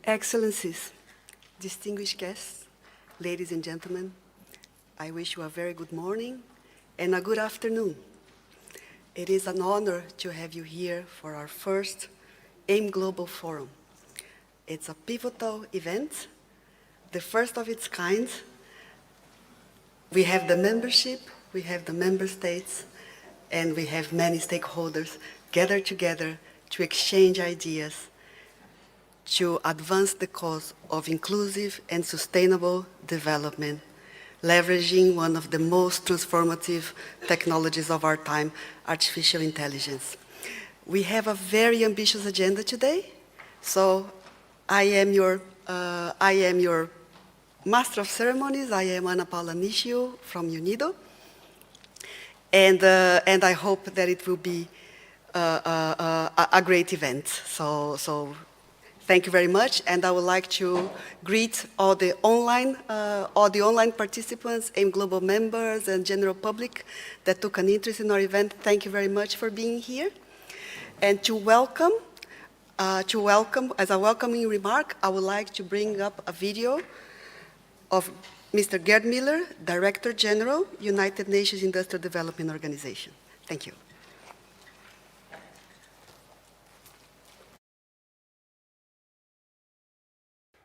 Excellencies, distinguished guests, ladies and gentlemen, I wish you a very good morning and a good afternoon. It is an honor to have you here for our first AIM Global Forum. It's a pivotal event, the first of its kind. We have the membership, we have the member states, and we have many stakeholders gathered together to exchange ideas to advance the cause of inclusive and sustainable development, leveraging one of the most transformative technologies of our time, artificial intelligence. We have a very ambitious agenda today, so I am your Master of Ceremonies. I am Ana Paula Nishio from UNIDO, and I hope that it will be a great event. So thank you very much, and I would like to greet all the online participants, AIM Global members, and general public that took an interest in our event. Thank you very much for being here. And to welcome, as a welcoming remark, I would like to bring up a video of Mr. Gerd Miller, Director General, United Nations Industrial Development Organization. Thank you.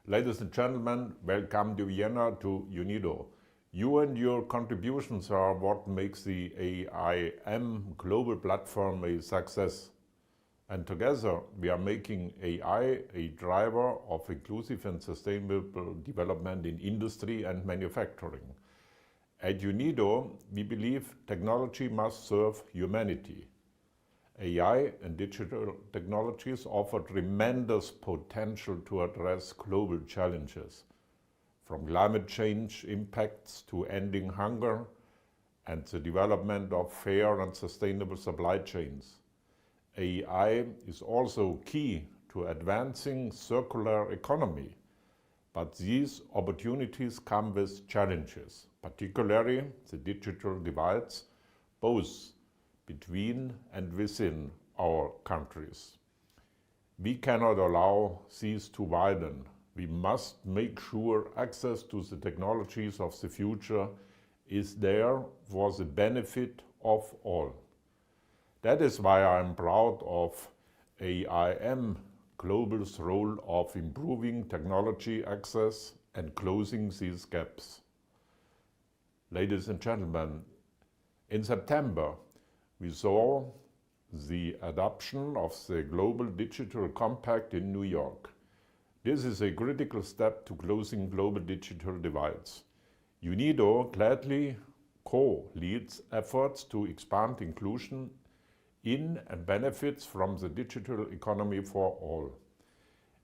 Ladies and gentlemen, welcome to Vienna, to UNIDO. You and your contributions are what makes the AIM global platform a success. And together we are making AI a driver of inclusive and sustainable development in industry and manufacturing. At UNIDO, we believe technology must serve humanity. AI and digital technologies offer tremendous potential to address global challenges, from climate change impacts to ending hunger and the development of fair and sustainable supply chains. AI is also key to advancing circular economy, but these opportunities come with challenges, particularly the digital divides, both between and within our countries. We cannot allow these to widen. We must make sure access to the technologies of the future is there for the benefit of all. That is why I am proud of AIM Global's role of improving technology access and closing these gaps. Ladies and gentlemen, in September, we saw the adoption of the Global Digital Compact in New York. This is a critical step to closing global digital divides. UNIDO gladly co-leads efforts to expand inclusion in and benefits from the digital economy for all.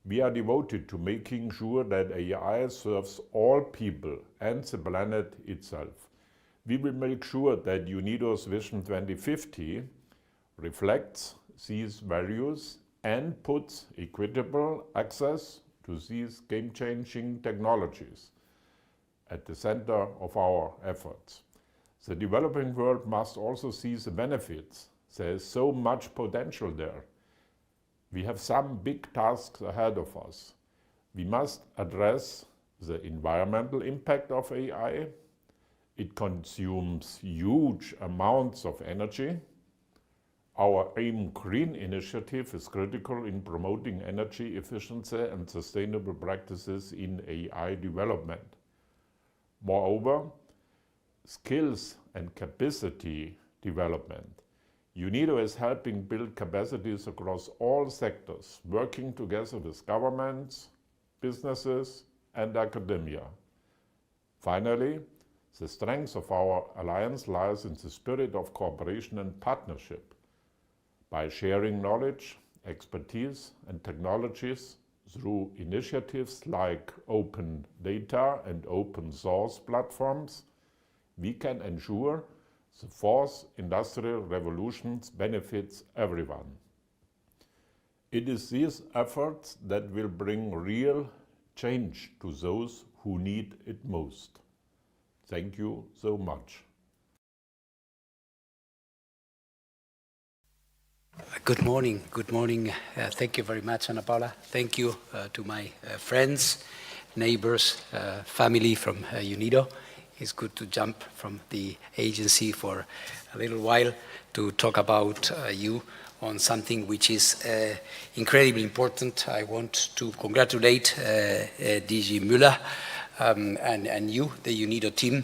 We are devoted to making sure that AI serves all people and the planet itself. We will make sure that UNIDO's Vision 2050 reflects these values and puts equitable access to these game-changing technologies at the center of our efforts. The developing world must also see the benefits. There is so much potential there. We have some big tasks ahead of us. We must address the environmental impact of AI. It consumes huge amounts of energy. Our AIM Green initiative is critical in promoting energy efficiency and sustainable practices in AI development. Moreover, skills and capacity development. UNIDO is helping build capacities across all sectors, working together with governments, businesses, and academia. Finally, the strength of our alliance lies in the spirit of cooperation and partnership. By sharing knowledge, expertise, and technologies through initiatives like open data and open source platforms, we can ensure the fourth industrial revolution benefits everyone. It is these efforts that will bring real change to those who need it most. Thank you so much. Good morning. Good morning. Thank you very much, Ana Paula. Thank you to my friends, neighbors, family from UNIDO. It's good to jump from the agency for a little while to talk about you on something which is incredibly important. I want to congratulate DG Müller and you, the UNIDO team,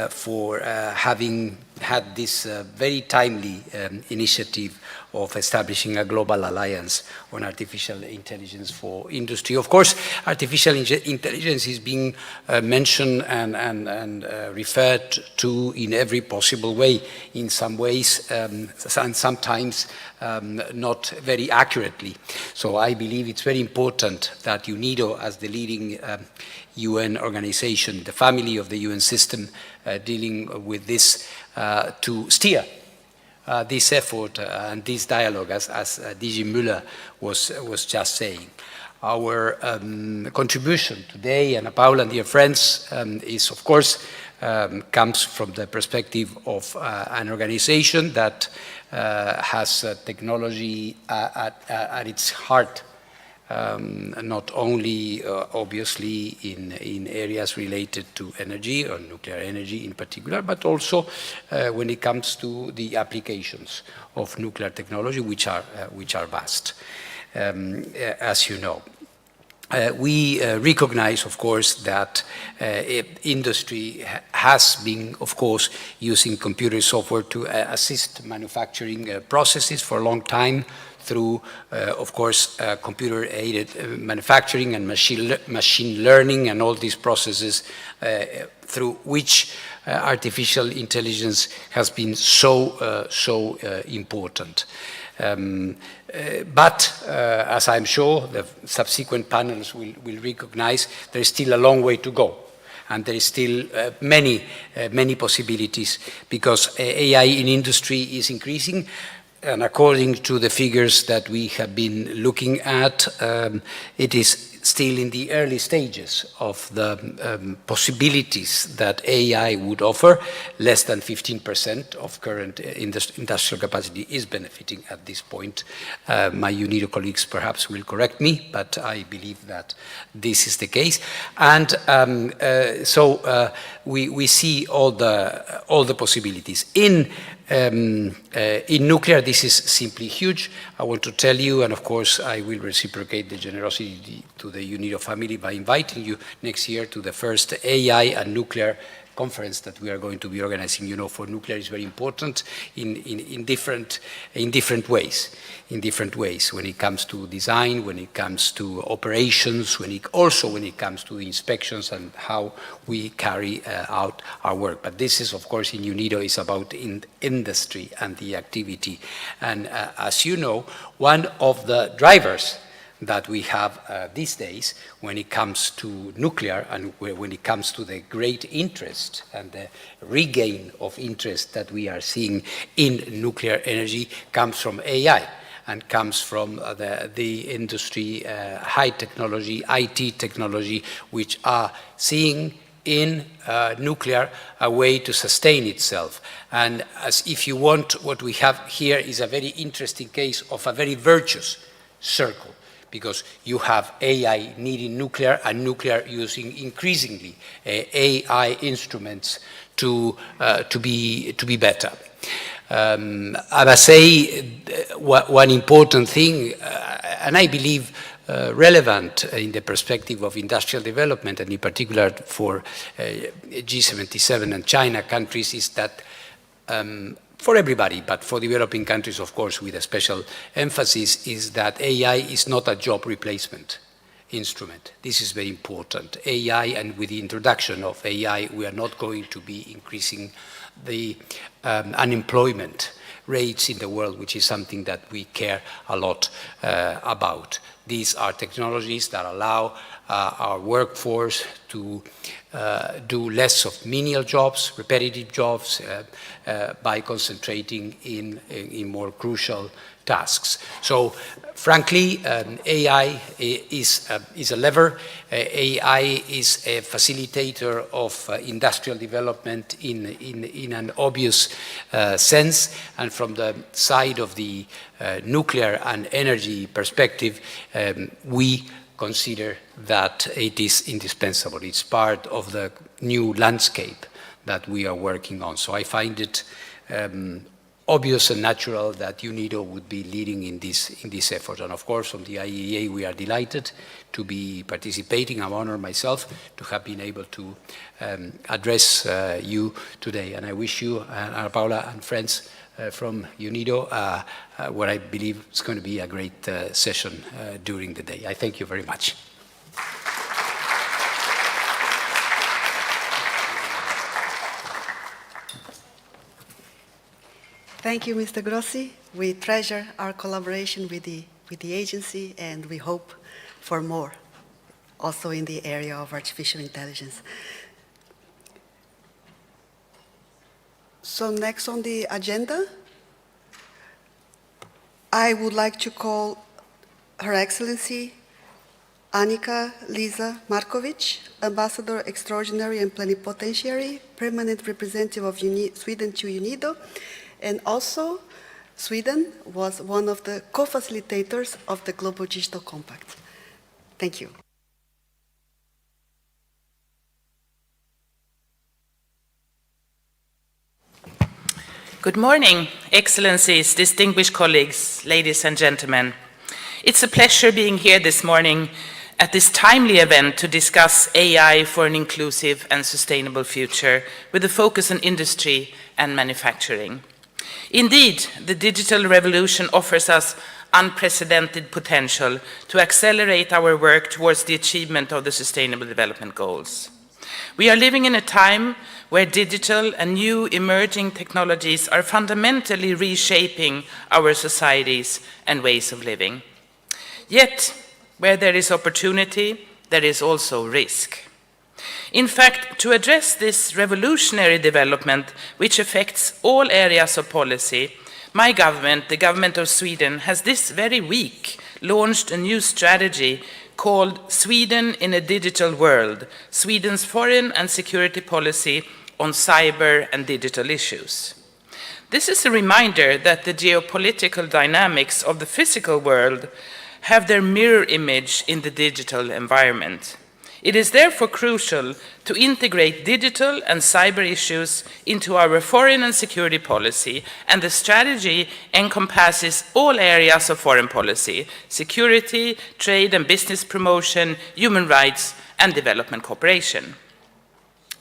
for having had this very timely initiative of establishing a global alliance on artificial intelligence for industry. Of course, artificial intelligence is being mentioned and referred to in every possible way, in some ways, and sometimes not very accurately. So I believe it's very important that UNIDO, as the leading UN organization, the family of the UN system dealing with this, to steer this effort and this dialogue, as DG Müller was just saying. Our contribution today, Ana Paula and dear friends, is of course comes from the perspective of an organization that has technology at its heart. Not only obviously in areas related to energy or nuclear energy in particular, but also when it comes to the applications of nuclear technology, which are vast, as you know. We recognize, of course, that industry has been, of course, using computer software to assist manufacturing processes for a long time, through, of course, computer-aided manufacturing and machine learning and all these processes through which artificial intelligence has been so important. But as I'm sure the subsequent panels will recognize, there is still a long way to go. And there is still many possibilities, because AI in industry is increasing. And according to the figures that we have been looking at, it is still in the early stages of the possibilities that AI would offer. Less than 15% of current industrial capacity is benefiting at this point. My UNIDO colleagues perhaps will correct me, but I believe that this is the case. And so we see all the possibilities. In nuclear, this is simply huge. I want to tell you, and of course I will reciprocate the generosity to the UNIDO family by inviting you next year to the first AI and nuclear conference that we are going to be organizing. You know, for nuclear is very important in different ways. When it comes to design, when it comes to operations, also when it comes to inspections and how we carry out our work. But this is, of course, in UNIDO, is about industry and the activity. And as you know, one of the drivers that we have these days when it comes to nuclear and when it comes to the great interest and the regain of interest that we are seeing in nuclear energy comes from AI and comes from the industry, high technology, IT technology, which are seeing in nuclear a way to sustain itself. And as if you want, what we have here is a very interesting case of a very virtuous circle, because you have AI needing nuclear and nuclear using increasingly AI instruments to be better. I must say one important thing, and I believe relevant in the perspective of industrial development, and in particular for G77 and China countries, is that for everybody, but for developing countries, of course, with a special emphasis, is that AI is not a job replacement instrument. This is very important. AI, and with the introduction of AI, we are not going to be increasing the unemployment rates in the world, which is something that we care a lot about. These are technologies that allow our workforce to do less of menial jobs, repetitive jobs, by concentrating in more crucial tasks. So frankly, AI is a lever. AI is a facilitator of industrial development in an obvious sense. And from the side of the nuclear and energy perspective, we consider that it is indispensable. It's part of the new landscape that we are working on. So I find it obvious and natural that UNIDO would be leading in this effort. And of course, from the IEA, we are delighted to be participating. I'm honored myself to have been able to address you today. And I wish you, Ana Paula and friends from UNIDO, what I believe is going to be a great session during the day. I thank you very much. Thank you, Mr. Grossi. We treasure our collaboration with the agency, and we hope for more, also in the area of artificial intelligence. So next on the agenda, I would like to call Her Excellency Annika Lisa Markovic, Ambassador Extraordinary and Plenipotentiary, Permanent Representative of Sweden to UNIDO, and also Sweden was one of the co-facilitators of the Global Digital Compact. Thank you. Good morning, Excellencies, distinguished colleagues, ladies and gentlemen. It's a pleasure being here this morning at this timely event to discuss AI for an inclusive and sustainable future with a focus on industry and manufacturing. Indeed, the digital revolution offers us unprecedented potential to accelerate our work towards the achievement of the Sustainable Development Goals. We are living in a time where digital and new emerging technologies are fundamentally reshaping our societies and ways of living. Yet, where there is opportunity, there is also risk. In fact, to address this revolutionary development, which affects all areas of policy, my government, the government of Sweden, has this very week launched a new strategy called Sweden in a Digital World, Sweden's Foreign and Security Policy on Cyber and Digital Issues. This is a reminder that the geopolitical dynamics of the physical world have their mirror image in the digital environment. It is therefore crucial to integrate digital and cyber issues into our foreign and security policy, and the strategy encompasses all areas of foreign policy: security, trade and business promotion, human rights, and development cooperation.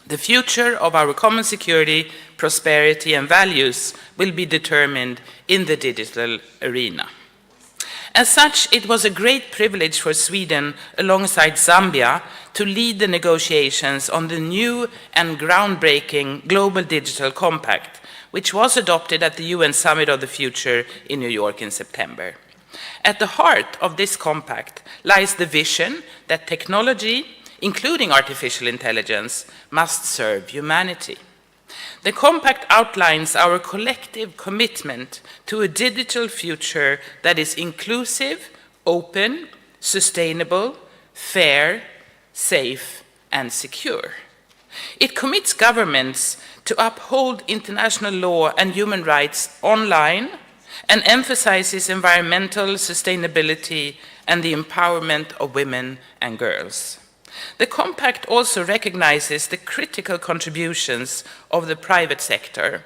The future of our common security, prosperity, and values will be determined in the digital arena. As such, it was a great privilege for Sweden, alongside Zambia, to lead the negotiations on the new and groundbreaking Global Digital Compact, which was adopted at the UN Summit of the Future in New York in September. At the heart of this compact lies the vision that technology, including artificial intelligence, must serve humanity. The compact outlines our collective commitment to a digital future that is inclusive, open, sustainable, fair, safe, and secure. It commits governments to uphold international law and human rights online, and emphasizes environmental sustainability and the empowerment of women and girls. The compact also recognizes the critical contributions of the private sector,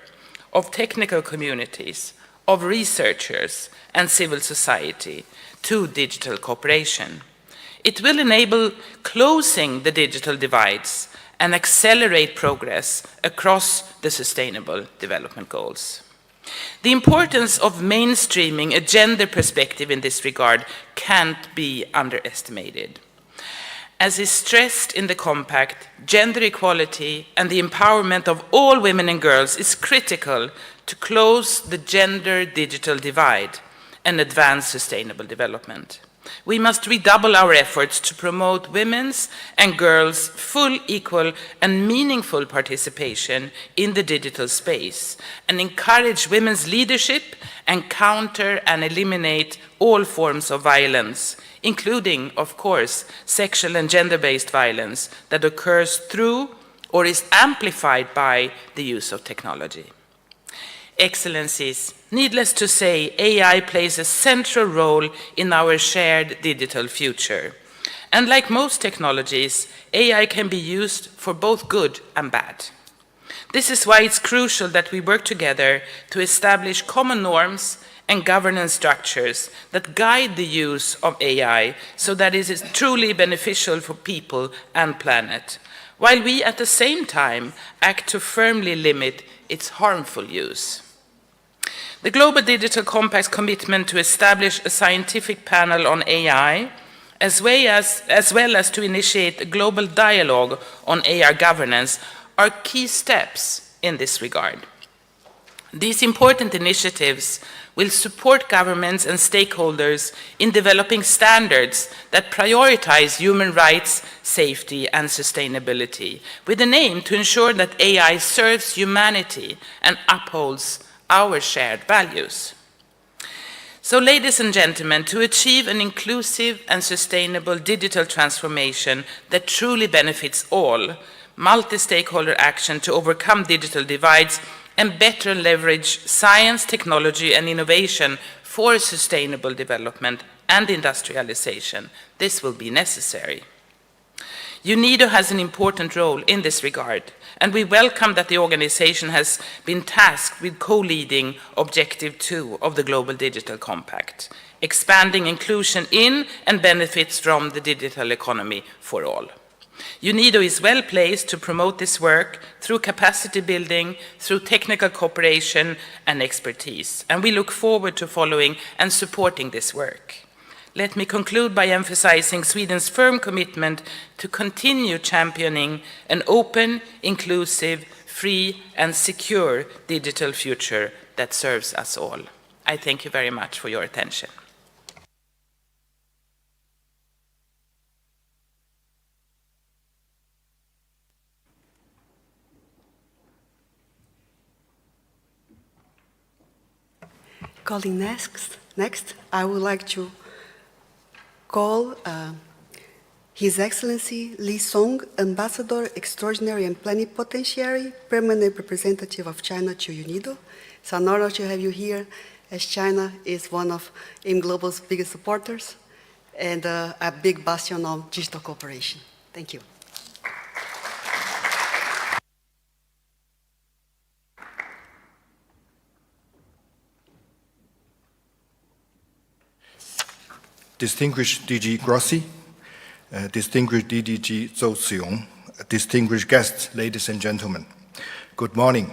of technical communities, of researchers, and civil society to digital cooperation. It will enable closing the digital divides and accelerate progress across the Sustainable Development Goals. The importance of mainstreaming a gender perspective in this regard can't be underestimated. As is stressed in the compact, gender equality and the empowerment of all women and girls is critical to close the gender digital divide and advance sustainable development. We must redouble our efforts to promote women's and girls' full, equal, and meaningful participation in the digital space, and encourage women's leadership and counter and eliminate all forms of violence, including, of course, sexual and gender-based violence that occurs through or is amplified by the use of technology. Excellencies, needless to say, AI plays a central role in our shared digital future. And like most technologies, AI can be used for both good and bad. This is why it's crucial that we work together to establish common norms and governance structures that guide the use of AI so that it is truly beneficial for people and planet, while we at the same time act to firmly limit its harmful use. The Global Digital Compact's commitment to establish a scientific panel on AI, as well as to initiate a global dialogue on AI governance, are key steps in this regard. These important initiatives will support governments and stakeholders in developing standards that prioritize human rights, safety, and sustainability, with an aim to ensure that AI serves humanity and upholds our shared values. So, ladies and gentlemen, to achieve an inclusive and sustainable digital transformation that truly benefits all, multi-stakeholder action to overcome digital divides and better leverage science, technology, and innovation for sustainable development and industrialization, this will be necessary. UNIDO has an important role in this regard, and we welcome that the organization has been tasked with co-leading Objective 2 of the Global Digital Compact, expanding inclusion in and benefits from the digital economy for all. UNIDO is well placed to promote this work through capacity building, through technical cooperation and expertise, and we look forward to following and supporting this work. Let me conclude by emphasizing Sweden's firm commitment to continue championing an open, inclusive, free, and secure digital future that serves us all. I thank you very much for your attention. Calling next, I would like to call His Excellency Li Song, Ambassador Extraordinary and Plenipotentiary, Permanent Representative of China to UNIDO. It's an honor to have you here, as China is one of AIM Global's biggest supporters and a big bastion of digital cooperation. Thank you. Distinguished DG Grossi, distinguished DDG Zhou Xiong, distinguished guests, ladies and gentlemen, good morning.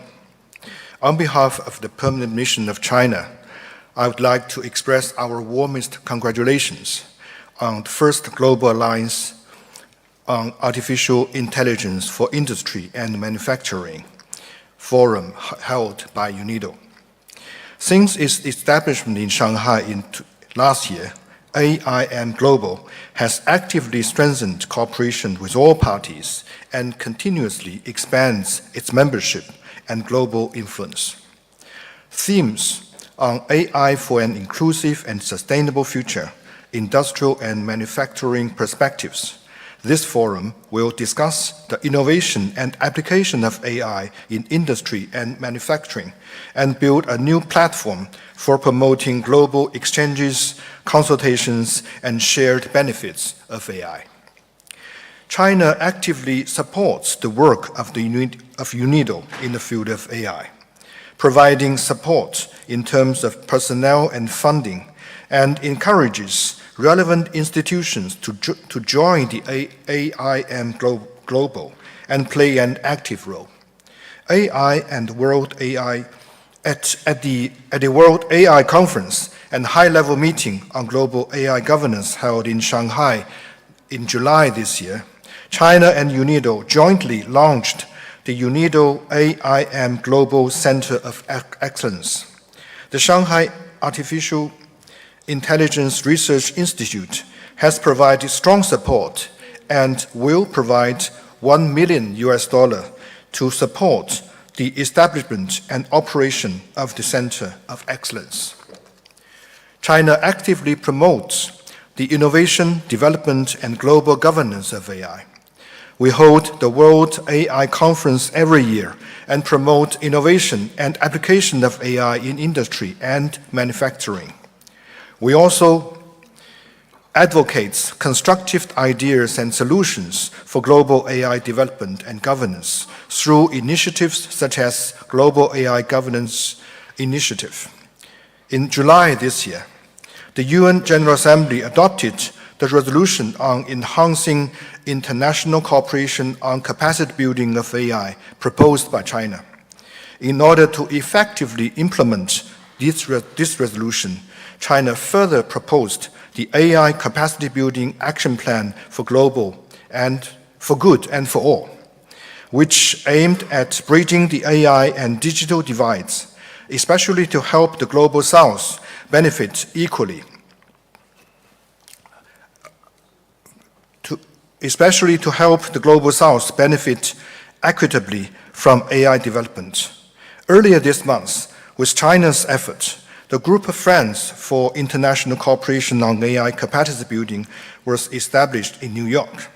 On behalf of the Permanent Mission of China, I would like to express our warmest congratulations on the first Global Alliance on Artificial Intelligence for Industry and Manufacturing forum held by UNIDO. Since its establishment in Shanghai last year, AIM Global has actively strengthened cooperation with all parties and continuously expands its membership and global influence. Themes on AI for an inclusive and sustainable future, industrial and manufacturing perspectives. This forum will discuss the innovation and application of AI in industry and manufacturing and build a new platform for promoting global exchanges, consultations, and shared benefits of AI. China actively supports the work of UNIDO in the field of AI, providing support in terms of personnel and funding, and encourages relevant institutions to join the AIM Global and play an active role. AI and World AI at the World AI Conference and high-level meeting on global AI governance held in Shanghai in July this year, China and UNIDO jointly launched the UNIDO AIM Global Center of Excellence. The Shanghai Artificial Intelligence Research Institute has provided strong support and will provide $1 million to support the establishment and operation of the Center of Excellence. China actively promotes the innovation, development, and global governance of AI. We hold the World AI Conference every year and promote innovation and application of AI in industry and manufacturing. We also advocate constructive ideas and solutions for global AI development and governance through initiatives such as Global AI Governance Initiative. In July this year, the UN General Assembly adopted the resolution on enhancing international cooperation on capacity building of AI proposed by China. In order to effectively implement this resolution, China further proposed the AI Capacity Building Action Plan for Global and for Good and for All, which aimed at bridging the AI and digital divides, especially to help the Global South benefit equally. Especially to help the Global South benefit equitably from AI development. Earlier this month, with China's effort, the Group of Friends for International Cooperation on AI Capacity Building was established in New York.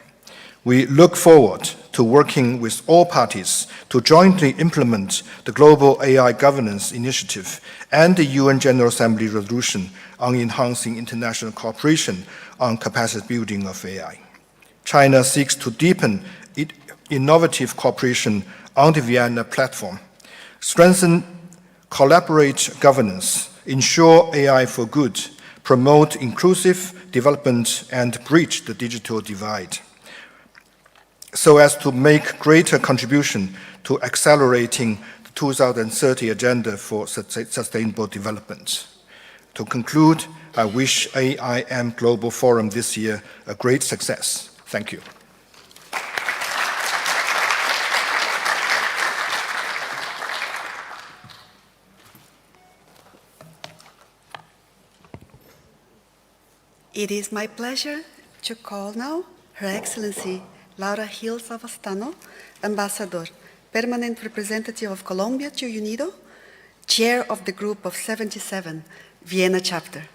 We look forward to working with all parties to jointly implement the Global AI Governance Initiative and the UN General Assembly resolution on enhancing international cooperation on capacity building of AI. China seeks to deepen innovative cooperation on the Vienna platform, strengthen collaborate governance, ensure AI for good, promote inclusive development, and bridge the digital divide, so as to make greater contribution to accelerating the 2030 Agenda for Sustainable Development. To conclude, I wish AIM Global Forum this year a great success. Thank you. It is my pleasure to call now Her Excellency Laura Gil Savastano, Ambassador, Permanent Representative of Colombia to UNIDO, Chair of the Group of 77, Vienna Chapter.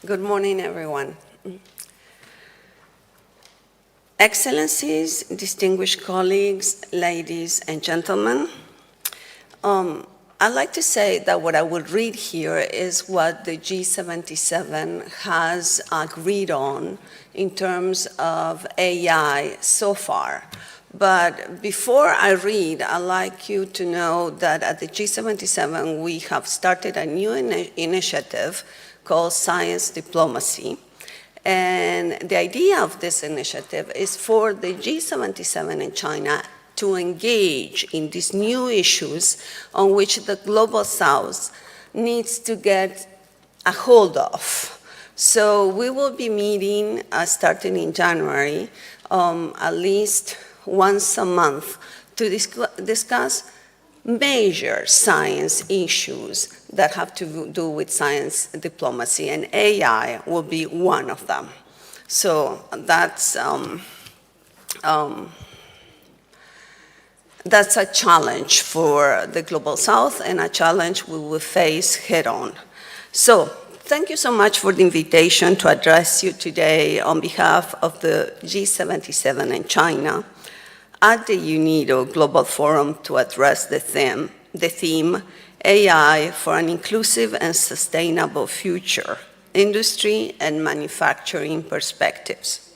Good morning, everyone. Excellencies, distinguished colleagues, ladies and gentlemen, I'd like to say that what I will read here is what the G77 has agreed on in terms of AI so far. But before I read, I'd like you to know that at the G77, we have started a new initiative called Science Diplomacy. And the idea of this initiative is for the G77 in China to engage in these new issues on which the Global South needs to get a hold of. So we will be meeting starting in January, at least once a month, to discuss major science issues that have to do with science diplomacy, and AI will be one of them. So that's a challenge for the Global South and a challenge we will face head on. So thank you so much for the invitation to address you today on behalf of the G77 in China at the UNIDO Global Forum to address the theme AI for an inclusive and sustainable future, industry and manufacturing perspectives.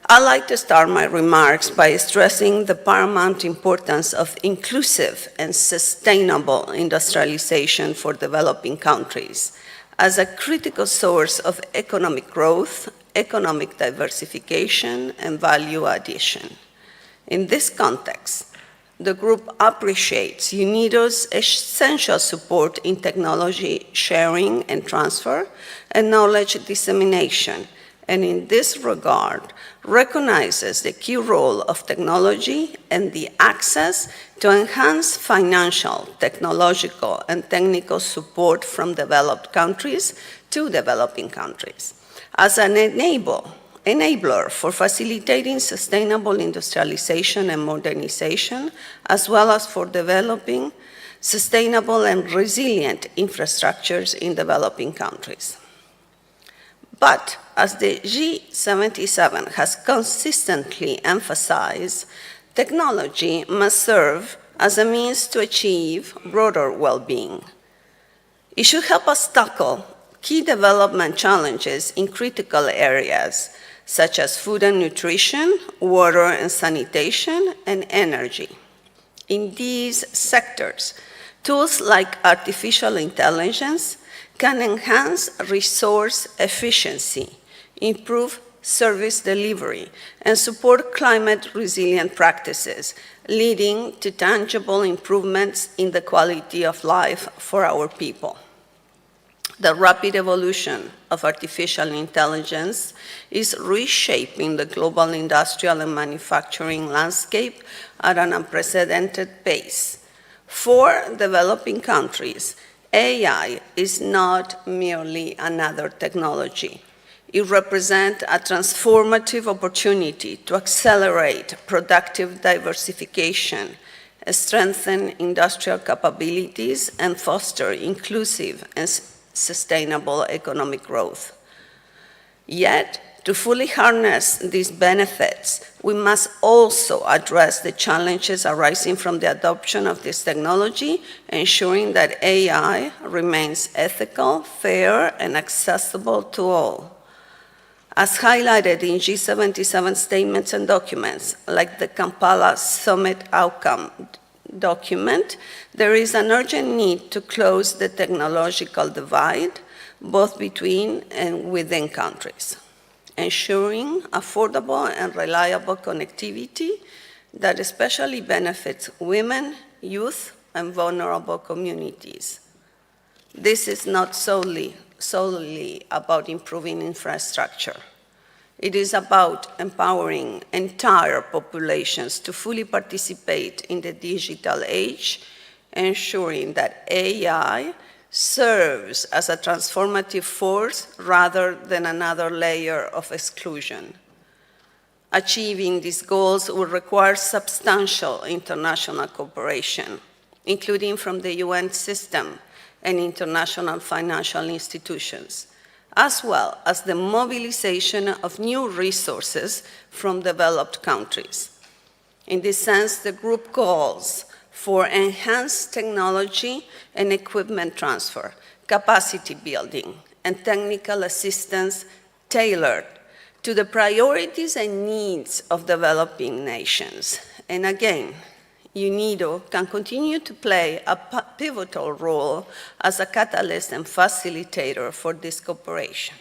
I'd like to start my remarks by stressing the paramount importance of inclusive and sustainable industrialization for developing countries as a critical source of economic growth, economic diversification, and value addition. In this context, the group appreciates UNIDO's essential support in technology sharing and transfer and knowledge dissemination, and in this regard, recognizes the key role of technology and the access to enhance financial, technological, and technical support from developed countries to developing countries as an enabler for facilitating sustainable industrialization and modernization, as well as for developing sustainable and resilient infrastructures in developing countries. But as the G77 has consistently emphasized, technology must serve as a means to achieve broader well-being. It should help us tackle key development challenges in critical areas such as food and nutrition, water and sanitation, and energy. In these sectors, tools like artificial intelligence can enhance resource efficiency, improve service delivery, and support climate-resilient practices, leading to tangible improvements in the quality of life for our people. The rapid evolution of artificial intelligence is reshaping the global industrial and manufacturing landscape at an unprecedented pace. For developing countries, AI is not merely another technology. It represents a transformative opportunity to accelerate productive diversification, strengthen industrial capabilities, and foster inclusive and sustainable economic growth. Yet, to fully harness these benefits, we must also address the challenges arising from the adoption of this technology, ensuring that AI remains ethical, fair, and accessible to all. As highlighted in G77 statements and documents, like the Kampala Summit Outcome document, there is an urgent need to close the technological divide, both between and within countries, ensuring affordable and reliable connectivity that especially benefits women, youth, and vulnerable communities. This is not solely about improving infrastructure. It is about empowering entire populations to fully participate in the digital age, ensuring that AI serves as a transformative force rather than another layer of exclusion. Achieving these goals will require substantial international cooperation, including from the UN system and international financial institutions, as well as the mobilization of new resources from developed countries. In this sense, the group calls for enhanced technology and equipment transfer, capacity building, and technical assistance tailored to the priorities and needs of developing nations. And again, UNIDO can continue to play a pivotal role as a catalyst and facilitator for this cooperation.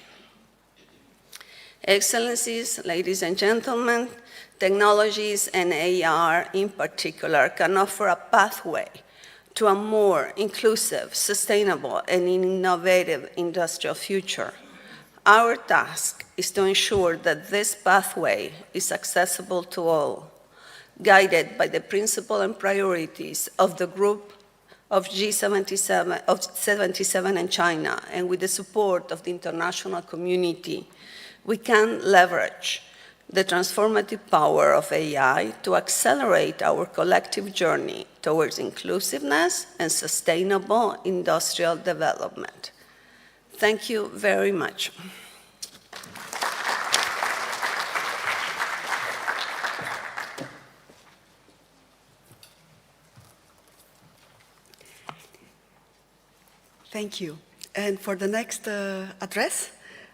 Excellencies, ladies and gentlemen, technologies and AR in particular can offer a pathway to a more inclusive, sustainable, and innovative industrial future. Our task is to ensure that this pathway is accessible to all, guided by the principles and priorities of the group of G77 and China, and with the support of the international community, we can leverage the transformative power of AI to accelerate our collective journey towards inclusiveness and sustainable industrial development. Thank you very much. Thank you. And for the next address,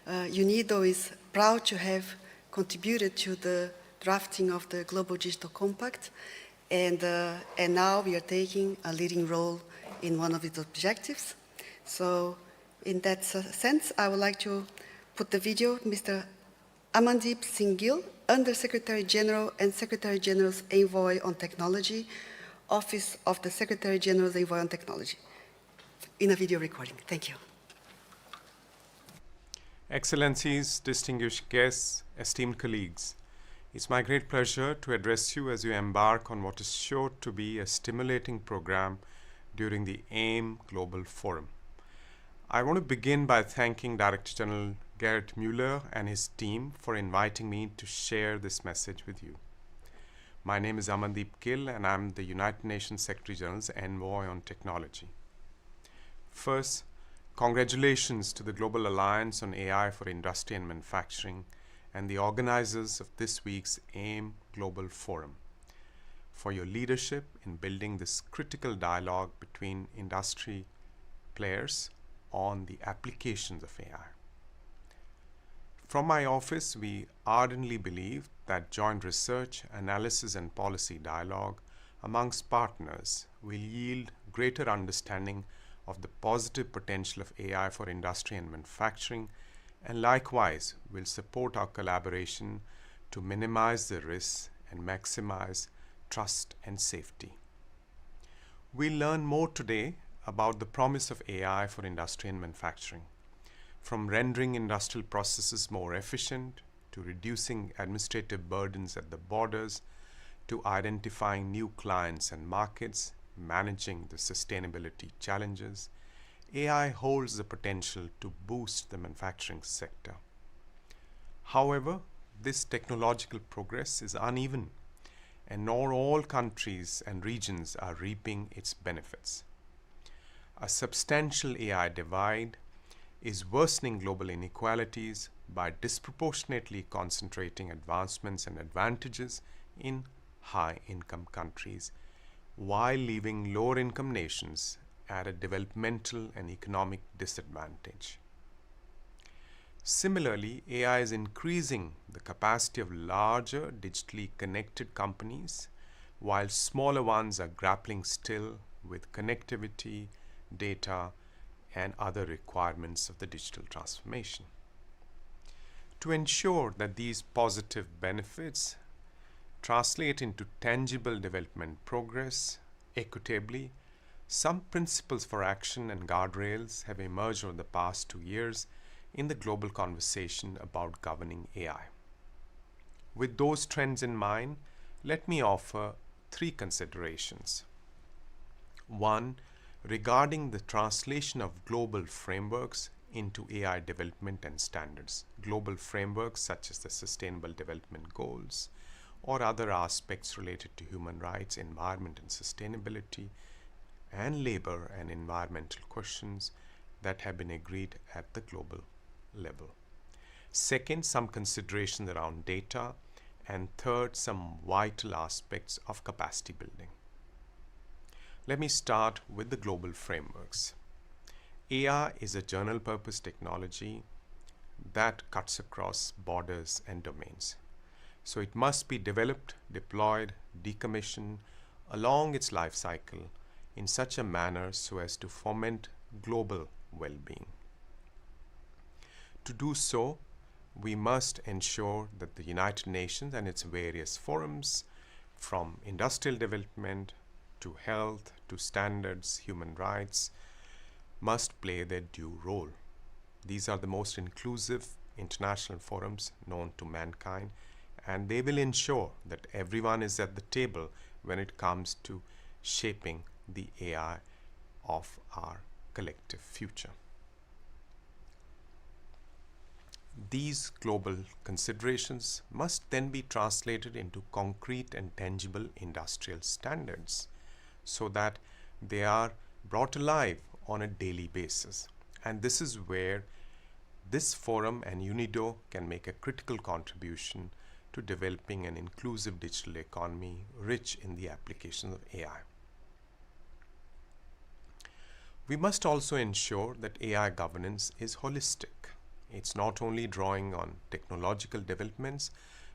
UNIDO is proud to have contributed to the drafting of the Global Digital Compact, and now we are taking a leading role in one of its objectives. So in that sense, I would like to put the video, Mr. Amandeep Singh Gill, Under-Secretary General and Secretary General's Envoy on Technology, Office of the Secretary General's Envoy on Technology, in a video recording. Thank you. Excellencies, distinguished guests, esteemed colleagues, it's my great pleasure to address you as you embark on what is sure to be a stimulating program during the AIM Global Forum. I want to begin by thanking Director General Gerrit Müller and his team for inviting me to share this message with you. My name is Amandeep Gill and I'm the United Nations Secretary General's Envoy on Technology. First, congratulations to the Global Alliance on AI for Industry and Manufacturing and the organizers of this week's AIM Global Forum for your leadership in building this critical dialogue between industry players on the applications of AI. From my office, we ardently believe that joint research, analysis, and policy dialogue amongst partners will yield greater understanding of the positive potential of AI for industry and manufacturing, and likewise will support our collaboration to minimize the risks and maximize trust and safety. We'll learn more today about the promise of AI for industry and manufacturing, from rendering industrial processes more efficient, to reducing administrative burdens at the borders, to identifying new clients and markets, managing the sustainability challenges. AI holds the potential to boost the manufacturing sector. However, this technological progress is uneven, and not all countries and regions are reaping its benefits. A substantial AI divide is worsening global inequalities by disproportionately concentrating advancements and advantages in high-income countries, while leaving lower-income nations at a developmental and economic disadvantage. Similarly, AI is increasing the capacity of larger digitally connected companies, while smaller ones are grappling still with connectivity, data, and other requirements of the digital transformation. To ensure that these positive benefits translate into tangible development progress equitably, some principles for action and guardrails have emerged over the past 2 years in the global conversation about governing AI. With those trends in mind, let me offer 3 considerations. 1, regarding the translation of global frameworks into AI development and standards. Global frameworks such as the Sustainable Development Goals or other aspects related to human rights, environment and sustainability, and labor and environmental questions that have been agreed at the global level. Second, some considerations around data. And third, some vital aspects of capacity building. Let me start with the global frameworks. AI is a general purpose technology that cuts across borders and domains. So it must be developed, deployed, decommissioned along its life cycle in such a manner so as to foment global well-being. To do so, we must ensure that the United Nations and its various forums, from industrial development to health to standards, human rights, must play their due role. These are the most inclusive international forums known to mankind, and they will ensure that everyone is at the table when it comes to shaping the AI of our collective future. These global considerations must then be translated into concrete and tangible industrial standards so that they are brought alive on a daily basis. And this is where this forum and UNIDO can make a critical contribution to developing an inclusive digital economy rich in the applications of AI. We must also ensure that AI governance is holistic. It's not only drawing on technological developments,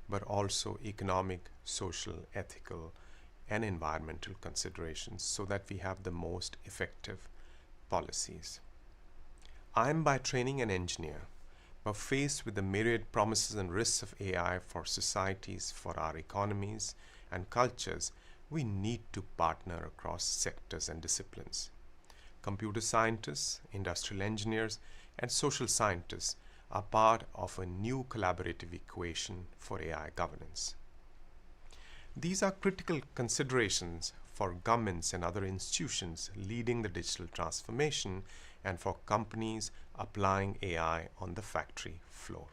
but also economic, social, ethical, and environmental considerations so that we have the most effective policies. I am by training an engineer, but faced with the myriad promises and risks of AI for societies, for our economies and cultures, we need to partner across sectors and disciplines. Computer scientists, industrial engineers, and social scientists are part of a new collaborative equation for AI governance. These are critical considerations for governments and other institutions leading the digital transformation and for companies applying AI on the factory floor.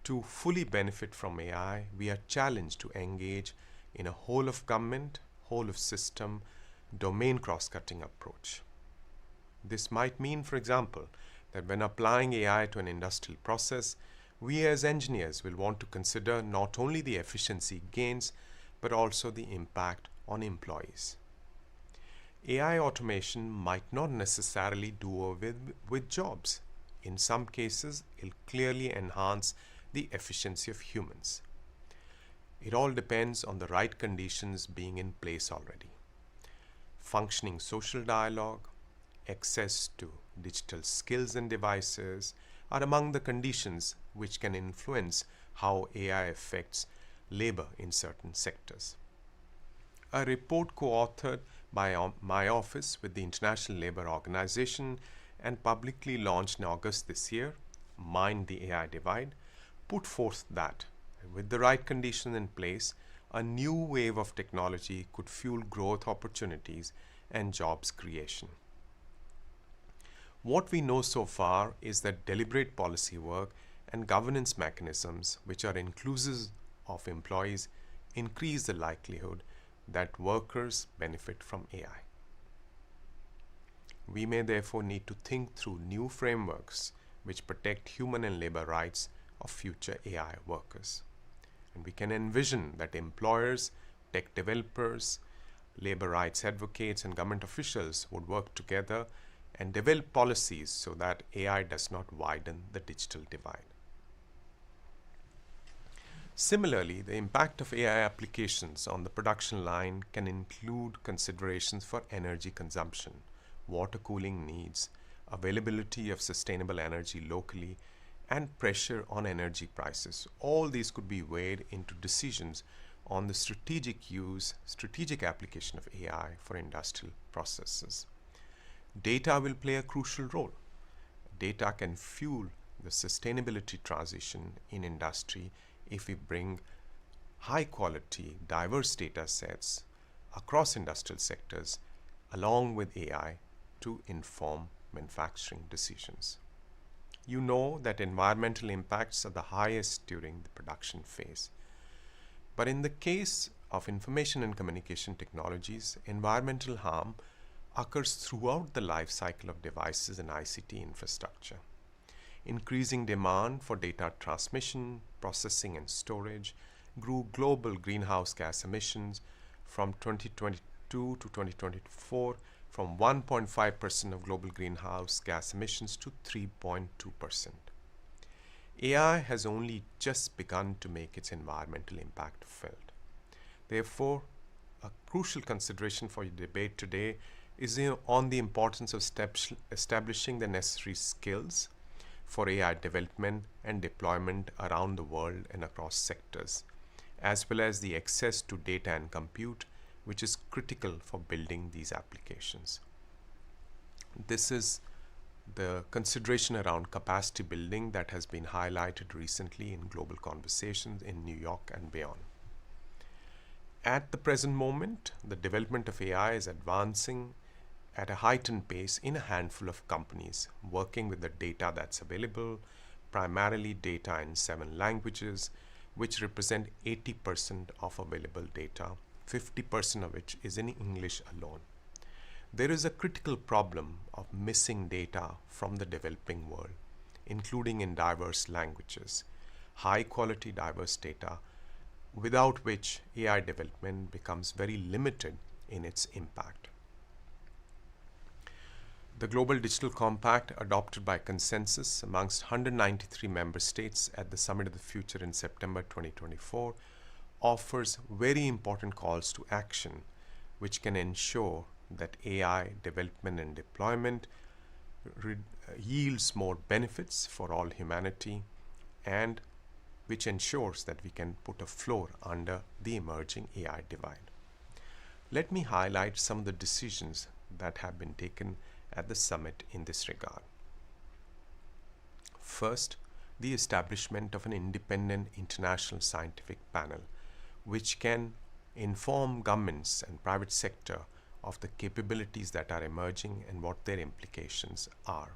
To fully benefit from AI, we are challenged to engage in a whole of government, whole of system, domain cross-cutting approach. This might mean, for example, that when applying AI to an industrial process, we as engineers will want to consider not only the efficiency gains, but also the impact on employees. AI automation might not necessarily do away with jobs. In some cases, it'll clearly enhance the efficiency of humans. It all depends on the right conditions being in place already. Functioning social dialogue, access to digital skills and devices are among the conditions which can influence how AI affects labor in certain sectors. A report co-authored by my office with the International Labour Organization and publicly launched in August this year, Mind the AI Divide, put forth that with the right conditions in place, a new wave of technology could fuel growth opportunities and jobs creation. What we know so far is that deliberate policy work and governance mechanisms which are inclusive of employees increase the likelihood that workers benefit from AI. We may therefore need to think through new frameworks which protect human and labor rights of future AI workers. And we can envision that employers, tech developers, labor rights advocates, and government officials would work together and develop policies so that AI does not widen the digital divide. Similarly, the impact of AI applications on the production line can include considerations for energy consumption, water cooling needs, availability of sustainable energy locally, and pressure on energy prices. All these could be weighed into decisions on the strategic application of AI for industrial processes. Data will play a crucial role. Data can fuel the sustainability transition in industry if we bring high quality, diverse data sets across industrial sectors along with AI to inform manufacturing decisions. You know that environmental impacts are the highest during the production phase. But in the case of information and communication technologies, environmental harm occurs throughout the life cycle of devices and ICT infrastructure. Increasing demand for data transmission, processing, and storage grew global greenhouse gas emissions from 2022 to 2024 from 1.5% of global greenhouse gas emissions to 3.2%. AI has only just begun to make its environmental impact felt. Therefore, a crucial consideration for your debate today is on the importance of establishing the necessary skills for AI development and deployment around the world and across sectors, as well as the access to data and compute, which is critical for building these applications. This is the consideration around capacity building that has been highlighted recently in global conversations in New York and beyond. At the present moment, the development of AI is advancing at a heightened pace in a handful of companies working with the data that's available, primarily data in 7 languages, which represent 80% of available data, 50% of which is in English alone. There is a critical problem of missing data from the developing world, including in diverse languages, high quality diverse data, without which AI development becomes very limited in its impact. The Global Digital Compact, adopted by consensus amongst 193 member states at the Summit of the Future in September 2024, offers very important calls to action, which can ensure that AI development and deployment yields more benefits for all humanity, and which ensures that we can put a floor under the emerging AI divide. Let me highlight some of the decisions that have been taken at the summit in this regard. First, the establishment of an independent international scientific panel, which can inform governments and private sector of the capabilities that are emerging and what their implications are,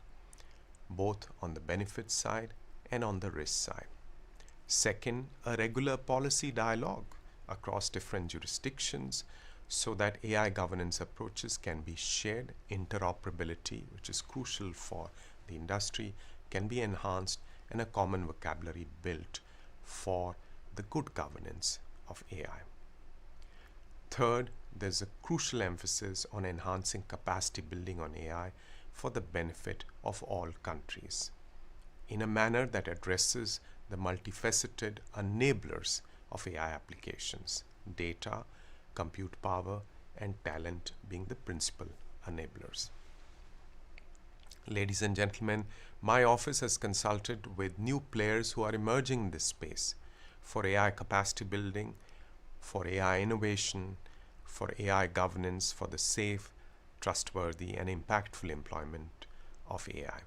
both on the benefit side and on the risk side. Second, a regular policy dialogue across different jurisdictions so that AI governance approaches can be shared. Interoperability, which is crucial for the industry, can be enhanced, and a common vocabulary built for the good governance of AI. Third, there's a crucial emphasis on enhancing capacity building on AI for the benefit of all countries, in a manner that addresses the multifaceted enablers of AI applications, data, compute power, and talent being the principal enablers. Ladies and gentlemen, my office has consulted with new players who are emerging in this space for AI capacity building, for AI innovation, for AI governance, for the safe, trustworthy, and impactful employment of AI.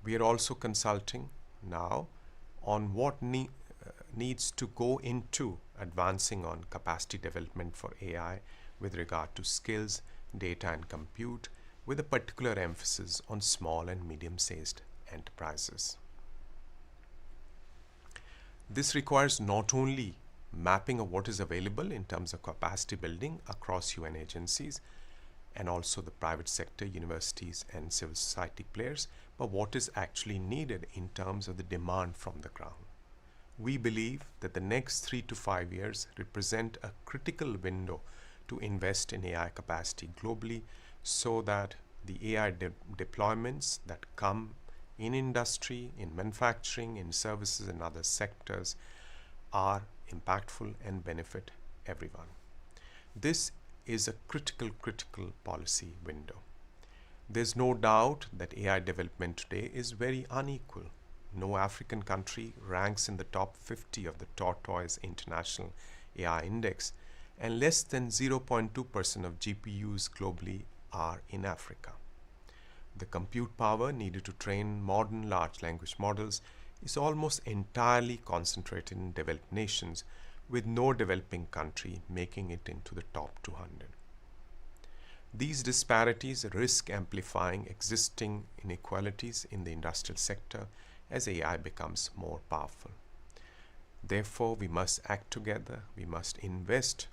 We are also consulting now on what needs to go into advancing on capacity development for AI with regard to skills, data, and compute, with a particular emphasis on small and medium-sized enterprises. This requires not only mapping of what is available in terms of capacity building across UN agencies and also the private sector, universities, and civil society players, but what is actually needed in terms of the demand from the ground. We believe that the next 3 to 5 years represent a critical window to invest in AI capacity globally, so that the AI deployments that come in industry, in manufacturing, in services, and other sectors are impactful and benefit everyone. This is a critical policy window. There's no doubt that AI development today is very unequal. No African country ranks in the top 50 of the Tortoise International AI Index, and less than 0.2% of GPUs globally are in Africa. The compute power needed to train modern large language models is almost entirely concentrated in developed nations, with no developing country making it into the top 200. These disparities risk amplifying existing inequalities in the industrial sector as AI becomes more powerful. Therefore, we must act together, we must invest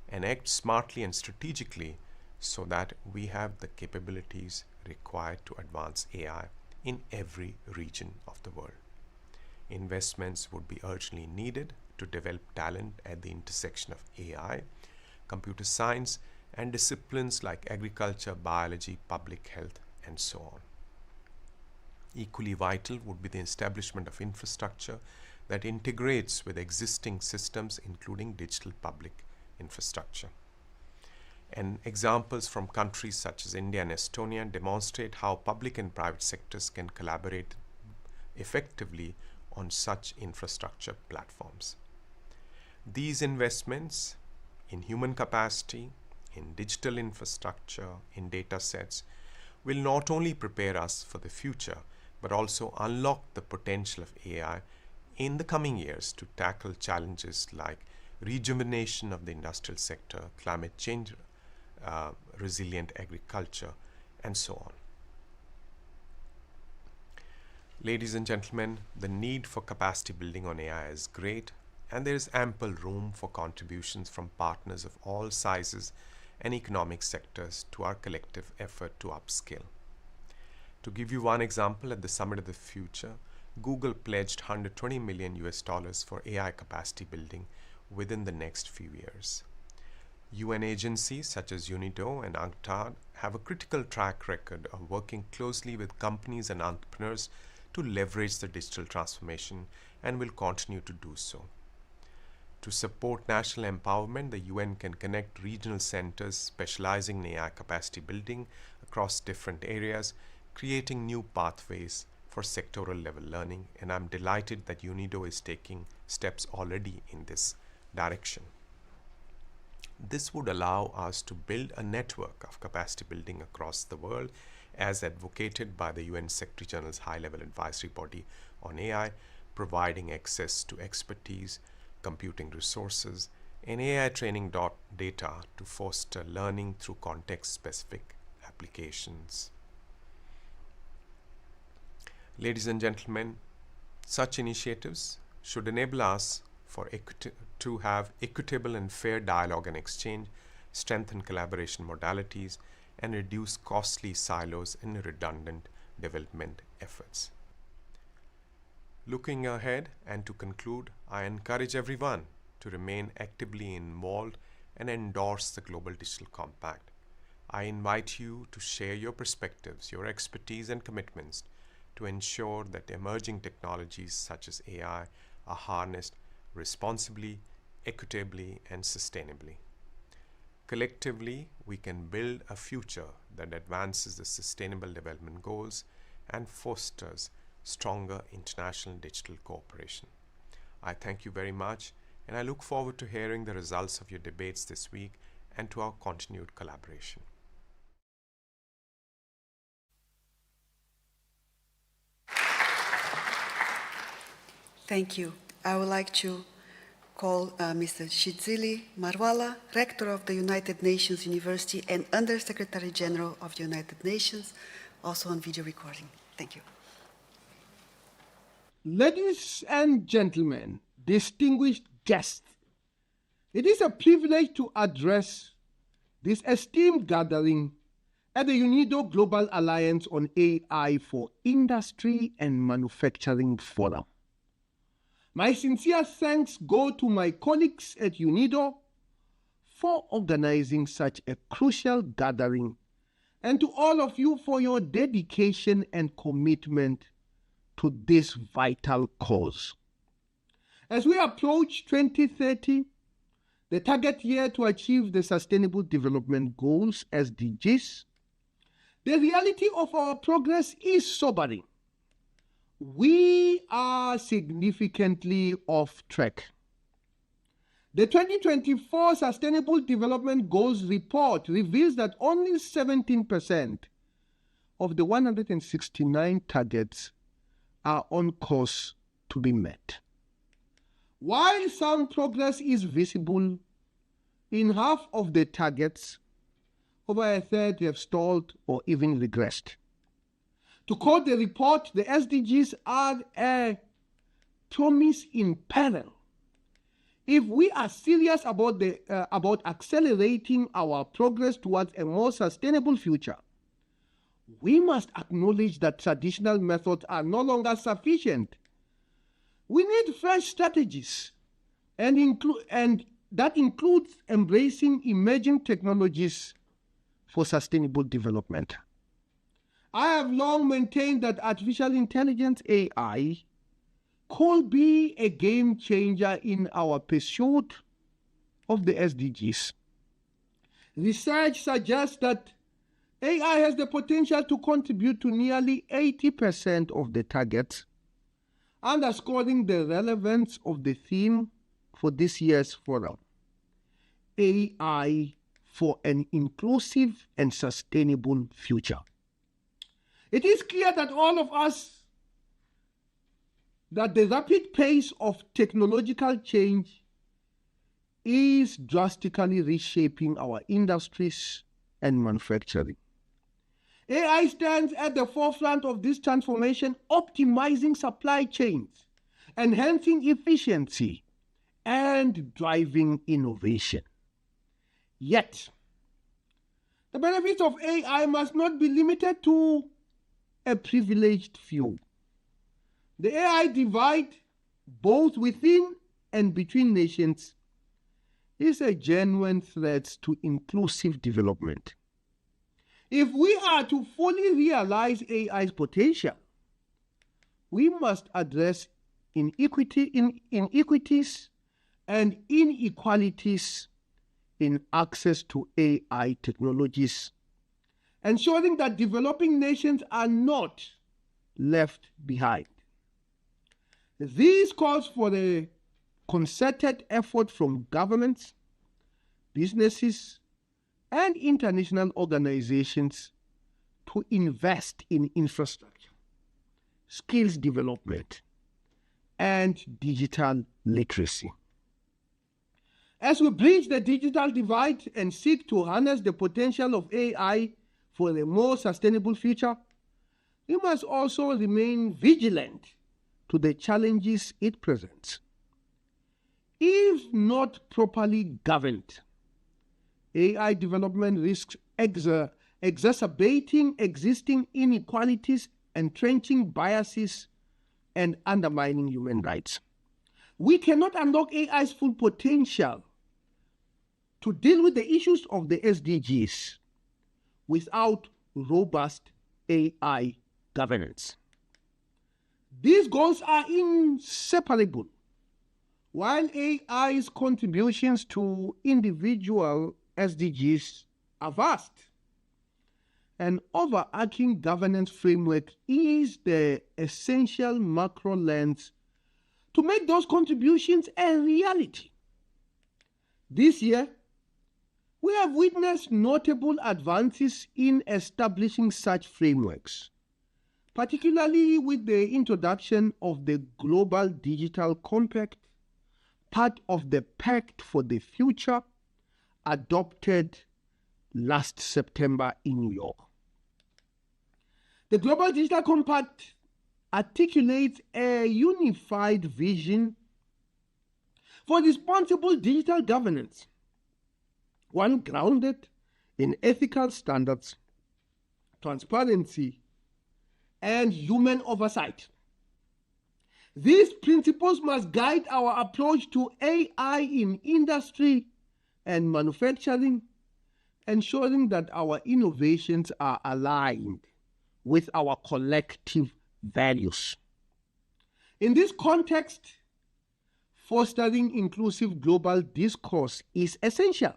and act smartly and strategically so that we have the capabilities required to advance AI in every region of the world. Investments would be urgently needed to develop talent at the intersection of AI, computer science, and disciplines like agriculture, biology, public health, and so on. Equally vital would be the establishment of infrastructure that integrates with existing systems, including digital public infrastructure. And examples from countries such as India and Estonia demonstrate how public and private sectors can collaborate effectively on such infrastructure platforms. These investments in human capacity, in digital infrastructure, in data sets, will not only prepare us for the future, but also unlock the potential of AI in the coming years to tackle challenges like rejuvenation of the industrial sector, climate change, resilient agriculture, and so on. Ladies and gentlemen, the need for capacity building on AI is great, and there is ample room for contributions from partners of all sizes and economic sectors to our collective effort to upskill. To give you one example, at the Summit of the Future, Google pledged $120 million for AI capacity building within the next few years. UN agencies such as UNIDO and UNCTAD have a critical track record of working closely with companies and entrepreneurs to leverage the digital transformation, and will continue to do so. To support national empowerment, the UN can connect regional centers specializing in AI capacity building across different areas, creating new pathways for sectoral level learning, and I'm delighted that UNIDO is taking steps already in this direction. This would allow us to build a network of capacity building across the world as advocated by the UN Secretary General's High-Level Advisory Body on AI, providing access to expertise, computing resources, and AI training data to foster learning through context-specific applications. Ladies and gentlemen, such initiatives should enable us to have equitable and fair dialogue and exchange, strengthen collaboration modalities, and reduce costly silos and redundant development efforts. Looking ahead and to conclude, I encourage everyone to remain actively involved and endorse the Global Digital Compact. I invite you to share your perspectives, your expertise, and commitments to ensure that emerging technologies such as AI are harnessed responsibly, equitably, and sustainably. Collectively, we can build a future that advances the Sustainable Development Goals and fosters stronger international digital cooperation. I thank you very much, and I look forward to hearing the results of your debates this week and to our continued collaboration. Thank you. I would like to call Mr. Shizili Marwala, Rector of the United Nations University and Under-Secretary General of the United Nations, also on video recording. Thank you. Ladies and gentlemen, distinguished guests, it is a privilege to address this esteemed gathering at the UNIDO Global Alliance on AI for Industry and Manufacturing Forum. My sincere thanks go to my colleagues at UNIDO for organizing such a crucial gathering, and to all of you for your dedication and commitment to this vital cause. As we approach 2030, the target year to achieve the Sustainable Development Goals, SDGs, the reality of our progress is sobering. We are significantly off track. The 2024 Sustainable Development Goals report reveals that only 17% of the 169 targets are on course to be met. While some progress is visible, in half of the targets, over a third have stalled or even regressed. To quote the report, the SDGs are a promise in peril. If we are serious about accelerating our progress towards a more sustainable future, we must acknowledge that traditional methods are no longer sufficient. We need fresh strategies, and that includes embracing emerging technologies for sustainable development. I have long maintained that artificial intelligence, AI, could be a game changer in our pursuit of the SDGs. Research suggests that AI has the potential to contribute to nearly 80% of the targets, underscoring the relevance of the theme for this year's forum, AI for an inclusive and sustainable future. It is clear that all of us, that the rapid pace of technological change is drastically reshaping our industries and manufacturing. AI stands at the forefront of this transformation, optimizing supply chains, enhancing efficiency, and driving innovation. Yet, the benefits of AI must not be limited to a privileged few. The AI divide, both within and between nations, is a genuine threat to inclusive development. If we are to fully realize AI's potential, we must address inequities and inequalities in access to AI technologies, ensuring that developing nations are not left behind. This calls for a concerted effort from governments, businesses, and international organizations to invest in infrastructure, skills development, and digital literacy. As we bridge the digital divide and seek to harness the potential of AI for a more sustainable future, we must also remain vigilant to the challenges it presents. If not properly governed, AI development risks exacerbating existing inequalities, entrenching biases, and undermining human rights. We cannot unlock AI's full potential to deal with the issues of the SDGs without robust AI governance. These goals are inseparable. While AI's contributions to individual SDGs are vast, an overarching governance framework is the essential macro lens to make those contributions a reality. This year, we have witnessed notable advances in establishing such frameworks, particularly with the introduction of the Global Digital Compact, part of the Pact for the Future, adopted last September in New York. The Global Digital Compact articulates a unified vision for responsible digital governance, one grounded in ethical standards, transparency, and human oversight. These principles must guide our approach to AI in industry and manufacturing, ensuring that our innovations are aligned with our collective values. In this context, fostering inclusive global discourse is essential.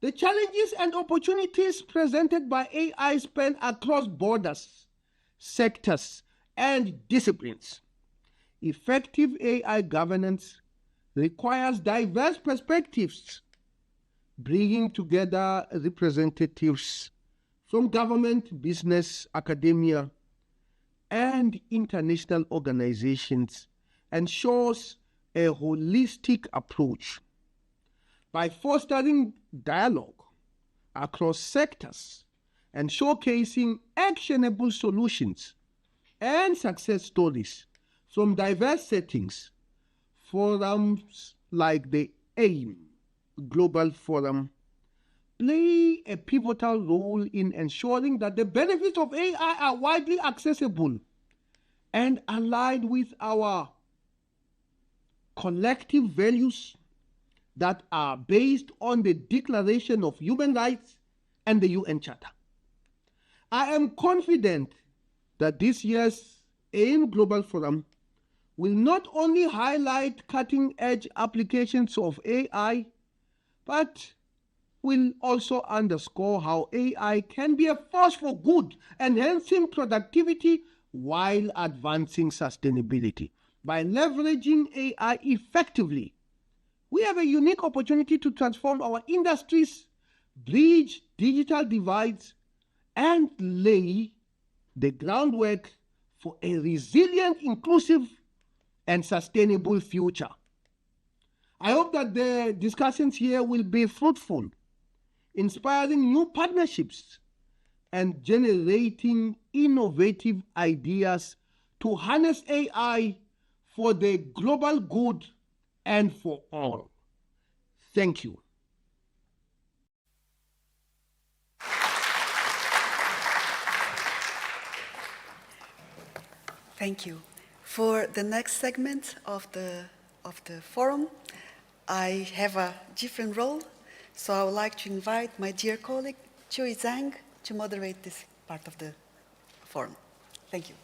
The challenges and opportunities presented by AI span across borders, sectors, and disciplines. Effective AI governance requires diverse perspectives, bringing together representatives from government, business, academia, and international organizations, ensures a holistic approach. By fostering dialogue across sectors and showcasing actionable solutions and success stories from diverse settings, forums like the AIM Global Forum play a pivotal role in ensuring that the benefits of AI are widely accessible and aligned with our collective values that are based on the Declaration of Human Rights and the UN Charter. I am confident that this year's AIM Global Forum will not only highlight cutting-edge applications of AI, but will also underscore how AI can be a force for good, enhancing productivity while advancing sustainability. By leveraging AI effectively, we have a unique opportunity to transform our industries, bridge digital divides, and lay the groundwork for a resilient, inclusive, and sustainable future. I hope that the discussions here will be fruitful, inspiring new partnerships, and generating innovative ideas to harness AI for the global good and for all. Thank you. Thank you. For the next segment of the forum, I have a different role, so I would like to invite my dear colleague, Chui Zhang, to moderate this part of the forum. Thank you.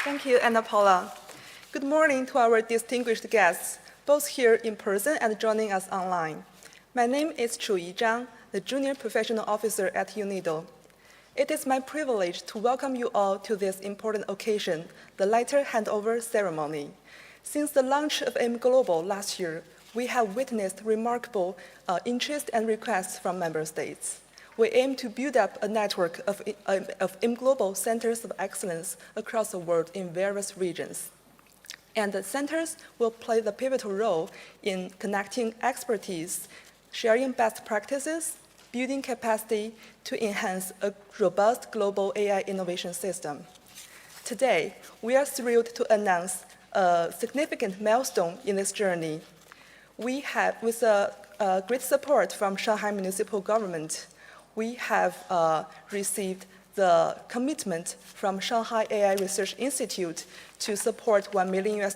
Thank you, Anna Paula. Good morning to our distinguished guests, both here in person and joining us online. My name is Chui Zhang, the Junior Professional Officer at UNIDO. It is my privilege to welcome you all to this important occasion, the letter handover ceremony. Since the launch of AIM Global last year, we have witnessed remarkable interest and requests from member states. We aim to build up a network of global centers of excellence across the world in various regions. And the centers will play the pivotal role in connecting expertise, sharing best practices, building capacity to enhance a robust global AI innovation system. Today, we are thrilled to announce a significant milestone in this journey. We have, with great support from Shanghai Municipal Government, we have received the commitment from Shanghai AI Research Institute to support $1 million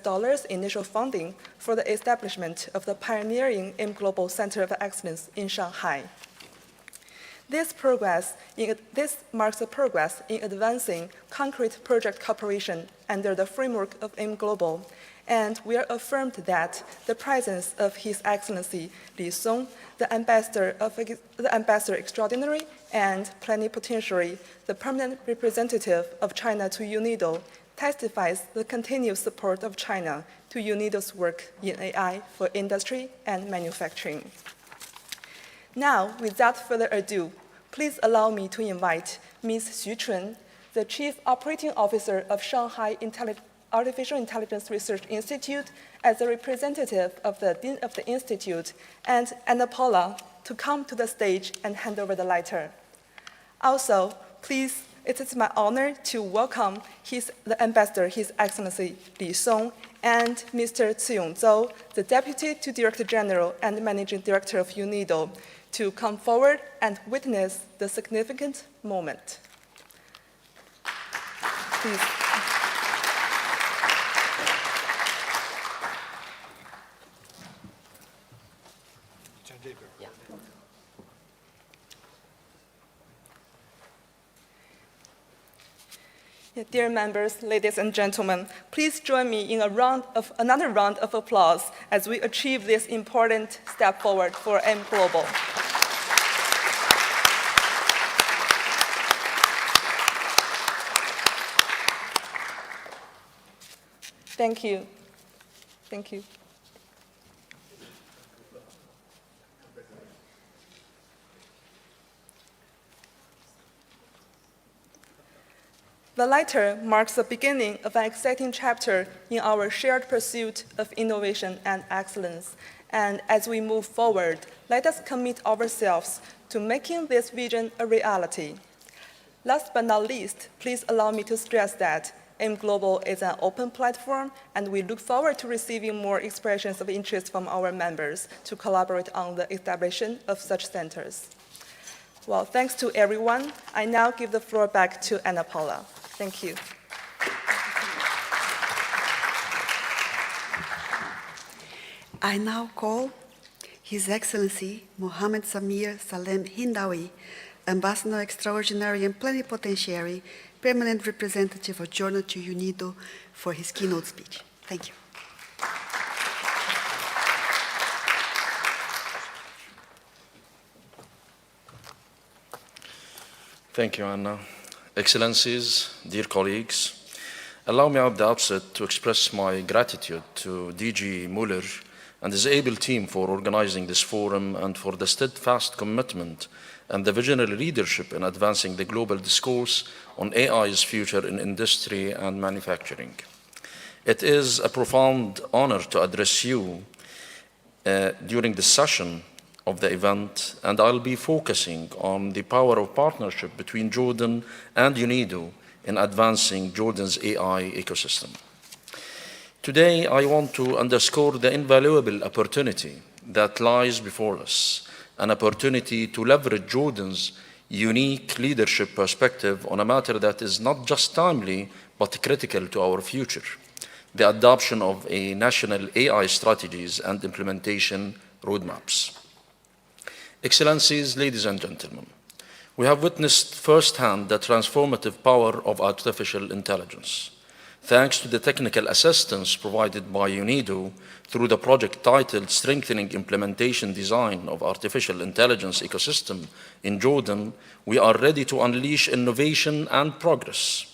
initial funding for the establishment of the pioneering AIM Global Center of Excellence in Shanghai. This marks a progress in advancing concrete project cooperation under the framework of AIM Global, and we are affirmed that the presence of His Excellency Li Song, the Ambassador Extraordinary and Plenipotentiary, the permanent representative of China to UNIDO, testifies the continued support of China to UNIDO's work in AI for industry and manufacturing. Now, without further ado, please allow me to invite Ms. Xu Chun, the Chief Operating Officer of Shanghai Artificial Intelligence Research Institute, as a representative of the Institute, and Anna Paula to come to the stage and hand over the lighter. Also, please, it is my honor to welcome the Ambassador, His Excellency Li Song, and Mr. Ciyong Zhou, the Deputy to Director General and Managing Director of UNIDO, to come forward and witness the significant moment. Please. Dear members, ladies and gentlemen, please join me in another round of applause as we achieve this important step forward for AIM Global. Thank you. Thank you. The latter marks the beginning of an exciting chapter in our shared pursuit of innovation and excellence. And as we move forward, let us commit ourselves to making this vision a reality. Last but not least, please allow me to stress that AIM Global is an open platform, and we look forward to receiving more expressions of interest from our members to collaborate on the establishment of such centers. Well, thanks to everyone. I now give the floor back to Anna Paula. Thank you. I now call His Excellency Mohammed Samir Salem Hindawi, Ambassador Extraordinary and Plenipotentiary, Permanent Representative of China to UNIDO, for his keynote speech. Thank you. Thank you, Anna. Excellencies, dear colleagues, allow me at the outset to express my gratitude to DG Muller and his able team for organizing this forum and for the steadfast commitment and the visionary leadership in advancing the global discourse on AI's future in industry and manufacturing. It is a profound honor to address you during this session of the event, and I'll be focusing on the power of partnership between Jordan and UNIDO in advancing Jordan's AI ecosystem. Today, I want to underscore the invaluable opportunity that lies before us, an opportunity to leverage Jordan's unique leadership perspective on a matter that is not just timely, but critical to our future: the adoption of a national AI strategies and implementation roadmaps. Excellencies, ladies and gentlemen, we have witnessed firsthand the transformative power of artificial intelligence. Thanks to the technical assistance provided by UNIDO through the project titled Strengthening Implementation Design of Artificial Intelligence Ecosystem in Jordan, we are ready to unleash innovation and progress.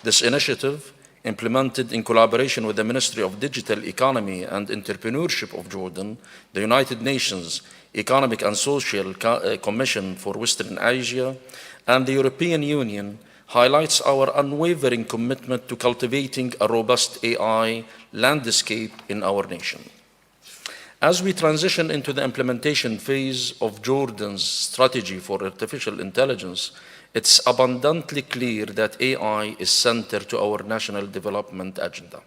This initiative implemented in collaboration with the Ministry of Digital Economy and Entrepreneurship of Jordan, the United Nations Economic and Social Commission for Western Asia, and the European Union, highlights our unwavering commitment to cultivating a robust AI landscape in our nation. As we transition into the implementation phase of Jordan's strategy for artificial intelligence, it's abundantly clear that AI is central to our national development agenda.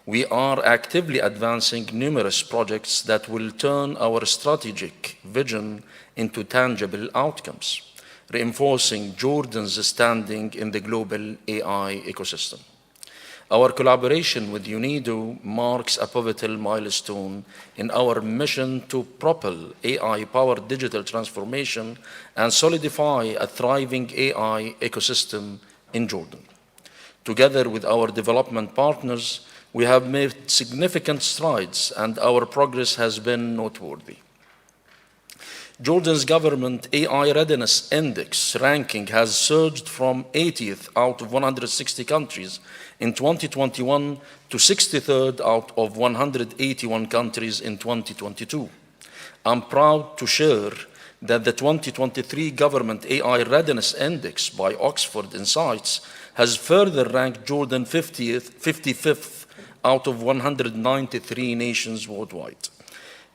We are actively advancing numerous projects that will turn our strategic vision into tangible outcomes, reinforcing Jordan's standing in the global AI ecosystem. Our collaboration with UNIDO marks a pivotal milestone in our mission to propel AI-powered digital transformation and solidify a thriving AI ecosystem in Jordan. Together with our development partners, we have made significant strides, and our progress has been noteworthy. Jordan's government AI Readiness Index ranking has surged from 80th out of 160 countries in 2021 to 63rd out of 181 countries in 2022. I'm proud to share that the 2023 Government AI Readiness Index by Oxford Insights has further ranked Jordan 55th out of 193 nations worldwide.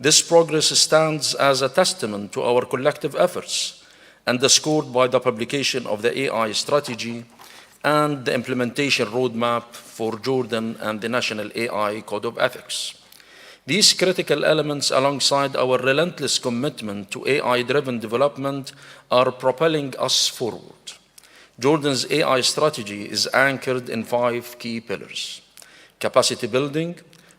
This progress stands as a testament to our collective efforts, underscored by the publication of the AI strategy and the implementation roadmap for Jordan and the National AI Code of Ethics. These critical elements, alongside our relentless commitment to AI-driven development, are propelling us forward. Jordan's AI strategy is anchored in 5 key pillars: capacity building,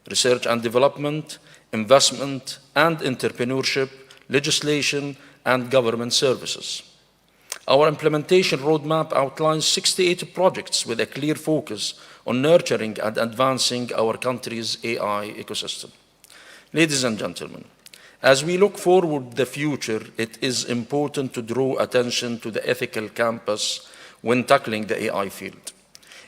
research and development, investment and entrepreneurship, legislation, and government services. Our implementation roadmap outlines 68 projects with a clear focus on nurturing and advancing our country's AI ecosystem. Ladies and gentlemen, as we look forward to the future, it is important to draw attention to the ethical campus when tackling the AI field.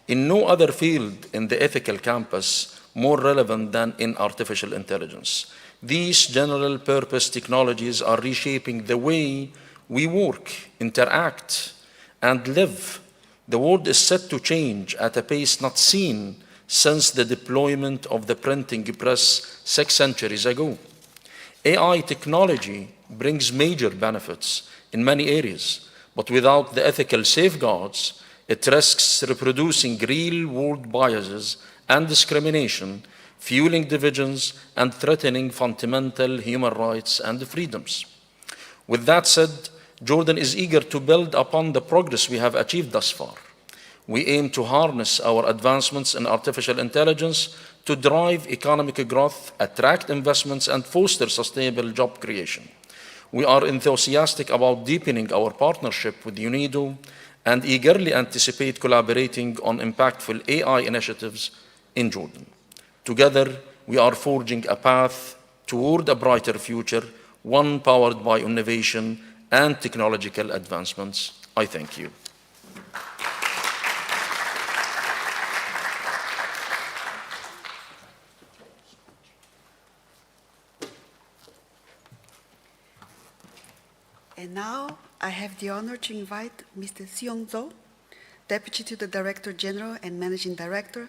In no other field in the ethical campus more relevant than in artificial intelligence. These general-purpose technologies are reshaping the way we work, interact, and live. The world is set to change at a pace not seen since the deployment of the printing press 6 centuries ago. AI technology brings major benefits in many areas, but without the ethical safeguards, it risks reproducing real-world biases and discrimination, fueling divisions and threatening fundamental human rights and freedoms. With that said, Jordan is eager to build upon the progress we have achieved thus far. We aim to harness our advancements in artificial intelligence to drive economic growth, attract investments, and foster sustainable job creation. We are enthusiastic about deepening our partnership with UNIDO and eagerly anticipate collaborating on impactful AI initiatives in Jordan. Together, we are forging a path toward a brighter future, one powered by innovation and technological advancements. I thank you. And now I have the honor to invite Mr. Seong Zhou, Deputy to the Director General and Managing Director,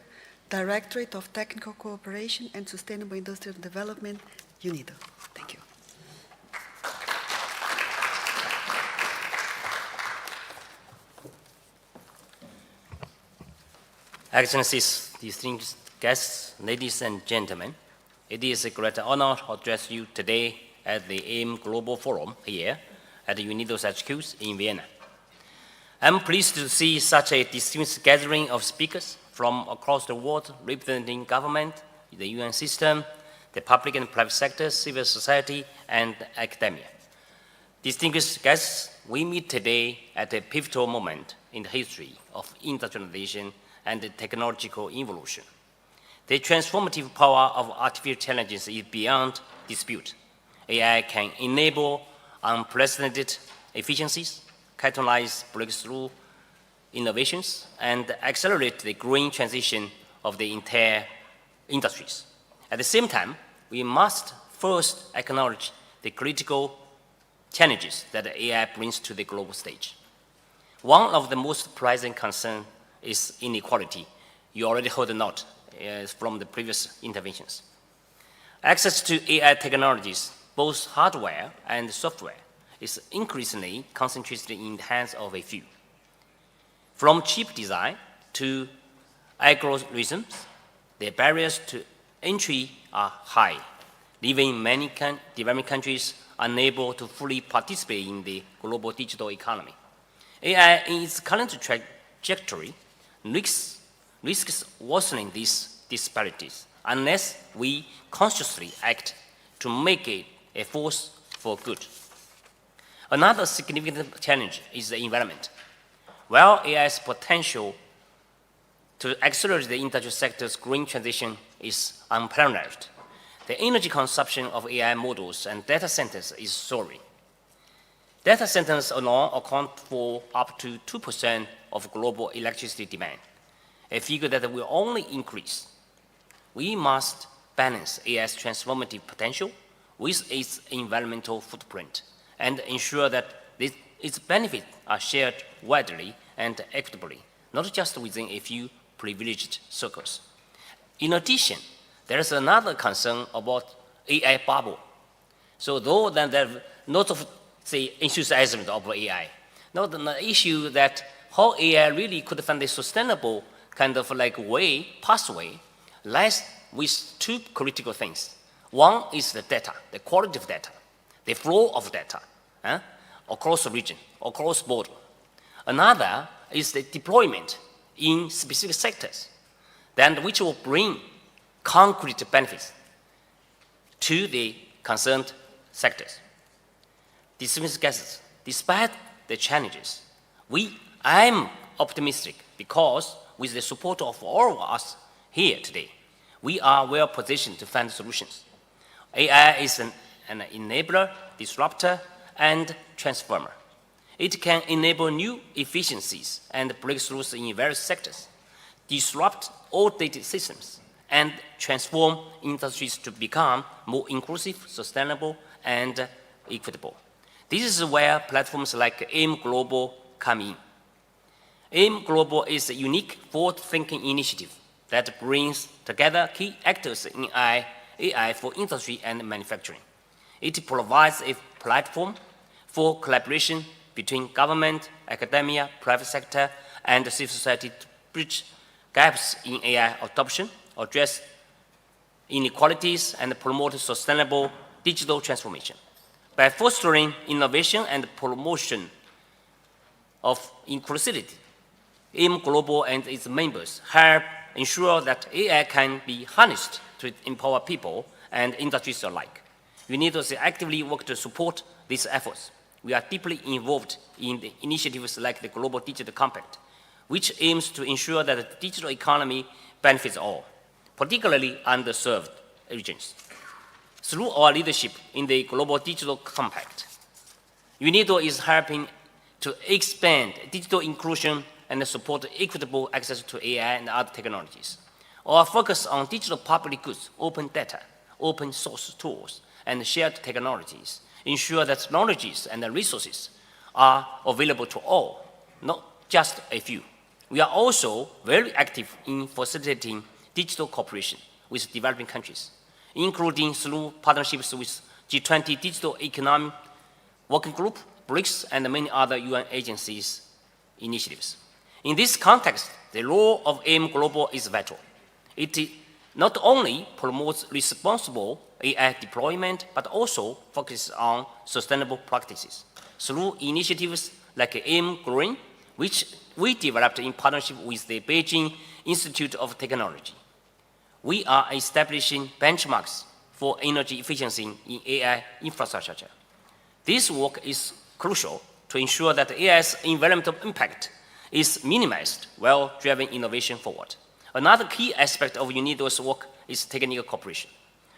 Directorate of Technical Cooperation and Sustainable Industrial Development, UNIDO. Thank you. Excellencies, distinguished guests, ladies and gentlemen, it is a great honor to address you today at the AIM Global Forum here at UNIDO's HQs in Vienna. I'm pleased to see such a distinguished gathering of speakers from across the world representing government, the UN system, the public and private sector, civil society, and academia. Distinguished guests, we meet today at a pivotal moment in the history of industrialization and technological evolution. The transformative power of artificial intelligence is beyond dispute. AI can enable unprecedented efficiencies, catalyze breakthrough innovations and accelerate the green transition of the entire industries. At the same time, we must first acknowledge the critical challenges that AI brings to the global stage. One of the most pressing concerns is inequality. You already heard the note from the previous interventions. Access to AI technologies, both hardware and software, is increasingly concentrated in the hands of a few. From chip design to algorithms, the barriers to entry are high, leaving many developing countries unable to fully participate in the global digital economy. AI in its current trajectory risks worsening these disparities unless we consciously act to make it a force for good. Another significant challenge is the environment. While AI's potential to accelerate the industrial sector's green transition is unparalleled, the energy consumption of AI models and data centers is soaring. Data centers alone account for up to 2% of global electricity demand, a figure that will only increase. We must balance AI's transformative potential with its environmental footprint and ensure that its benefits are shared widely and equitably, not just within a few privileged circles. In addition, there is another concern about AI bubble. So though then there's not of the enthusiasm of AI, not the issue that how AI really could find a sustainable kind of like pathway, lies with two critical things. One is the data, the quality of data, the flow of data across the region, across border. Another is the deployment in specific sectors, then which will bring concrete benefits to the concerned sectors. Distinguished guests, despite the challenges, I'm optimistic because with the support of all of us here today, we are well positioned to find solutions. AI is an enabler, disruptor, and transformer. It can enable new efficiencies and breakthroughs in various sectors, disrupt outdated systems, and transform industries to become more inclusive, sustainable, and equitable. This is where platforms like AIM Global come in. AIM Global is a unique forward-thinking initiative that brings together key actors in AI for industry and manufacturing. It provides a platform for collaboration between government, academia, private sector, and civil society to bridge gaps in AI adoption, address inequalities, and promote sustainable digital transformation. By fostering innovation and promotion of inclusivity, AIM Global and its members help ensure that AI can be harnessed to empower people and industries alike. UNIDO actively work to support these efforts. We are deeply involved in the initiatives like the Global Digital Compact, which aims to ensure that the digital economy benefits all, particularly underserved regions. Through our leadership in the Global Digital Compact, UNIDO is helping to expand digital inclusion and support equitable access to AI and other technologies. Our focus on digital public goods, open data, open source tools, and shared technologies ensure that technologies and resources are available to all, not just a few. We are also very active in facilitating digital cooperation with developing countries, including through partnerships with G20 Digital Economy Working Group, BRICS, and many other UN agencies' initiatives. In this context, the role of AIM Global is vital. It not only promotes responsible AI deployment, but also focuses on sustainable practices through initiatives like AIM Green, which we developed in partnership with the Beijing Institute of Technology. We are establishing benchmarks for energy efficiency in AI infrastructure. This work is crucial to ensure that AI's environmental impact is minimized while driving innovation forward. Another key aspect of UNIDO's work is technical cooperation,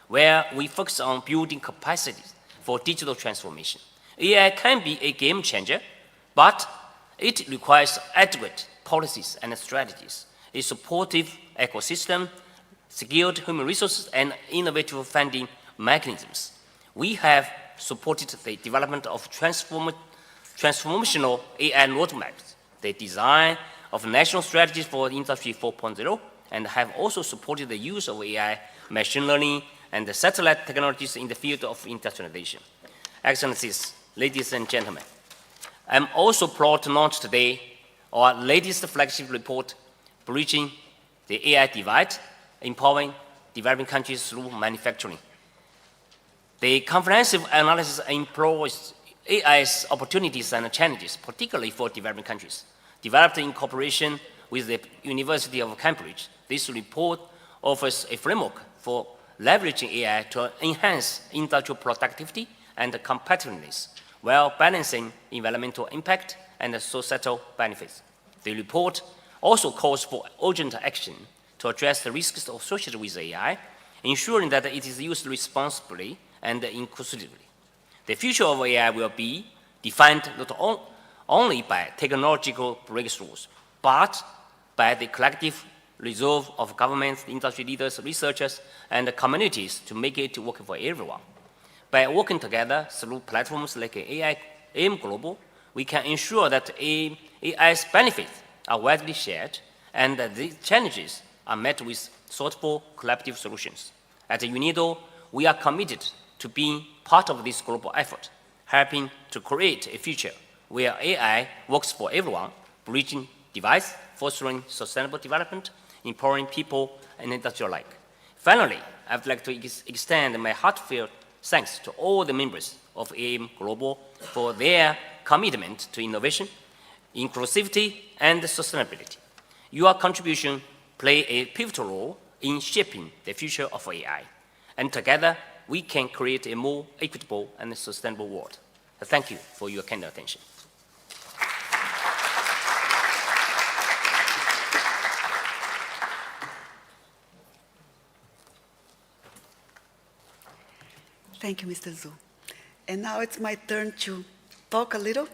where we focus on building capacities for digital transformation. AI can be a game changer, but it requires adequate policies and strategies, a supportive ecosystem, secured human resources, and innovative funding mechanisms. We have supported the development of transformational AI roadmaps, the design of national strategies for Industry 4.0, and have also supported the use of AI, machine learning, and the satellite technologies in the field of industrialization. Excellencies, ladies and gentlemen, I'm also proud to launch today our latest flagship report, Bridging the AI Divide, Empowering Developing Countries Through Manufacturing. The comprehensive analysis employs AI's opportunities and challenges, particularly for developing countries. Developed in cooperation with the University of Cambridge, this report offers a framework for leveraging AI to enhance industrial productivity and competitiveness while balancing environmental impact and societal benefits. The report also calls for urgent action to address the risks associated with AI, ensuring that it is used responsibly and inclusively. The future of AI will be defined not only by technological breakthroughs, but by the collective resolve of governments, industry leaders, researchers, and communities to make it work for everyone. By working together through platforms like AIM Global, we can ensure that AI's benefits are widely shared and that these challenges are met with thoughtful collaborative solutions. At UNIDO, we are committed to being part of this global effort, helping to create a future where AI works for everyone, bridging divides, fostering sustainable development, empowering people and industry alike. Finally, I would like to extend my heartfelt thanks to all the members of AIM Global for their commitment to innovation, inclusivity, and sustainability. Your contribution play a pivotal role in shaping the future of AI, and together we can create a more equitable and sustainable world. Thank you for your kind attention. Thank you, Mr. Zhu. And now it's my turn to talk a little.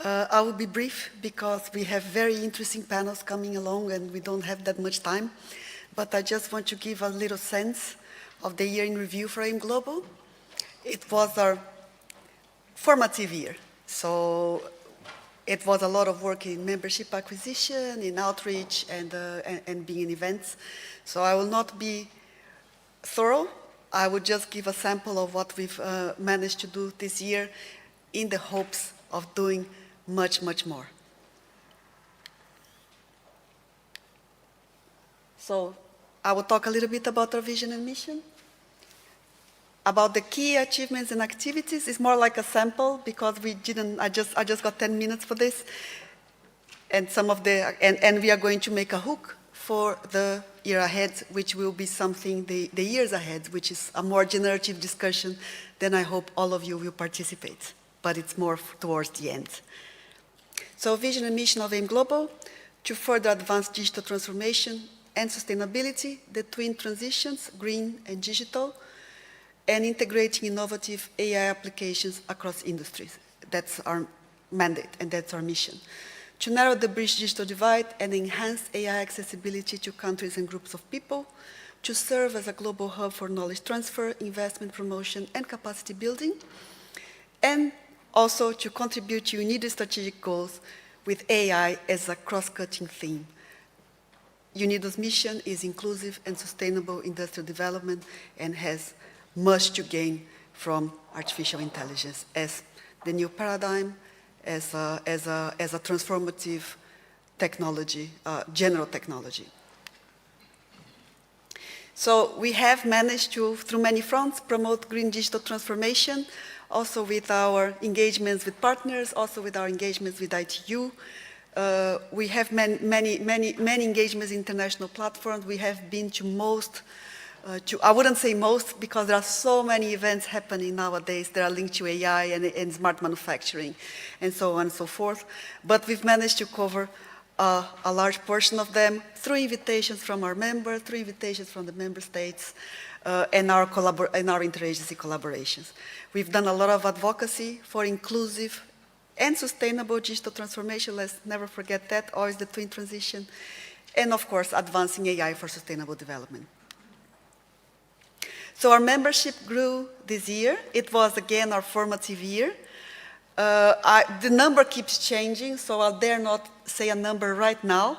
I will be brief because we have very interesting panels coming along and we don't have that much time. But I just want to give a little sense of the year in review for AIM Global. It was our formative year. So it was a lot of work in membership acquisition, in outreach, and being in events. So I will not be thorough. I would just give a sample of what we've managed to do this year in the hopes of doing much, much more. So I will talk a little bit about our vision and mission. About the key achievements and activities, it's more like a sample because we didn't, I just got 10 minutes for this. And and we are going to make a hook for the year ahead, which will be something, the years ahead, which is a more generative discussion, then I hope all of you will participate, but it's more towards the end. So vision and mission of AIM Global, to further advance digital transformation and sustainability, the twin transitions, green and digital, and integrating innovative AI applications across industries. That's our mandate and that's our mission. To narrow the bridge digital divide and enhance AI accessibility to countries and groups of people, to serve as a global hub for knowledge transfer, investment promotion, and capacity building, and also to contribute to UNIDO strategic goals with AI as a cross-cutting theme. UNIDO's mission is inclusive and sustainable industrial development and has much to gain from artificial intelligence as the new paradigm, as a transformative technology, general technology. So we have managed to, through many fronts, promote green digital transformation, also with our engagements with partners, also with our engagements with ITU. We have many engagements in international platforms. We have been to most, I wouldn't say most, because there are so many events happening nowadays that are linked to AI and smart manufacturing, and so on and so forth. But we've managed to cover a large portion of them through invitations from our members, through invitations from the member states, and our interagency collaborations. We've done a lot of advocacy for inclusive and sustainable digital transformation. Let's never forget that, always the twin transition. And of course, advancing AI for sustainable development. So our membership grew this year. It was, again, our formative year. The number keeps changing, so I'll dare not say a number right now.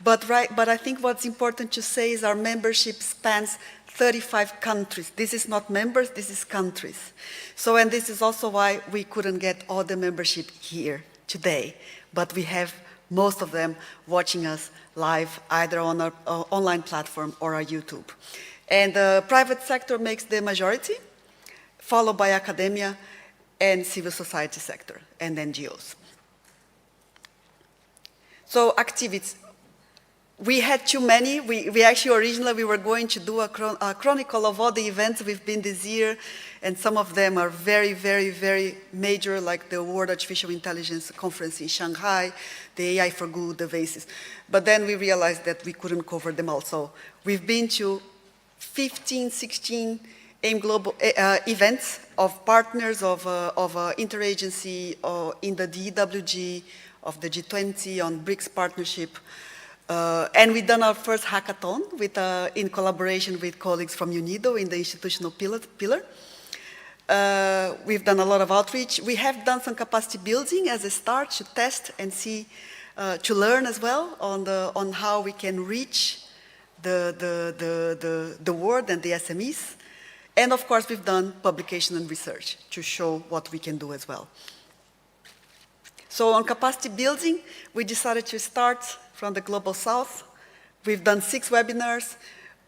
But I think what's important to say is our membership spans 35 countries. This is not members, this is countries. So, and this is also why we couldn't get all the membership here today. But we have most of them watching us live, either on our online platform or our YouTube. And the private sector makes the majority, followed by academia and civil society sector, and NGOs. So activities. We had too many. We actually originally were going to do a chronicle of all the events we've been this year, and some of them are very, very, very major, like the World Artificial Intelligence Conference in Shanghai, the AI for Good, the VASIS. But then we realized that we couldn't cover them all. So we've been to 15, 16 AIM Global events of partners of interagency in the DEWG, of the G20, on BRICS partnership. And we've done our first hackathon in collaboration with colleagues from UNIDO in the institutional pillar. We've done a lot of outreach. We have done some capacity building as a start to test and see, to learn as well on how we can reach the world and the SMEs. And of course, we've done publication and research to show what we can do as well. So on capacity building, we decided to start from the Global South. We've done 6 webinars,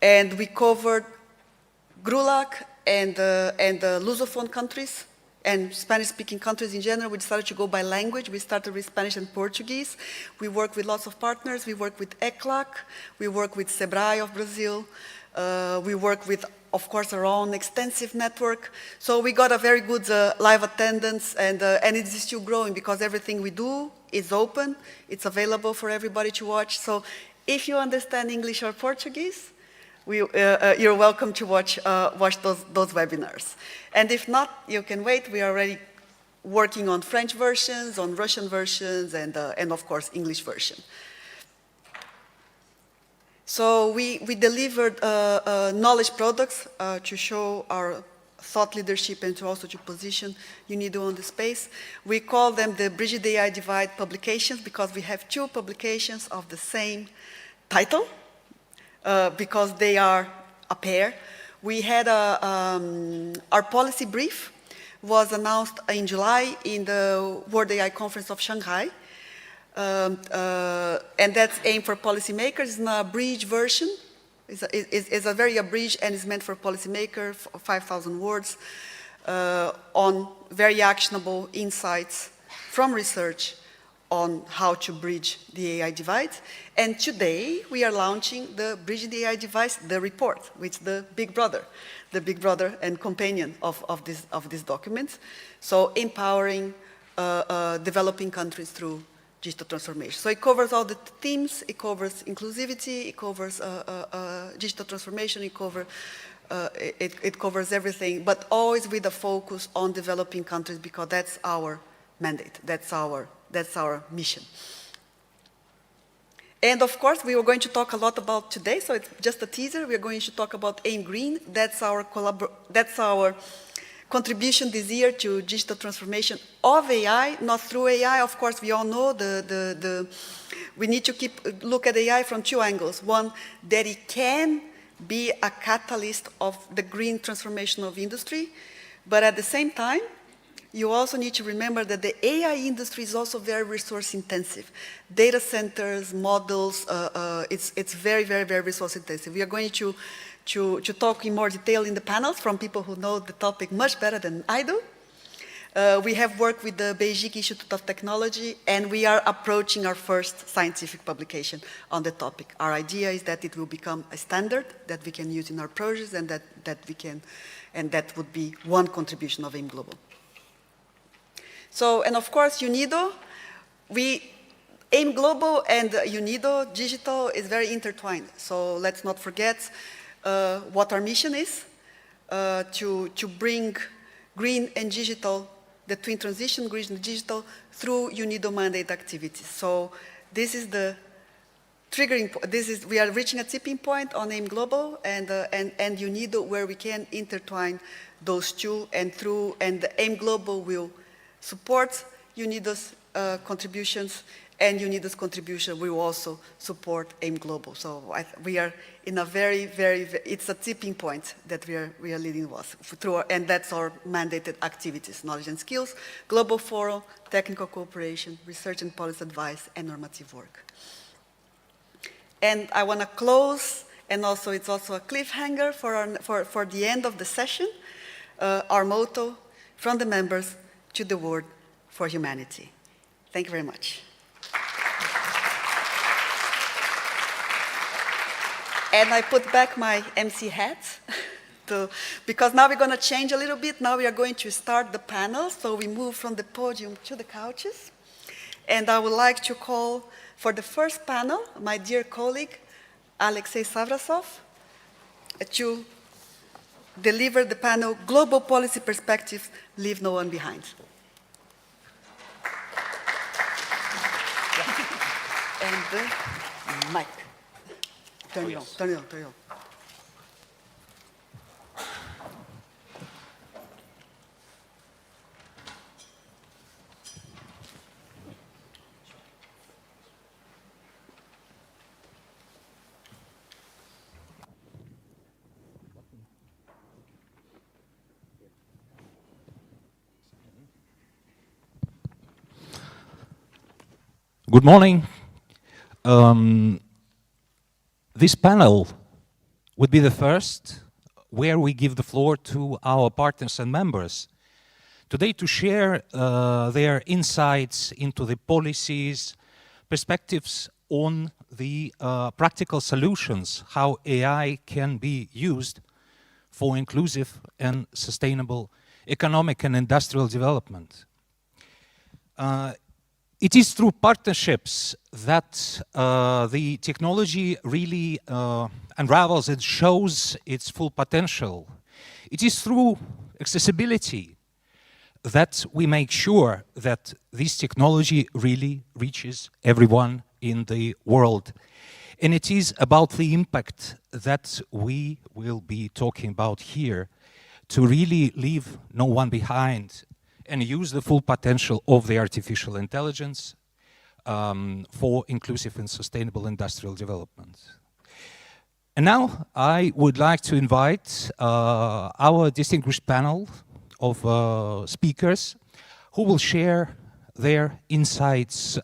and we covered GRULAC and the Lusophone countries and Spanish-speaking countries in general. We decided to go by language. We started with Spanish and Portuguese. We work with lots of partners. We work with ECLAC. We work with SEBRAE of Brazil. We work with, of course, our own extensive network. So we got a very good live attendance, and it is still growing because everything we do is open. It's available for everybody to watch. So if you understand English or Portuguese, you're welcome to watch those webinars. And if not, you can wait. We are already working on French versions, on Russian versions, and of course, English version. So we delivered knowledge products to show our thought leadership and to also to position UNIDO on the space. We call them the Bridging the AI Divide publications because we have 2 publications of the same title because they are a pair. We had our policy brief was announced in July in the World AI Conference of Shanghai. And that's aimed for policymakers. It's an abridged version. It's a very abridged and is meant for policymakers, 5,000 words, on very actionable insights from research on how to bridge the AI divide. And today we are launching the Bridging the AI Divide, the report, which the big brother and companion of this document. So empowering developing countries through digital transformation. So it covers all the themes, it covers inclusivity, it covers digital transformation, it covers everything, but always with a focus on developing countries because that's our mandate, that's our mission. And of course, we were going to talk a lot about today, so it's just a teaser. We're going to talk about AIM Green. That's our contribution this year to digital transformation of AI, not through AI. Of course, we all know we need to look at AI from 2 angles. One, that it can be a catalyst of the green transformation of industry, but at the same time, you also need to remember that the AI industry is also very resource intensive. Data centers, models, it's very, very, very resource intensive. We are going to talk in more detail in the panels from people who know the topic much better than I do. We have worked with the Beijing Institute of Technology, and we are approaching our first scientific publication on the topic. Our idea is that it will become a standard that we can use in our projects, and that would be one contribution of AIM Global. So, and of course, UNIDO, AIM Global and UNIDO Digital is very intertwined. So let's not forget what our mission is, to bring green and digital the twin transition, green and digital, through UNIDO mandate activities. So this is the triggering, we are reaching a tipping point on AIM Global and UNIDO where we can intertwine those two, and AIM Global will support UNIDO's contributions, and UNIDO's contribution will also support AIM Global. So we are in a it's a tipping point that we are leading through, and that's our mandated activities: knowledge and skills, global forum, technical cooperation, research and policy advice, and normative work. And I want to close, and also it's also a cliffhanger for the end of the session, our motto: from the members to the world for humanity. Thank you very much. And I put back my MC hat, because now we're going to change a little bit. Now we are going to start the panel, so we move from the podium to the couches. And I would like to call for the first panel my dear colleague, Alexei Savrasov, to deliver the panel, Global Policy Perspectives, Leave No One Behind. And the mic. Turn it on, turn it on, turn it on. Good morning. This panel would be the first where we give the floor to our partners and members today to share their insights into the policies, perspectives on the practical solutions, how AI can be used for inclusive and sustainable economic and industrial development. It is through partnerships that the technology really unravels and shows its full potential. It is through accessibility that we make sure that this technology really reaches everyone in the world. And it is about the impact that we will be talking about here to really leave no one behind and use the full potential of the artificial intelligence for inclusive and sustainable industrial development. And now I would like to invite our distinguished panel of speakers who will share their insights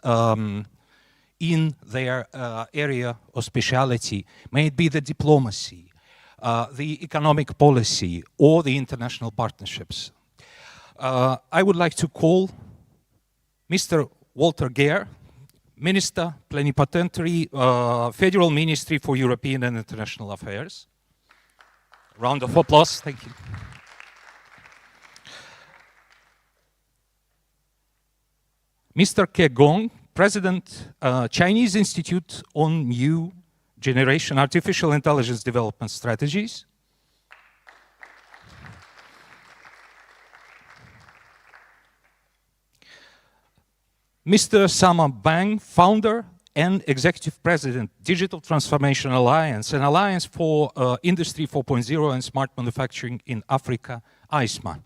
in their area of speciality, may it be the diplomacy, the economic policy, or the international partnerships. I would like to call Mr. Walter Gehr, Minister Plenipotentiary, Federal Ministry for European and International Affairs. Round of applause, thank you. Mr. Ke Gong, President, Chinese Institute on New Generation Artificial Intelligence Development Strategies. Mr. Sama Bang, founder and executive president, Digital Transformation Alliance, an alliance for Industry 4.0 and smart manufacturing in Africa, ISMA.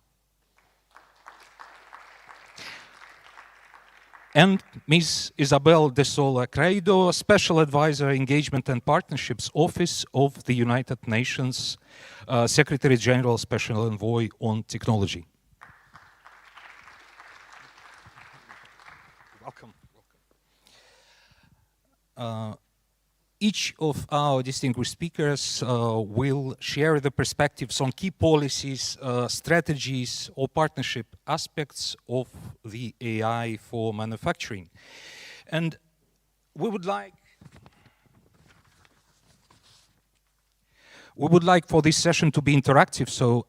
And Ms. Isabel de Sola Credo, Special Advisor, Engagement and Partnerships Office of the United Nations, Secretary General, Special Envoy on Technology. Welcome. Each of our distinguished speakers will share the perspectives on key policies, strategies, or partnership aspects of the AI for manufacturing. And we would like for this session to be interactive, so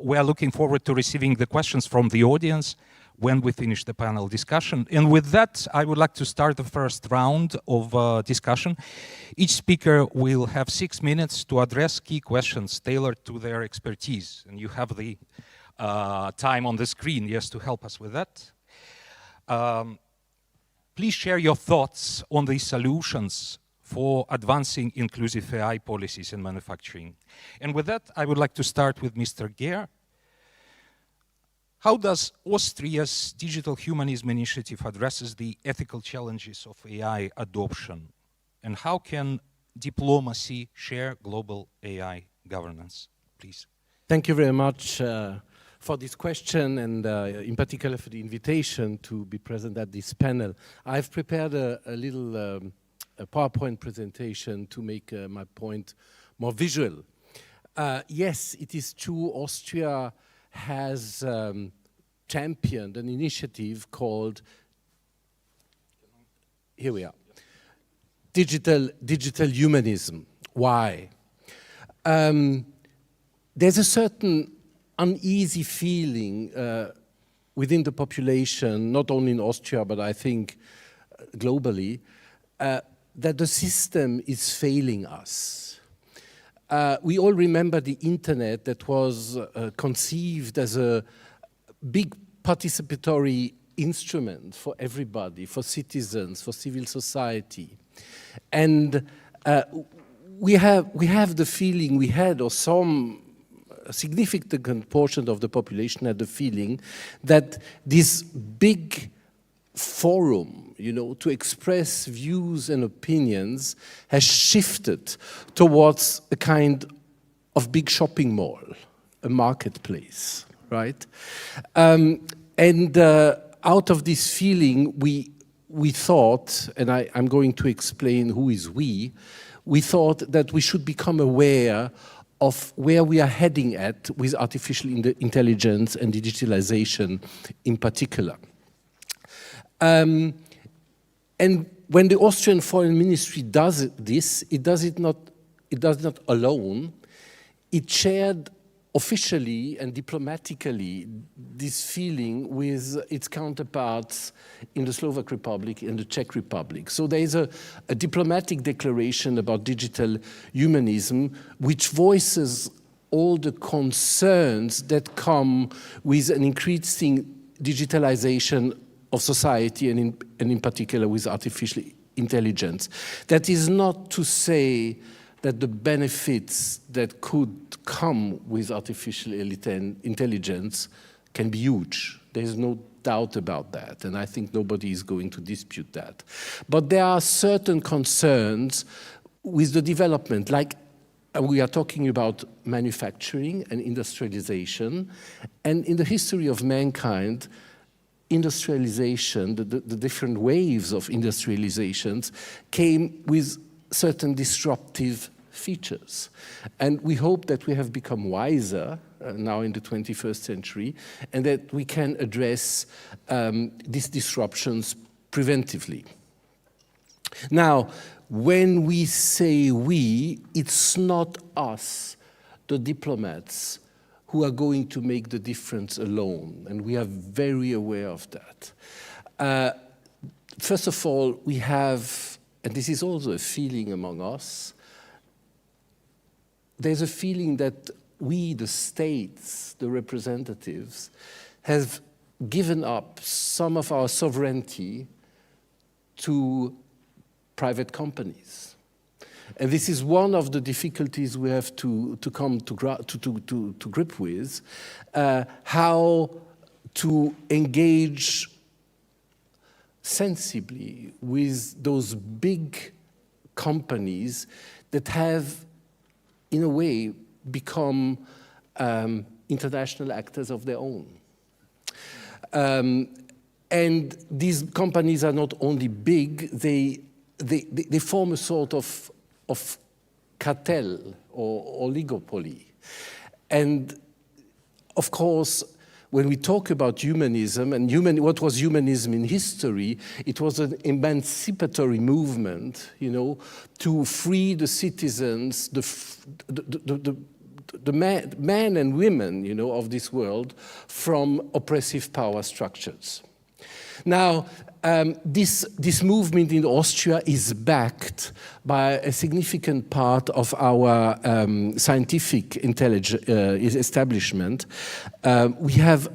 we are looking forward to receiving the questions from the audience when we finish the panel discussion. And with that, I would like to start the first round of discussion. Each speaker will have 6 minutes to address key questions tailored to their expertise. And you have the time on the screen, yes, to help us with that. Please share your thoughts on the solutions for advancing inclusive AI policies in manufacturing. And with that, I would like to start with Mr. Gehr. How does Austria's Digital Humanism Initiative addresses the ethical challenges of AI adoption? And how can diplomacy share global AI governance? Please. Thank you very much for this question and in particular for the invitation to be present at this panel. I've prepared a little a PowerPoint presentation to make my point more visual. Yes, it is true, Austria has championed an initiative called, here we are, Digital Humanism. Why? There's a certain uneasy feeling within the population, not only in Austria, but I think globally, that the system is failing us. We all remember the internet that was conceived as a big participatory instrument for everybody, for citizens, for civil society. And we have the feeling we had, or some significant portion of the population had the feeling that this big forum, you know, to express views and opinions has shifted towards a kind of big shopping mall, a marketplace, right? And out of this feeling, we thought, and I'm going to explain who is we thought that we should become aware of where we are heading at with artificial intelligence and digitalization in particular. And when the Austrian Foreign Ministry does this, it does not alone. It shared officially and diplomatically this feeling with its counterparts in the Slovak Republic and the Czech Republic. So there is a diplomatic declaration about digital humanism which voices all the concerns that come with an increasing digitalization of society and in particular with artificial intelligence. That is not to say that the benefits that could come with artificial intelligence can be huge. There's no doubt about that, and I think nobody is going to dispute that. But there are certain concerns with the development, like we are talking about manufacturing and industrialization, and in the history of mankind, industrialization, the different waves of industrializations came with certain disruptive features. And we hope that we have become wiser now in the 21st century and that we can address these disruptions preventively. Now, when we say we, it's not us, the diplomats, who are going to make the difference alone, and we are very aware of that. First of all, we have, and this is also a feeling among us, there's a feeling that we, the states, the representatives, have given up some of our sovereignty to private companies. And this is one of the difficulties we have to come to grip with, how to engage sensibly with those big companies that have, in a way, become international actors of their own. And these companies are not only big, they form a sort of cartel or oligopoly. And of course, when we talk about humanism, and what was humanism in history, it was an emancipatory movement, you know, to free the citizens, the men and women, you know, of this world from oppressive power structures. Now, this movement in Austria is backed by a significant part of our scientific establishment. We have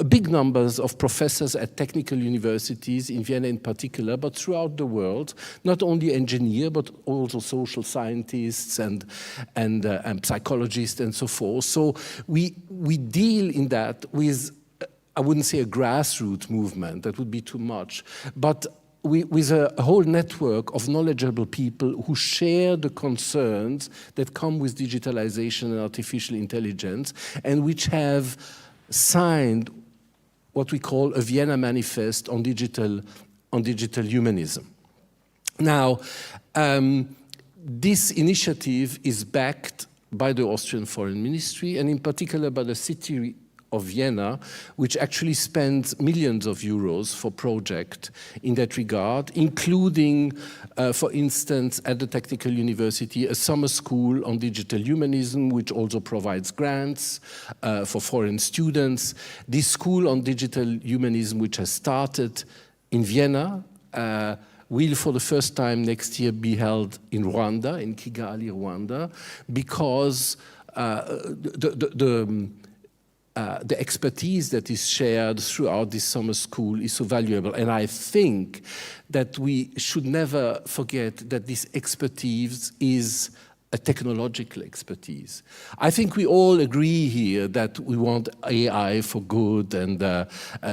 big numbers of professors at technical universities, in Vienna in particular, but throughout the world, not only engineers, but also social scientists and psychologists and so forth. So we deal in that with, I wouldn't say a grassroots movement, that would be too much, but with a whole network of knowledgeable people who share the concerns that come with digitalization and artificial intelligence, and which have signed what we call a Vienna Manifest on digital humanism. Now, this initiative is backed by the Austrian Foreign Ministry, and in particular by the city of Vienna, which actually spends millions of euros for projects in that regard, including, for instance, at the Technical University, a summer school on digital humanism, which also provides grants for foreign students. This school on digital humanism, which has started in Vienna, will for the first time next year be held in Rwanda, in Kigali, Rwanda, because the expertise that is shared throughout this summer school is so valuable. And I think that we should never forget that this expertise is a technological expertise. I think we all agree here that we want AI for good, and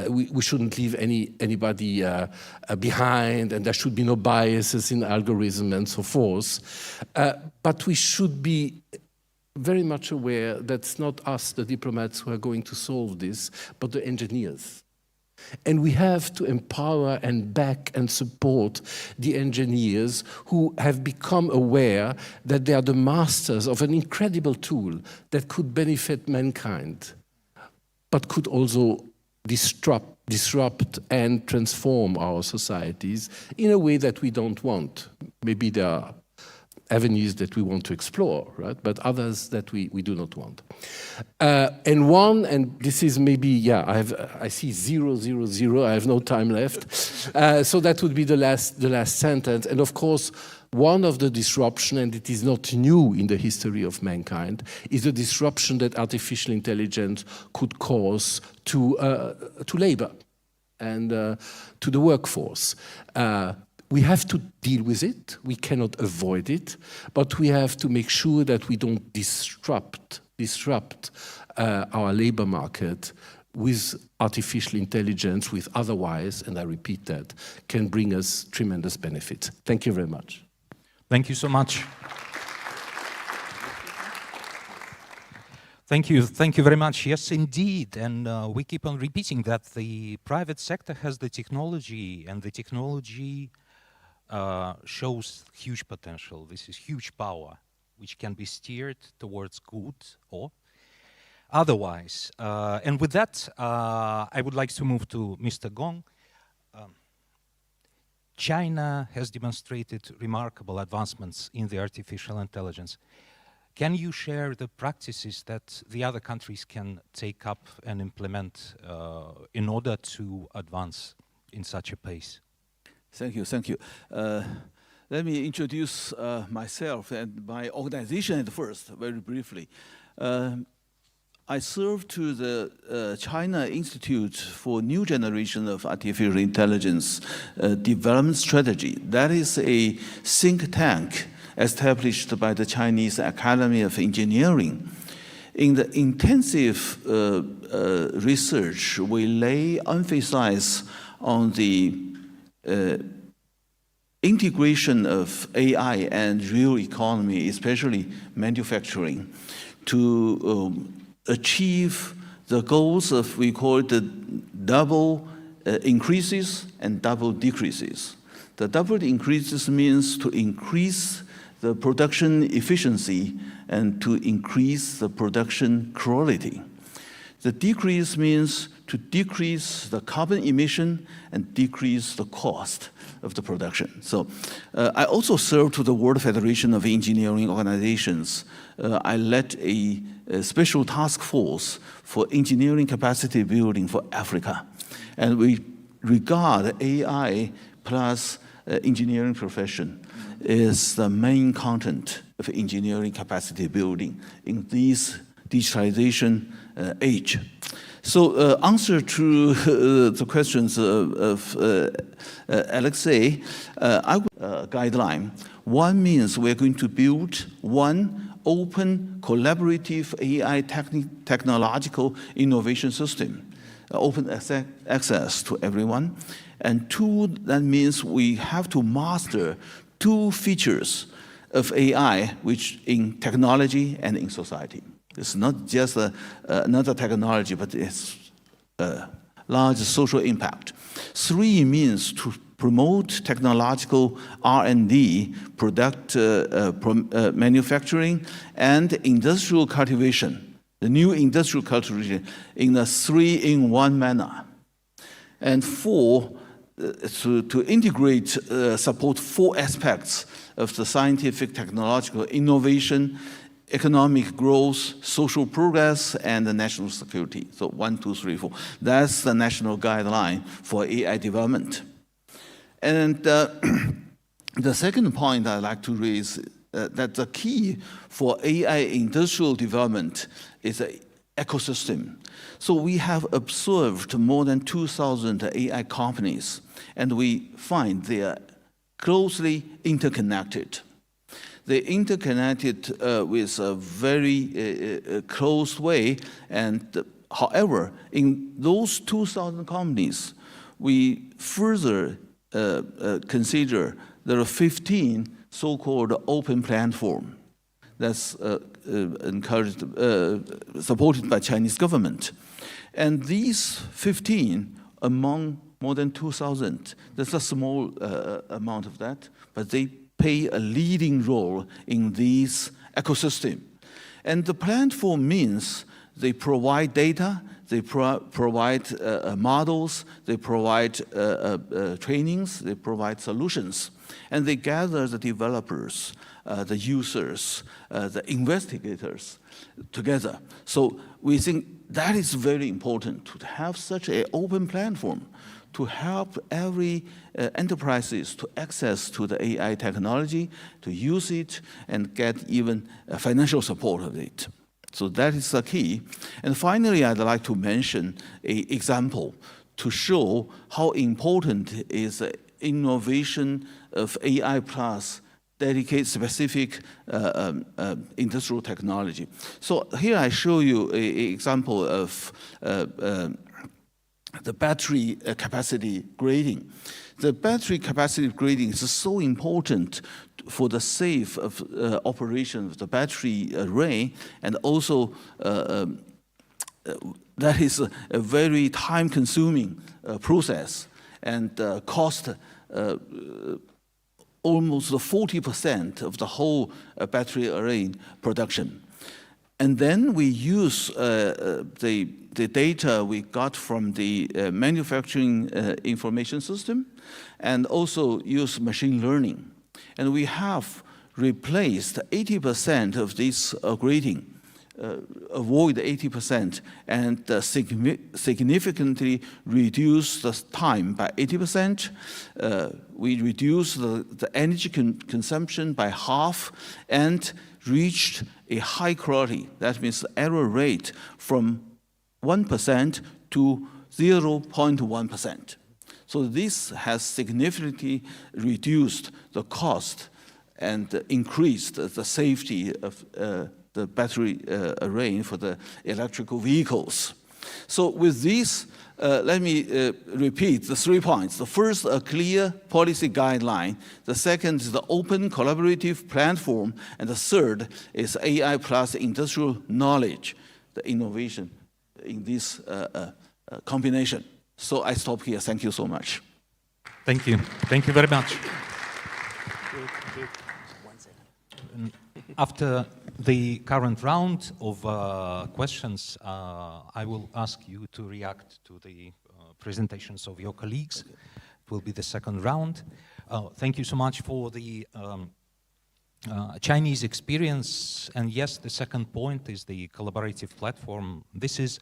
we shouldn't leave anybody behind, and there should be no biases in algorithm and so forth. But we should be very much aware that it's not us, the diplomats, who are going to solve this, but the engineers. And we have to empower and back and support the engineers who have become aware that they are the masters of an incredible tool that could benefit mankind, but could also disrupt and transform our societies in a way that we don't want. Maybe there are avenues that we want to explore, right? But others that we do not want. And this is maybe, yeah, I see 000, I have no time left. So that would be the last sentence. And of course, one of the disruption, and it is not new in the history of mankind, is the disruption that artificial intelligence could cause to labor and to the workforce. We have to deal with it. We cannot avoid it, but we have to make sure that we don't disrupt our labor market with artificial intelligence, with otherwise, and I repeat that, can bring us tremendous benefits. Thank you very much. Thank you so much. Thank you very much. Yes, indeed, and we keep on repeating that the private sector has the technology, and the technology shows huge potential. This is huge power, which can be steered towards good or otherwise. And with that, I would like to move to Mr. Gong. China has demonstrated remarkable advancements in the artificial intelligence. Can you share the practices that the other countries can take up and implement in order to advance in such a pace? Thank you. Let me introduce myself and my organization at first, very briefly. I serve to the China Institute for New Generation of Artificial Intelligence Development Strategy. That is a think tank established by the Chinese Academy of Engineering. In the intensive research, we lay emphasis on the integration of AI and real economy, especially manufacturing, to achieve the goals of, we call it the double increases and double decreases. The double increases means to increase the production efficiency and to increase the production quality. The decrease means to decrease the carbon emission and decrease the cost of the production. So I also serve to the World Federation of Engineering Organizations. I led a special task force for engineering capacity building for Africa. And we regard AI plus engineering profession is the main content of engineering capacity building in this digitalization age. So answer to the questions of Alexei, I would guideline. One means we're going to build one open, collaborative AI technological innovation system, open access to everyone. And two, that means we have to master two features of AI, which in technology and in society. It's not just another technology, but it's a large social impact. Three means to promote technological R&D, product manufacturing, and industrial cultivation, the new industrial cultivation in a 3-in-1 manner. And four, to integrate, support four aspects of the scientific, technological innovation, economic growth, social progress, and the national security. So 1, 2, 3, 4. That's the national guideline for AI development. And the second point I'd like to raise that the key for AI industrial development is an ecosystem. So we have observed more than 2,000 AI companies, and we find they are closely interconnected. They're interconnected with a very close way, and however, in those 2,000 companies, we further consider there are 15 so-called open platform that's encouraged, supported by Chinese government. And these 15 among more than 2,000, that's a small amount of that, but they play a leading role in this ecosystem. And the platform means they provide data, they provide models, they provide trainings, they provide solutions, and they gather the developers, the users, the investigators together. So we think that is very important to have such an open platform to help every enterprises to access to the AI technology, to use it, and get even financial support of it. So that is the key. And finally, I'd like to mention an example to show how important is the innovation of AI plus dedicated specific industrial technology. So here I show you an example of the battery capacity grading. The battery capacity grading is so important for the safe of operation of the battery array, and also that is a very time-consuming process and cost almost 40% of the whole battery array production. And then we use the data we got from the manufacturing information system, and also use machine learning. And we have replaced 80% of this grading, avoid 80%, and significantly reduce the time by 80%. We reduced the energy consumption by half, and reached a high quality. That means error rate from 1% to 0.1%. So this has significantly reduced the cost and increased the safety of the battery array for the electrical vehicles. So with this, let me repeat the 3 points. The first, a clear policy guideline. The second is the open collaborative platform. And the third is AI plus industrial knowledge, the innovation in this combination. So I stop here. Thank you so much. Thank you. Thank you very much. After the current round of questions, I will ask you to react to the presentations of your colleagues. It will be the second round. Thank you so much for the Chinese experience. And yes, the second point is the collaborative platform. This is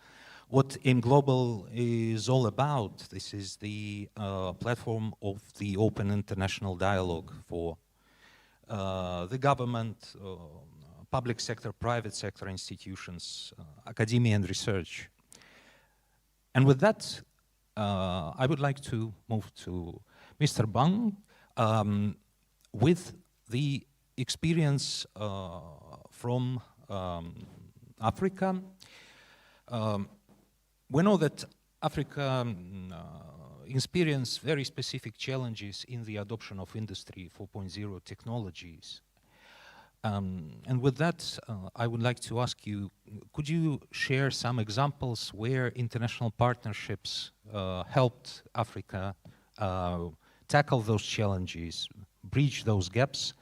what AIM Global is all about. This is the platform of the open international dialogue for the government, public sector, private sector institutions, academia and research. And with that, I would like to move to Mr. Bang with the experience from Africa. We know that Africa experience very specific challenges in the adoption of Industry 4.0 technologies. And with that, I would like to ask you, could you share some examples where international partnerships helped Africa tackle those challenges, bridge those gaps,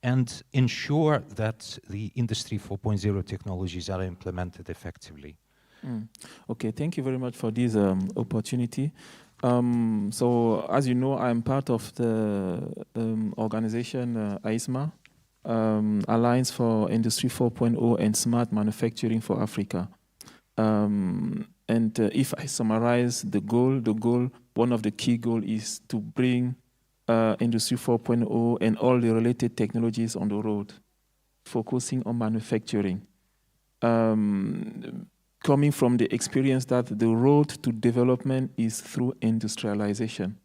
and ensure that the Industry 4.0 technologies are implemented effectively? Okay, thank you very much for this opportunity. So, as you know, I'm part of the organization AISMA, Alliance for Industry 4.0 and Smart Manufacturing for Africa. And if I summarize the goal, one of the key goals is to bring Industry 4.0 and all the related technologies on the road, focusing on manufacturing. Coming from the experience that the road to development is through industrialization.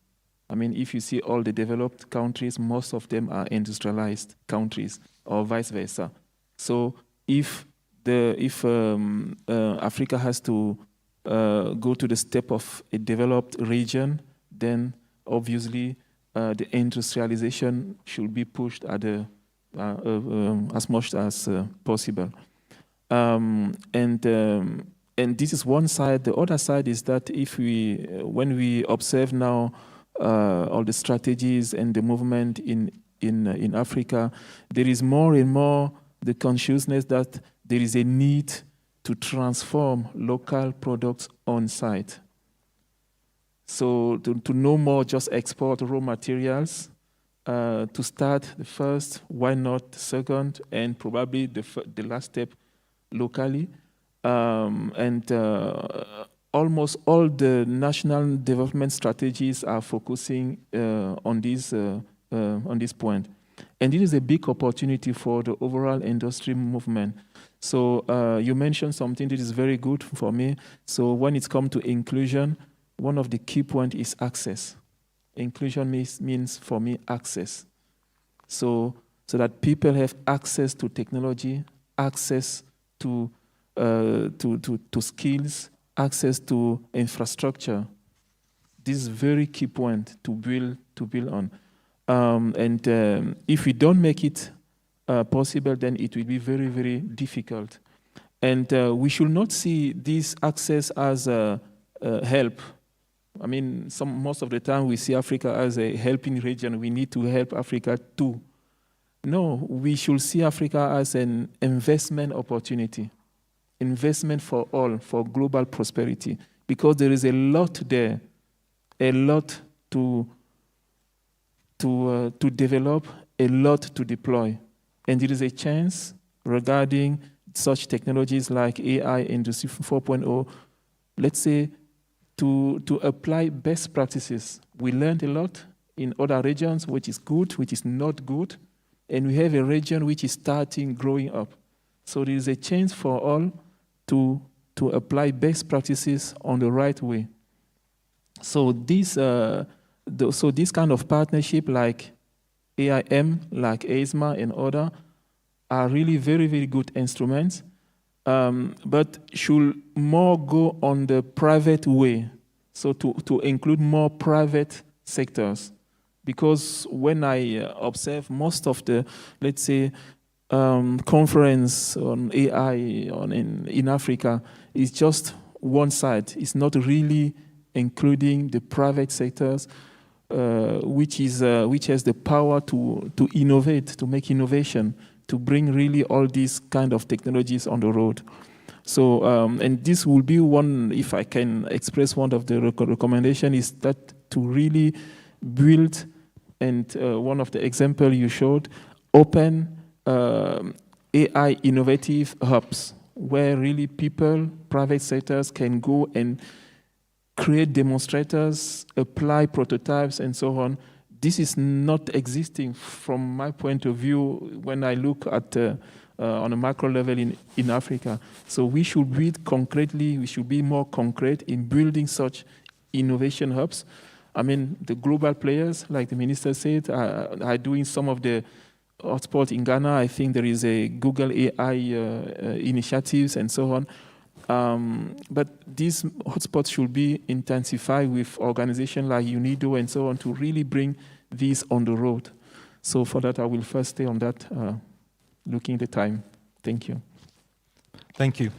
I mean, if you see all the developed countries, most of them are industrialized countries, or vice versa. So if Africa has to go to the step of a developed region, then obviously the industrialization should be pushed at the, as much as possible. And this is one side. The other side is that when we observe now all the strategies and the movement in Africa, there is more and more the consciousness that there is a need to transform local products on site. So to no more just export raw materials, to start the first, why not the second, and probably the last step locally. Almost all the national development strategies are focusing on this point. And it is a big opportunity for the overall industry movement. So you mentioned something that is very good for me. So when it comes to inclusion, one of the key points is access. Inclusion means for me access. So that people have access to technology, access to skills, access to infrastructure. This is a very key point to build on. If we don't make it possible, then it will be very, very difficult. And we should not see this access as a help. I mean, most of the time we see Africa as a helping region. We need to help Africa too. No, we should see Africa as an investment opportunity. Investment for all, for global prosperity, because there is a lot there, a lot to develop, a lot to deploy. And there is a chance regarding such technologies like AI, Industry 4.0, let's say, to apply best practices. We learned a lot in other regions, which is good, which is not good, and we have a region which is starting, growing up. So there is a chance for all to apply best practices on the right way. So this kind of partnership like AIM, like AISMA and other, are really very, very good instruments, but should more go on the private way, so to include more private sectors. Because when I observe most of the, let's say, conference on AI in Africa, is just one side. It's not really including the private sectors, which has the power to innovate, to make innovation, to bring really all these kind of technologies on the road. So, and this will be one, if I can express one of the recommendation, is that to really build, and one of the example you showed, open AI innovative hubs where really people, private sectors can go and create demonstrators, apply prototypes, and so on. This is not existing from my point of view when I look at on a macro level in Africa. So we should build concretely, we should be more concrete in building such innovation hubs. I mean, the global players, like the minister said, are doing some of the hotspots in Ghana. I think there is a Google AI initiatives and so on. But these hotspots should be intensified with organizations like UNIDO and so on to really bring these on the road. So for that, I will first stay on that, looking at the time. Thank you. Thank you.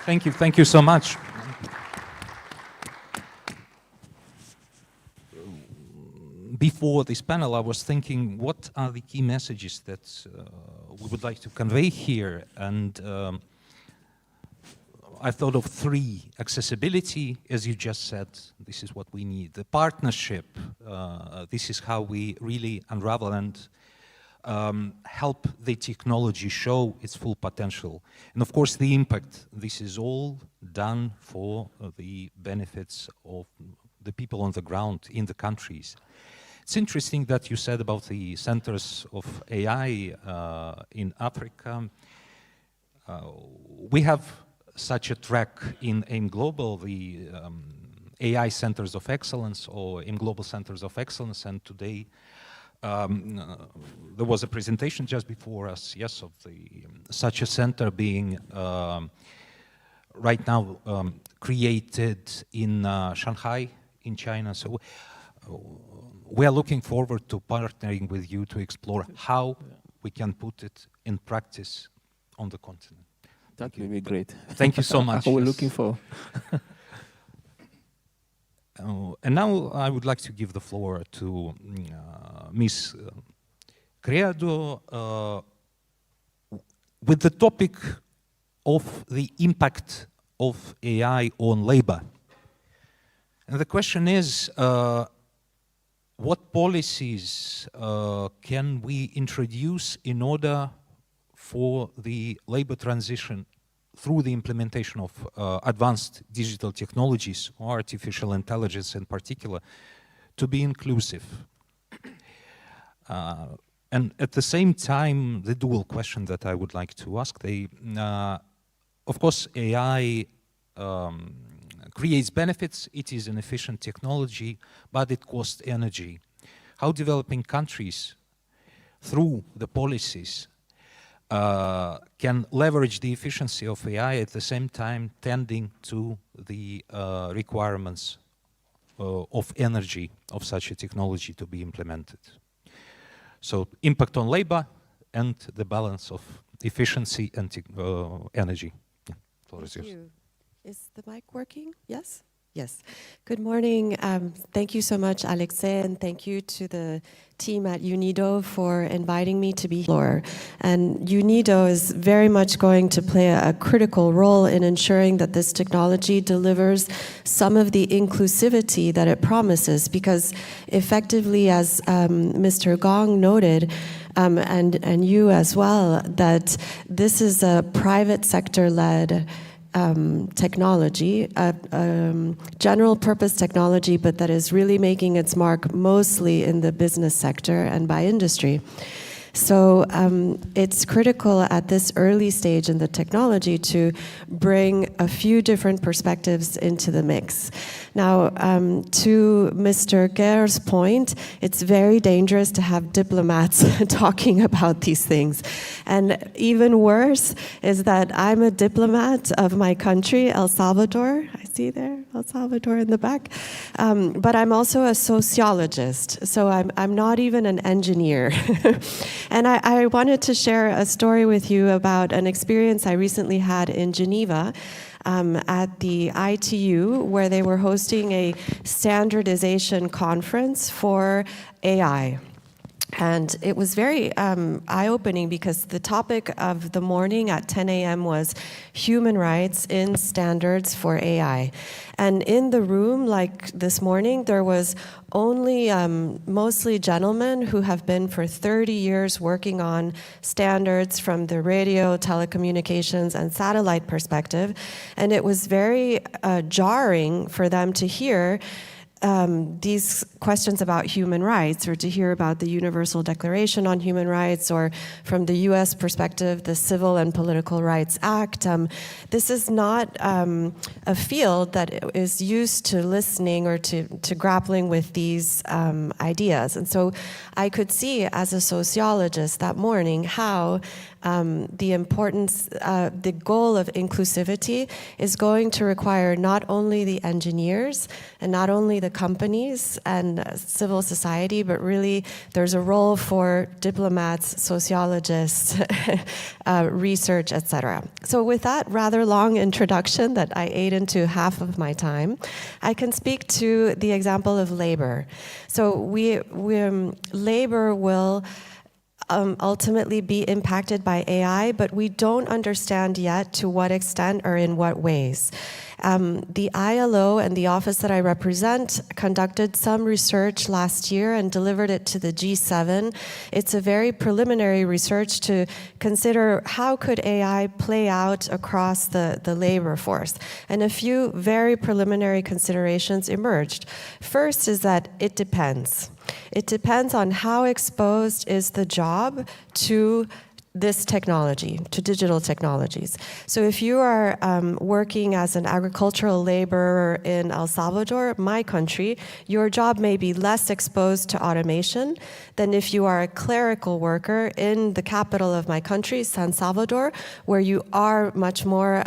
Thank you. Thank you so much. Before this panel, I was thinking, what are the key messages that we would like to convey here? And I thought of three. Accessibility, as you just said, this is what we need. The partnership, this is how we really unravel and help the technology show its full potential. And of course, the impact. This is all done for the benefits of the people on the ground in the countries. It's interesting that you said about the centers of AI in Africa. We have such a track in AIM Global, the AI Centers of Excellence or AIM Global Centers of Excellence, and today there was a presentation just before us, yes, of such a center being right now created in Shanghai, in China. So we are looking forward to partnering with you to explore how we can put it in practice on the continent. That will be great. Thank you so much. We're looking for. And now I would like to give the floor to Ms. Criado with the topic of the impact of AI on labor. And the question is, what policies can we introduce in order for the labor transition through the implementation of advanced digital technologies, or artificial intelligence in particular, to be inclusive? And at the same time, the dual question that I would like to ask, of course, AI creates benefits, it is an efficient technology, but it costs energy. How developing countries, through the policies, can leverage the efficiency of AI at the same time tending to the requirements of energy of such a technology to be implemented. So impact on labor and the balance of efficiency and energy. Yeah, floor is yours. Thank you. Is the mic working? Yes? Yes. Good morning. Thank you so much, Alexei, and thank you to the team at UNIDO for inviting me to be here. And UNIDO is very much going to play a critical role in ensuring that this technology delivers some of the inclusivity that it promises, because effectively, as Mr. Gong noted, and you as well, that this is a private sector-led technology, general purpose technology, but that is really making its mark mostly in the business sector and by industry. So it's critical at this early stage in the technology to bring a few different perspectives into the mix. Now, to Mr. Guerre's point, it's very dangerous to have diplomats talking about these things. And even worse is that I'm a diplomat of my country, El Salvador. I see there, El Salvador in the back. But I'm also a sociologist, so I'm not even an engineer. And I wanted to share a story with you about an experience I recently had in Geneva at the ITU, where they were hosting a standardization conference for AI. And it was very eye-opening because the topic of the morning at 10 a.m. was human rights in standards for AI. And in the room, like this morning, there was only mostly gentlemen who have been for 30 years working on standards from the radio, telecommunications, and satellite perspective. And it was very jarring for them to hear these questions about human rights, or to hear about the Universal Declaration on Human Rights, or from the US perspective, the Civil and Political Rights Act. This is not a field that is used to listening or to grappling with these ideas. And so I could see as a sociologist that morning how the importance, the goal of inclusivity is going to require not only the engineers and not only the companies and civil society, but really there's a role for diplomats, sociologists, research, etc. So with that rather long introduction that I ate into half of my time, I can speak to the example of labor. So labor will ultimately be impacted by AI, but we don't understand yet to what extent or in what ways. The ILO and the office that I represent conducted some research last year and delivered it to the G7. It's a very preliminary research to consider how could AI play out across the labor force. And a few very preliminary considerations emerged. First is that it depends. It depends on how exposed is the job to this technology, to digital technologies. So if you are working as an agricultural laborer in El Salvador, my country, your job may be less exposed to automation than if you are a clerical worker in the capital of my country, San Salvador, where you are much more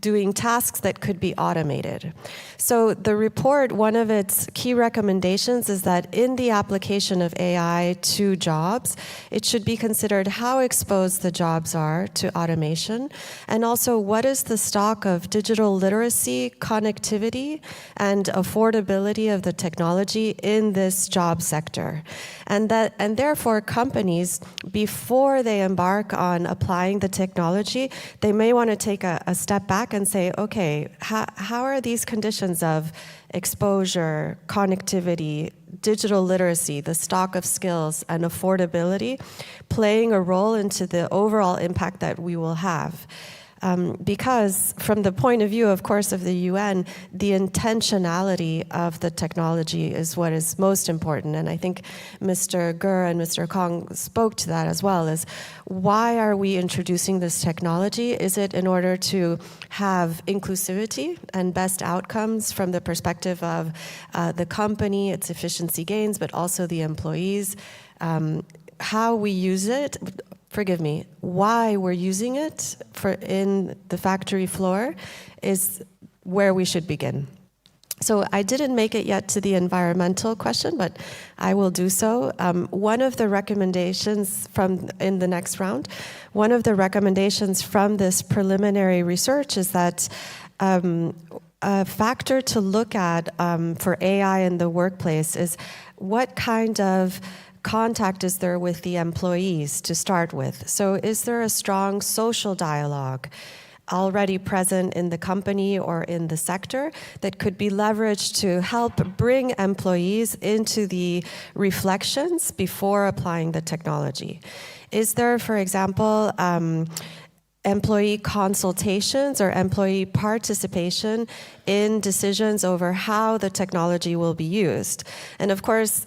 doing tasks that could be automated. So the report, one of its key recommendations is that in the application of AI to jobs, it should be considered how exposed the jobs are to automation, and also what is the stock of digital literacy, connectivity, and affordability of the technology in this job sector. And therefore companies, before they embark on applying the technology, they may want to take a step back and say, okay, how are these conditions of exposure, connectivity, digital literacy, the stock of skills, and affordability playing a role into the overall impact that we will have? Because from the point of view, of course, of the UN, the intentionality of the technology is what is most important. And I think Mr. Gur and Mr. Kong spoke to that as well, is why are we introducing this technology? Is it in order to have inclusivity and best outcomes from the perspective of the company, its efficiency gains, but also the employees? How we use it, why we're using it in the factory floor is where we should begin. So I didn't make it yet to the environmental question, but I will do so. One of the recommendations in the next round, one of the recommendations from this preliminary research is that a factor to look at for AI in the workplace is what kind of contact is there with the employees to start with? So is there a strong social dialogue already present in the company or in the sector that could be leveraged to help bring employees into the reflections before applying the technology? Is there, for example, employee consultations or employee participation in decisions over how the technology will be used? And of course,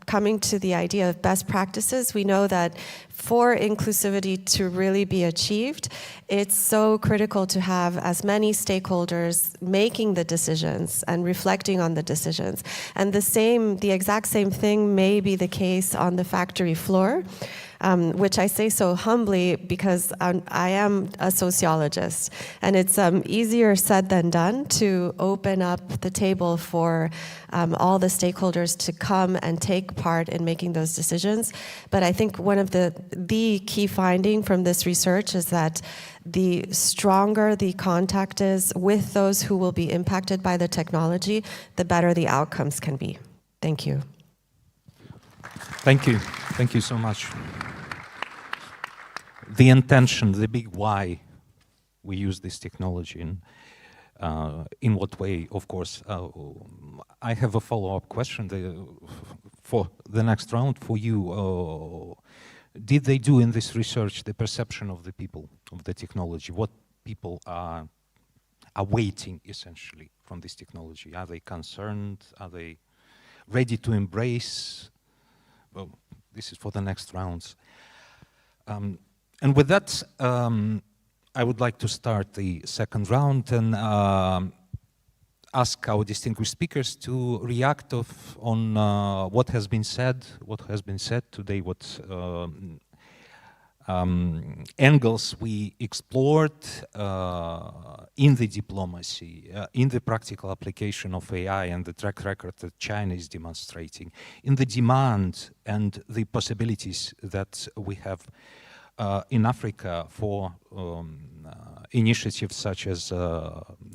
coming to the idea of best practices, we know that for inclusivity to really be achieved, it's so critical to have as many stakeholders making the decisions and reflecting on the decisions. And the exact same thing may be the case on the factory floor. Which I say so humbly because I am a sociologist, and it's easier said than done to open up the table for all the stakeholders to come and take part in making those decisions. But I think one of the key finding from this research is that the stronger the contact is with those who will be impacted by the technology, the better the outcomes can be. Thank you. Thank you. Thank you so much. The intention, the big why we use this technology, and in what way, of course. I have a follow-up question for the next round for you. Did they do in this research the perception of the people of the technology? What people are waiting essentially from this technology? Are they concerned? Are they ready to embrace? Well, this is for the next rounds. And with that, I would like to start the second round and ask our distinguished speakers to react on what has been said today, what angles we explored in the diplomacy, in the practical application of AI and the track record that China is demonstrating, in the demand and the possibilities that we have in Africa for initiatives such as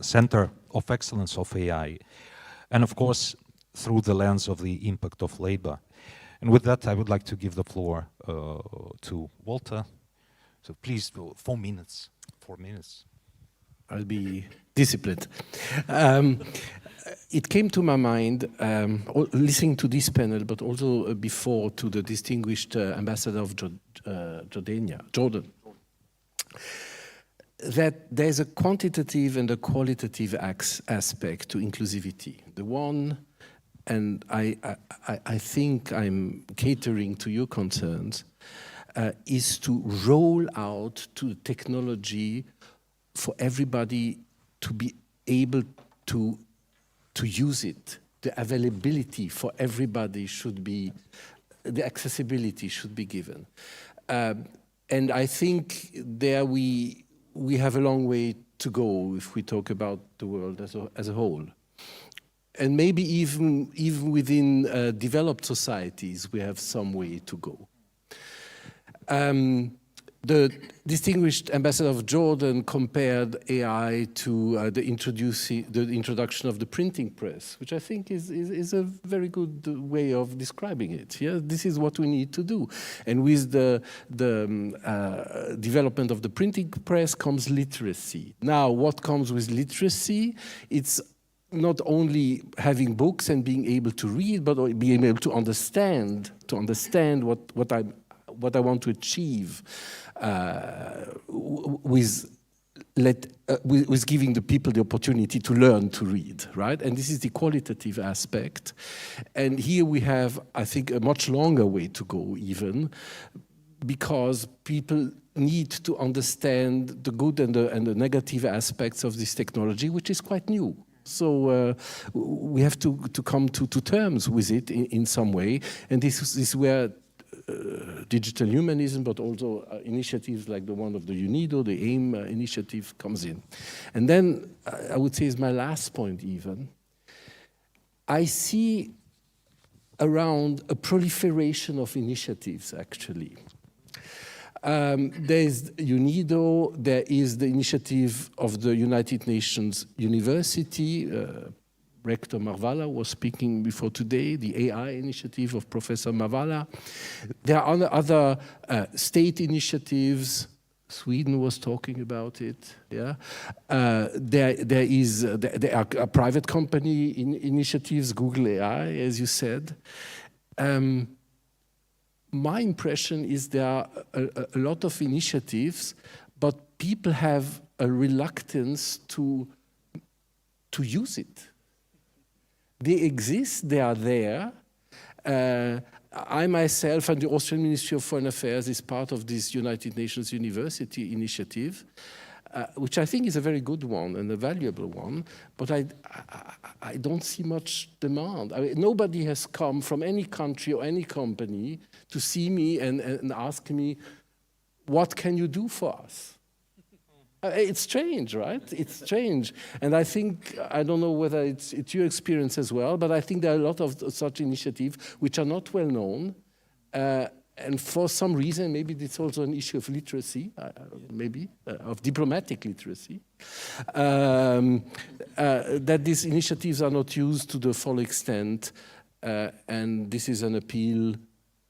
Center of Excellence of AI, and of course through the lens of the impact of labor. And with that, I would like to give the floor to Walter. So please, 4 minutes. 4 minutes. I'll be disciplined. It came to my mind, listening to this panel, but also before, to the distinguished ambassador of Jordan, that there's a quantitative and a qualitative aspect to inclusivity. The one, and I think I'm catering to your concerns, is to roll out to technology for everybody to be able to use it. The availability for everybody should be, the accessibility should be given. And I think there we have a long way to go if we talk about the world as a whole. And maybe even within developed societies, we have some way to go. The distinguished ambassador of Jordan compared AI to the introduction of the printing press, which I think is a very good way of describing it. Yeah, this is what we need to do. And with the development of the printing press comes literacy. Now, what comes with literacy? It's not only having books and being able to read, but being able to understand what I want to achieve with giving the people the opportunity to learn to read, right? And this is the qualitative aspect. And here we have, I think, a much longer way to go even, because people need to understand the good and the negative aspects of this technology, which is quite new. So we have to come to terms with it in some way. And this is where digital humanism, but also initiatives like the one of the UNIDO, the AIM initiative comes in. And then I would say is my last point even, I see around a proliferation of initiatives actually. There's UNIDO, there is the initiative of the United Nations University, Rector Marvala was speaking before today, the AI initiative of Professor Marvala. There are other state initiatives. Sweden was talking about it. Yeah, there are private company initiatives, Google AI, as you said. My impression is there are a lot of initiatives, but people have a reluctance to use it. They exist, they are there. I myself and the Austrian Ministry of Foreign Affairs is part of this United Nations University initiative, which I think is a very good one and a valuable one, but I don't see much demand. I mean, nobody has come from any country or any company to see me and ask me, what can you do for us? It's strange, right? It's strange. And I think, I don't know whether it's your experience as well, but I think there are a lot of such initiatives which are not well known. And for some reason, maybe it's also an issue of literacy, maybe, of diplomatic literacy, that these initiatives are not used to the full extent. And this is an appeal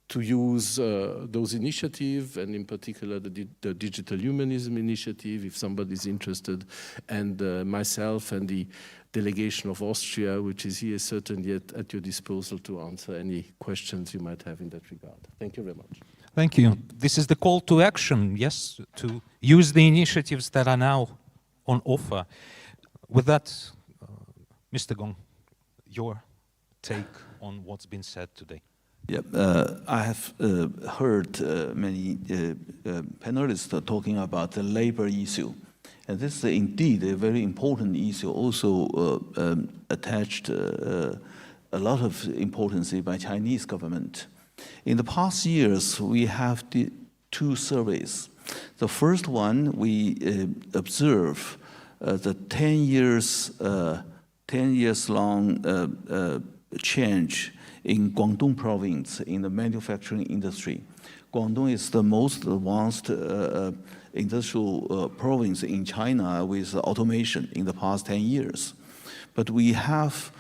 to use those initiatives, and in particular the Digital Humanism Initiative, if somebody's interested, and myself and the delegation of Austria, which is here, certainly at your disposal to answer any questions you might have in that regard. Thank you very much. Thank you. This is the call to action, yes, to use the initiatives that are now on offer. With that, Mr. Gong, your take on what's been said today. Yeah, I have heard many panelists talking about the labor issue. And this is indeed a very important issue, also attached a lot of importance by Chinese government. In the past years, we have two surveys. The first one, we observe the 10 years long change in Guangdong province in the manufacturing industry. Guangdong is the most advanced industrial province in China with automation in the past 10 years. But we have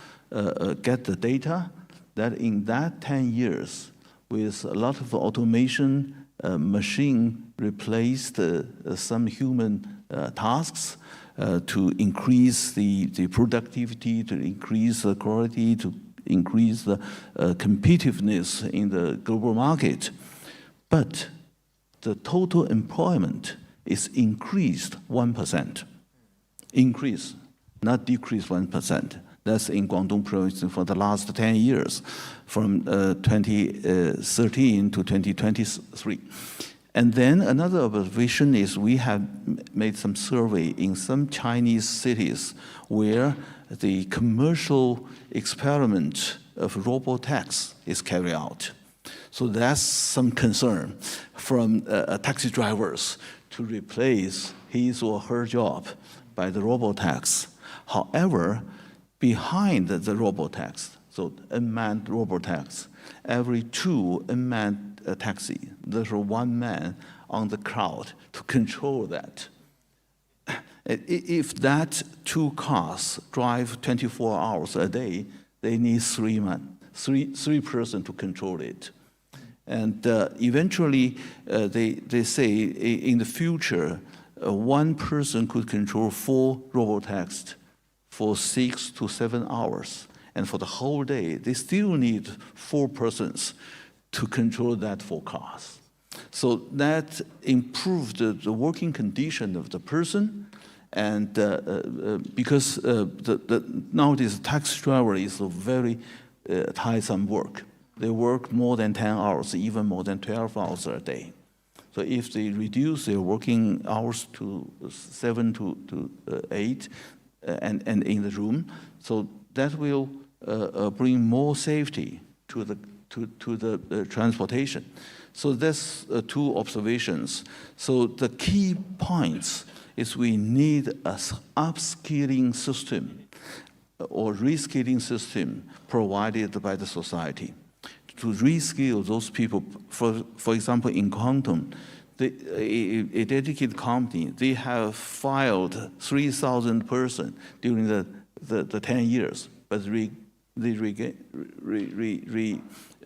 get the data that in that 10 years, with a lot of automation, machine replaced some human tasks to increase the productivity, to increase the quality, to increase the competitiveness in the global market. But the total employment is increased 1%. Increase, not decrease 1%. That's in Guangdong province for the last 10 years, from 2013 to 2023. And then another observation is we have made some survey in some Chinese cities where the commercial experiment of robotaxi is carried out. So that's some concern from taxi drivers to replace his or her job by the robotaxi. However, behind the robotaxi, so unmanned robotaxi, every 2 unmanned taxi, there's 1 man on the crowd to control that. If that 2 cars drive 24 hours a day, they need 3 persons to control it. And eventually, they say in the future, 1 person could control 4 robotaxis for 6 to 7 hours. And for the whole day, they still need 4 persons to control that 4 cars. So that improved the working condition of the person. And because nowadays taxi driver is a very tiresome work. They work more than 10 hours, even more than 12 hours a day. So if they reduce their working hours to 7 to 8 and in the room, so that will bring more safety to the transportation. So that's 2 observations. So the key points is we need an upskilling system or reskilling system provided by the society to reskill those people. For example, in quantum, a dedicated company, they have filed 3,000 persons during the 10 years, but they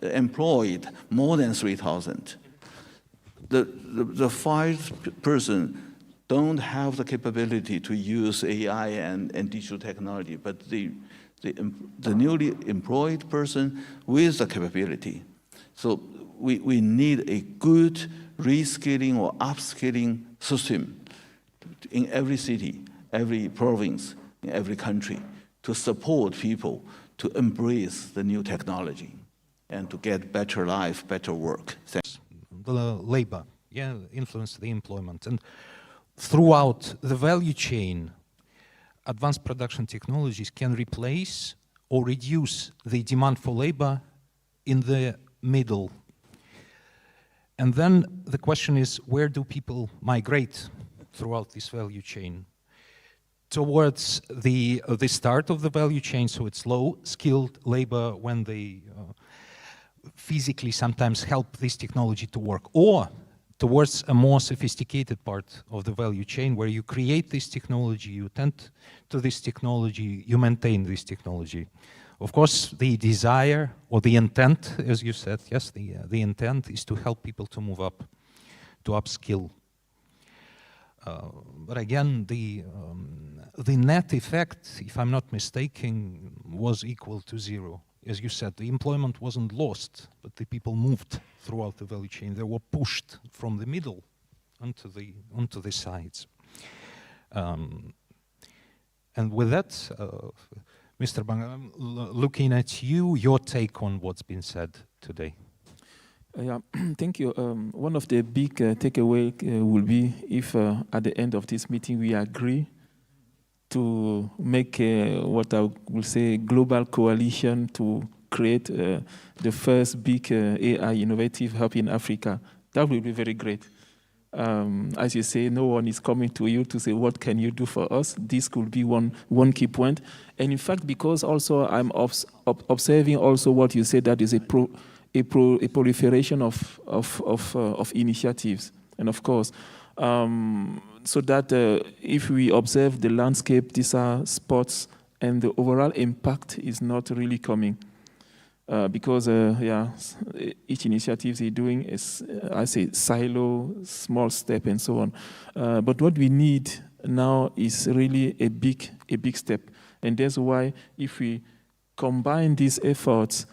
employed more than 3,000. The 5 persons don't have the capability to use AI and digital technology, but the newly employed person with the capability. So we need a good reskilling or upskilling system in every city, every province, in every country to support people to embrace the new technology and to get better life, better work. Thanks. The labor, influence the employment. And throughout the value chain, advanced production technologies can replace or reduce the demand for labor in the middle. And then the question is, where do people migrate throughout this value chain? Towards the start of the value chain, so it's low-skilled labor when they physically sometimes help this technology to work, or towards a more sophisticated part of the value chain where you create this technology, you tend to this technology, you maintain this technology. Of course, the desire or the intent, as you said, yes, the intent is to help people to move up, to upskill. But again, the net effect, if I'm not mistaken, was equal to 0. As you said, the employment wasn't lost, but the people moved throughout the value chain. They were pushed from the middle onto the sides. And with that, Mr. Bang, I'm looking at you, your take on what's been said today. Yeah, thank you. One of the big takeaway will be if at the end of this meeting we agree to make what I will say global coalition to create the first big AI innovative hub in Africa. That will be very great. As you say, no one is coming to you to say, what can you do for us? This could be one key point. And in fact, because also I'm observing also what you said, that is a proliferation of initiatives. And of course, so that if we observe the landscape, these are spots, and the overall impact is not really coming. Because each initiative is doing is, I say, silo, small step, and so on. But what we need now is really a big step, and that's why if we combine these efforts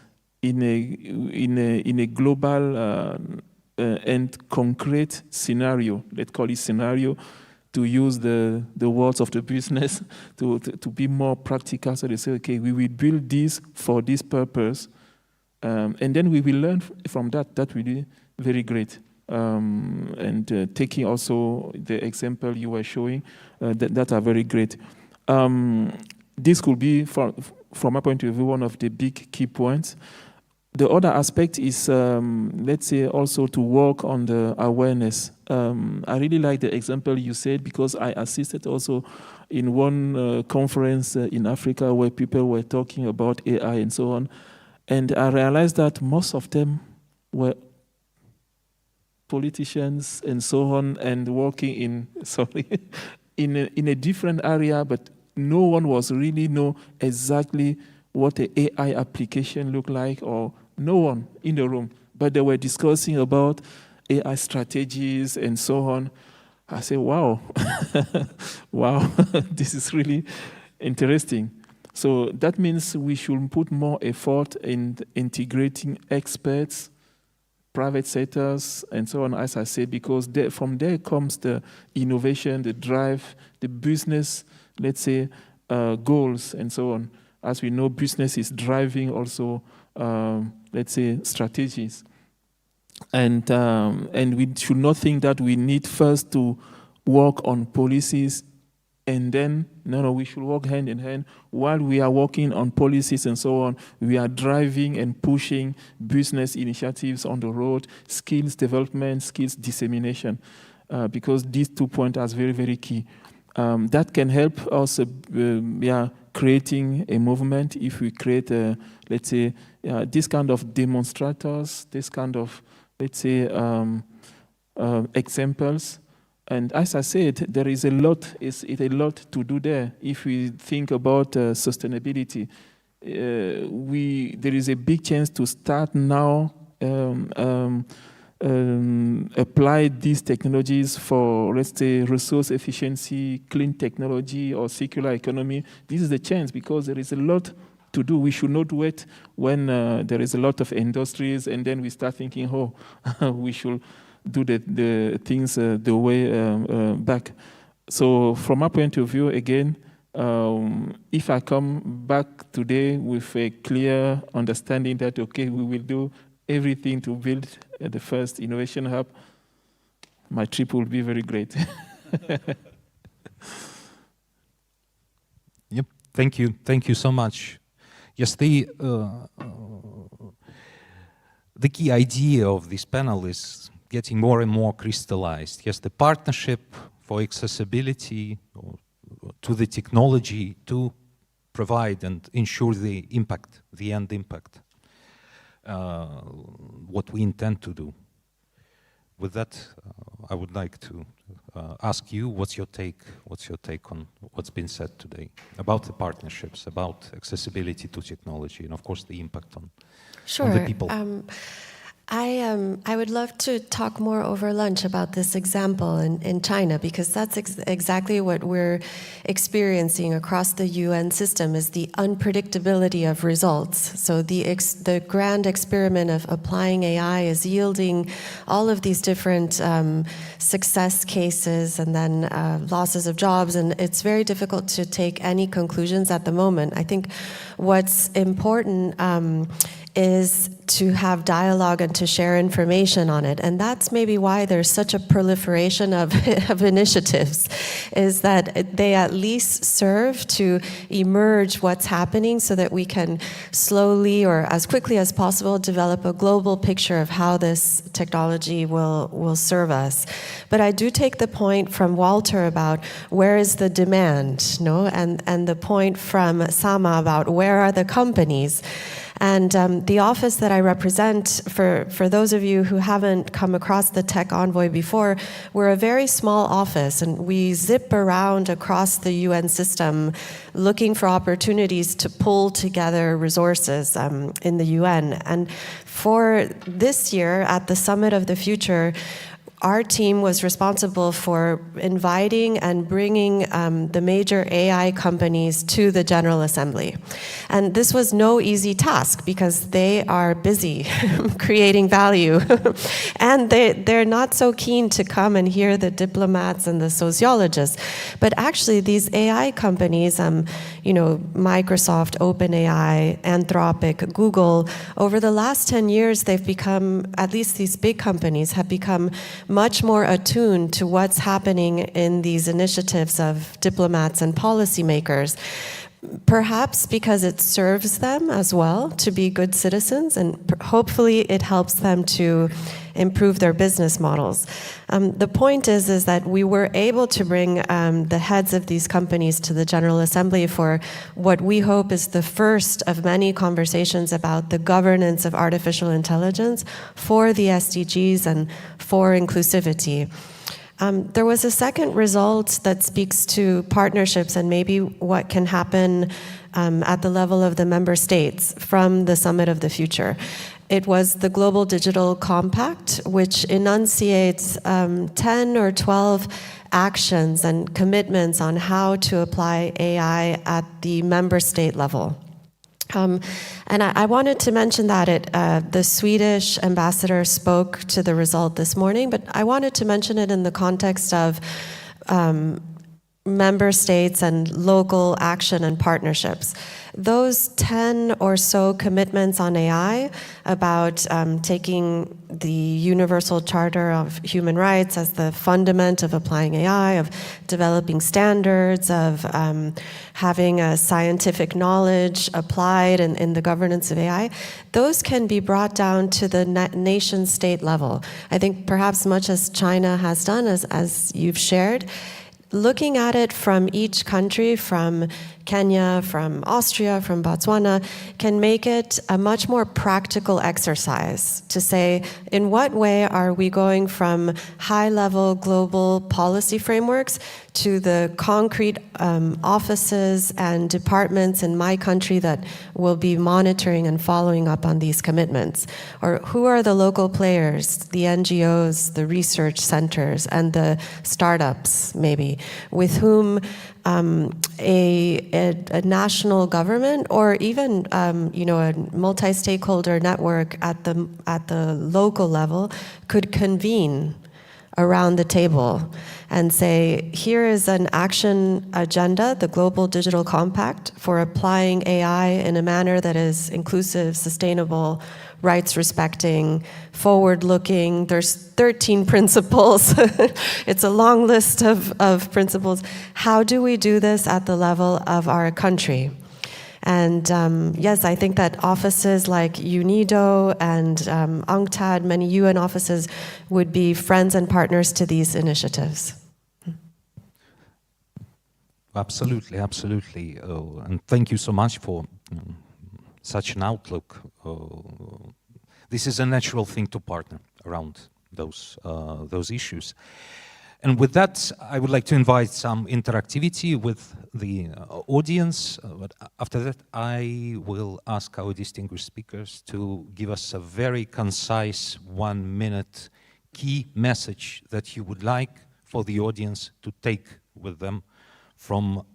in a global and concrete scenario, let's call it scenario, to use the words of the business to be more practical. So they say, okay, we will build this for this purpose. And then we will learn from that. That will be very great. And taking also the example you were showing, that are very great. This could be, from my point of view, one of the big key points. The other aspect is, let's say, also to work on the awareness. I really like the example you said, because I assisted also in one conference in Africa where people were talking about AI and so on. And I realized that most of them were politicians and so on, and working in, in a different area, but no one was really know exactly what the AI application looked like, or no one in the room. But they were discussing about AI strategies and so on. I said, wow, wow, this is really interesting. So that means we should put more effort in integrating experts, private sectors, and so on, as I said, because from there comes the innovation, the drive, the business, let's say, goals, and so on. As we know, business is driving also, let's say, strategies. And we should not think that we need first to work on policies and then, no, we should work hand in hand. While we are working on policies and so on, we are driving and pushing business initiatives on the road, skills development, skills dissemination, because these 2 points are very, very key. That can help us, creating a movement. If we create, let's say, this kind of demonstrators, this kind of, let's say, examples. And as I said, there is a lot to do there. If we think about sustainability, there is a big chance to start now, apply these technologies for, let's say, resource efficiency, clean technology, or circular economy. This is the chance, because there is a lot to do. We should not wait when there is a lot of industries and then we start thinking, oh, we should do the things the way back. So from my point of view, again, if I come back today with a clear understanding that, okay, we will do everything to build the first innovation hub, my trip will be very great. Yep, thank you so much. Yes, the key idea of this panel is getting more and more crystallized. Yes, the partnership for accessibility to the technology to provide and ensure the impact, the end impact, what we intend to do. with that, I would like to ask you, what's your take on what's been said today about the partnerships, about accessibility to technology, and of course the impact on the people? I would love to talk more over lunch about this example in China, because that's exactly what we're experiencing across the UN system, is the unpredictability of results. So the grand experiment of applying AI is yielding all of these different success cases and then losses of jobs, and it's very difficult to take any conclusions at the moment. I think what's important is to have dialogue and to share information on it. And that's maybe why there's such a proliferation of initiatives, is that they at least serve to emerge what's happening so that we can slowly or as quickly as possible develop a global picture of how this technology will serve us. But I do take the point from Walter about where is the demand, no? And the point from Sama about where are the companies. And the office that I represent, for those of you who haven't come across the Tech Envoy before, we're a very small office, and we zip around across the UN system looking for opportunities to pull together resources in the UN. And for this year, at the Summit of the Future, our team was responsible for inviting and bringing the major AI companies to the General Assembly. And this was no easy task because they are busy creating value. And they're not so keen to come and hear the diplomats and the sociologists. But actually, these AI companies, Microsoft, OpenAI, Anthropic, Google, over the last 10 years, they've become, at least these big companies, have become much more attuned to what's happening in these initiatives of diplomats and policymakers. Perhaps because it serves them as well to be good citizens, and hopefully it helps them to improve their business models. The point is that we were able to bring the heads of these companies to the General Assembly for what we hope is the first of many conversations about the governance of artificial intelligence for the SDGs and for inclusivity. There was a second result that speaks to partnerships and maybe what can happen at the level of the member states from the Summit of the Future. It was the Global Digital Compact, which enunciates 10 or 12 actions and commitments on how to apply AI at the member state level. And I wanted to mention that the Swedish ambassador spoke to the result this morning, but I wanted to mention it in the context of member states and local action and partnerships. Those 10 or so commitments on AI about taking the Universal Charter of Human Rights as the fundament of applying AI, of developing standards, of having a scientific knowledge applied in the governance of AI, those can be brought down to the nation state level. I think perhaps much as China has done, as you've shared, looking at it from each country, from Kenya, from Austria, from Botswana, can make it a much more practical exercise to say, in what way are we going from high-level global policy frameworks to the concrete offices and departments in my country that will be monitoring and following up on these commitments? Or who are the local players, the NGOs, the research centers, and the startups, maybe, with whom a national government or even a multi-stakeholder network at the local level could convene around the table and say, here is an action agenda, the Global Digital Compact, for applying AI in a manner that is inclusive, sustainable, rights-respecting, forward-looking. There's 13 principles. It's a long list of principles. How do we do this at the level of our country? And yes, I think that offices like UNIDO and UNCTAD, many UN offices, would be friends and partners to these initiatives. Absolutely, absolutely. And thank you so much for such an outlook. This is a natural thing to partner around those issues. And with that, I would like to invite some interactivity with the audience. But after that, I will ask our distinguished speakers to give us a very concise 1-minute key message that you would like for the audience to take with them from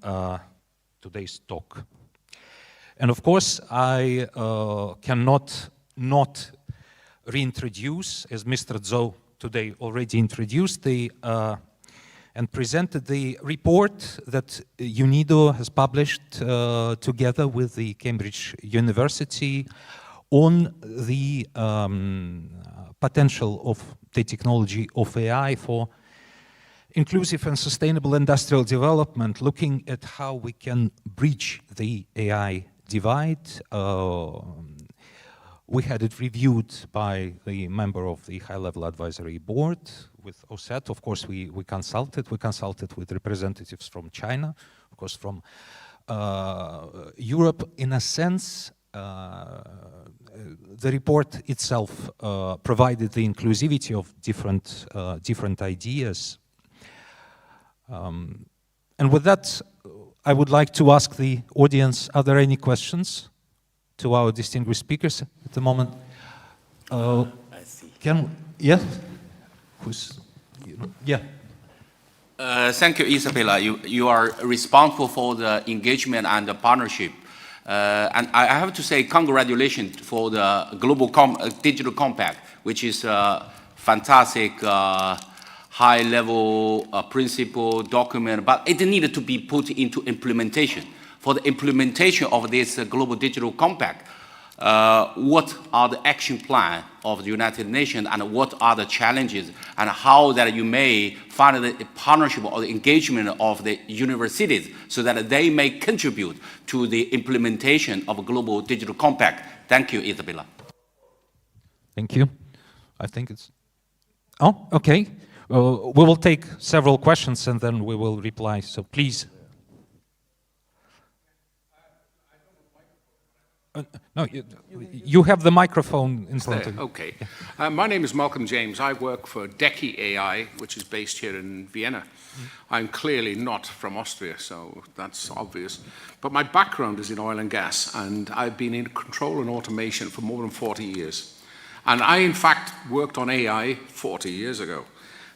today's talk. And of course, I cannot not reintroduce, as Mr. Zhou today already introduced and presented the report that UNIDO has published together with the Cambridge University on the potential of the technology of AI for inclusive and sustainable industrial development, looking at how we can bridge the AI divide. We had it reviewed by the member of the high-level advisory board with OSET. Of course, we consulted. We consulted with representatives from China, of course, from Europe. In a sense, the report itself provided the inclusivity of different ideas. And with that, I would like to ask the audience, are there any questions to our distinguished speakers at the moment? I see. Yeah? Yeah. Thank you, Isabella. You are responsible for the engagement and the partnership. And I have to say congratulations for the Global Digital Compact, which is a fantastic high-level principle document, but it needed to be put into implementation. For the implementation of this Global Digital Compact, what are the action plan of the United Nations and what are the challenges and how that you may find the partnership or the engagement of the universities so that they may contribute to the implementation of a Global Digital Compact. Thank you, Isabella. Thank you. I think it's... Oh, okay. We will take several questions and then we will reply, so please. No, you have the microphone in front of you. Okay. My name is Malcolm James. I work for Deki AI, which is based here in Vienna. I'm clearly not from Austria, so that's obvious. But my background is in oil and gas, and I've been in control and automation for more than 40 years. And I, in fact, worked on AI 40 years ago.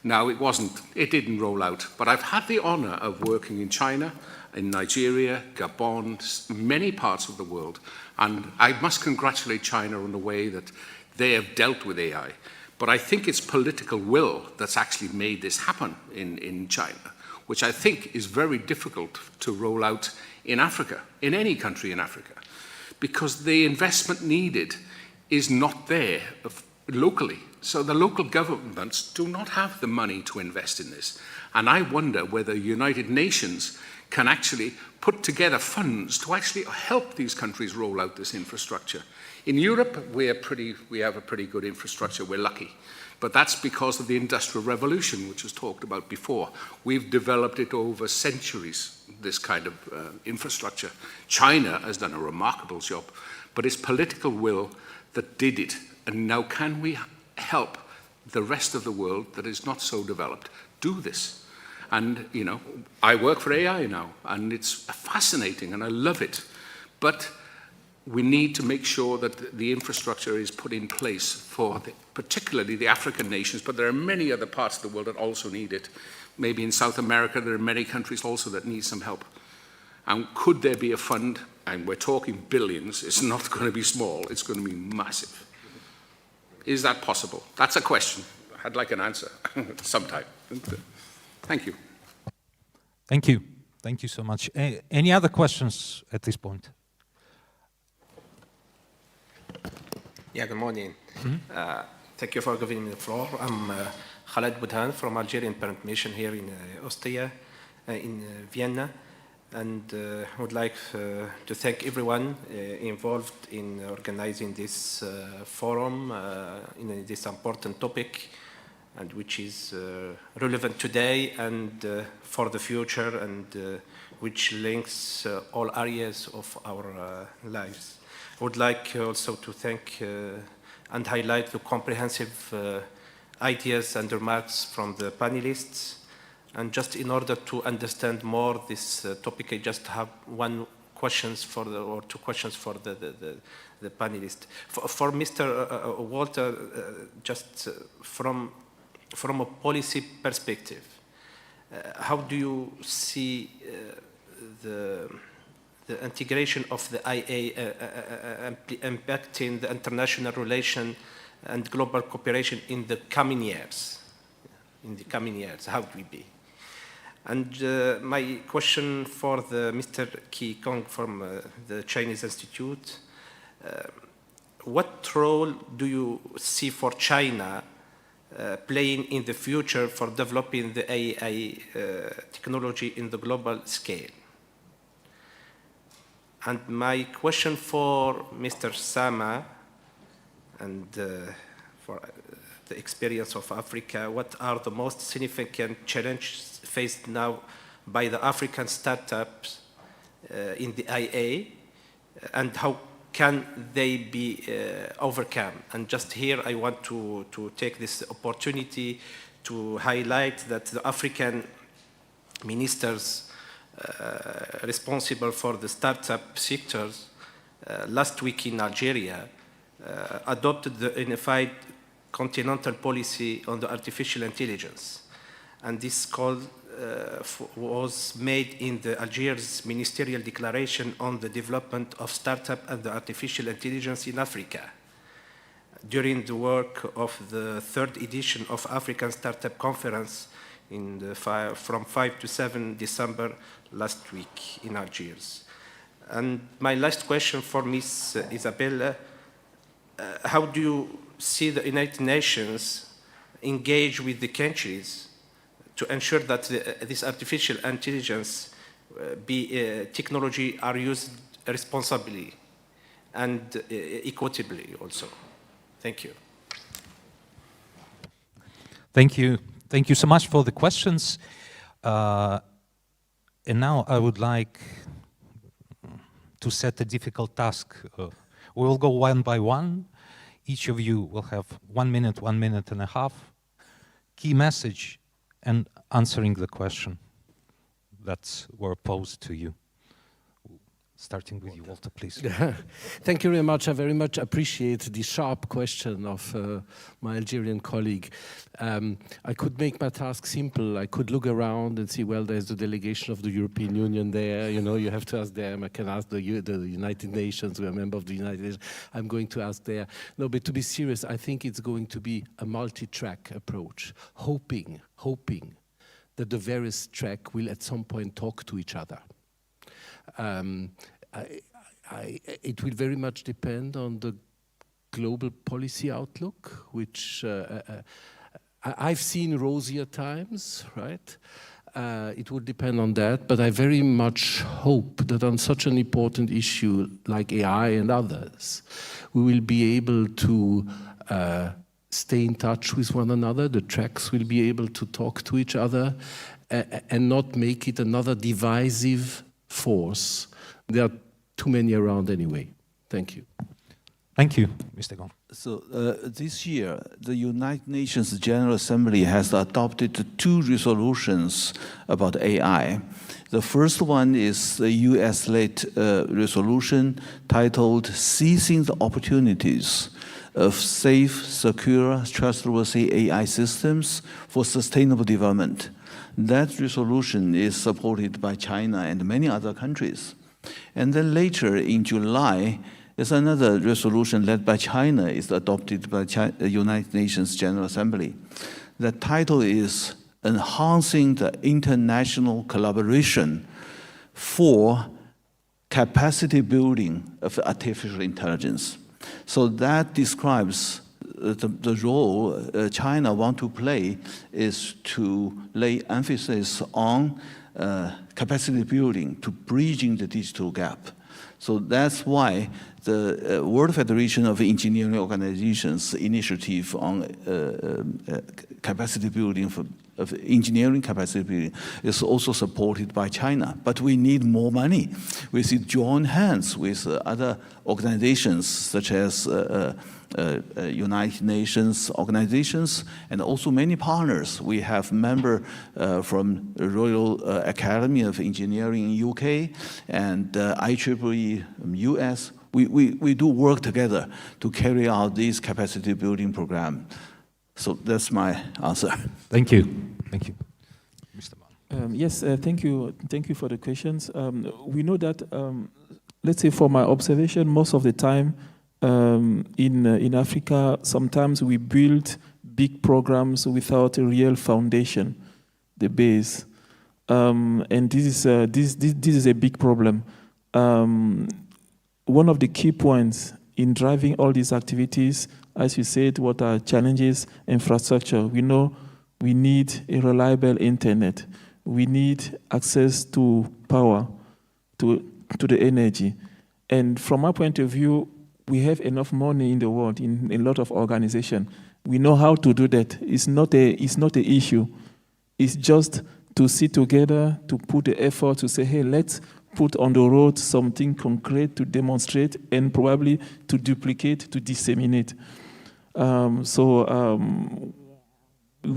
Now, it didn't roll out, but I've had the honor of working in China, in Nigeria, Gabon, many parts of the world. And I must congratulate China on the way that they have dealt with AI. But I think it's political will that's actually made this happen in China, which I think is very difficult to roll out in Africa, in any country in Africa, because the investment needed is not there locally. So the local governments do not have the money to invest in this. And I wonder whether United Nations can actually put together funds to actually help these countries roll out this infrastructure. In Europe, we have a pretty good infrastructure. We're lucky. But that's because of the Industrial Revolution, which was talked about before. We've developed it over centuries, this kind of infrastructure. China has done a remarkable job, but it's political will that did it. And now can we help the rest of the world that is not so developed do this? And, you know, I work for AI now, and it's fascinating, and I love it. But we need to make sure that the infrastructure is put in place for particularly the African nations, but there are many other parts of the world that also need it. Maybe in South America, there are many countries also that need some help. And could there be a fund? And we're talking billions. It's not going to be small. It's going to be massive. Is that possible? That's a question. I'd like an answer sometime. Thank you. Thank you. Thank you so much. Any other questions at this point? Yeah, good morning. Thank you for giving me the floor. I'm Khaled Boudhan from Algerian Parent Mission here in Austria, in Vienna. And I would like to thank everyone involved in organizing this forum in this important topic, and which is relevant today and for the future, and which links all areas of our lives. I would like also to thank and highlight the comprehensive ideas and remarks from the panelists. And just in order to understand more this topic, I just have two questions for the panelists. For Mr. Walter, just from a policy perspective, how do you see the integration of the IA impacting the international relation and global cooperation in the coming years? How do we be? And my question for Mr. Qi Kong from the Chinese Institute, what role do you see for China playing in the future for developing the AI technology in the global scale? And my question for Mr. Sama, and for the experience of Africa, what are the most significant challenges faced now by the African startups in the IA, and how can they be overcome? And just here I want to take this opportunity to highlight that the African ministers responsible for the startup sectors last week in Algeria adopted the unified continental policy on the artificial intelligence. And this call was made in the Algiers ministerial declaration on the development of startup and the artificial intelligence in Africa during the work of the 3rd edition of African Startup Conference from 5 to 7 December last week in Algiers. And my last question for Ms. Isabella, how do you see the United Nations engage with the countries to ensure that this artificial intelligence technology are used responsibly and equitably also? Thank you. Thank you. Thank you so much for the questions. And now I would like to set a difficult task. We will go one by one. Each of you will have 1 minute, 1 minute and a half. Key message and answering the question that were posed to you. Starting with you, Walter, please. Thank you very much. I very much appreciate the sharp question of my Algerian colleague. I could make my task simple. I could look around and see, well, there's the delegation of the European Union there. You know, you have to ask them. I can ask the United Nations. We're a member of the United Nations. I'm going to ask there. No, but to be serious, I think it's going to be a multi-track approach, hoping that the various track will at some point talk to each other. It will very much depend on the global policy outlook, which I've seen rosier times, right? It would depend on that, but I very much hope that on such an important issue like AI and others, we will be able to stay in touch with one another. The tracks will be able to talk to each other and not make it another divisive force. There are too many around anyway. Thank you. Thank you, Mr. Gong. So this year, the United Nations General Assembly has adopted 2 resolutions about AI. The first one is the US-led resolution titled Seizing the Opportunities of Safe, Secure, Trustworthy AI Systems for Sustainable Development. That resolution is supported by China and many other countries. And then later in July, there's another resolution led by China is adopted by the United Nations General Assembly. The title is Enhancing the International Collaboration for Capacity Building of Artificial Intelligence. So that describes the role China wants to play is to lay emphasis on capacity building, to bridging the digital gap. So that's why the World Federation of Engineering Organizations initiative on capacity building for of engineering capacity building is also supported by China. But we need more money. We should join hands with other organizations such as United Nations organizations and also many partners. We have members from Royal Academy of Engineering in UK and IEEE US. We do work together to carry out this capacity building program. So that's my answer. Thank you. Thank you. Yes, thank you. Thank you for the questions. We know that, let's say for my observation, most of the time in Africa, sometimes we build big programs without a real foundation, the base. And this is a big problem. One of the key points in driving all these activities, as you said, what are challenges? Infrastructure. We know we need a reliable internet. We need access to power, to the energy. And from our point of view, we have enough money in the world, in a lot of organizations. We know how to do that. It's not an issue. It's just to sit together, to put the effort to say, hey, let's put on the road something concrete to demonstrate and probably to duplicate, to disseminate. We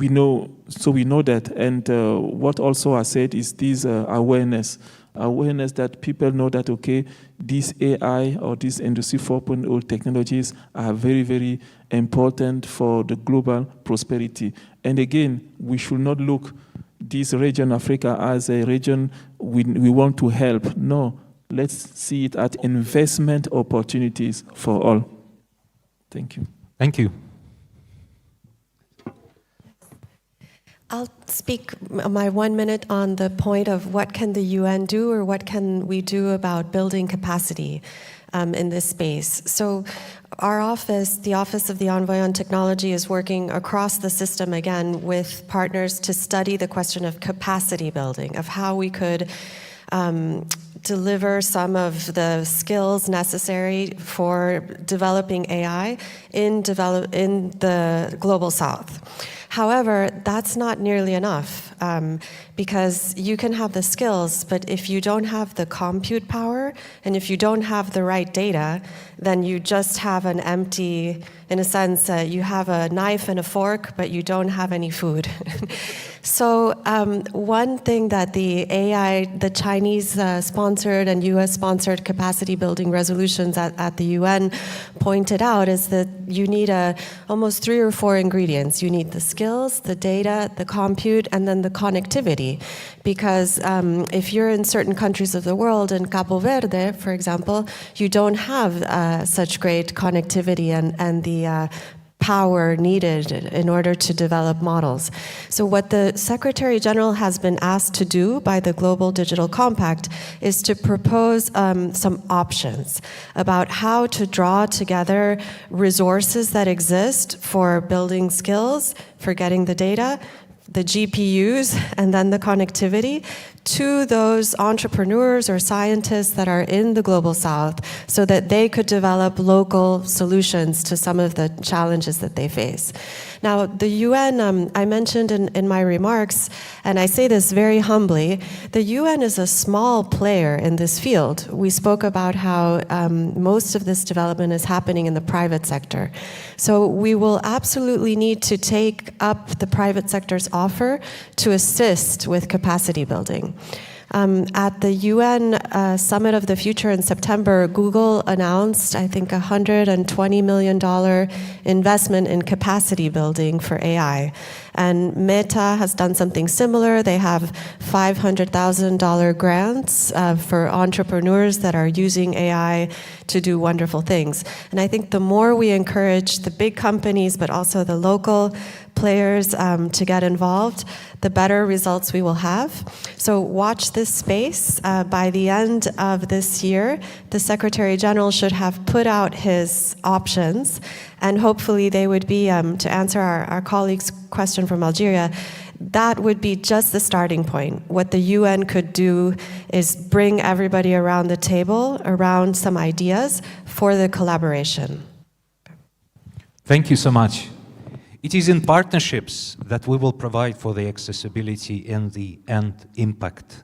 know that. And what also I said is this awareness that people know that, okay, these AI or these Industry 4.0 technologies are very, very important for the global prosperity. And again, we should not look this region, Africa, as a region we want to help. No, let's see it as investment opportunities for all. Thank you. Thank you. I'll speak my 1 minute on the point of what can the UN do or what can we do about building capacity in this space. So our office, the Office of the Envoy on Technology, is working across the system again with partners to study the question of capacity building, of how we could deliver some of the skills necessary for developing AI in the Global South. However, that's not nearly enough because you can have the skills, but if you don't have the compute power and if you don't have the right data, then you just have an empty, in a sense, you have a knife and a fork, but you don't have any food. So one thing that the Chinese sponsored and US sponsored capacity building resolutions at the UN pointed out is that you need almost 3 or 4 ingredients. You need the skills, the data, the compute, and then the connectivity. Because if you're in certain countries of the world, in Cabo Verde, for example, you don't have such great connectivity and the power needed in order to develop models. So what the Secretary General has been asked to do by the Global Digital Compact is to propose some options about how to draw together resources that exist for building skills, for getting the data, the GPUs, and then the connectivity to those entrepreneurs or scientists that are in the Global South so that they could develop local solutions to some of the challenges that they face. Now, the UN, I mentioned in my remarks, and I say this very humbly, the UN is a small player in this field. We spoke about how most of this development is happening in the private sector. So we will absolutely need to take up the private sector's offer to assist with capacity building. At the UN Summit of the Future in September, Google announced, I think, $120 million investment in capacity building for AI. And Meta has done something similar. They have $500,000 grants for entrepreneurs that are using AI to do wonderful things. And I think the more we encourage the big companies, but also the local players to get involved, the better results we will have. So watch this space. By the end of this year, the Secretary General should have put out his options, and hopefully they would be, to answer our colleague's question from Algeria, that would be just the starting point. What the UN could do is bring everybody around the table, around some ideas for the collaboration. Thank you so much. It is in partnerships that we will provide for the accessibility and the end impact.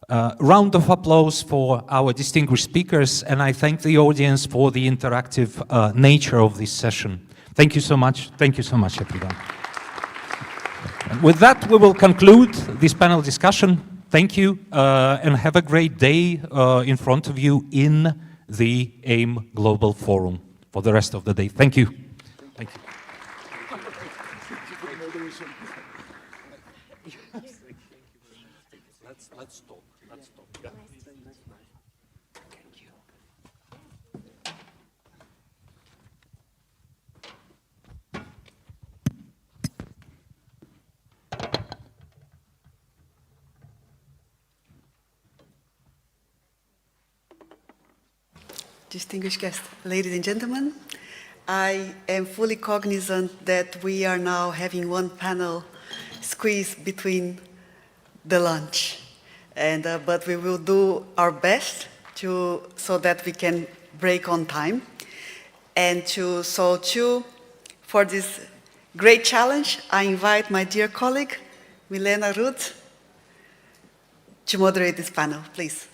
Round of applause for our distinguished speakers, and I thank the audience for the interactive nature of this session. Thank you so much. Thank you so much, everyone. And with that, we will conclude this panel discussion. Thank you, and have a great day in front of you in the AIM Global Forum for the rest of the day. Thank you. Thank you. Let's talk. Let's talk. Yeah. Thank you. Distinguished guests, ladies and gentlemen, I am fully cognizant that we are now having one panel squeeze between the lunch, but we will do our best so that we can break on time. And for this great challenge, I invite my dear colleague, Milena Ruth, to moderate this panel, please.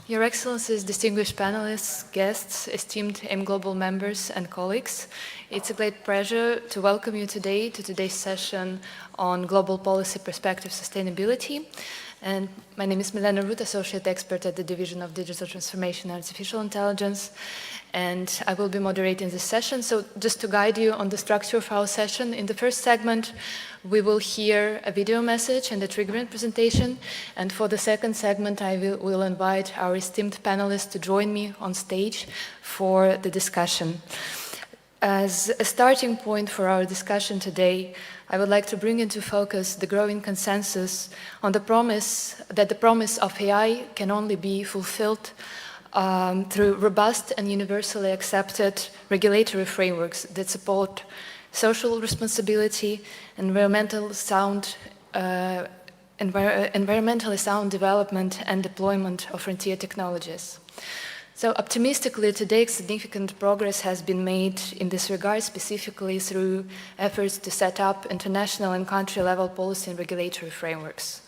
Your Excellencies, distinguished panelists, guests, esteemed AIM Global members and colleagues, it's a great pleasure to welcome you today to today's session on global policy perspective sustainability. And my name is Milena Ruth, Associate Expert at the Division of Digital Transformation and Artificial Intelligence, and I will be moderating this session. So just to guide you on the structure of our session, in the first segment, we will hear a video message and a triggering presentation, and for the second segment, I will invite our esteemed panelists to join me on stage for the discussion. As a starting point for our discussion today, I would like to bring into focus the growing consensus on the promise that the promise of AI can only be fulfilled through robust and universally accepted regulatory frameworks that support social responsibility, environmentally sound development and deployment of frontier technologies. So optimistically, today significant progress has been made in this regard, specifically through efforts to set up international and country-level policy and regulatory frameworks.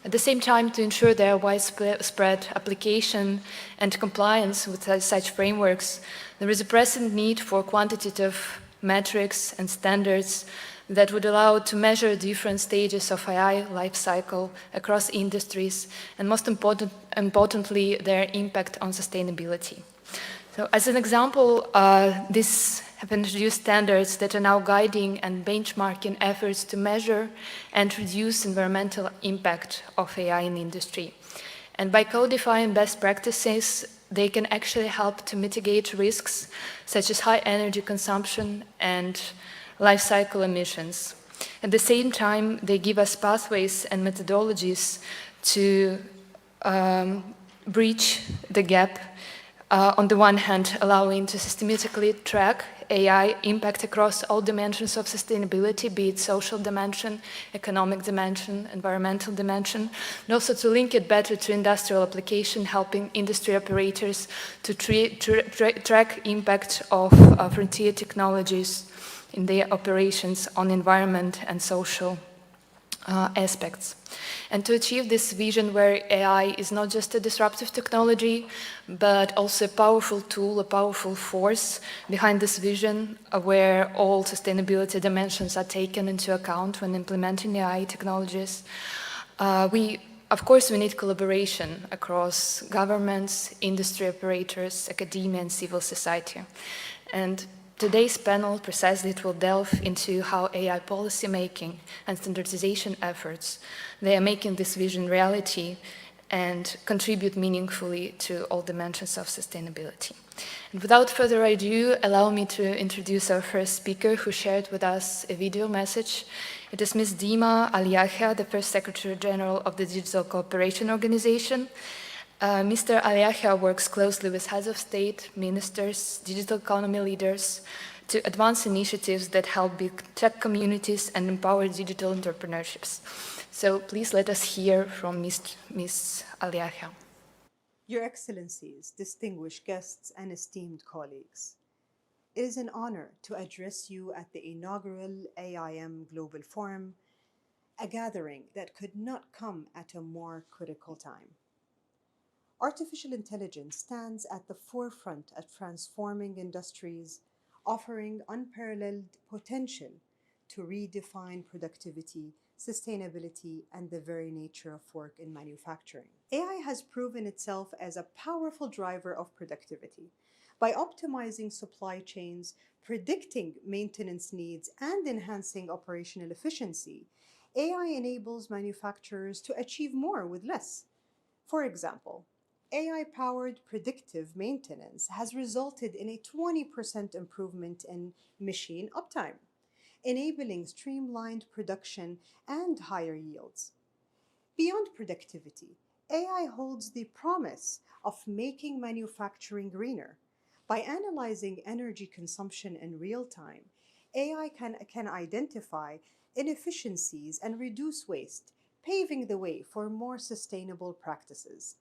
At the same time, to ensure their widespread application and compliance with such frameworks, there is a pressing need for quantitative metrics and standards that would allow to measure different stages of AI life cycle across industries, and most importantly, their impact on sustainability. So as an example, these have introduced standards that are now guiding and benchmarking efforts to measure and reduce environmental impact of AI in the industry. And by codifying best practices, they can actually help to mitigate risks such as high energy consumption and life cycle emissions. At the same time, they give us pathways and methodologies to bridge the gap, on the one hand, allowing to systematically track AI impact across all dimensions of sustainability, be it social dimension, economic dimension, environmental dimension, and also to link it better to industrial application, helping industry operators to track impact of frontier technologies in their operations on environment and social aspects. And to achieve this vision where AI is not just a disruptive technology, but also a powerful tool, a powerful force behind this vision where all sustainability dimensions are taken into account when implementing AI technologies, of course, we need collaboration across governments, industry operators, academia, and civil society. And today's panel precisely will delve into how AI policy making and standardization efforts, they are making this vision reality and contribute meaningfully to all dimensions of sustainability. And without further ado, allow me to introduce our first speaker who shared with us a video message. It is Ms. Dima Aliaha, the first Secretary General of the Digital Cooperation Organization. Mr. Aliaha works closely with heads of state, ministers, digital economy leaders to advance initiatives that help big tech communities and empower digital entrepreneurships. So please let us hear from Ms. Aliaha. Your Excellencies, distinguished guests, and esteemed colleagues, it is an honor to address you at the inaugural AIM Global Forum, a gathering that could not come at a more critical time. Artificial intelligence stands at the forefront of transforming industries, offering unparalleled potential to redefine productivity, sustainability, and the very nature of work in manufacturing. AI has proven itself as a powerful driver of productivity. By optimizing supply chains, predicting maintenance needs, and enhancing operational efficiency, AI enables manufacturers to achieve more with less. For example, AI-powered predictive maintenance has resulted in a 20% improvement in machine uptime, enabling streamlined production and higher yields. Beyond productivity, AI holds the promise of making manufacturing greener. By analyzing energy consumption in real time, AI can identify inefficiencies and reduce waste, paving the way for more sustainable practices.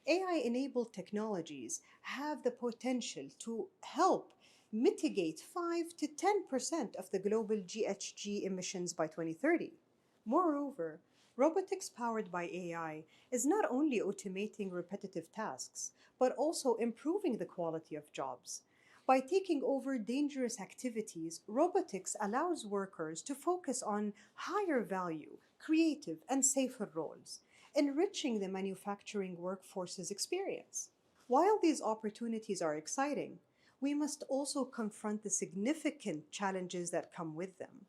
AI-enabled technologies have the potential to help mitigate 5 to 10% of the global GHG emissions by 2030. Moreover, robotics powered by AI is not only automating repetitive tasks, but also improving the quality of jobs. By taking over dangerous activities, robotics allows workers to focus on higher value, creative, and safer roles, enriching the manufacturing workforce's experience. While these opportunities are exciting, we must also confront the significant challenges that come with them.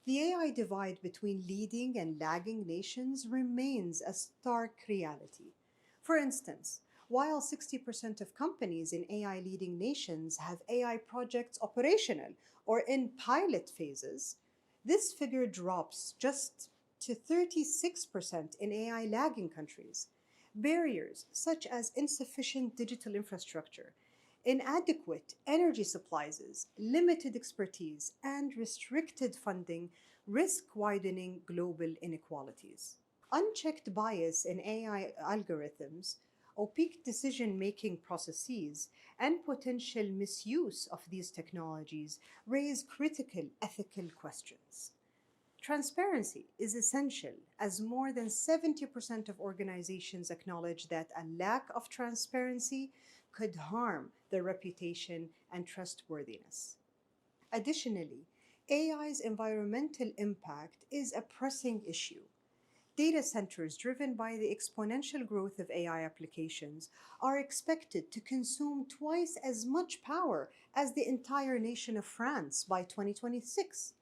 The AI divide between leading and lagging nations remains a stark reality. For instance, while 60% of companies in AI-leading nations have AI projects operational or in pilot phases, this figure drops just to 36% in AI-lagging countries. Barriers such as insufficient digital infrastructure, inadequate energy supplies, limited expertise, and restricted funding risk widening global inequalities. Unchecked bias in AI algorithms, opaque decision-making processes, and potential misuse of these technologies raise critical ethical questions. Transparency is essential, as more than 70% of organizations acknowledge that a lack of transparency could harm their reputation and trustworthiness. Additionally, AI's environmental impact is a pressing issue. Data centers driven by the exponential growth of AI applications are expected to consume twice as much power as the entire nation of France by 2026.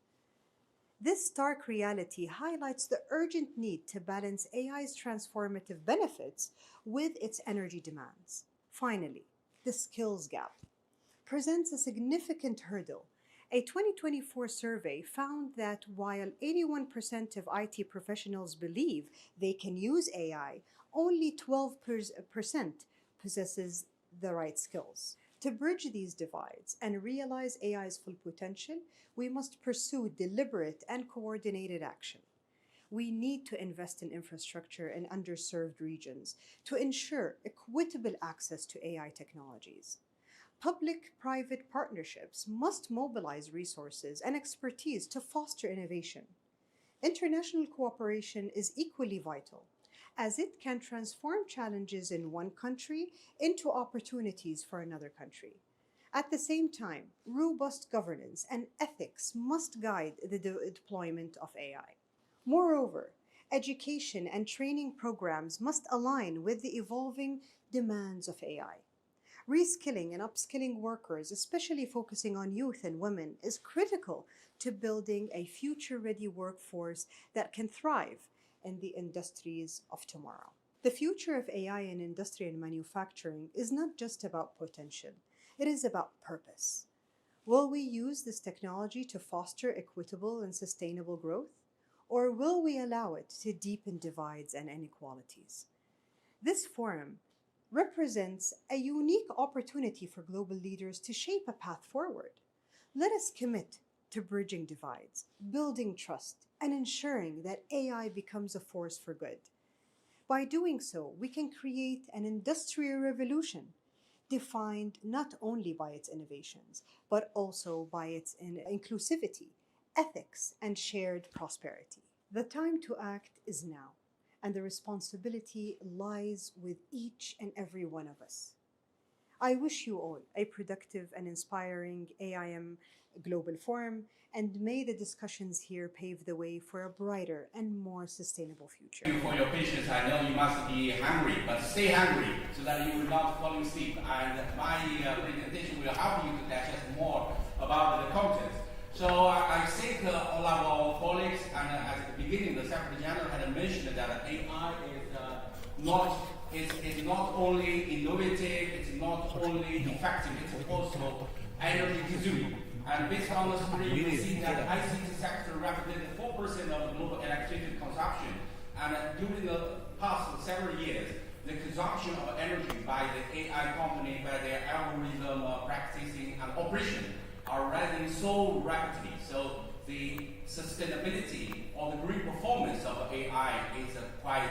This stark reality highlights the urgent need to balance AI's transformative benefits with its energy demands. Finally, the skills gap presents a significant hurdle. A 2024 survey found that while 81% of IT professionals believe they can use AI, only 12% possesses the right skills. To bridge these divides and realize AI's full potential, we must pursue deliberate and coordinated action. We need to invest in infrastructure in underserved regions to ensure equitable access to AI technologies. Public-private partnerships must mobilize resources and expertise to foster innovation. International cooperation is equally vital, as it can transform challenges in one country into opportunities for another country. At the same time, robust governance and ethics must guide the deployment of AI. Moreover, education and training programs must align with the evolving demands of AI. Reskilling and upskilling workers, especially focusing on youth and women, is critical to building a future-ready workforce that can thrive in the industries of tomorrow. The future of AI in industry and manufacturing is not just about potential, it is about purpose. Will we use this technology to foster equitable and sustainable growth, or will we allow it to deepen divides and inequalities? This forum represents a unique opportunity for global leaders to shape a path forward. Let us commit to bridging divides, building trust, and ensuring that AI becomes a force for good. By doing so, we can create an industrial revolution defined not only by its innovations, but also by its inclusivity, ethics, and shared prosperity. The time to act is now, and the responsibility lies with each and every one of us. I wish you all a productive and inspiring AIM Global Forum, and may the discussions here pave the way for a brighter and more sustainable future. Thank you for your patience. I know you must be hungry, but stay hungry so that you will not fall asleep. And my presentation will help you to digest more about the content. So I think all our colleagues, and at the beginning, the Secretary General had mentioned that AI is not only innovative, it's not only effective, it's also energy consuming. And based on the screen, you see that the ICT sector represented 4% of the global electricity consumption. And during the past several years, the consumption of energy by the AI company, by their algorithm practicing and operation are rising so rapidly. So the sustainability or the green performance of AI is a quite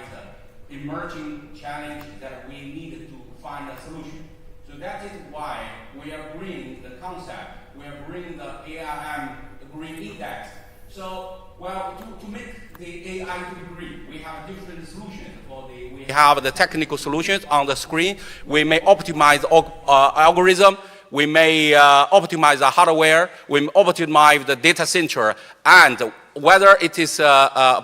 emerging challenge that we need to find a solution. So that is why we are bringing the concept, we are bringing the AIM Green Index. So, well, to make the AI to be green, we have different solutions for we have the technical solutions on the screen. We may optimize algorithm. We may optimize the hardware, we may optimize the data center, and whether it is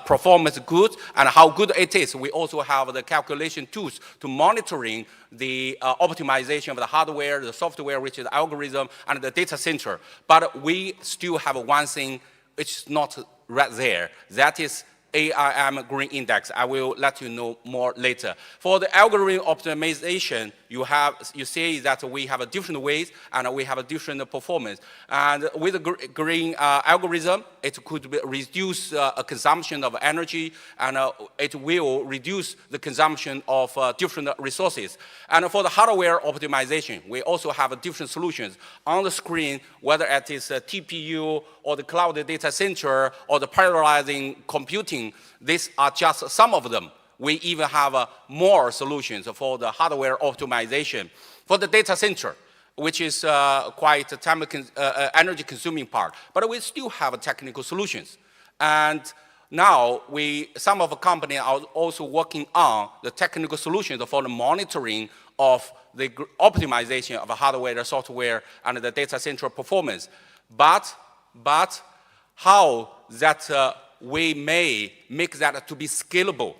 performance good and how good it is. We also have the calculation tools to monitoring the optimization of the hardware, the software, which is the algorithm, and the data center. But we still have one thing which is not right there. That is AIM Green Index. I will let you know more later. For the algorithm optimization, you see that we have a different ways and we have a different performance. And with the green algorithm, it could reduce consumption of energy, and it will reduce the consumption of different resources. And for the hardware optimization, we also have different solutions on the screen, whether it is a TPU or the cloud data center or the parallelizing computing. These are just some of them. We even have more solutions for the hardware optimization. For the data center, which is quite a energy consuming part, but we still have technical solutions. And now some of the companies are also working on the technical solutions for the monitoring of the optimization of the hardware, the software, and the data center performance. But how that we may make that to be scalable,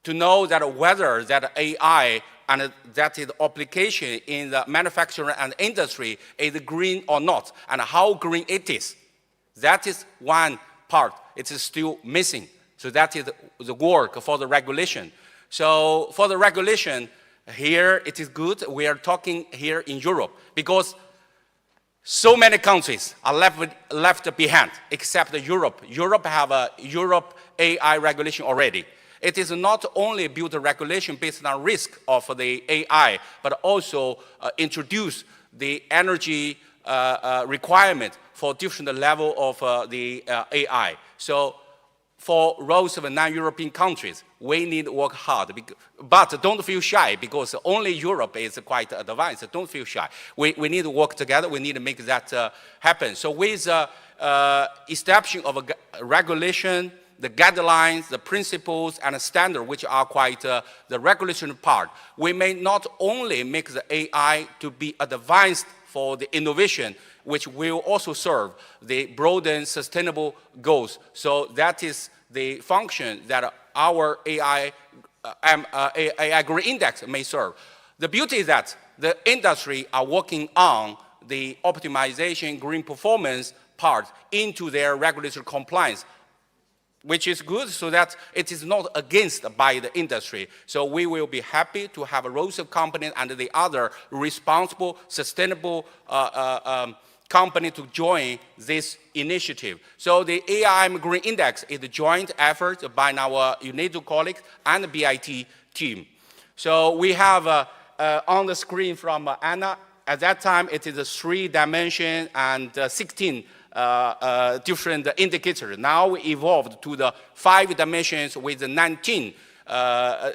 to know that whether that AI and that is application in the manufacturing and industry is green or not, and how green it is. That is one part. It is still missing. So that is the work for the regulation. So for the regulation, here it is good. We are talking here in Europe because so many countries are left behind, except Europe. Europe have a Europe AI regulation already. It is not only build a regulation based on risk of the AI, but also introduce the energy requirement for different level of the AI. So for roles of non-European countries, we need to work hard. But don't feel shy, because only Europe is quite advanced. Don't feel shy. We need to work together. We need to make that happen. So with establishing of a regulation, the guidelines, the principles, and the standard, which are quite the regulation part, we may not only make the AI to be advanced for the innovation, which will also serve the broad and sustainable goals. So that is the function that our AI Green Index may serve. The beauty is that the industry are working on the optimization, green performance part into their regulatory compliance, which is good, so that it is not against by the industry. So we will be happy to have a rows of companies and the other responsible, sustainable company to join this initiative. So the AIM Green Index is a joint effort by our UNIDO colleagues and the BIT team. So we have on the screen from Anna, at that time it is a 3-dimension and 16 different indicators. Now we evolved to the 5 dimensions with the 19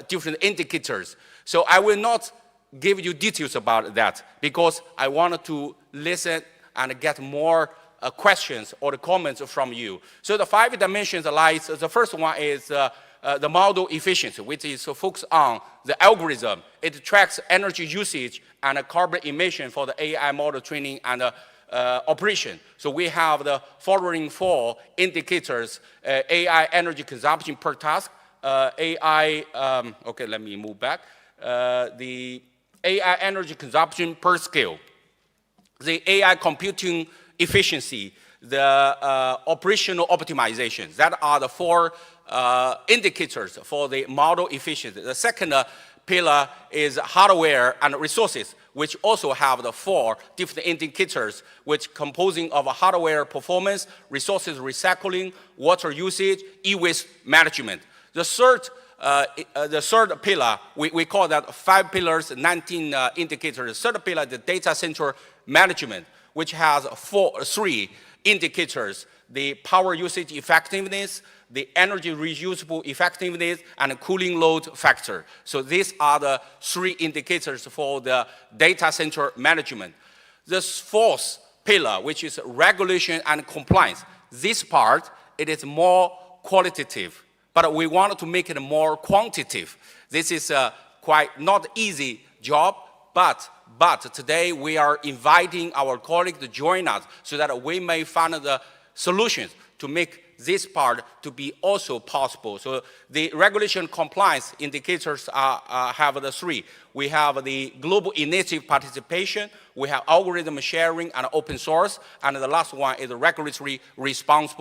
different indicators. So I will not give you details about that because I wanted to listen and get more questions or the comments from you. So the 5 dimensions lies, the first one is the model efficiency, which is focused on the algorithm. It tracks energy usage and carbon emission for the AI model training and operation. So we have the following 4 indicators: AI energy consumption per task, AI, okay, let me move back, the AI energy consumption per skill, the AI computing efficiency, the operational optimization. That are the 4 indicators for the model efficiency. The second pillar is hardware and resources, which also have the 4 different indicators, which composing of hardware performance, resources recycling, water usage, e-waste management. The third pillar, we call that 5 pillars, 19 indicators. The third pillar, the data center management, which has 3 indicators: the power usage effectiveness, the energy reusable effectiveness, and the cooling load factor. So these are the 3 indicators for the data center management. The 4th pillar, which is regulation and compliance. This part, it is more qualitative, but we wanted to make it more quantitative. This is a quite not easy job, but today we are inviting our colleagues to join us so that we may find the solutions to make this part to be also possible. So the regulation compliance indicators have the 3. We have the global initiative participation, we have algorithm sharing and open source, and the last one is the regulatory response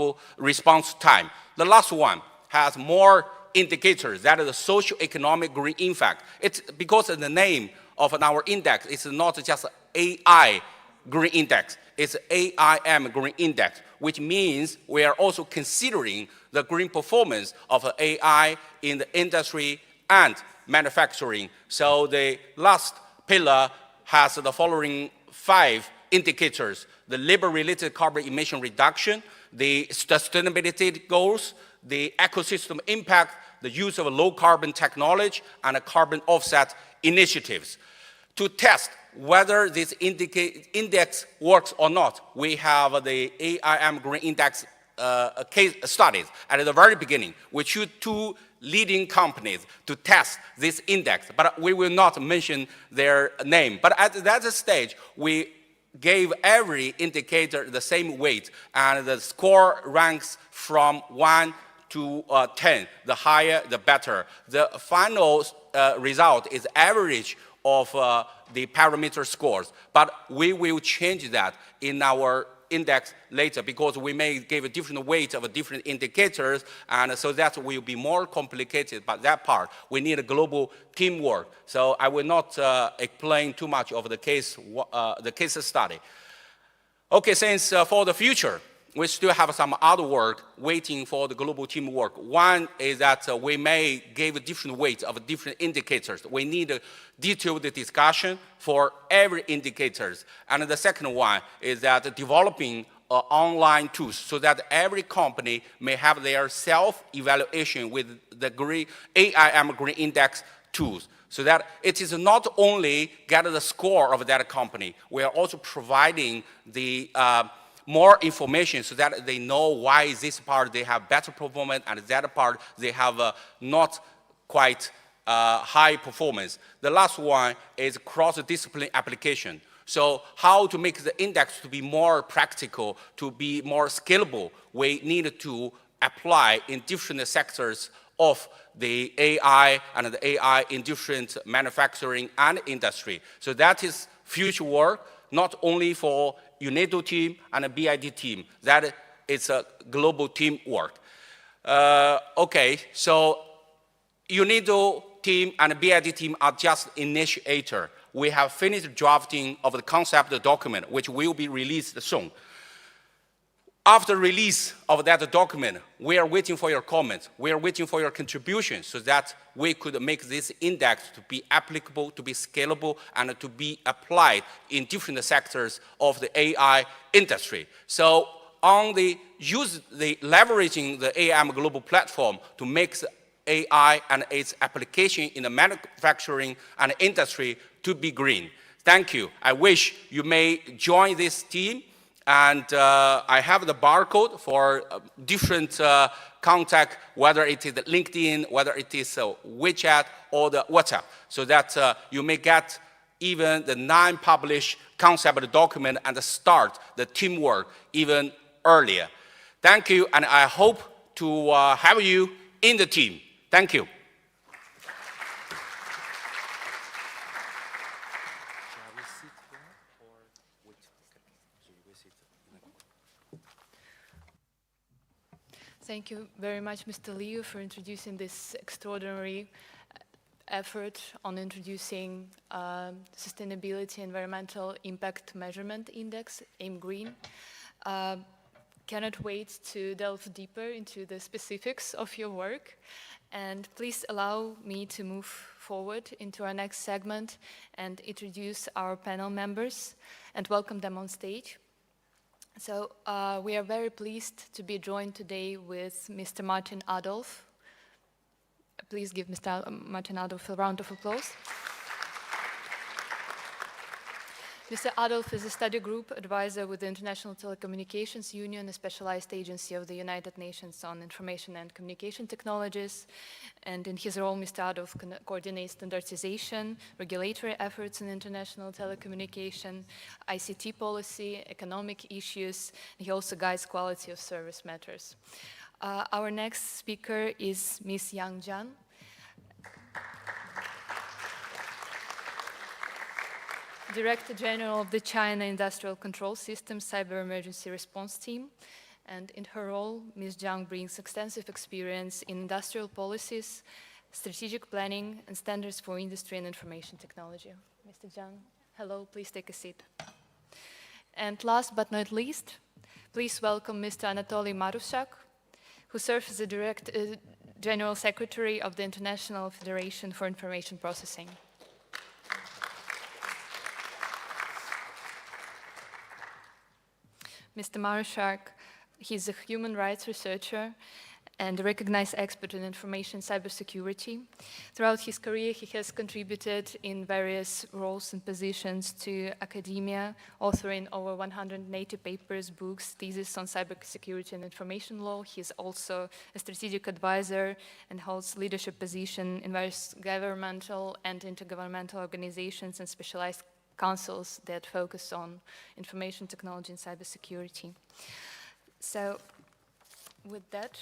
time. The last one has more indicators, that is the socio-economic green impact. It's because of the name of our index, it's not just AI green index, it's AIM green index, which means we are also considering the green performance of AI in the industry and manufacturing. So the last pillar has the following 5 indicators: the labor-related carbon emission reduction, the sustainability goals, the ecosystem impact, the use of low carbon technology, and the carbon offset initiatives. To test whether this index works or not, we have the AIM Green Index case studies. At the very beginning, we choose 2 leading companies to test this index, but we will not mention their name. But at that stage, we gave every indicator the same weight, and the score ranks from 1 to 10. The higher, the better. The final result is average of the parameter scores, but we will change that in our index later because we may give a different weight of different indicators, and so that will be more complicated. But that part, we need a global teamwork. So I will not explain too much of the case study. Okay, since for the future, we still have some other work waiting for the global teamwork. One is that we may give different weights of different indicators. We need a detailed discussion for every indicators. And the second one is that developing online tools so that every company may have their self-evaluation with the AIM Green Index tools, so that it is not only get the score of that company, we are also providing the more information so that they know why this part they have better performance and that part they have not quite high performance. The last one is cross-discipline application. So how to make the index to be more practical, to be more scalable, we need to apply in different sectors of the AI and the AI in different manufacturing and industry. So that is future work, not only for UNIDO team and a BID team. That is a global teamwork. Okay, so UNIDO team and BID team are just initiator. We have finished drafting of the concept document, which will be released soon. After release of that document, we are waiting for your comments. We are waiting for your contributions so that we could make this index to be applicable, to be scalable, and to be applied in different sectors of the AI industry. So on the leveraging the AIM global platform to make AI and its application in the manufacturing and industry to be green. Thank you. I wish you may join this team. And I have the barcode for different contact, whether it is LinkedIn, whether it is WeChat or the WhatsApp, so that you may get even the non-published concept document and start the teamwork even earlier. Thank you, and I hope to have you in the team. Thank you. Thank you very much, Mr. Liu, for introducing this extraordinary effort on introducing Sustainability Environmental Impact Measurement Index, AIM Green. Cannot wait to delve deeper into the specifics of your work. And please allow me to move forward into our next segment and introduce our panel members and welcome them on stage. So we are very pleased to be joined today with Mr. Martin Adolf. Please give Mr. Martin Adolf a round of applause. Mr. Adolf is a study group advisor with the International Telecommunications Union, a specialized agency of the United Nations on Information and Communication Technologies. And in his role, Mr. Adolf coordinates standardization, regulatory efforts in international telecommunication, ICT policy, economic issues. And he also guides quality of service matters. Our next speaker is Ms. Yang Jian. Director General of the China Industrial Control System Cyber Emergency Response Team. And in her role, Ms. Zhang brings extensive experience in industrial policies, strategic planning, and standards for industry and information technology. Mr. Zhang, hello, please take a seat. And last but not least, please welcome Mr. Anatoly Marushak, who serves as the General Secretary of the International Federation for Information Processing. Mr. Marushak, he's a human rights researcher and a recognized expert in information cybersecurity. Throughout his career, he has contributed in various roles and positions to academia, authoring over 180 papers, books, theses on cybersecurity and information law. He is also a strategic advisor and holds leadership position in various governmental and intergovernmental organizations and specialized councils that focus on information technology and cybersecurity. So, with that,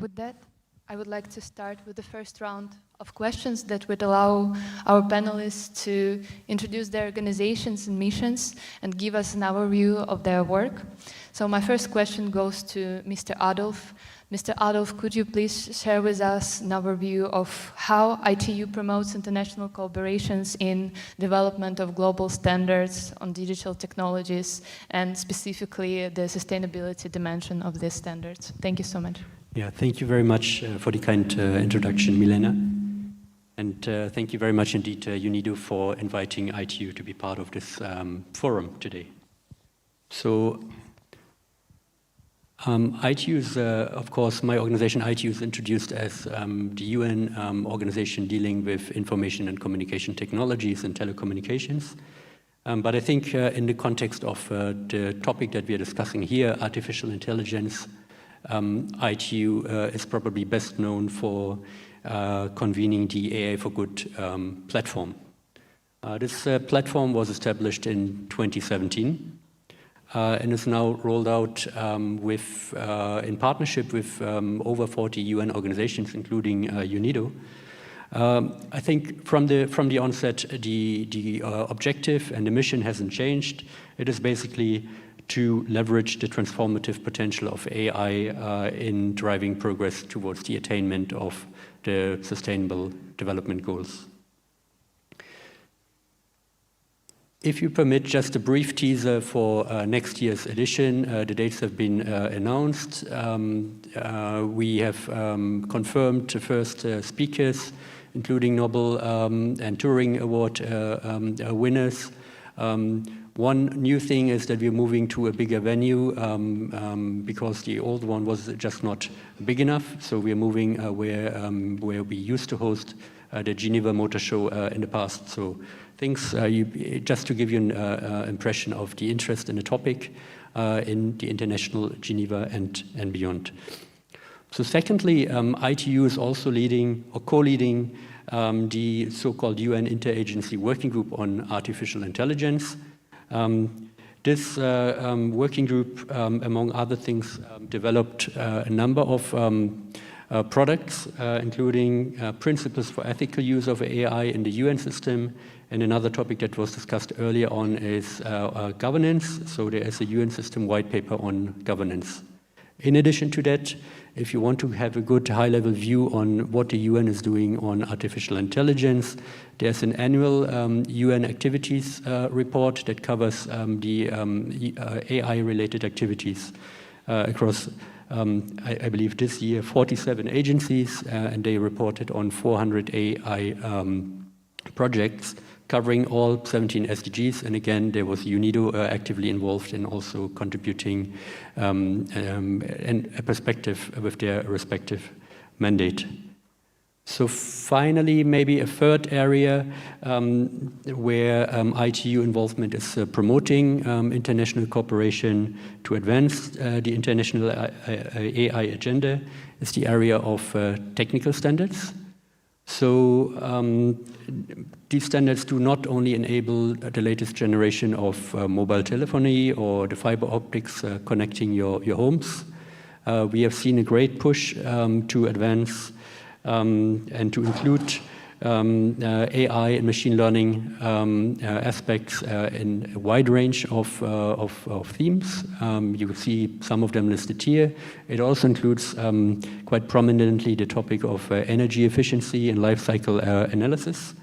with that, I would like to start with the first round of questions that would allow our panelists to introduce their organizations and missions and give us an overview of their work. So my first question goes to Mr. Adolf. Mr. Adolf, could you please share with us an overview of how ITU promotes international collaborations in development of global standards on digital technologies and specifically the sustainability dimension of these standards? Thank you so much. Yeah, thank you very much for the kind introduction, Milena. And thank you very much indeed, UNIDO, for inviting ITU to be part of this forum today. So, ITU is, of course, my organization ITU is introduced as the UN organization dealing with information and communication technologies and telecommunications. But I think in the context of the topic that we are discussing here, artificial intelligence, ITU is probably best known for convening the AI for Good platform. This platform was established in 2017 and is now rolled out in partnership with over 40 UN organizations, including UNIDO. I think from the onset, the objective and the mission hasn't changed. It is basically to leverage the transformative potential of AI in driving progress towards the attainment of the Sustainable Development Goals. If you permit, just a brief teaser for next year's edition. The dates have been announced. We have confirmed the first speakers, including Nobel and Turing Award winners. One new thing is that we're moving to a bigger venue because the old one was just not big enough. So we're moving where we used to host the Geneva Motor Show in the past. So things, just to give you an impression of the interest in the topic in the international Geneva and beyond. So secondly, ITU is also leading or co-leading the so-called UN Interagency Working Group on Artificial Intelligence. This working group, among other things, developed a number of products, including principles for ethical use of AI in the UN system. And another topic that was discussed earlier on is governance. So there is a UN system white paper on governance. In addition to that, if you want to have a good high-level view on what the UN is doing on artificial intelligence, there's an annual UN activities report that covers the AI-related activities across, I believe this year, 47 agencies, and they reported on 400 AI projects covering all 17 SDGs. And again, there was UNIDO actively involved in also contributing and a perspective with their respective mandate. So finally, maybe a third area where ITU involvement is promoting international cooperation to advance the international AI agenda is the area of technical standards. So these standards do not only enable the latest generation of mobile telephony or the fiber optics connecting your homes. We have seen a great push to advance and to include AI and machine learning aspects in a wide range of themes. You can see some of them listed here. It also includes quite prominently the topic of energy efficiency and life cycle analysis.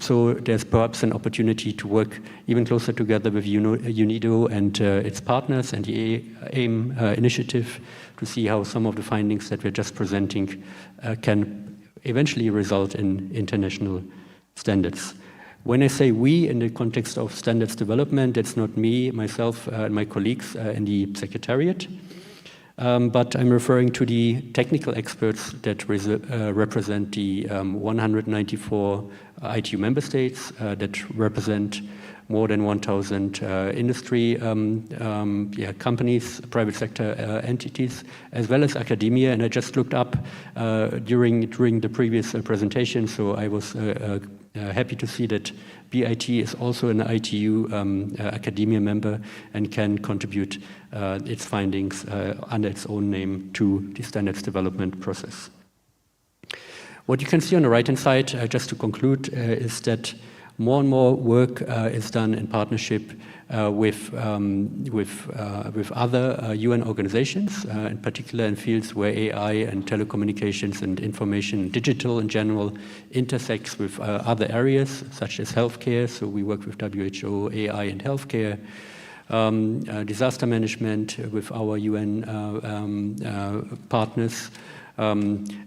So there's perhaps an opportunity to work even closer together with UNIDO and its partners and the AIM initiative to see how some of the findings that we're just presenting can eventually result in international standards. When I say we in the context of standards development, it's not me, myself, and my colleagues in the Secretariat, but I'm referring to the technical experts that represent the 194 ITU member states that represent more than 1,000 industry companies, private sector entities, as well as academia. And I just looked up during the previous presentation, so I was happy to see that BIT is also an ITU academia member and can contribute its findings under its own name to the standards development process. What you can see on the right-hand side, just to conclude, is that more and more work is done in partnership with other UN organizations, in particular in fields where AI and telecommunications and information, digital in general, intersects with other areas, such as healthcare. So we work with WHO, AI and healthcare, disaster management with our UN partners,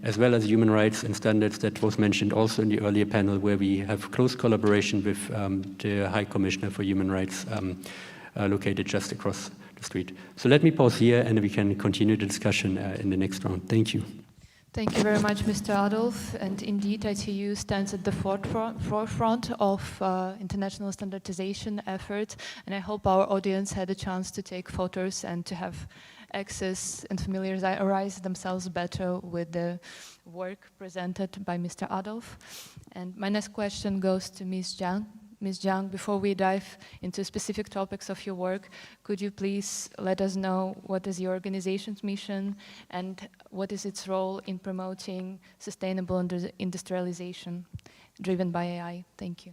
as well as human rights and standards that was mentioned also in the earlier panel, where we have close collaboration with the High Commissioner for Human Rights located just across the street. So let me pause here and we can continue the discussion in the next round. Thank you. Thank you very much, Mr. Adolf. And indeed, ITU stands at the forefront of international standardization efforts. And I hope our audience had a chance to take photos and to have access and familiarize themselves better with the work presented by Mr. Adolf. And my next question goes to Ms. Jiang. Ms. Jiang, before we dive into specific topics of your work, could you please let us know what is your organization's mission and what is its role in promoting sustainable industrialization driven by AI? Thank you.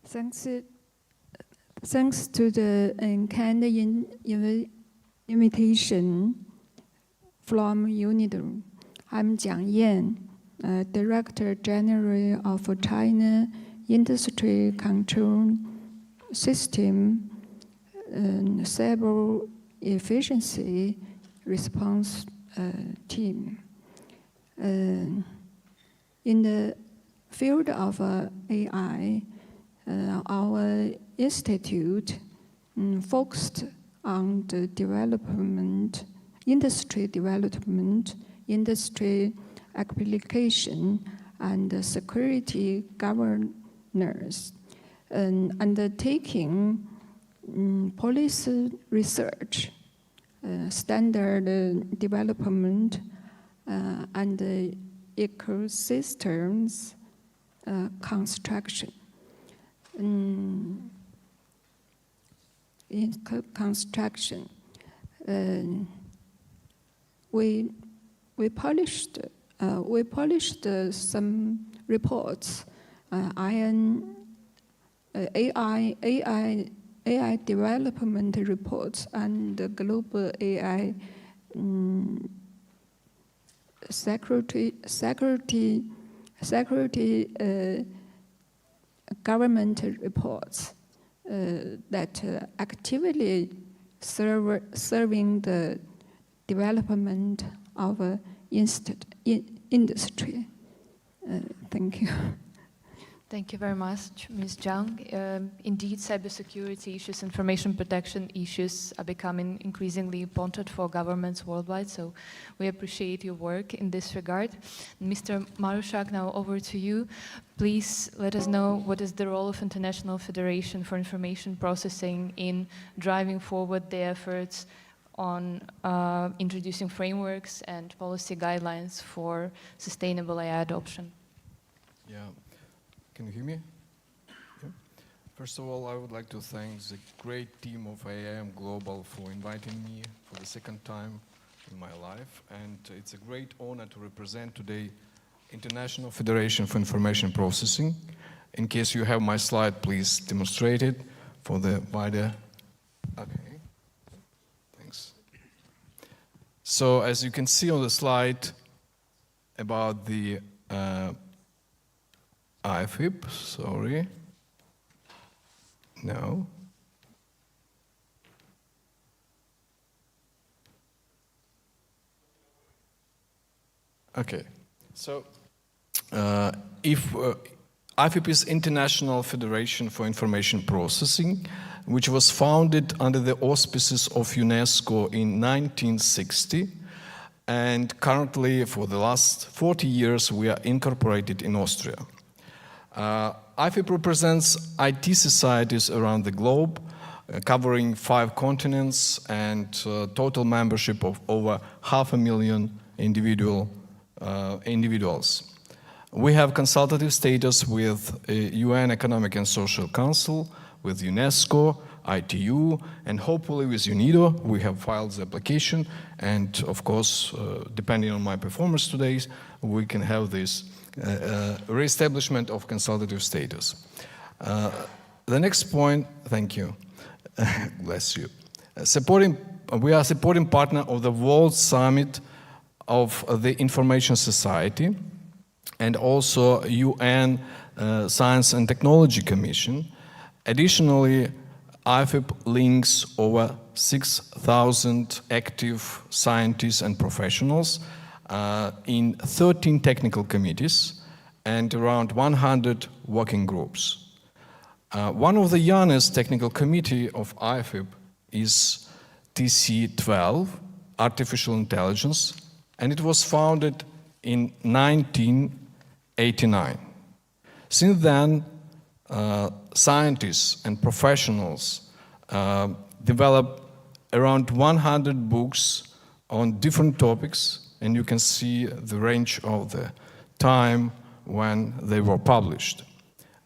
Thanks to the kind invitation from UNIDO. I'm Jiang Yan, Director General of China Industry Control System Cyber Efficiency Response Team. In the field of AI, our institute focused on the industry development, industry application, and security governance, undertaking policy research, standard development, and ecosystems construction. In construction, we published some reports, AI development reports, and the global AI security government reports that actively serving the development of industry. Thank you. Thank you very much, Ms. Zhang. Indeed, cybersecurity issues, information protection issues are becoming increasingly important for governments worldwide, so we appreciate your work in this regard. Mr. Marushak, now over to you. Please let us know what is the role of International Federation for Information Processing in driving forward the efforts on introducing frameworks and policy guidelines for sustainable AI adoption. Yeah. Can you hear me? Yeah. First of all, I would like to thank the great team of IIM Global for inviting me for the second time in my life. And it's a great honor to represent today International Federation for Information Processing. In case you have my slide, please demonstrate it for the wider. Okay. Thanks. So as you can see on the slide about the IFIP, sorry. No. Okay. So, IFIP is International Federation for Information Processing, which was founded under the auspices of UNESCO in 1960. And currently, for the last 40 years, we are incorporated in Austria. IFIP represents IT societies around the globe, covering 5 continents and total membership of over 500,000 individuals. We have consultative status with UN Economic and Social Council, with UNESCO, ITU, and hopefully with UNIDO. We have filed the application, and of course, depending on my performance today, we can have this re-establishment of consultative status. The next point, thank you, bless you. We are supporting partner of the World Summit of the Information Society and also UN Science and Technology Commission. Additionally, IFIP links over 6,000 active scientists and professionals in 13 technical committees and around 100 working groups. One of the youngest technical committee of IFIP is TC12, Artificial Intelligence, and it was founded in 1989. Since then, scientists and professionals developed around 100 books on different topics, and you can see the range of the time when they were published.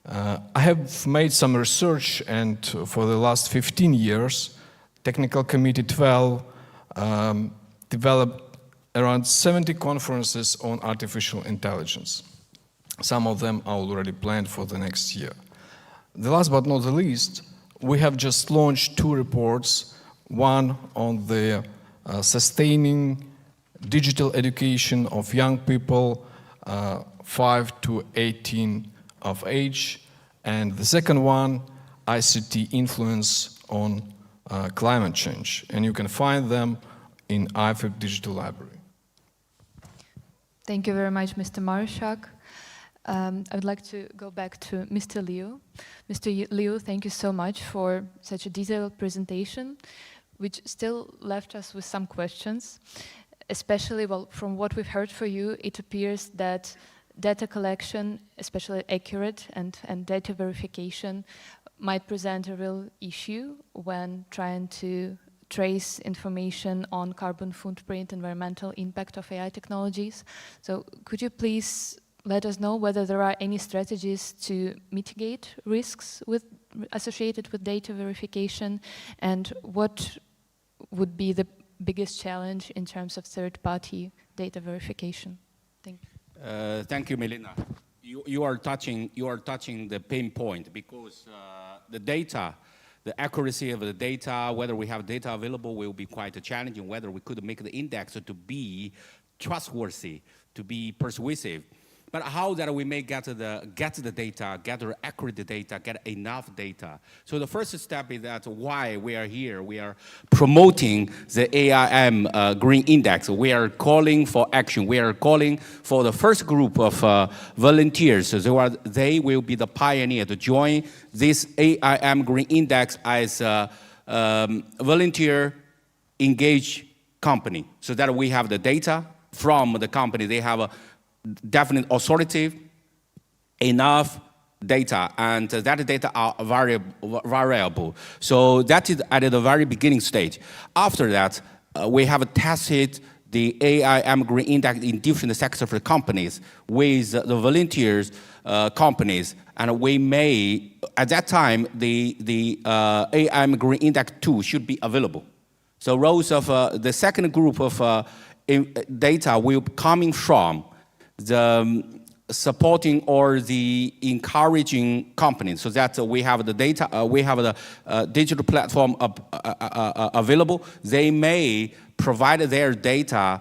I have made some research, and for the last 15 years, Technical Committee 12 developed around 70 conferences on artificial intelligence. Some of them are already planned for the next year. The last but not the least, we have just launched 2 reports, one on the sustaining digital education of young people 5 to 18 of age, and the second one, ICT influence on climate change. And you can find them in IFEP Digital Library. Thank you very much, Mr. Marshak. I would like to go back to Mr. Liu. Mr. Liu, thank you so much for such a detailed presentation, which still left us with some questions. Especially, well, from what we've heard for you, it appears that data collection, especially accurate and data verification, might present a real issue when trying to trace information on carbon footprint, environmental impact of AI technologies. So could you please let us know whether there are any strategies to mitigate risks associated with data verification, and what would be the biggest challenge in terms of third-party data verification? Thank you. Thank you, Melina. You are touching the pain point, because the data, the accuracy of the data, whether we have data available, will be quite challenging. Whether we could make the index to be trustworthy, to be persuasive. But how that we may get the data, get the accurate data, get enough data. So the first step is that why we are here. We are promoting the AIM Green Index. We are calling for action. We are calling for the first group of volunteers. So they will be the pioneer to join this AIM Green Index as a volunteer engaged company, so that we have the data from the company. They have a definite authoritative, enough data, and that data are variable. So that is at the very beginning stage. After that, we have tested the AIM Green Index in different sectors of companies with the volunteers companies, and we may, at that time, the AIM Green Index 2 should be available. So rows of the second group of data will be coming from the supporting or the encouraging companies, so that we have the data, we have the digital platform available. They may provide their data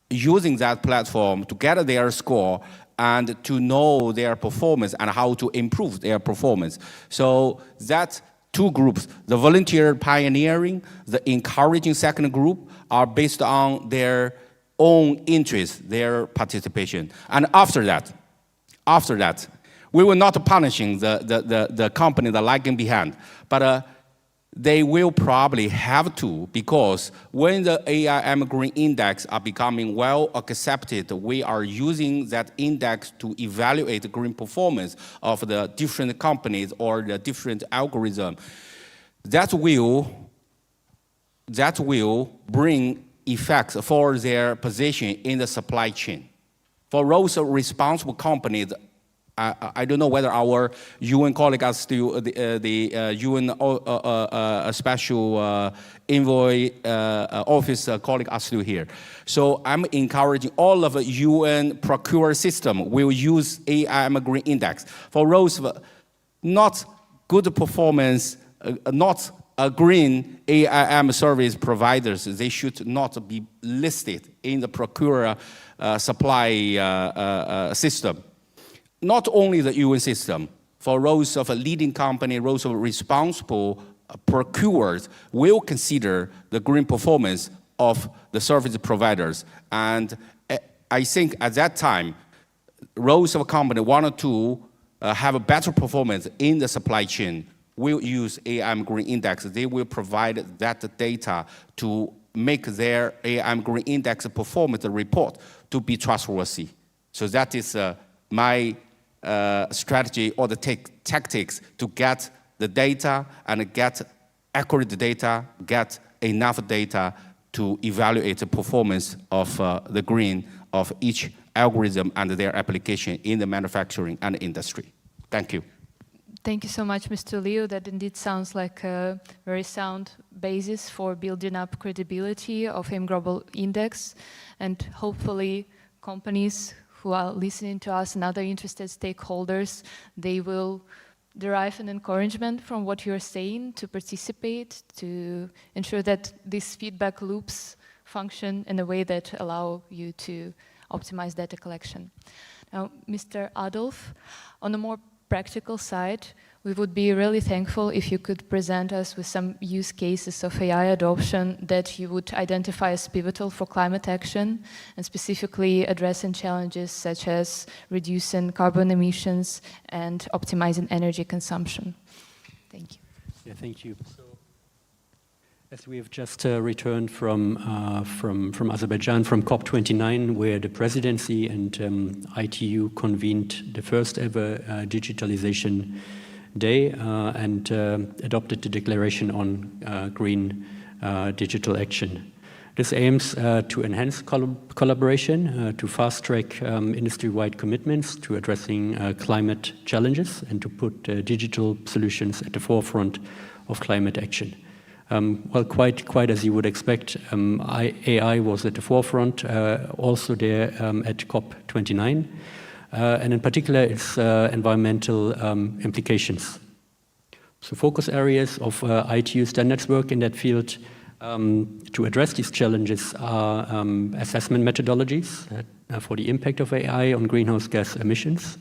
using that platform to get their score and to know their performance and how to improve their performance. So that 2 groups, the volunteer pioneering, the encouraging second group, are based on their own interest, their participation. And after that, we will not punishing the company that lagging behind, but they will probably have to, because when the AIM Green Index are becoming well accepted, we are using that index to evaluate the green performance of the different companies or the different algorithm. That will bring effects for their position in the supply chain. For those responsible companies, I don't know whether our UN colleagues are still, the UN Special Envoy Office colleagues are still here. So I'm encouraging all of the UN procure system will use AIM Green Index. For those not good performance, not green AIM service providers, they should not be listed in the procure supply system. Not only the UN system, for roles of a leading company, roles of responsible procurers will consider the green performance of the service providers. And I think at that time, roles of a company want to have a better performance in the supply chain will use AIM Green Index. They will provide that data to make their AIM Green Index performance report to be trustworthy. So that is my strategy or the tactics to get the data and get accurate data, get enough data to evaluate the performance of the green of each algorithm and their application in the manufacturing and industry. Thank you. Thank you so much, Mr. Liu. That indeed sounds like a very sound basis for building up credibility of AIM Global Index, and hopefully companies who are listening to us and other interested stakeholders, they will derive an encouragement from what you're saying to participate, to ensure that these feedback loops function in a way that allow you to optimize data collection. Now, Mr. Adolf, on a more practical side, we would be really thankful if you could present us with some use cases of AI adoption that you would identify as pivotal for climate action, and specifically addressing challenges such as reducing carbon emissions and optimizing energy consumption. Thank you. Yeah, thank you. As we have just returned from Azerbaijan, from COP29, where the presidency and ITU convened the first ever Digitalization Day and adopted the declaration on green digital action. This aims to enhance collaboration, to fast-track industry-wide commitments to addressing climate challenges, and to put digital solutions at the forefront of climate action. Well, quite as you would expect, AI was at the forefront, also there at COP29, and in particular its environmental implications. So focus areas of ITU standards work in that field to address these challenges are assessment methodologies for the impact of AI on greenhouse gas emissions.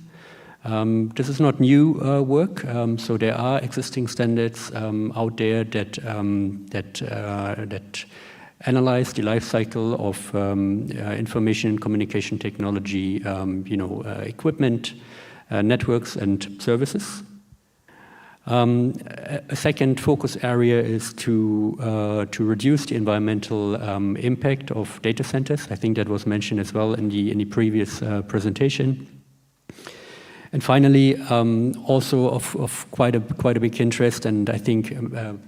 This is not new work, so there are existing standards out there that analyze the life cycle of information and communication technology, equipment, networks, and services. A second focus area is to reduce the environmental impact of data centers. I think that was mentioned as well in the previous presentation. And finally, also of quite a big interest, and I think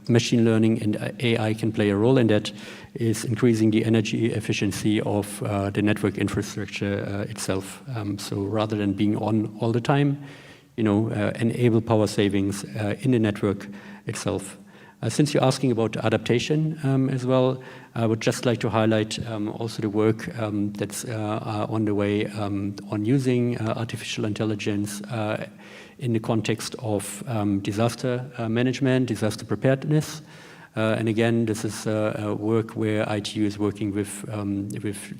machine learning and AI can play a role in that, is increasing the energy efficiency of the network infrastructure itself. So rather than being on all the time, enable power savings in the network itself. Since you're asking about adaptation as well, I would just like to highlight also the work that's on the way on using artificial intelligence in the context of disaster management, disaster preparedness. And again, this is work where ITU is working with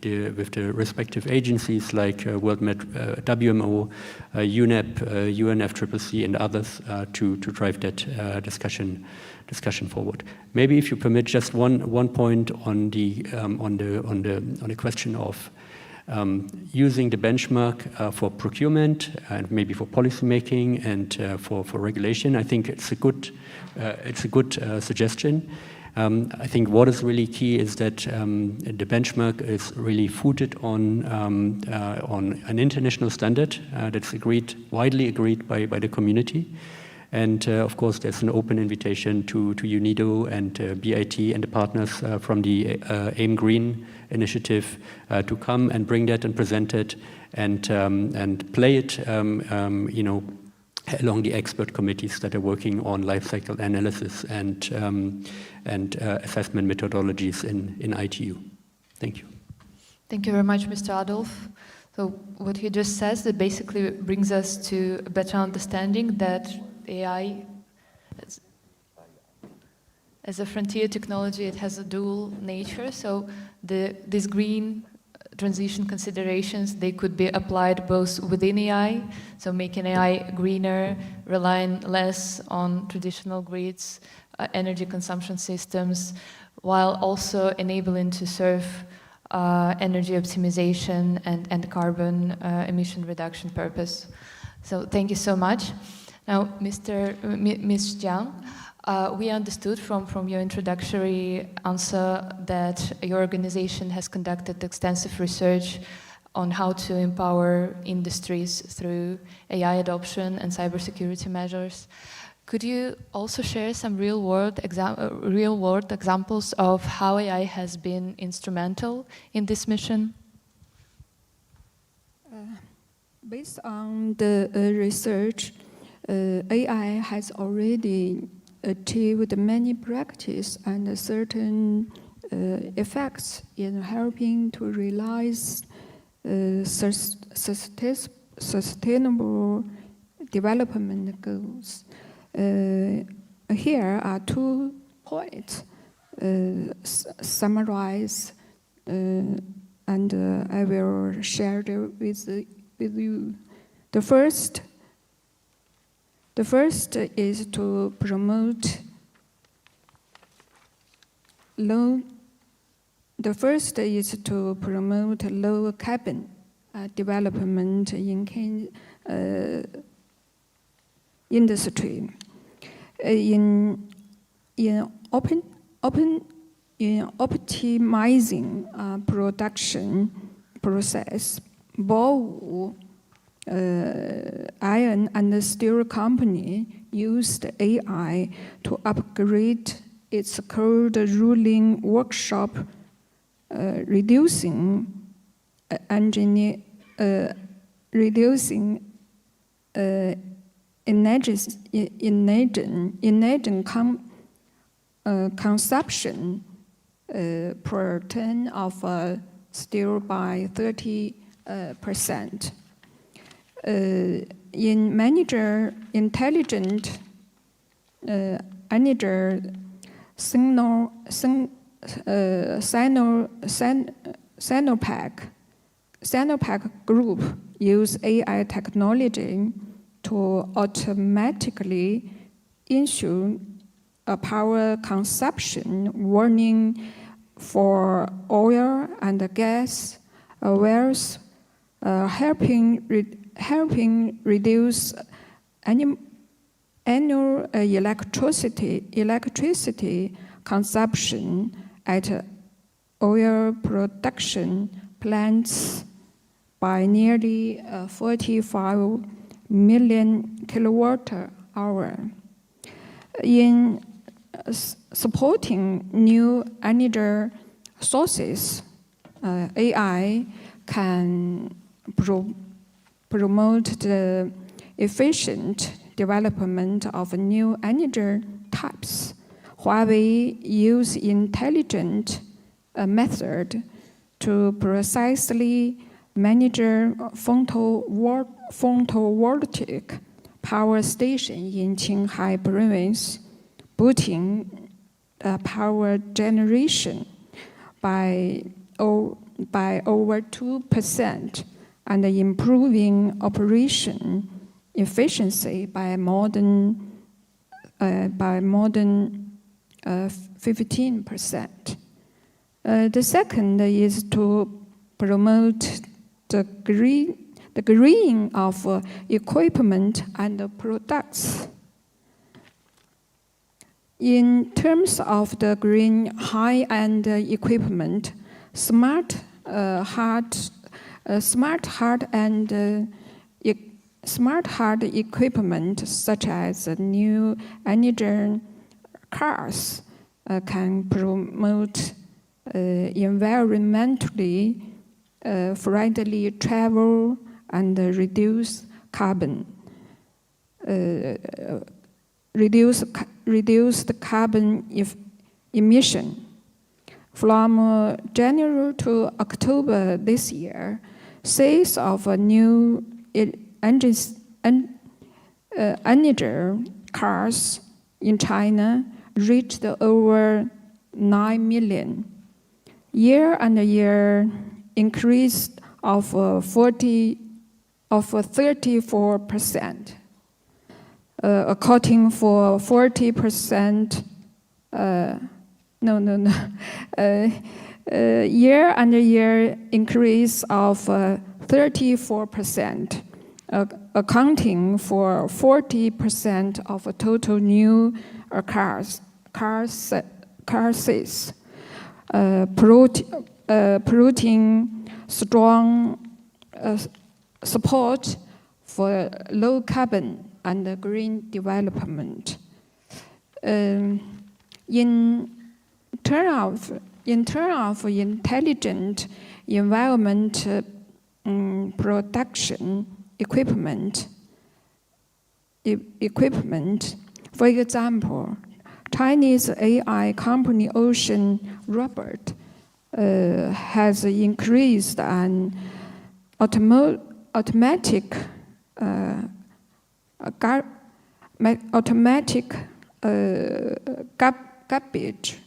the respective agencies like WMO, UNEP, UNFCCC, and others to drive that discussion forward. Maybe, if you permit, just one point on the question of using the benchmark for procurement and maybe for policymaking and for regulation. I think it's a good suggestion. I think what is really key is that the benchmark is really footed on an international standard that's widely agreed by the community. And of course, there's an open invitation to UNIDO and BIT and the partners from the AIM Green initiative to come and bring that and present it and play it, along the expert committees that are working on life cycle analysis and assessment methodologies in ITU. Thank you. Thank you very much, Mr. Adolf. So what he just says, that basically brings us to a better understanding that AI, as a frontier technology, it has a dual nature. So these green transition considerations, they could be applied both within AI, so making AI greener, relying less on traditional grids, energy consumption systems, while also enabling to serve energy optimization and carbon emission reduction purpose. So thank you so much. Now, Ms. Jiang, we understood from your introductory answer that your organization has conducted extensive research on how to empower industries through AI adoption and cybersecurity measures. Could you also share some real-world examples of how AI has been instrumental in this mission? Based on the research, AI has already achieved many practice and certain effects in helping to realize sustainable development goals. Here are 2 points summarized, and I will share it with you. The first is to promote low carbon development in industry. In optimizing production process, Baowu iron and steel company used AI to upgrade its cold rolling workshop, reducing energy consumption per ton of steel by 30%. In intelligent manager Sinopec Group use AI technology to automatically issue a power consumption warning for oil and gas wells, helping reduce annual electricity consumption at oil production plants by nearly 45 million kilowatt-hour. In supporting new energy sources, AI can promote the efficient development of new energy types. Huawei use intelligent method to precisely manage photovoltaic power station in Qinghai province, boosting power generation by over 2% and improving operation efficiency by more than 15%. The second is to promote the greening of equipment and products. In terms of the green high-end equipment, smart hard equipment such as new energy cars can promote environmentally friendly travel and reduce carbon emission. From January to October this year, sales of new energy cars in China reached over 9 million. Year-on-year increase of 34%, accounting for 40%. Year-on-year increase of 34%, accounting for 40% of total new car sales, promoting strong support for low carbon and green development. In terms of intelligent environment production equipment, for example, Chinese AI company Ocean Robot has increased and automatic garbage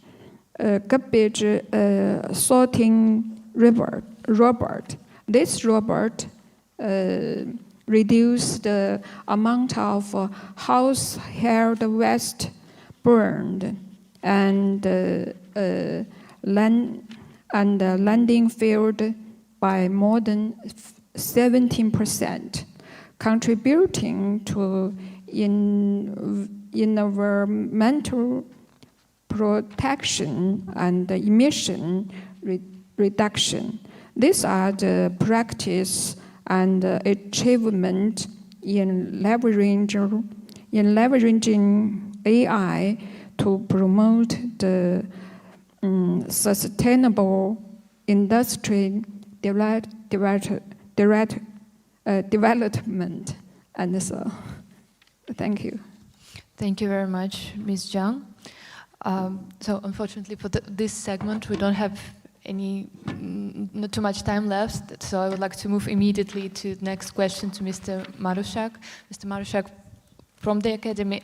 sorting robot. This robot reduce the amount of household waste burned and landing field by more than 17%, contributing to environmental protection and emission reduction. These are the practice and achievement in leveraging AI to promote the sustainable industry development. And so, thank you. Thank you very much, Ms. Zhang. So unfortunately for this segment, we don't have not too much time left, so I would like to move immediately to the next question to Mr. Marushak. Mr. Marushak, from the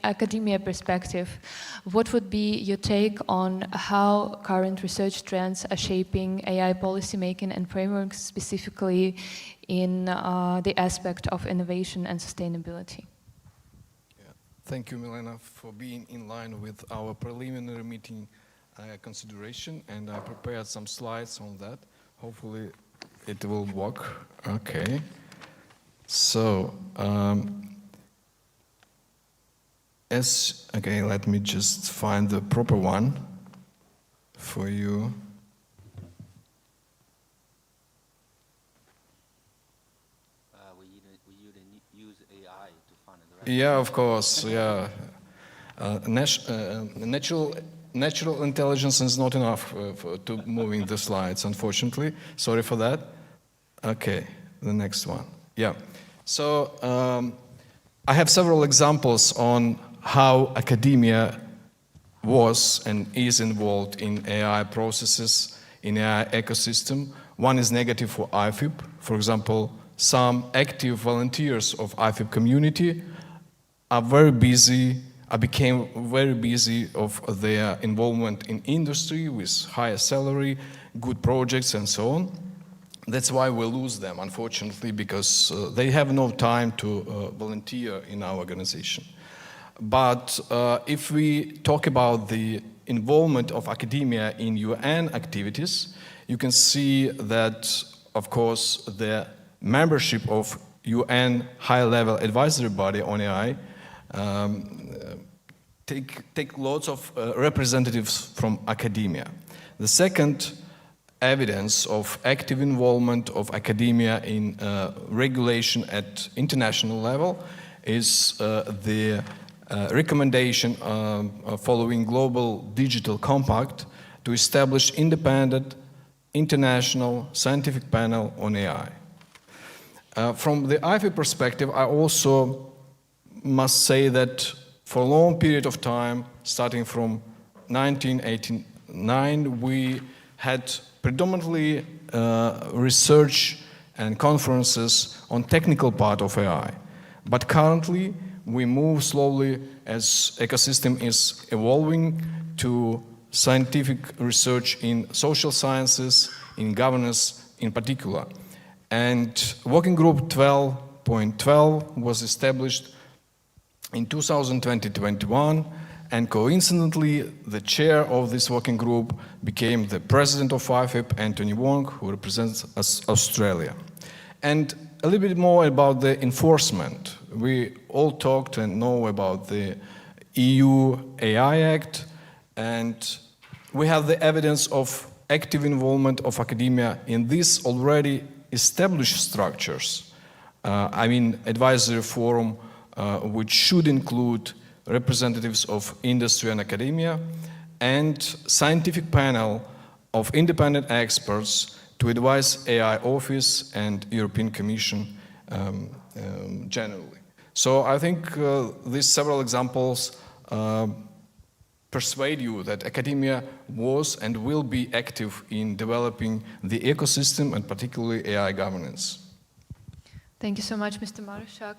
academia perspective, what would be your take on how current research trends are shaping AI policymaking and frameworks, specifically in the aspect of innovation and sustainability? Thank you, Milena, for being in line with our preliminary meeting consideration, and I prepared some slides on that. Hopefully it will work. Okay. So, okay, let me just find the proper one for you. We use AI to find the right. Yeah, of course, yeah. Natural intelligence is not enough to moving the slides, unfortunately. Sorry for that. Okay, the next one. Yeah. So I have several examples on how academia was and is involved in AI processes, in AI ecosystem. One is negative for IFIP. For example, some active volunteers of IFIP community are became very busy of their involvement in industry with higher salary, good projects and so on. That's why we lose them, unfortunately, because they have no time to volunteer in our organization. But if we talk about the involvement of academia in UN activities, you can see that, of course, the membership of UN high-level advisory body on AI take lots of representatives from academia. The second evidence of active involvement of academia in regulation at international level is the recommendation following Global Digital Compact to establish independent international scientific panel on AI. From the IFI perspective, I also must say that for a long period of time, starting from 1989, we had predominantly research and conferences on technical part of AI. But currently, we move slowly as ecosystem is evolving to scientific research in social sciences, in governance in particular. And Working Group 12.12 was established in 2020-21, and coincidentally, the chair of this working group became the president of IFIP, Anthony Wong, who represents Australia. And a little bit more about the enforcement. We all talked and know about the EU AI Act, and we have the evidence of active involvement of academia in these already established structures. I mean, advisory forum, which should include representatives of industry and academia, and scientific panel of independent experts to advise AI Office and European Commission generally. So I think these several examples persuade you that academia was and will be active in developing the ecosystem and particularly AI governance. Thank you so much, Mr. Marshak.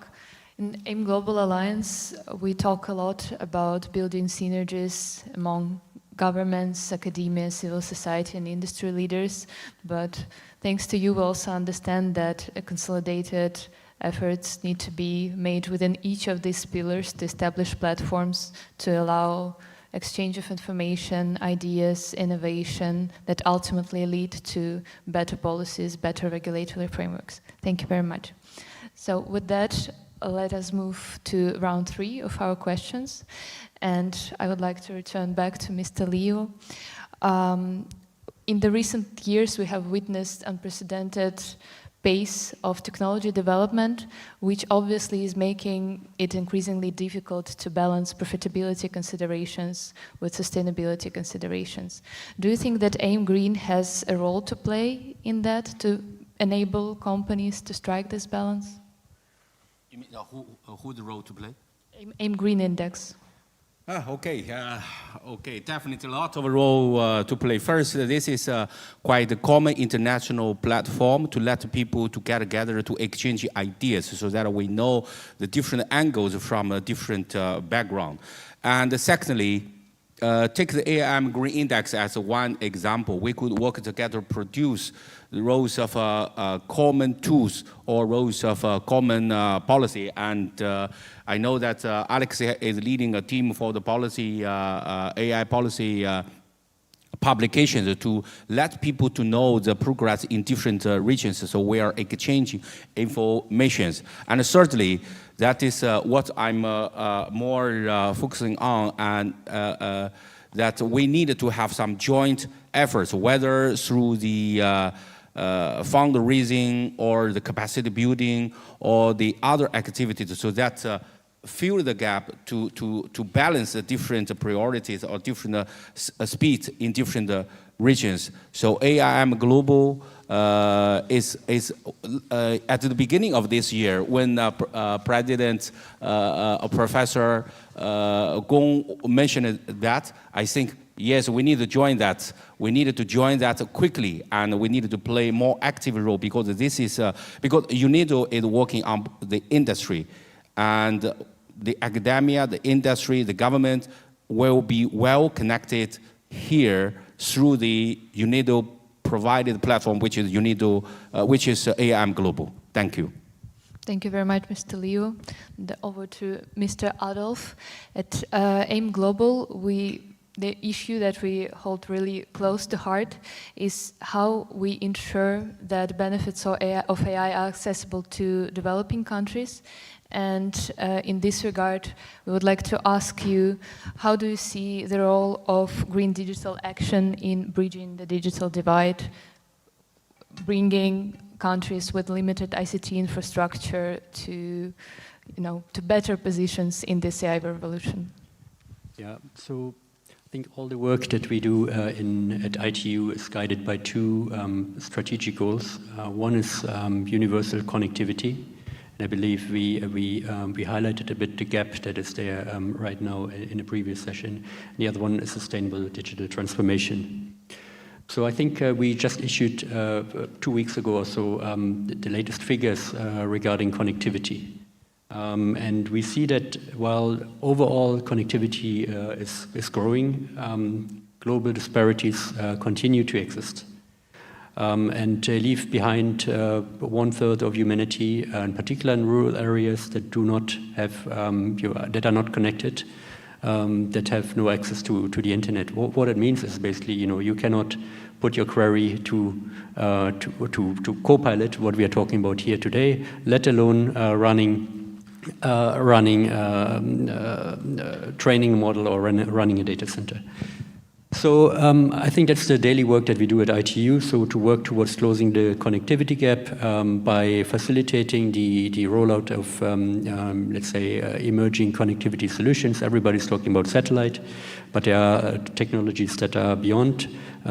In AIM Global Alliance, we talk a lot about building synergies among governments, academia, civil society, and industry leaders. But thanks to you, we also understand that a consolidated efforts need to be made within each of these pillars to establish platforms to allow exchange of information, ideas, innovation that ultimately lead to better policies, better regulatory frameworks. Thank you very much. So with that, let us move to round 3 of our questions. And I would like to return back to Mr. Liu. In the recent years, we have witnessed unprecedented pace of technology development, which obviously is making it increasingly difficult to balance profitability considerations with sustainability considerations. Do you think that AIM Green has a role to play in that, to enable companies to strike this balance? You mean who the role to play? AIM Green Index. Okay, definitely a lot of role to play. First, this is quite a common international platform to let people to get together to exchange ideas so that we know the different angles from a different background. And secondly, take the AIM Green Index as one example. We could work together to produce the roles of common tools or roles of common policy. And I know that Alex is leading a team for the policy, AI policy publications to let people to know the progress in different regions. So we are exchanging information. And certainly, that is what I'm more focusing on, and that we need to have some joint efforts, whether through the fundraising or the capacity building or the other activities, so that fill the gap to balance the different priorities or different speeds in different regions. So AIM Global is at the beginning of this year, when President Professor Gong mentioned that, I think, yes, we need to join that. We needed to join that quickly, and we needed to play a more active role, because this is because UNIDO is working on the industry, and the academia, the industry, the government will be well connected here through the UNIDO provided platform, which is UNIDO, which is AIM Global. Thank you. Thank you very much, Mr. Liu. Over to Mr. Adolf. At AIM Global, the issue that we hold really close to heart is how we ensure that benefits of AI are accessible to developing countries. And in this regard, we would like to ask you, how do you see the role of green digital action in bridging the digital divide, bringing countries with limited ICT infrastructure to better positions in this AI revolution? Yeah, so I think all the work that we do at ITU is guided by 2 strategic goals. One is universal connectivity. And I believe we highlighted a bit the gap that is there right now in a previous session. The other one is sustainable digital transformation. So I think we just issued 2 weeks ago or so the latest figures regarding connectivity. And we see that while overall connectivity is growing, global disparities continue to exist. And leave behind 1/3 of humanity, in particular in rural areas that do not have, that are not connected, that have no access to the internet. What it means is basically, you cannot put your query to Copilot, what we are talking about here today, let alone running training model or running a data center. So I think that's the daily work that we do at ITU, so to work towards closing the connectivity gap by facilitating the rollout of, let's say, emerging connectivity solutions. Everybody's talking about satellite, but there are technologies that are beyond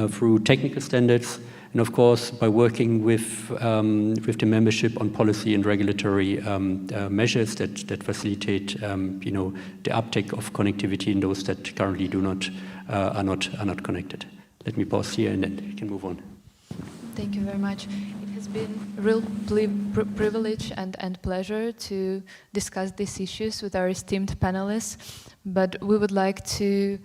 through technical standards, and of course by working with the membership on policy and regulatory measures that facilitate, the uptake of connectivity in those that currently are not connected. Let me pause here, and then we can move on. Thank you very much. It has has been a real privilege and pleasure to discuss these issues with our esteemed panelists, but we would like to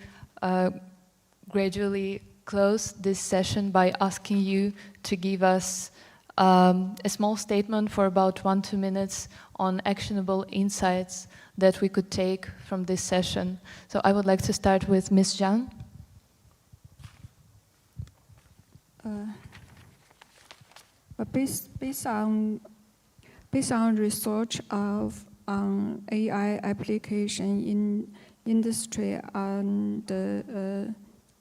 gradually close this session by asking you to give us a small statement for about 1-2 minutes on actionable insights that we could take from this session. So I would like to start with Ms. Zhang. Based on research of AI application in industry and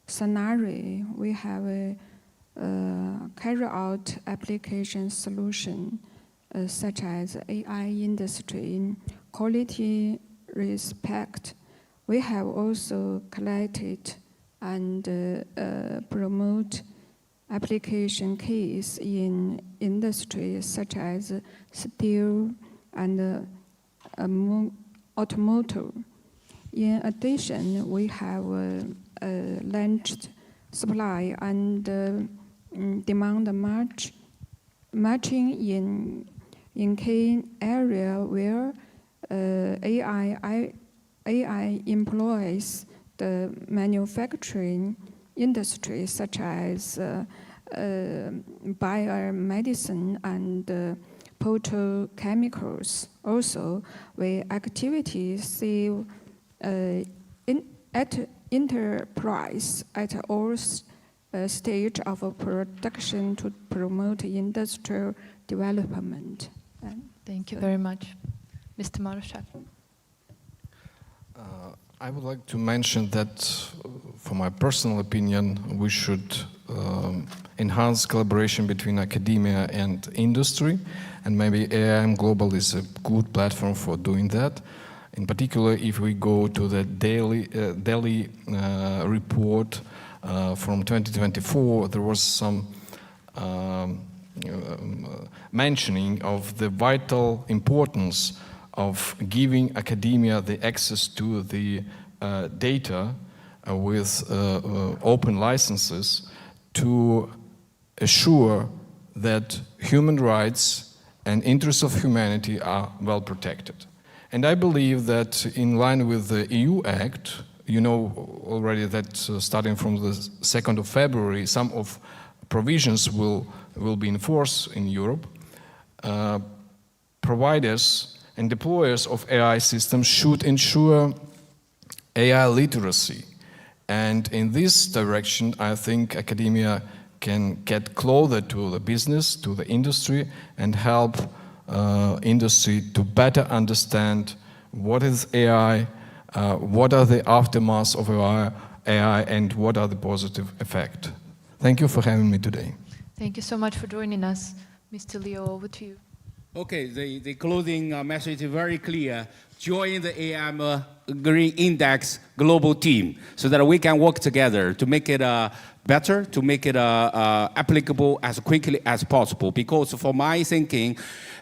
scenario, we have carry out application solution such as AI industry in quality respect. We have also collected and promote application case in industries such as steel and automotive. In addition, we have launched supply and demand matching in key area where AI employs the manufacturing industry such as biomedicine and petrochemicals. Also, we activities save at enterprise at all stage of production to promote industrial development. Thank you very much. Mr. Marushak. I would like to mention that, for my personal opinion, we should enhance collaboration between academia and industry, and maybe AIM Global is a good platform for doing that. In particular, if we go to the Delhi report from 2024, there was some mentioning of the vital importance of giving academia the access to the data with open licenses to assure that human rights and interests of humanity are well protected. And I believe that in line with the EU Act, you know already that starting from the 2nd of February, some of provisions will be enforced in Europe. Providers and deployers of AI systems should ensure AI literacy. And in this direction, I think academia can get closer to the business, to the industry, and help industry to better understand what is AI, what are the aftermaths of AI, and what are the positive effects. Thank you for having me today. Thank you so much for joining us. Mr. Leo, over to you. Okay, the closing message is very clear. Join the AM Green Index global team so that we can work together to make it better, to make it applicable as quickly as possible. Because for my thinking,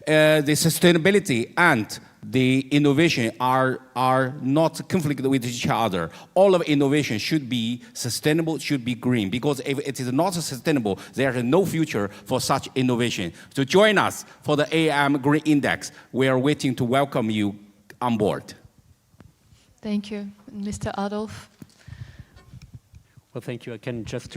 the sustainability and the innovation are not conflicted with each other. All of innovation should be sustainable, should be green, because if it is not sustainable, there is no future for such innovation. So join us for the AM Green Index. We are waiting to welcome you on board. Thank you. Mr. Adolf. Well, thank you. I can just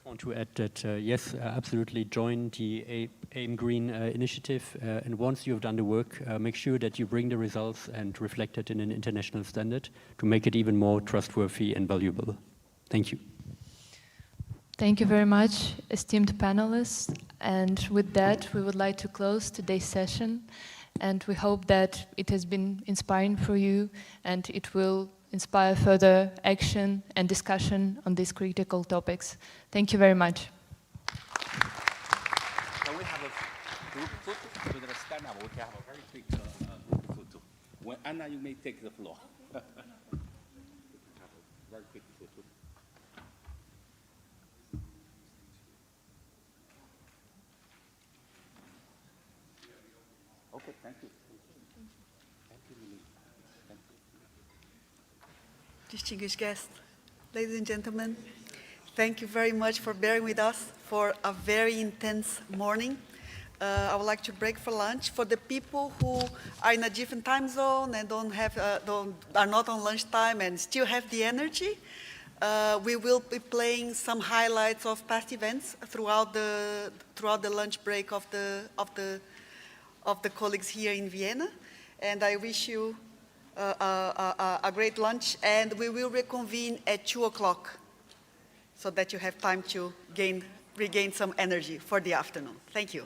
want to add that, yes, absolutely join the AIM Green initiative. And once you've done the work, make sure that you bring the results and reflect it in an international standard to make it even more trustworthy and valuable. Thank you. Thank you very much, esteemed panelists. And with that, we would like to close today's session. And we hope that it has been inspiring for you and it will inspire further action and discussion on these critical topics. Thank you very much. Can we have a group photo? With a stand up, we can have a very quick group photo. When Anna, you may take the floor. Very quick photo. Okay, thank you. Thank you, Lily. Thank you. Distinguished guests, ladies and gentlemen, thank you very much for bearing with us for a very intense morning. I would like to break for lunch. For the people who are in a different time zone and are not on lunchtime and still have the energy, we will be playing some highlights of past events throughout the lunch break of the colleagues here in Vienna. And I wish you a great lunch, and we will reconvene at 2 o'clock so that you have time to regain some energy for the afternoon. Thank you.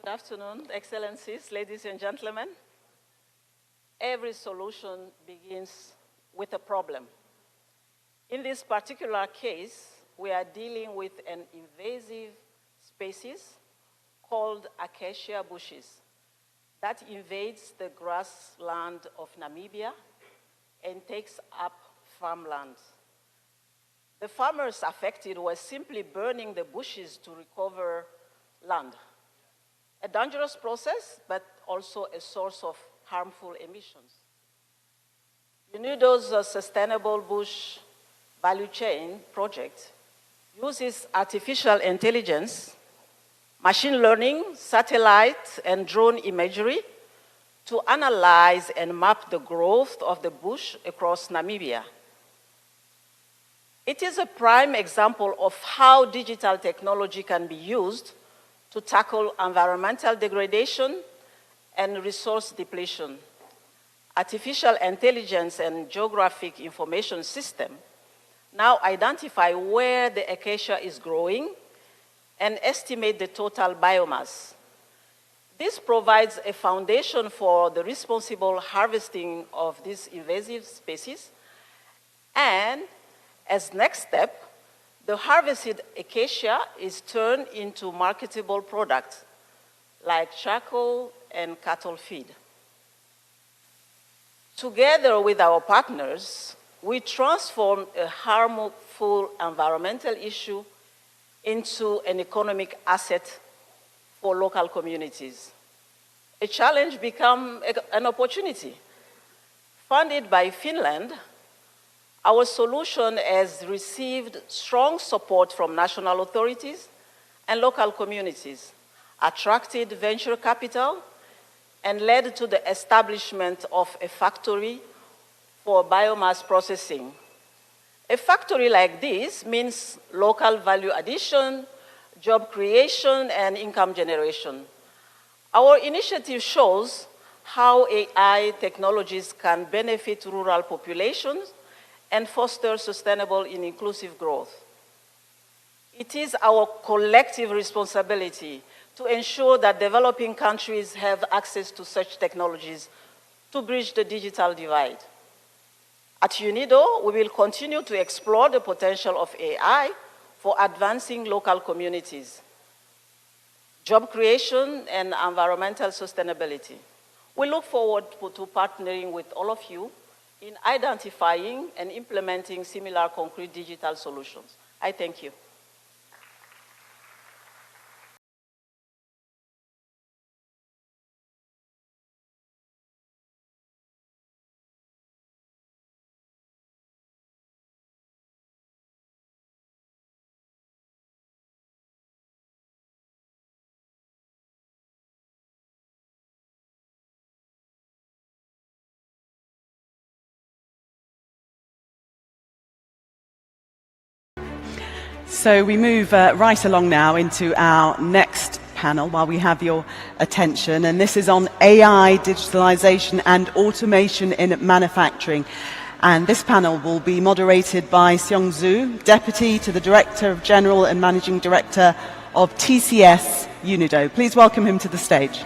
Good afternoon, Excellencies, ladies and gentlemen. Every solution begins with a problem. In this particular case, we are dealing with an invasive species called acacia bushes that invades the grassland of Namibia and takes up farmland. The farmers affected were simply burning the bushes to recover land. A dangerous process, but also a source of harmful emissions. UNIDO's Sustainable Bush Value Chain project uses artificial intelligence, machine learning, satellite, and drone imagery to analyze and map the growth of the bush across Namibia. It is a prime example of how digital technology can be used to tackle environmental degradation and resource depletion. Artificial intelligence and geographic information system now identify where the acacia is growing and estimate the total biomass. This provides a foundation for the responsible harvesting of these invasive species, and as next step, the harvested acacia is turned into marketable products like charcoal and cattle feed. Together with our partners, we transform a harmful environmental issue into an economic asset for local communities. A challenge becomes an opportunity. Funded by Finland, our solution has received strong support from national authorities and local communities, attracted venture capital, and led to the establishment of a factory for biomass processing. A factory like this means local value addition, job creation, and income generation. Our initiative shows how AI technologies can benefit rural populations and foster sustainable and inclusive growth. It is our collective responsibility to ensure that developing countries have access to such technologies to bridge the digital divide. At UNIDO, we will continue to explore the potential of AI for advancing local communities, job creation, and environmental sustainability. We look forward to partnering with all of you in identifying and implementing similar concrete digital solutions. I thank you. So we move right along now into our next panel while we have your attention, and this is on AI, digitalization and automation in manufacturing. And this panel will be moderated by Seong Zhu, Deputy to the Director General and Managing Director of TCS UNIDO. Please welcome him to the stage.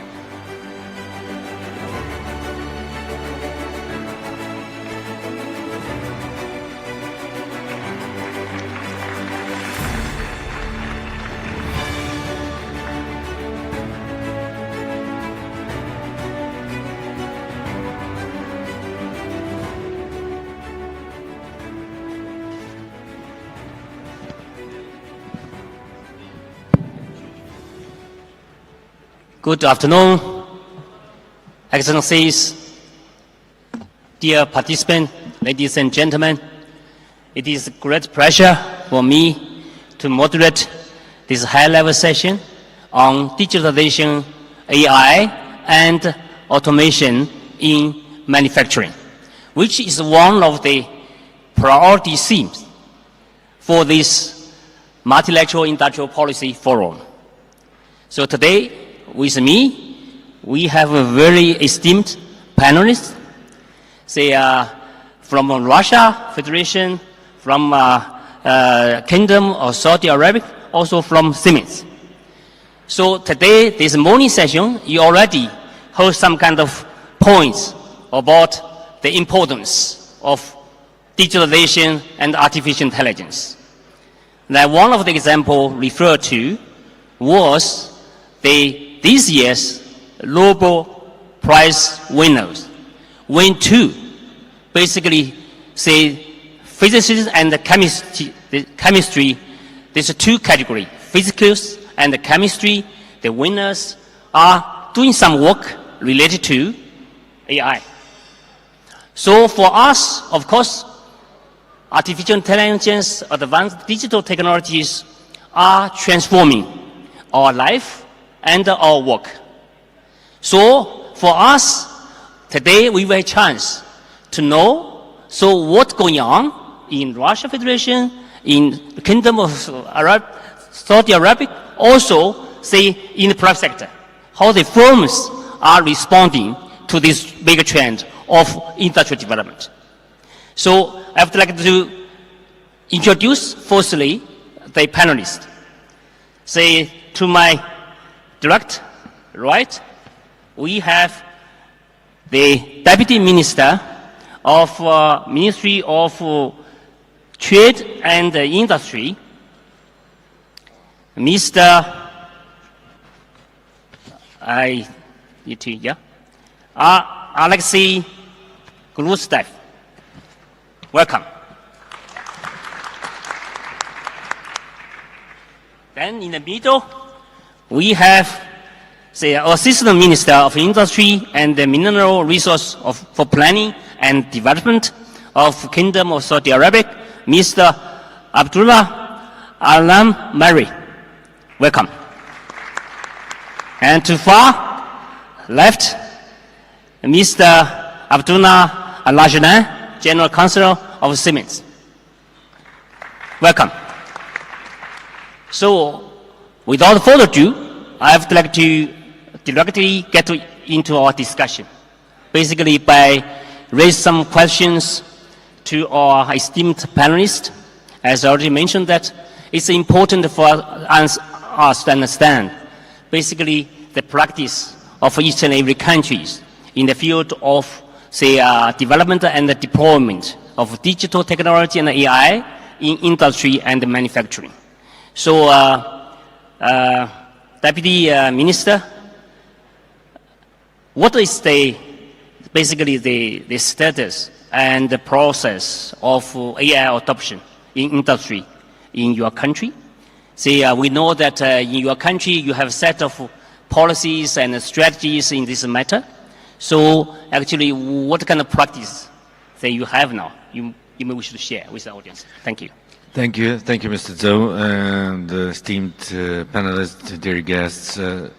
Good afternoon, Excellencies, dear participants, ladies and gentlemen. It is a great pleasure for me to moderate this high-level session on digitalization, AI, and automation in manufacturing, which is one of the priority themes for this multilateral industrial policy forum. So today, with me, we have a very esteemed panelists. They are from Russia Federation, from Kingdom of Saudi Arabia, also from Siemens. So today, this morning session, you already heard some kind of points about the importance of digitalization and artificial intelligence. Now, one of the examples referred to was this year's Nobel Prize winners went to basically say physicists and chemistry, there's two categories, physics and chemistry. The winners are doing some work related to AI. So for us, of course, artificial intelligence, advanced digital technologies are transforming our life and our work. So for us, today we have a chance to know what's going on in Russia Federation, in the Kingdom of Saudi Arabia, also say in the private sector, how the firms are responding to this big trend of industrial development. So I would like to introduce firstly the panelists. Say to my direct right, we have the Deputy Minister of Ministry of Trade and Industry, Mr. Alexei Glustev. Welcome. Then in the middle, we have the Assistant Minister of Industry and the Mineral Resource for Planning and Development of Kingdom of Saudi Arabia, Mr. Abdullah Alam Mari. Welcome. And to far left, Mr. Abdullah Al-Lajnan, General Counsel of Siemens. Welcome. So, without further ado, I would like to directly get into our discussion, basically by raise some questions to our esteemed panelists. As I already mentioned, that it's important for us to understand basically the practice of each and every country in the field of, say, development and the deployment of digital technology and AI in industry and manufacturing. So, Deputy Minister, what is basically the status and the process of AI adoption in industry in your country? See, we know that in your country you have a set of policies and strategies in this matter. So actually, what kind of practice that you have now, you may wish to share with the audience? Thank you. Thank you, Mr. Zhou, and esteemed panelists, dear guests.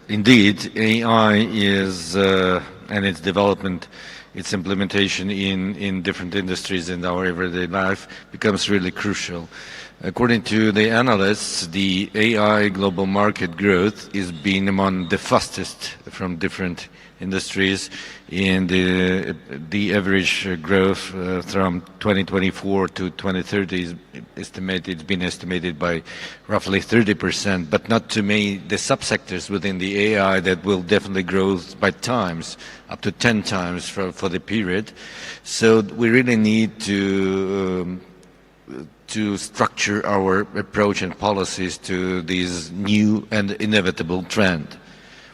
Indeed, AI is, and its development, its implementation in different industries in our everyday life becomes really crucial. According to the analysts, the AI global market growth is being among the fastest from different industries, and the average growth from 2024 to 2030 is estimated, it's been estimated by roughly 30%, but not to me the subsectors within the AI that will definitely grow by times, up to 10 times for the period. So we really need to structure our approach and policies to this new and inevitable trend.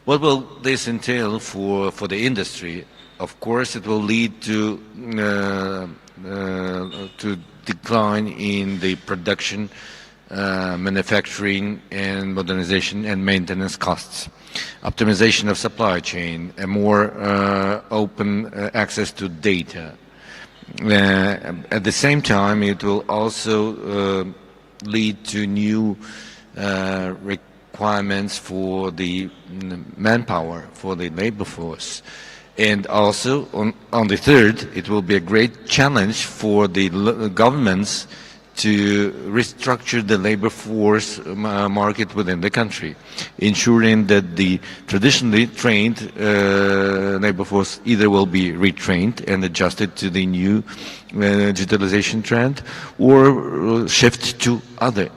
What will this entail for the industry? Of course, it will lead to decline in the production, manufacturing, and modernization and maintenance costs. optimization of supply chain, a more open access to data. At the same time, it will also lead to new requirements for the manpower, for the labor force. And also, on the third, it will be a great challenge for the governments to restructure the labor force market within the country, ensuring that the traditionally trained labor force either will be retrained and adjusted to the new digitalization trend, or shift to other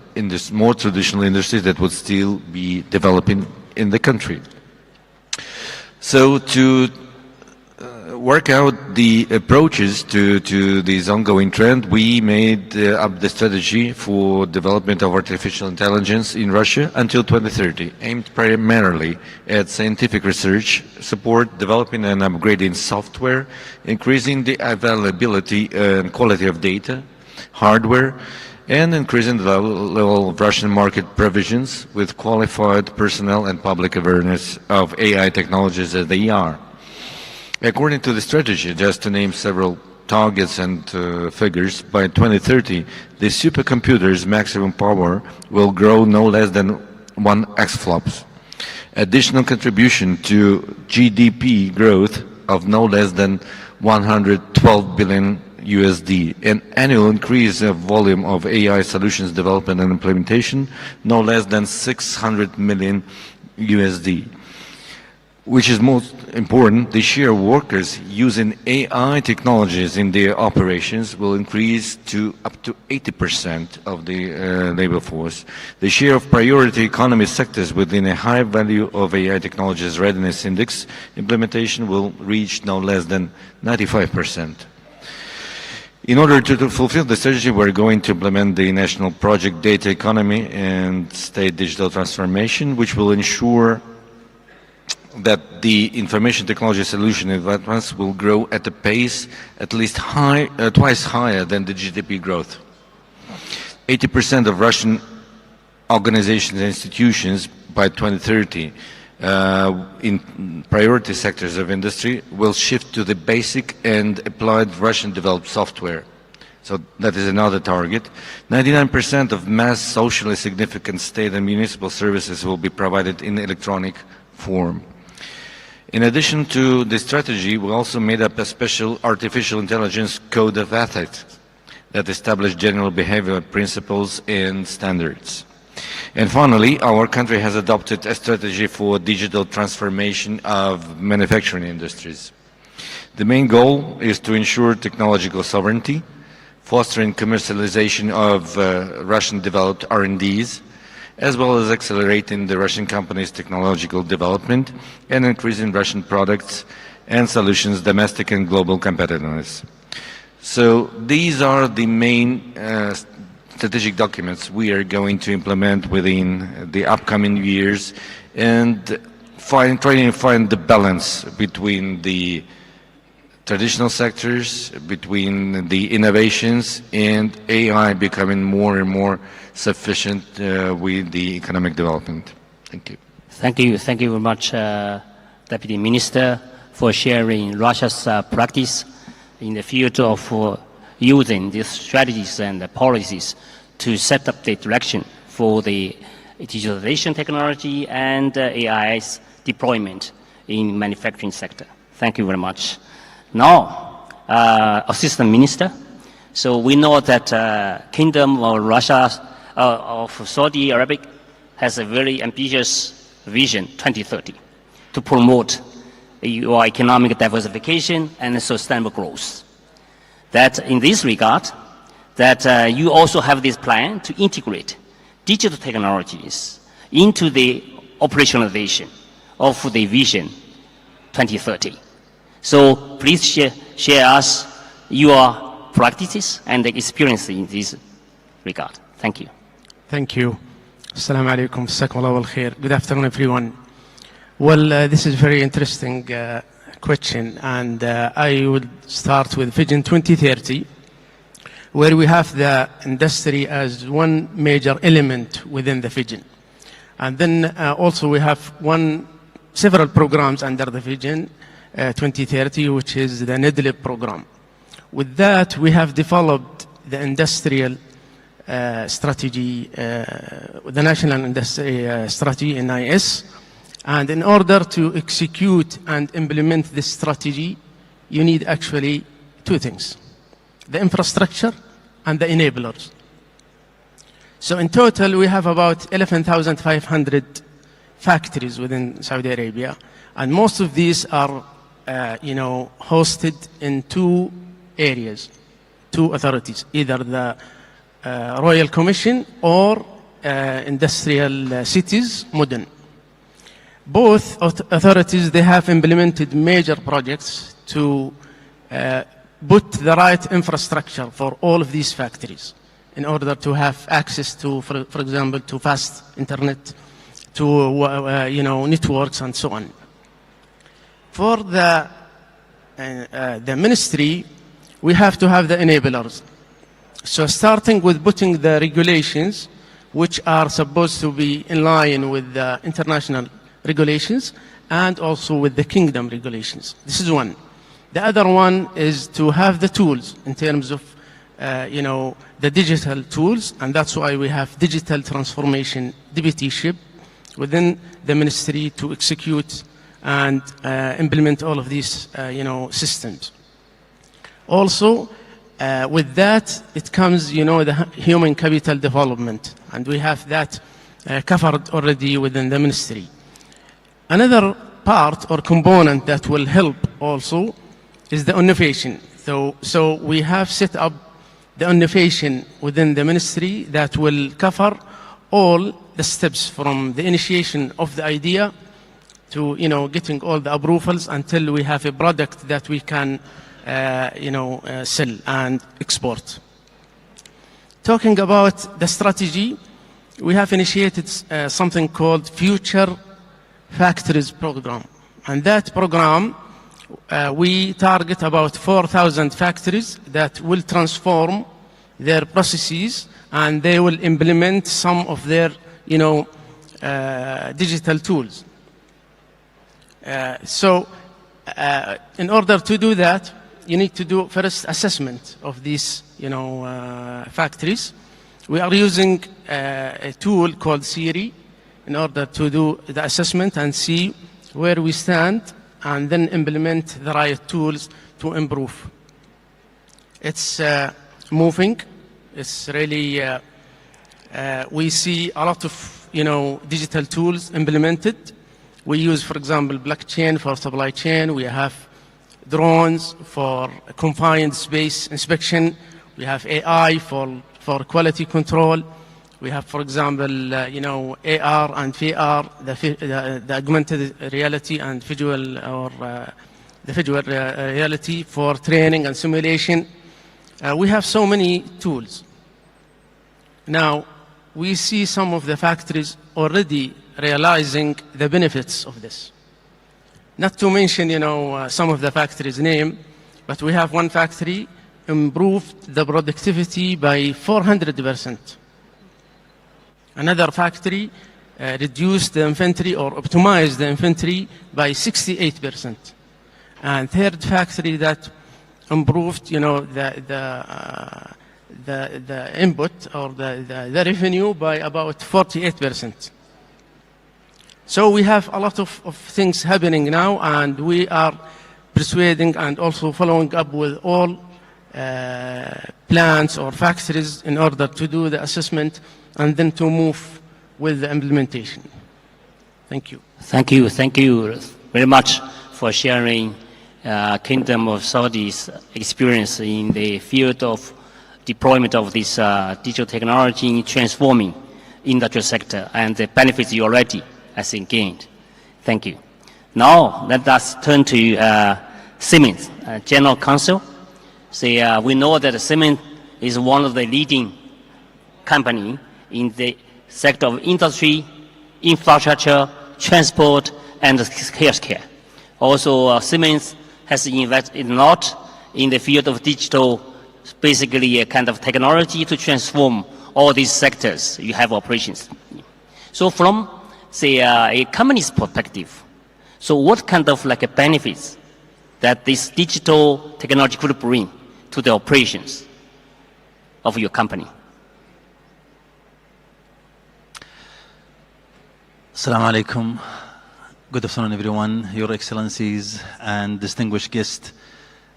more traditional industries that would still be developing in the country. So to work out the approaches to this ongoing trend, we made up the strategy for development of artificial intelligence in Russia until 2030, aimed primarily at scientific research, support developing and upgrading software, increasing the availability and quality of data, hardware, and increasing the level of Russian market provisions with qualified personnel and public awareness of AI technologies as they are. According to the strategy, just to name several targets and figures, by 2030, the supercomputer's maximum power will grow no less than 1 exaflops. Additional contribution to GDP growth of no less than 112 billion USD, an annual increase of volume of AI solutions development and implementation, no less than 600 million USD. Which is most important, the share of workers using AI technologies in their operations will increase to up to 80% of the labor force. The share of priority economy sectors within a high value of AI technologies readiness index implementation will reach no less than 95%. In order to fulfill the strategy, we're going to implement the national project Data Economy and State Digital Transformation, which will ensure that the information technology solution advancements will grow at a pace at least twice higher than the GDP growth. 80% of Russian organizations and institutions by 2030 in priority sectors of industry will shift to the basic and applied Russian developed software. So that is another target. 99% of mass socially significant state and municipal services will be provided in electronic form. In addition to the strategy, we also made up a special artificial intelligence code of ethics that established general behavioral principles and standards. And finally, our country has adopted a strategy for digital transformation of manufacturing industries. The main goal is to ensure technological sovereignty, fostering commercialization of Russian-developed R&Ds, as well as accelerating the Russian companies' technological development and increasing Russian products and solutions' domestic and global competitiveness. So these are the main strategic documents we are going to implement within the upcoming years and trying to find the balance between the traditional sectors, between the innovations, and AI becoming more and more sufficient with the economic development. Thank you. Thank you. Thank you very much, Deputy Minister, for sharing Russia's practice in the field of using these strategies and policies to set up the direction for the digitalization technology and AI's deployment in manufacturing sector. Thank you very much. Now, Assistant Minister, so we know that Kingdom of Russia of Saudi Arabia has a very ambitious vision 2030 to promote your economic diversification and sustainable growth. That in this regard, that you also have this plan to integrate digital technologies into the operationalization of the vision 2030. So please share us your practices and experience in this regard. Thank you. Thank you. Assalamu alaikum. Jazakumullah wal khair. Good afternoon, everyone. Well, this is a very interesting question, and I would start with Vision 2030, where we have the industry as one major element within the vision. And then also we have one several programs under the Vision 2030, which is the NIDLIB program. With that, we have developed the industrial strategy, the National Industry Strategy, NIS. And in order to execute and implement this strategy, you need actually two things: the infrastructure and the enablers. So in total, we have about 11,500 factories within Saudi Arabia, and most of these are, hosted in two areas, two authorities, either the Royal Commission or industrial cities, Mudun. Both authorities, they have implemented major projects to put the right infrastructure for all of these factories in order to have access to, for example, to fast internet, to networks and so on. For the ministry, we have to have the enablers. So starting with putting the regulations, which are supposed to be in line with the international regulations and also with the kingdom regulations. This is one. The other one is to have the tools in terms of, the digital tools, and that's why we have digital transformation deputyship within the ministry to execute and implement all of these, systems. Also, with that, it comes, the human capital development, and we have that covered already within the ministry. Another part or component that will help also is the innovation. So we have set up the innovation within the ministry that will cover all the steps from the initiation of the idea to, getting all the approvals until we have a product that we can, sell and export. Talking about the strategy, we have initiated something called Future Factories Program. And that program, we target about 4,000 factories that will transform their processes, and they will implement some of their, digital tools. In order to do that, you need to do first assessment of these, factories. We are using a tool called Siri in order to do the assessment and see where we stand, and then implement the right tools to improve. It's moving. It's really, we see a lot of, digital tools implemented. We use, for example, blockchain for supply chain. We have drones for confined space inspection. We have AI for quality control. We have, for example, AR and VR, the augmented reality and visual reality for training and simulation. We have so many tools. Now, we see some of the factories already realizing the benefits of this. Not to mention, some of the factories' name, but we have one factory improved the productivity by 400%. Another factory reduced the inventory or optimized the inventory by 68%. And third factory that improved, the input or the revenue by about 48%. So we have a lot of things happening now, and we are persuading and also following up with all plants or factories in order to do the assessment and then to move with the implementation. Thank you. Thank you very much for sharing Kingdom of Saudi's experience in the field of deployment of this digital technology transforming industrial sector and the benefits you already has gained. Thank you. Now let us turn to Siemens, General Counsel. We know that Siemens is one of the leading company in the sector of industry, infrastructure, transport, and healthcare. Also, Siemens has invested a lot in the field of digital, basically a kind of technology to transform all these sectors you have operations. So from, a company's perspective, So what kind of like benefits that this digital technology could bring to the operations of your company? Assalamu alaikum. Good afternoon, everyone, Your Excellencies and distinguished guests.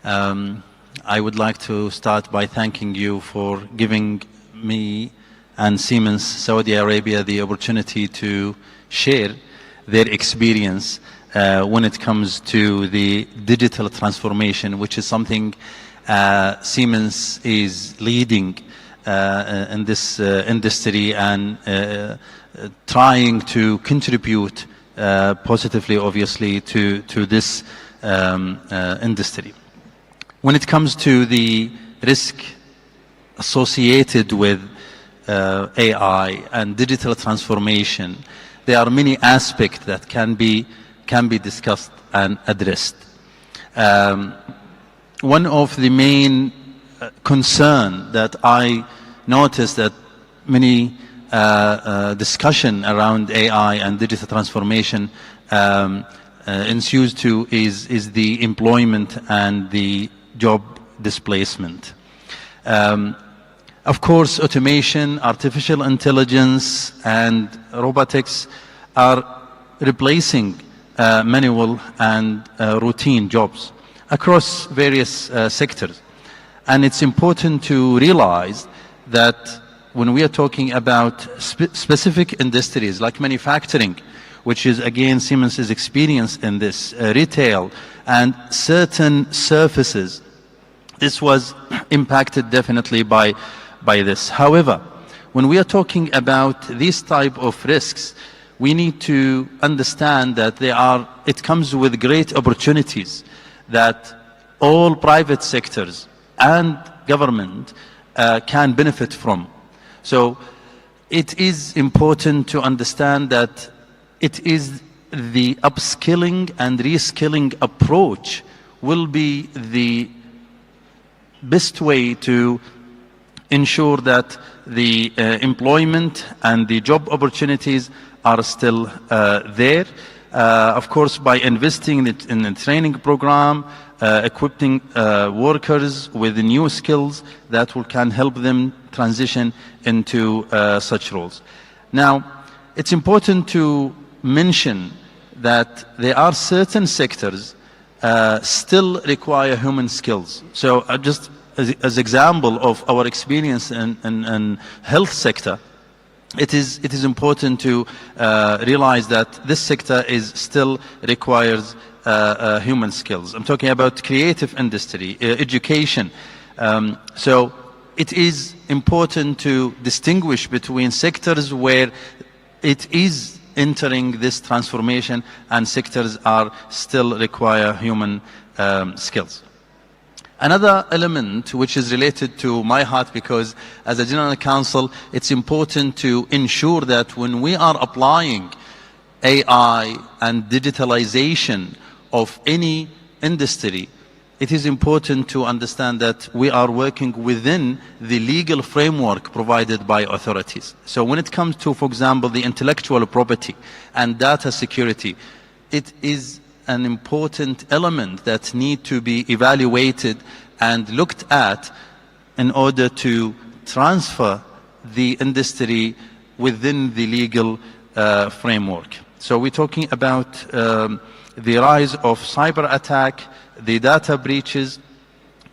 I would like to start by thanking you for giving me and Siemens Saudi Arabia the opportunity to share their experience when it comes to the digital transformation, which is something Siemens is leading in this industry and trying to contribute positively, obviously, to this industry. When it comes to the risk associated with AI and digital transformation, there are many aspects that can be discussed and addressed. One of the main concern that I noticed that many discussion around AI and digital transformation ensues to is the employment and the job displacement. Of course, automation, artificial intelligence, and robotics are replacing manual and routine jobs across various sectors. And it's important to realize that when we are talking about specific industries like manufacturing, which is again Siemens' experience in this, retail and certain services, this was impacted definitely by this. However, when we are talking about these type of risks, we need to understand that it comes with great opportunities that all private sectors and government can benefit from. So it is important to understand that it is the upskilling and reskilling approach will be the best way to ensure that the employment and the job opportunities are still there. Of course, by investing in a training program, equipping workers with new skills that can help them transition into such roles. Now, it's important to mention that there are certain sectors still require human skills. So just as example of our experience in health sector, it is important to realize that this sector still requires human skills. I'm talking about creative industry, education. So it is important to distinguish between sectors where it is entering this transformation and sectors are still require human skills. Another element which is related to my heart, because as a General Counsel, it's important to ensure that when we are applying AI and digitalization of any industry, it is important to understand that we are working within the legal framework provided by authorities. So when it comes to, for example, the intellectual property and data security, it is an important element that need to be evaluated and looked at in order to transfer the industry within the legal framework. So we're talking about the rise of cyber attack, the data breaches.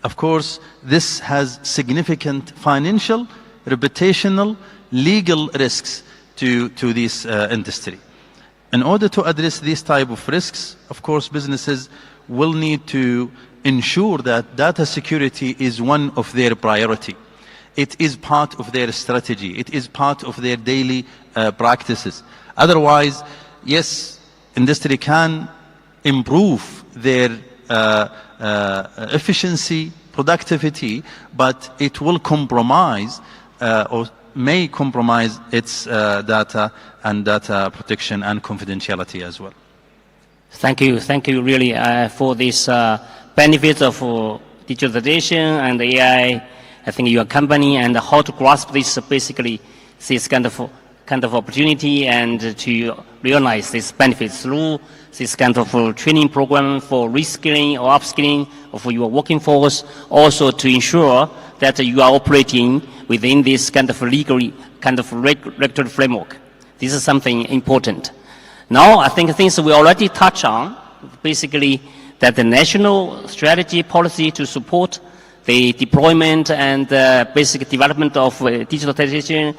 Of course, this has significant financial, reputational, legal risks to this industry. In order to address these type of risks, of course, businesses will need to ensure that data security is one of their priority. It is part of their strategy. It is part of their daily practices. Otherwise, yes, industry can improve their efficiency, productivity, but it will compromise or may compromise its data and data protection and confidentiality as well. Thank you really for this benefits of digitalization and AI. I think your company and how to grasp this basically this kind of opportunity and to realize these benefits through this kind of training program for reskilling or upskilling of your working force, also to ensure that you are operating within this kind of regulatory framework. This is something important. Now, I think things we already touched on, basically that the national strategy policy to support the deployment and basic development of digitalization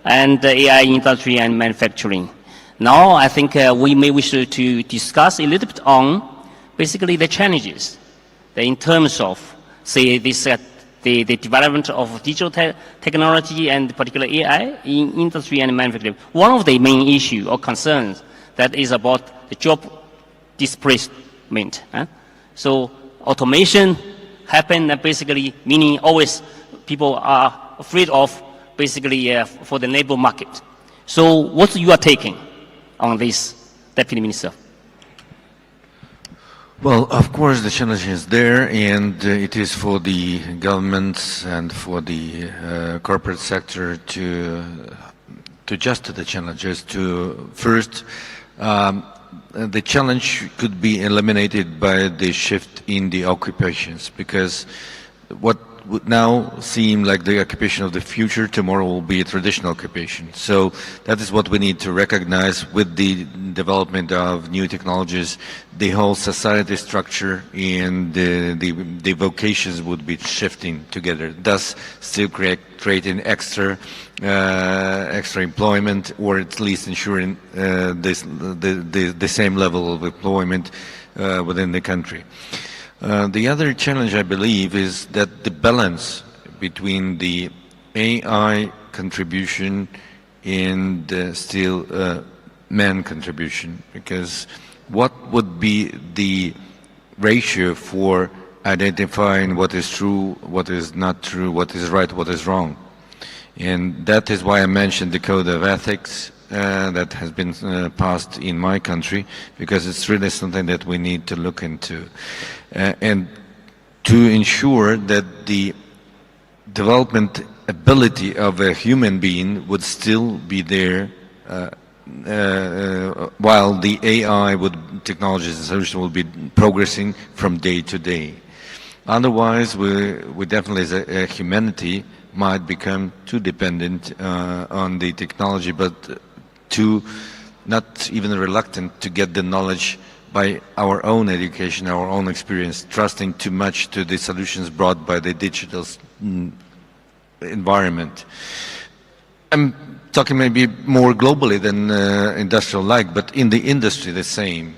and AI industry and manufacturing. Now, I think we may wish to discuss a little bit on basically the challenges in terms of, say, this, the development of digital technology and particularly AI in industry and manufacturing. One of the main issues or concerns that is about the job displacement. So automation happen basically meaning always people are afraid of basically for the labor market. So what you are taking on this, Deputy Minister? Well, of course, the challenge is there, and it is for the governments and for the corporate sector to adjust to the challenges. To first, the challenge could be eliminated by the shift in the occupations, because what would now seem like the occupation of the future, tomorrow will be a traditional occupation. So that is what we need to recognize with the development of new technologies. The whole society structure and the vocations would be shifting together, thus still creating extra employment, or at least ensuring the same level of employment within the country. The other challenge, I believe, is that the balance between the AI contribution and still man contribution, because what would be the ratio for identifying what is true, what is not true, what is right, what is wrong? And that is why I mentioned the code of ethics that has been passed in my country, because it's really something that we need to look into. And to ensure that the development ability of a human being would still be there while the AI technologies and solutions will be progressing from day to day. Otherwise, we definitely as a humanity might become too dependent on the technology, but too not even reluctant to get the knowledge by our own education, our own experience, trusting too much to the solutions brought by the digital environment. I'm talking maybe more globally than industrial-like, but in the industry the same.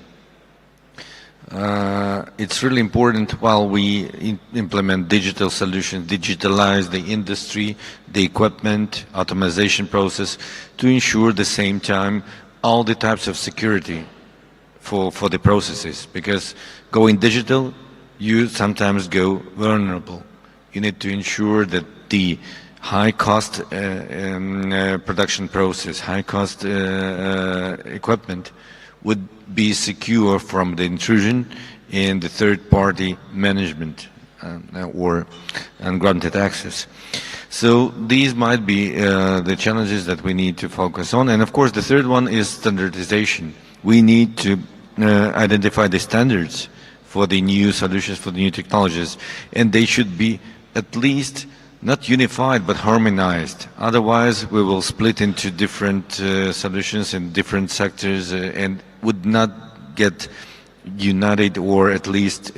It's really important while we implement digital solutions, digitalize the industry, the equipment, automation process, to ensure at the same time all the types of security for the processes, because going digital, you sometimes go vulnerable. You need to ensure that the high-cost production process, high-cost equipment would be secure from the intrusion and the third-party management or ungranted access. So these might be the challenges that we need to focus on. And of course, the third one is standardization. We need to identify the standards for the new solutions, for the new technologies, and they should be at least not unified but harmonized. Otherwise, we will split into different solutions in different sectors and would not get united or at least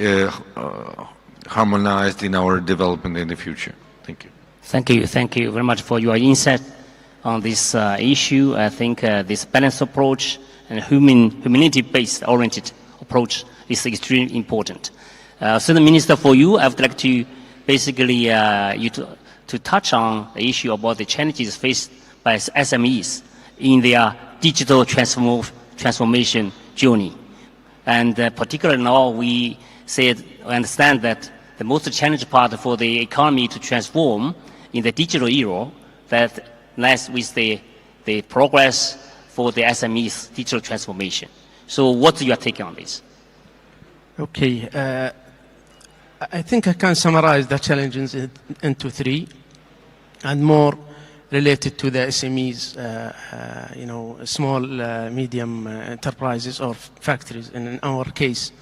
harmonized in our development in the future. Thank you. Thank you very much for your insight on this issue. I think this balanced approach and humanity-based oriented approach is extremely important. So the Minister, for you, I would like to basically to touch on the issue about the challenges faced by SMEs in their digital transformation journey. And particularly now we understand that the most challenging part for the economy to transform in the digital era that lies with the progress for the SMEs digital transformation. So what's your take on this? Okay, I think I can summarize the challenges into three, and more related to the SMEs, small, medium enterprises or factories in our case.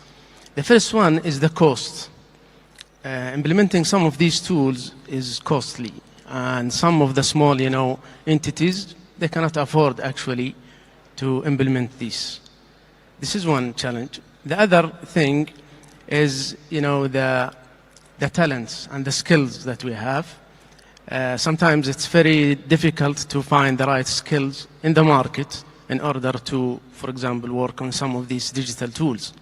The first one is the cost. Implementing some of these tools is costly, and some of the small, entities, they cannot afford actually to implement these. This is one challenge. The other thing is, the talents and the skills that we have. Sometimes it's very difficult to find the right skills in the market in order to, for example, work on some of these digital tools.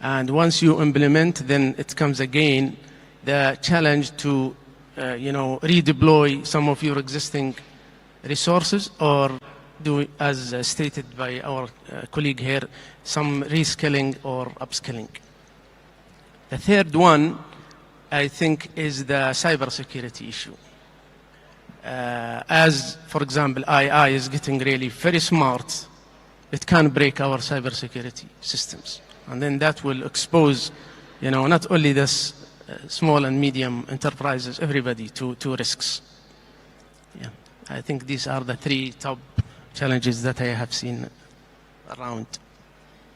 And once you implement, then it comes again the challenge to, redeploy some of your existing resources, or do, as stated by our colleague here, some reskilling or upskilling. The third one, I think, is the cybersecurity issue. As, for example, AI is getting really very smart, it can break our cybersecurity systems. And then that will expose, not only this small and medium enterprises, everybody to risks. Yeah, I think these are the three top challenges that I have seen around.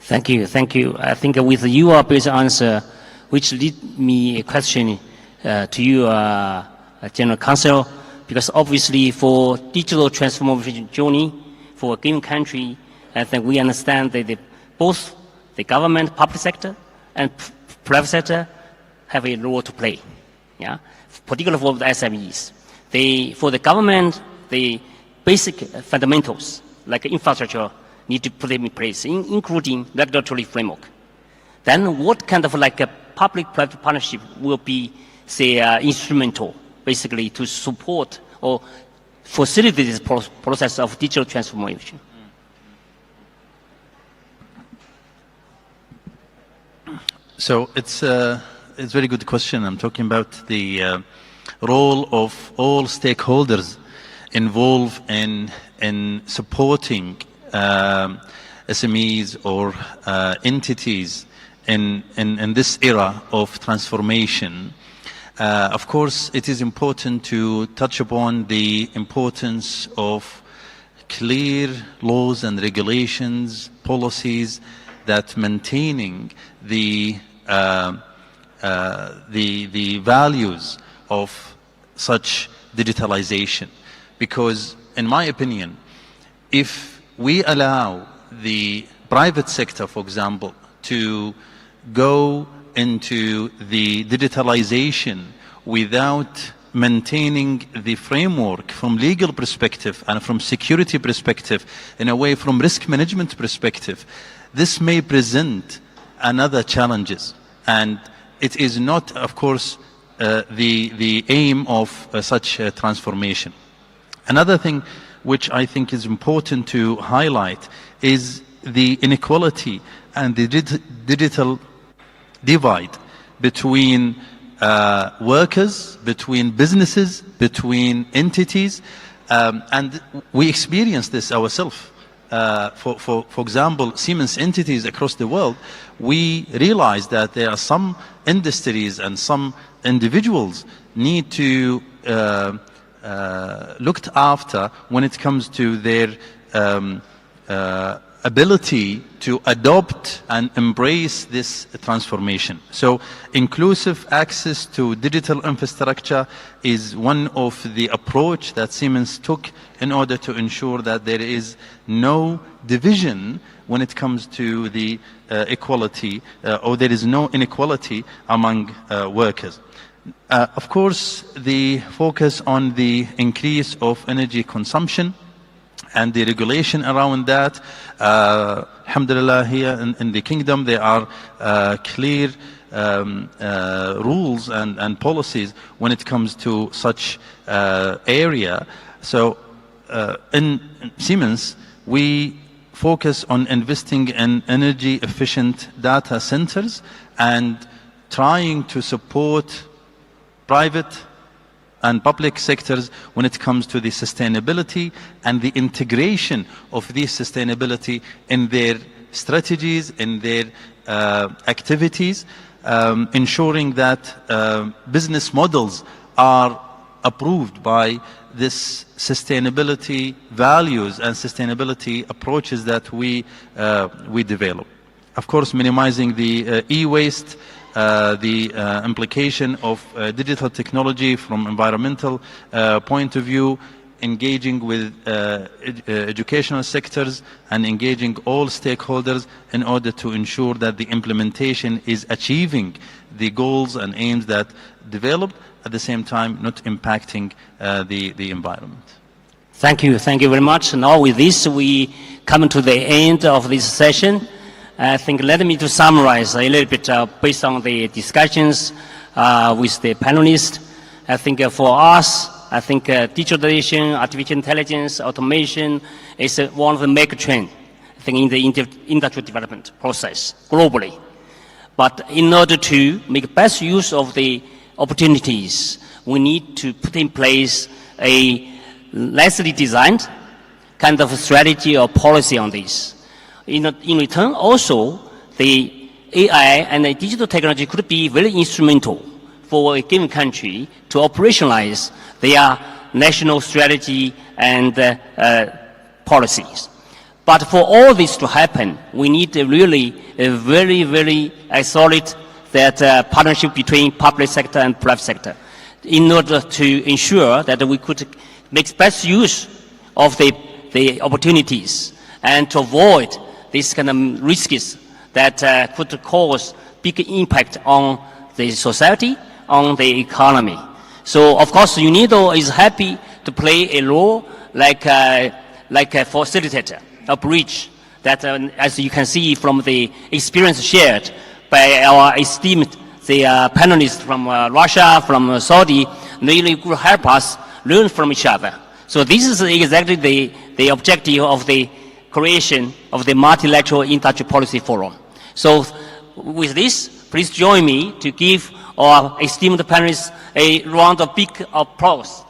Thank you, thank you. I think with your basic answer, which lead me a question to you, General Counsel, because obviously for digital transformation journey for a given country, I think we understand that both the government, public sector, and private sector have a role to play. Yeah, particularly for the SMEs. For the government, the basic fundamentals like infrastructure need to put them in place, including regulatory framework. Then, what kind of like a public-private partnership will be, say, instrumental, basically, to support or facilitate this process of digital transformation? So it's a very good question. I'm talking about the role of all stakeholders involved in supporting SMEs or entities in this era of transformation. Of course, it is important to touch upon the importance of clear laws and regulations, policies that maintaining the values of such digitalization. Because in my opinion, if we allow the private sector, for example, to go into the digitalization without maintaining the framework from legal perspective and from security perspective, in a way from risk management perspective, this may present another challenges. And it is not, of course, the aim of such a transformation. Another thing which I think is important to highlight is the inequality and the digital divide between workers, between businesses, between entities, and we experience this ourselves. For example, Siemens entities across the world, we realize that there are some industries and some individuals need to looked after when it comes to their ability to adopt and embrace this transformation. So inclusive access to digital infrastructure is one of the approach that Siemens took in order to ensure that there is no division when it comes to the equality, or there is no inequality among workers. Of course, the focus on the increase of energy consumption and the regulation around that. Alhamdulillah, here in the kingdom, there are clear rules and policies when it comes to such area. So in Siemens, we focus on investing in energy efficient data centers and trying to support private and public sectors when it comes to the sustainability and the integration of this sustainability in their strategies, in their activities, ensuring that business models are approved by this sustainability values and sustainability approaches that we develop. Of course, minimizing the e-waste, the implication of digital technology from environmental point of view, engaging with educational sectors and engaging all stakeholders in order to ensure that the implementation is achieving the goals and aims that developed, at the same time not impacting the environment. Thank you very much. Now with this, we come to the end of this session. I think let me to summarize a little bit based on the discussions with the panelists. I think for us, I think digitalization, artificial intelligence, automation is one of the mega trends, I think, in the industrial development process globally. But in order to make best use of the opportunities, we need to put in place a nicely designed kind of strategy or policy on this. In return, also, the AI and the digital technology could be very instrumental for a given country to operationalize their national strategy and policies. But for all this to happen, we need really a very, very solid partnership between public sector and private sector in order to ensure that we could make best use of the opportunities and to avoid these kind of risks that could cause big impact on the society, on the economy. So, of course, UNIDO is happy to play a role like a facilitator, a bridge that, as you can see from the experience shared by our esteemed panelists from Russia, from Saudi, really will help us learn from each other. So this is exactly the objective of the creation of the Multilateral Industrial Policy Forum. So with this, please join me to give our esteemed panelists a round of big applause.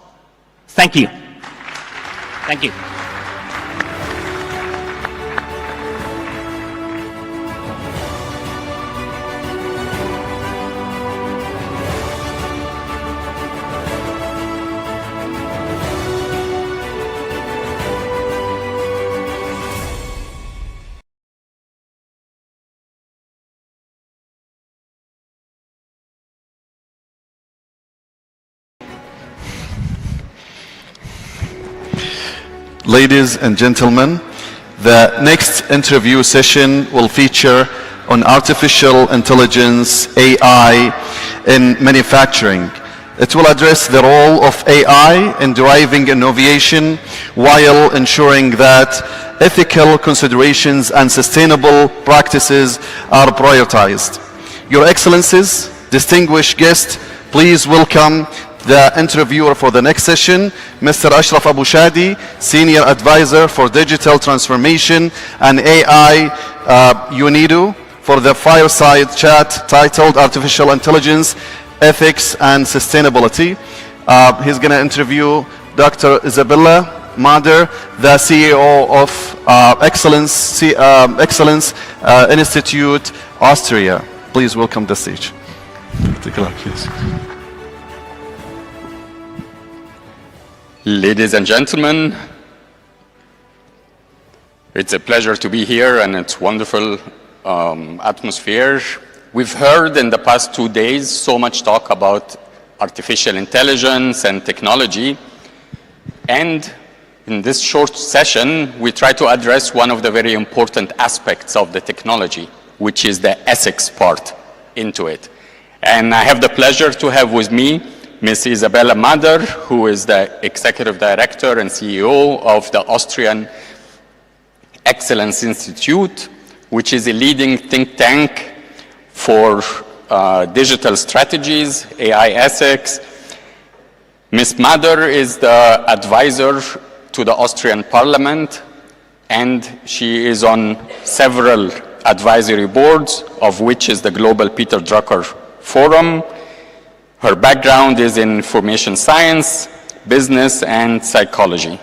Thank you. Thank you. Ladies and gentlemen, the next interview session will feature on artificial intelligence, AI, in manufacturing. It will address the role of AI in driving innovation while ensuring that ethical considerations and sustainable practices are prioritized. Your Excellencies, distinguished guests, please welcome the interviewer for the next session, Mr. Ashraf Abu Shadi, Senior Advisor for Digital Transformation and AI, UNIDO, for the fireside chat titled Artificial Intelligence, Ethics and Sustainability. He's going to interview Dr. Isabella Mader, the CEO of Excellence Institute, Austria. Please welcome the stage. Take a look, please. Ladies and gentlemen, it's a pleasure to be here, and it's wonderful atmosphere. We've heard in the past 2 days so much talk about artificial intelligence and technology, and in this short session, we try to address one of the very important aspects of the technology, which is the ethics part into it. And I have the pleasure to have with me Ms. Isabella Mader, who is the Executive Director and CEO of the Austrian Excellence Institute, which is a leading think tank for digital strategies, AI ethics. Ms. Mader is the advisor to the Austrian Parliament, and she is on several advisory boards, of which is the Global Peter Drucker Forum. Her background is in information science, business, and psychology.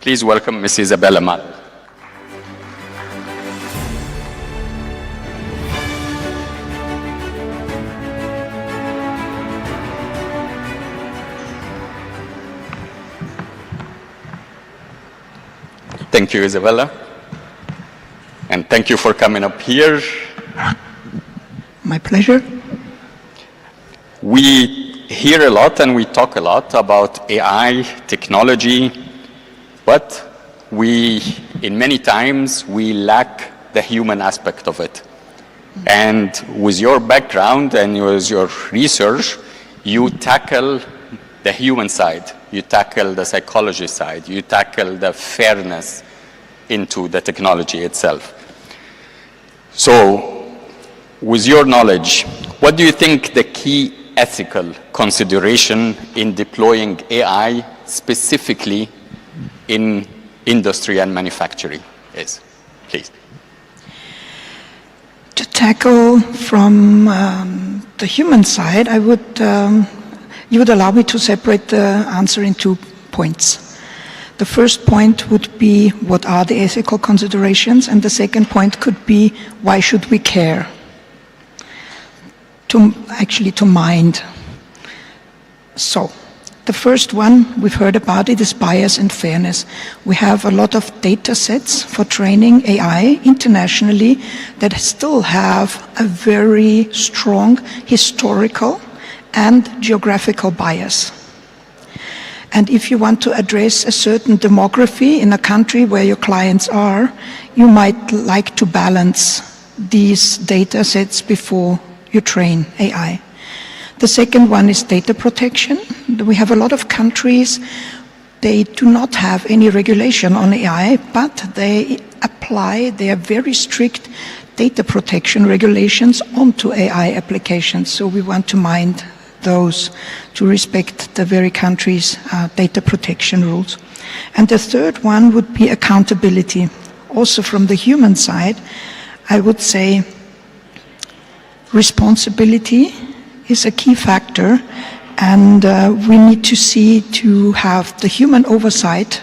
Please welcome Ms. Isabella Mader. Thank you, Isabella. And thank you for coming up here. My pleasure. We hear a lot and we talk a lot about AI, technology, but in many times, we lack the human aspect of it. And with your background and with your research, you tackle the human side, you tackle the psychology side, you tackle the fairness into the technology itself. So, with your knowledge, what do you think the key ethical consideration in deploying AI specifically in industry and manufacturing is? Please. To tackle from the human side, you would allow me to separate the answer in 2 points. The first point would be, what are the ethical considerations? And the second point could be, why should we care? To mind. So, the first one we've heard about it is bias and fairness. We have a lot of data sets for training AI internationally that still have a very strong historical and geographical bias. And if you want to address a certain demography in a country where your clients are, you might like to balance these data sets before you train AI. The second one is data protection. We have a lot of countries, they do not have any regulation on AI, but they apply their very strict data protection regulations onto AI applications. So we want to mind those to respect the very country's data protection rules. And the third one would be accountability. Also from the human side, I would say responsibility is a key factor, and we need to see to have the human oversight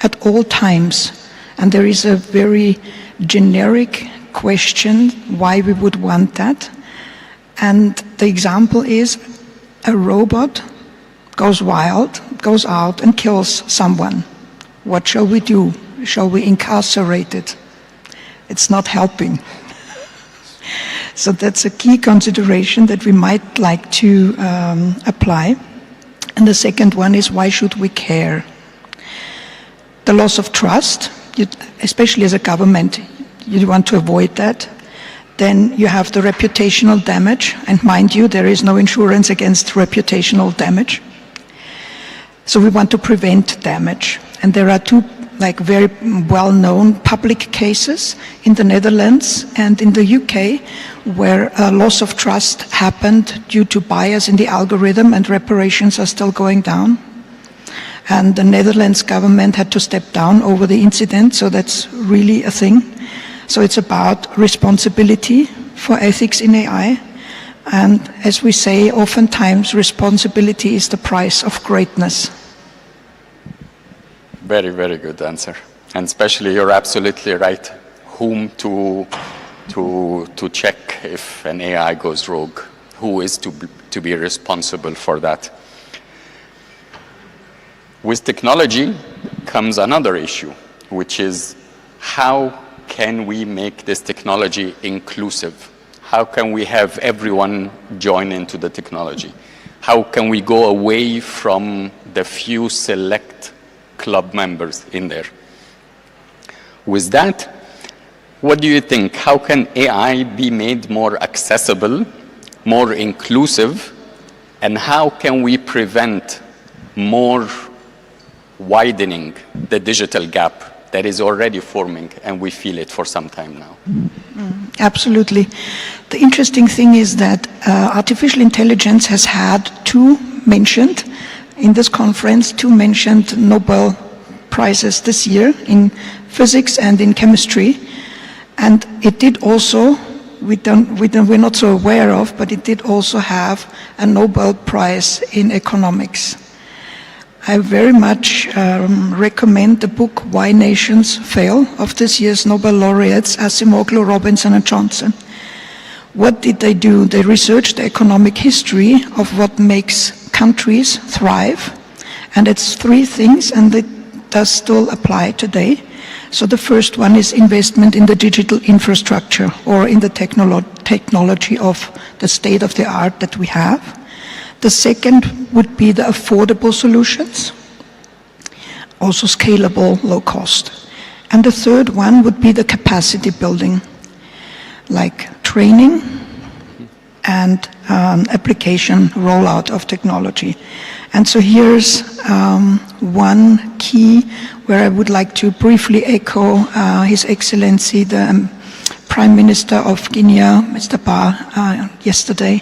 at all times. And there is a very generic question why we would want that. And the example is a robot goes wild, goes out and kills someone. What shall we do? Shall we incarcerate it? It's not helping. So that's a key consideration that we might like to apply. And the second one is, why should we care? The loss of trust, especially as a government, you want to avoid that. Then you have the reputational damage, and mind you, there is no insurance against reputational damage. So we want to prevent damage. And there are two very well-known public cases in the Netherlands and in the UK where a loss of trust happened due to bias in the algorithm, and reparations are still going down. And the Netherlands government had to step down over the incident, so that's really a thing. So it's about responsibility for ethics in AI. And as we say, oftentimes responsibility is the price of greatness. Very, very good answer. And especially, you're absolutely right, whom to check if an AI goes rogue, who is to be responsible for that. With technology comes another issue, which is how can we make this technology inclusive? How can we have everyone join into the technology? How can we go away from the few select club members in there? With that, what do you think? How can AI be made more accessible, more inclusive, and how can we prevent more widening the digital gap that is already forming, and we feel it for some time now? Absolutely. The interesting thing is that artificial intelligence has had two mentioned in this conference, two mentioned Nobel Prizes this year in physics and in chemistry. And it did also, we're not so aware of, but it did also have a Nobel Prize in economics. I very much recommend the book Why Nations Fail of this year's Nobel laureates Acemoglu, Robinson and Johnson. What did they do? They researched the economic history of what makes countries thrive, and it's three things, and it does still apply today. So the first one is investment in the digital infrastructure or in the technology of the state of the art that we have. The second would be the affordable solutions, also scalable, low cost. And the third one would be the capacity building, like training and application rollout of technology. And so here's one key where I would like to briefly echo His Excellency, the Prime Minister of Guinea, Mr. Ba, yesterday.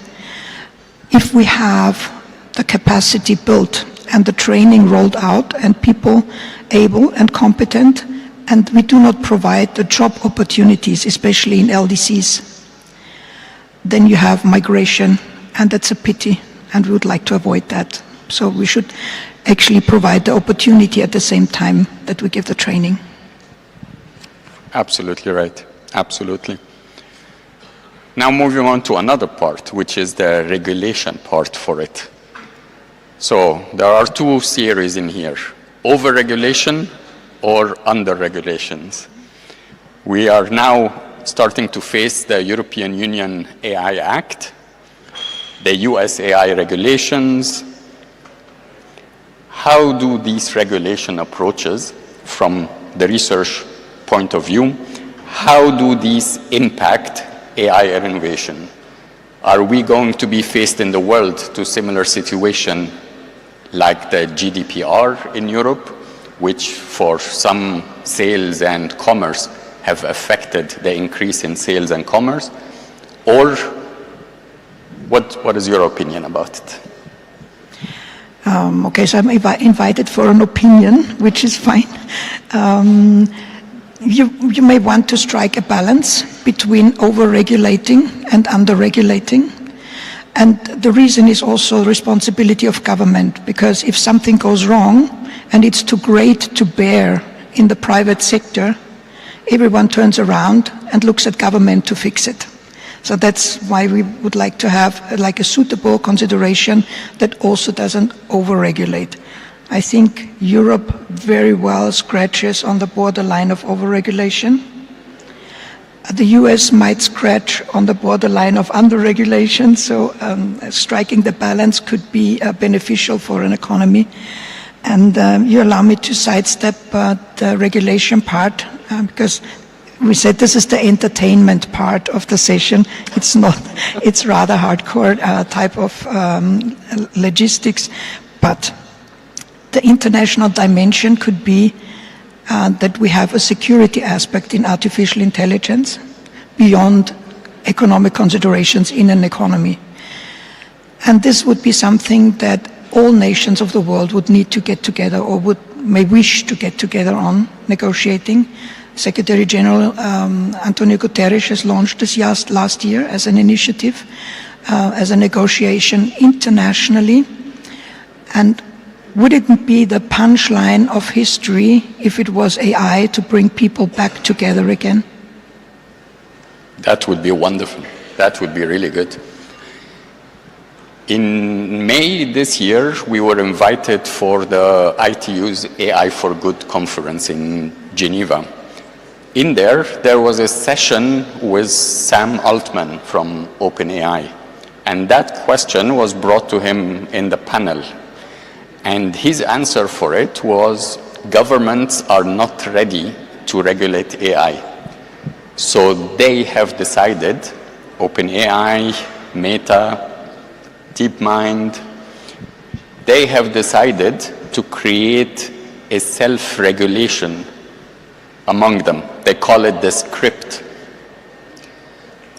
If we have the capacity built and the training rolled out and people able and competent, and we do not provide the job opportunities, especially in LDCs, then you have migration, and that's a pity, and we would like to avoid that. So we should actually provide the opportunity at the same time that we give the training. Absolutely right. Absolutely. Now moving on to another part, which is the regulation part for it. So there are two series in here, over-regulation or under-regulations. We are now starting to face the European Union AI Act, the US AI regulations. How do these regulation approaches, from the research point of view, how do these impact AI innovation? Are we going to be faced in the world to similar situation like the GDPR in Europe, which for some sales and commerce have affected the increase in sales and commerce? Or what is your opinion about it? Okay, so I'm invited for an opinion, which is fine. You may want to strike a balance between over-regulating and under-regulating. And the reason is also responsibility of government, because if something goes wrong and it's too great to bear in the private sector, everyone turns around and looks at government to fix it. So that's why we would like to have like a suitable consideration that also doesn't over-regulate. I think Europe very well scratches on the borderline of over-regulation. The US might scratch on the borderline of under-regulation, so striking the balance could be beneficial for an economy. And you allow me to sidestep the regulation part, because we said this is the entertainment part of the session. It's not, it's rather hardcore type of logistics. But the international dimension could be that we have a security aspect in artificial intelligence beyond economic considerations in an economy. And this would be something that all nations of the world would need to get together, or may wish to get together on negotiating. Secretary General Antonio Guterres has launched this last year as an initiative, as a negotiation internationally. And would it be the punchline of history if it was AI to bring people back together again? That would be wonderful. That would be really good. In May this year, we were invited for the ITU's AI for Good conference in Geneva. In there was a session with Sam Altman from OpenAI. And that question was brought to him in the panel. And his answer for it was, governments are not ready to regulate AI. So they have decided, OpenAI, Meta, DeepMind, they have decided to create a self-regulation among them. They call it the script.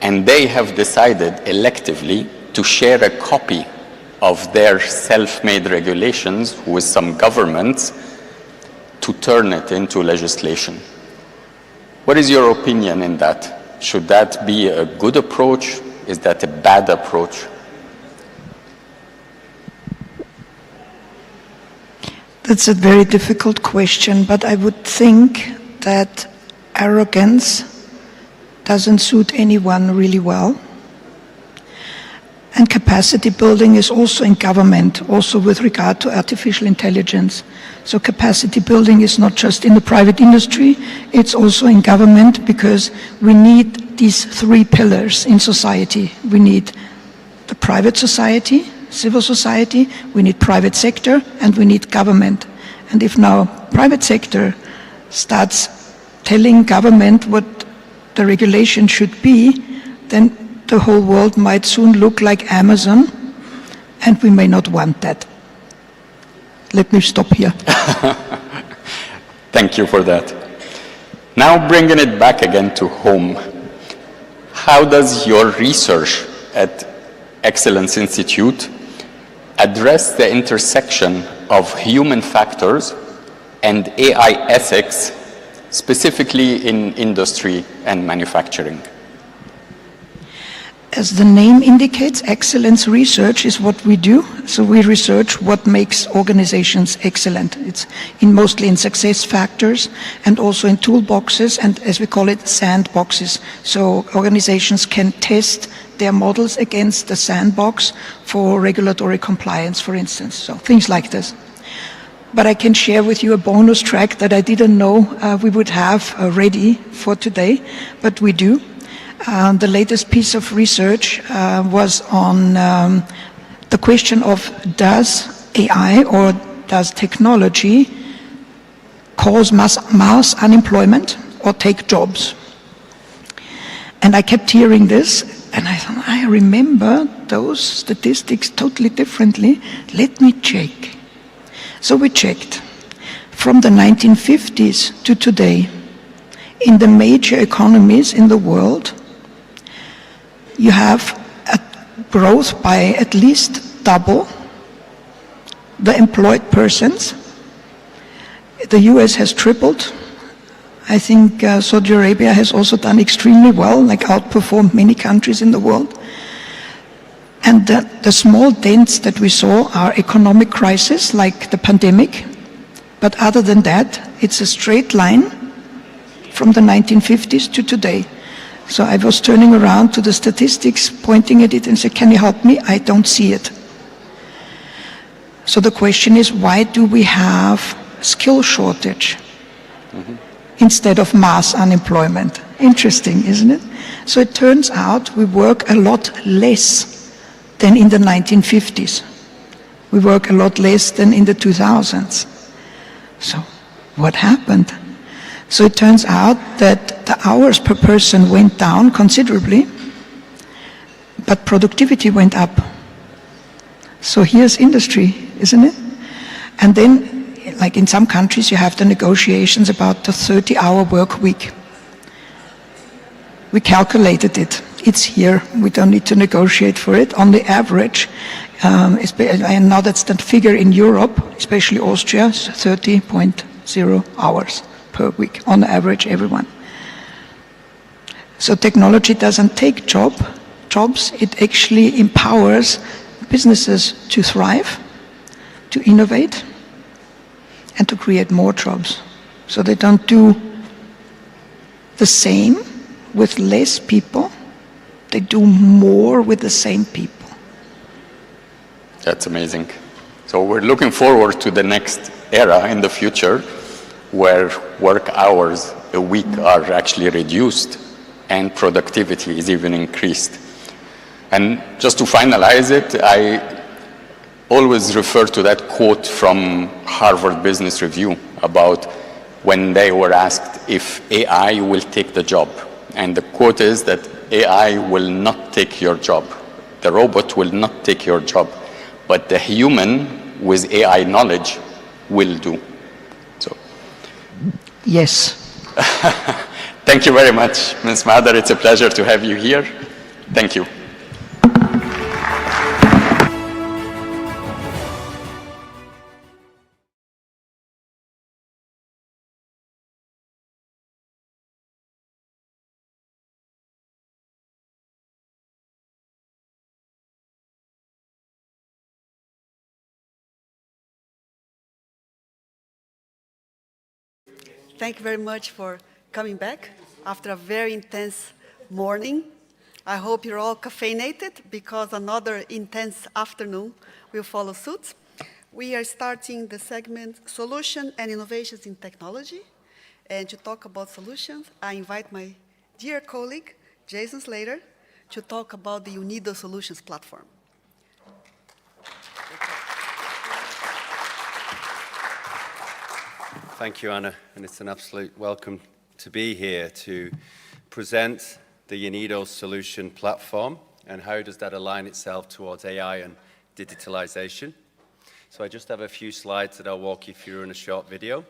And they have decided electively to share a copy of their self-made regulations with some governments to turn it into legislation. What is your opinion in that? Should that be a good approach? Is that a bad approach? That's a very difficult question, but I would think that arrogance doesn't suit anyone really well. And capacity building is also in government, also with regard to artificial intelligence. So capacity building is not just in the private industry, it's also in government, because we need these three pillars in society. We need the private society, civil society, we need private sector, and we need government. And if now private sector starts telling government what the regulation should be, then the whole world might soon look like Amazon, and we may not want that. Let me stop here. Thank you for that. Now bringing it back again to home, how does your research at Excellence Institute address the intersection of human factors and AI ethics, specifically in industry and manufacturing? As the name indicates, excellence research is what we do. So we research what makes organizations excellent. It's mostly in success factors and also in toolboxes and, as we call it, sandboxes. So organizations can test their models against the sandbox for regulatory compliance, for instance. So things like this. But I can share with you a bonus track that I didn't know we would have ready for today, but we do. The latest piece of research was on the question of, does AI or does technology cause mass unemployment or take jobs? And I kept hearing this, and I thought, I remember those statistics totally differently. Let me check. So we checked. From the 1950s to today, in the major economies in the world, you have a growth by at least double the employed persons. The US has tripled. I think Saudi Arabia has also done extremely well, like outperformed many countries in the world. And the small dents that we saw are economic crises, like the pandemic. But other than that, it's a straight line from the 1950s to today. So I was turning around to the statistics, pointing at it and said, can you help me? I don't see it. So the question is, why do we have skill shortage instead of mass unemployment? Interesting, isn't it? So it turns out we work a lot less than in the 1950s. We work a lot less than in the 2000s. So what happened? So it turns out that the hours per person went down considerably, but productivity went up. So here's industry, isn't it? And then, like in some countries, you have the negotiations about the 30-hour work week. We calculated it. It's here. We don't need to negotiate for it. On the average, and now that's the figure in Europe, especially Austria, 30.0 hours per week, on average, everyone. So technology doesn't take jobs, it actually empowers businesses to thrive, to innovate, and to create more jobs. So they don't do the same with less people, they do more with the same people. That's amazing. So we're looking forward to the next era in the future, where work hours a week are actually reduced and productivity is even increased. And just to finalize it, I always refer to that quote from Harvard Business Review about when they were asked if AI will take the job. And the quote is that AI will not take your job. The robot will not take your job, but the human with AI knowledge will do. Yes. Thank you very much, Ms. Madar. It's a pleasure to have you here. Thank you. Thank you very much for coming back after a very intense morning. I hope you're all caffeinated because another intense afternoon will follow suit. We are starting the segment Solution and Innovations in Technology. And to talk about solutions, I invite my dear colleague, Jason Slater, to talk about the UNIDO Solutions Platform. Thank you, Anna, and it's an absolute welcome to be here to present the UNIDO Solution Platform and how does that align itself towards AI and digitalization. So I just have a few slides that I'll walk you through in a short video.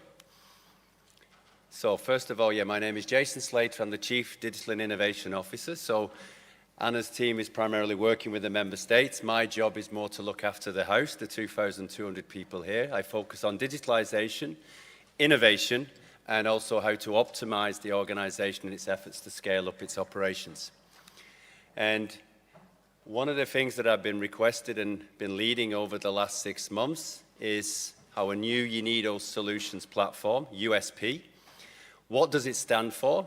So first of all, my name is Jason Slater. I'm the Chief Digital and Innovation Officer. So Anna's team is primarily working with the member states. My job is more to look after the house, the 2,200 people here. I focus on digitalization, innovation, and also how to optimize the organization in its efforts to scale up its operations. And one of the things that I've been requested and been leading over the last 6 months is our new UNIDO Solutions Platform, USP. What does it stand for?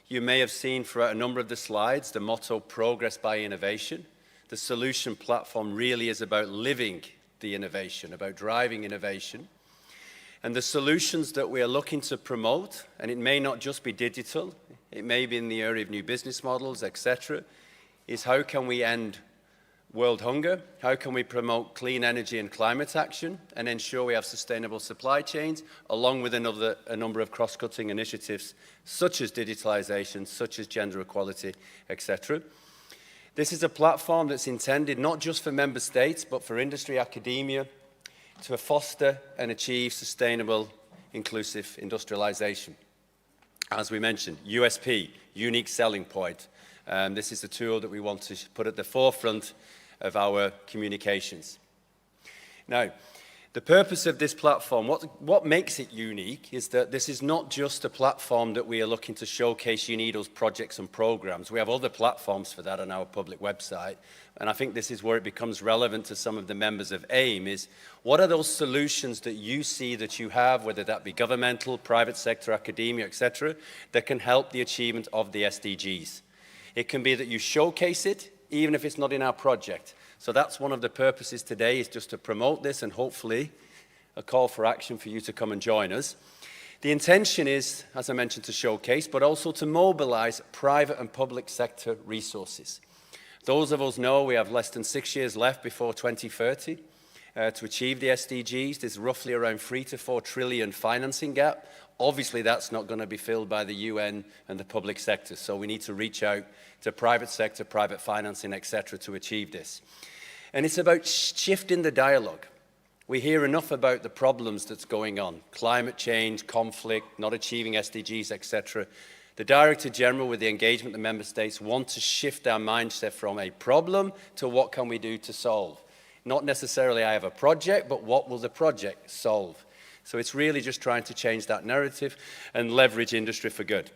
You may have seen throughout a number of the slides the motto, progress by innovation. The solution platform really is about living the innovation, about driving innovation. And the solutions that we are looking to promote, and it may not just be digital, it may be in the area of new business models, etc., is how can we end world hunger? How can we promote clean energy and climate action and ensure we have sustainable supply chains, along with a number of cross-cutting initiatives such as digitalization, such as gender equality, etc. This is a platform that's intended not just for member states, but for industry, academia, to foster and achieve sustainable, inclusive industrialization. As we mentioned, USP, unique selling point. This is a tool that we want to put at the forefront of our communications. Now, the purpose of this platform, what makes it unique is that this is not just a platform that we are looking to showcase UNIDO's projects and programs. We have other platforms for that on our public website, and I think this is where it becomes relevant to some of the members of AIM is, what are those solutions that you see that you have, whether that be governmental, private sector, academia, etc., that can help the achievement of the SDGs? It can be that you showcase it, even if it's not in our project. So that's one of the purposes today, is just to promote this and hopefully a call for action for you to come and join us. The intention is, as I mentioned, to showcase, but also to mobilize private and public sector resources. Those of us know we have less than 6 years left before 2030 to achieve the SDGs. There's roughly around 3 to 4 trillion financing gap. Obviously, that's not going to be filled by the UN and the public sector, so we need to reach out to private sector, private financing, etc., to achieve this. And it's about shifting the dialogue. We hear enough about the problems that's going on, climate change, conflict, not achieving SDGs, etc. The Director General, with the engagement of the Member States, want to shift our mindset from a problem to what can we do to solve. Not necessarily I have a project, but what will the project solve? So it's really just trying to change that narrative and leverage industry for good.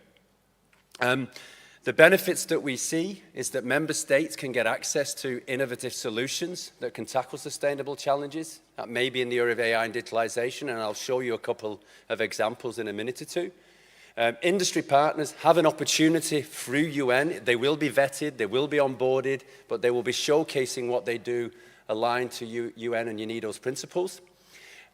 The benefits that we see is that member states can get access to innovative solutions that can tackle sustainable challenges. That may be in the area of AI and digitalization, and I'll show you a couple of examples in a minute or two. Industry partners have an opportunity through UN. They will be vetted, they will be onboarded, but they will be showcasing what they do aligned to UN and UNIDO's principles.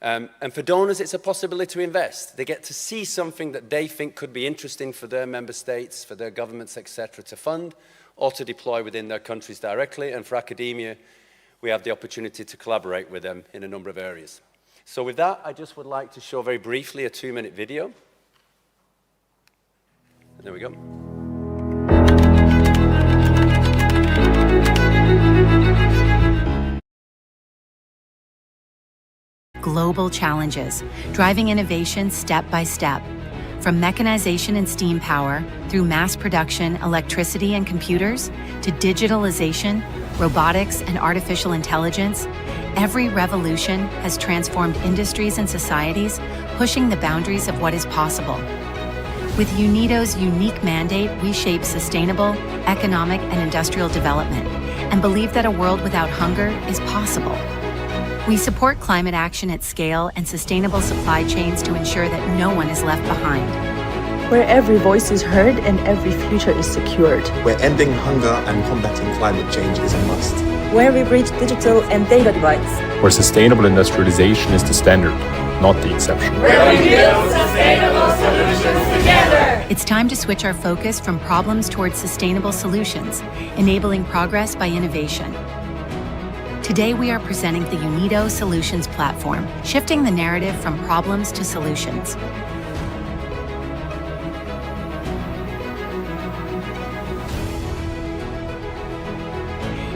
And for donors, it's a possibility to invest. They get to see something that they think could be interesting for their member states, for their governments, etc., to fund or to deploy within their countries directly. And for academia, we have the opportunity to collaborate with them in a number of areas. So with that, I just would like to show very briefly a 2-minute video. There we go. Global challenges, driving innovation step by step. From mechanization and steam power, through mass production, electricity and computers, to digitalization, robotics and artificial intelligence, every revolution has transformed industries and societies, pushing the boundaries of what is possible. With UNIDO's unique mandate, we shape sustainable, economic and industrial development, and believe that a world without hunger is possible. We support climate action at scale and sustainable supply chains to ensure that no one is left behind. where every voice is heard and every future is secured. Where ending hunger and combating climate change is a must. Where we bridge digital and data divides. Where sustainable industrialization is the standard, not the exception. Where we build sustainable solutions together. It's time to switch our focus from problems towards sustainable solutions, enabling progress by innovation. Today we are presenting the UNIDO Solutions Platform, shifting the narrative from problems to solutions.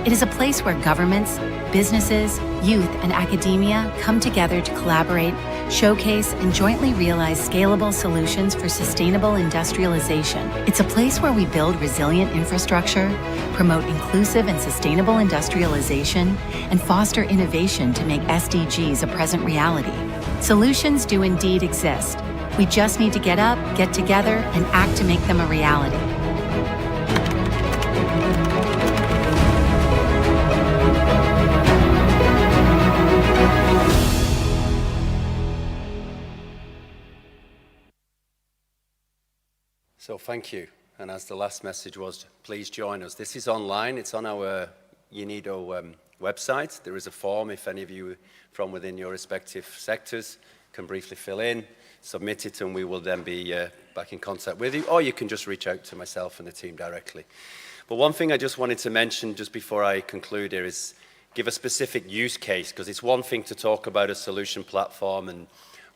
It is a place where governments, businesses, youth, and academia come together to collaborate, showcase, and jointly realize scalable solutions for sustainable industrialization. It's a place where we build resilient infrastructure, promote inclusive and sustainable industrialization, and foster innovation to make SDGs a present reality. Solutions do indeed exist. We just need to get up, get together, and act to make them a reality. So thank you. And as the last message was, please join us. This is online. It's on our UNIDO website. There is a form if any of you from within your respective sectors can briefly fill in, submit it, and we will then be back in contact with you. Or you can just reach out to myself and the team directly. But one thing I just wanted to mention just before I conclude here is give a specific use case, because it's one thing to talk about a solution platform and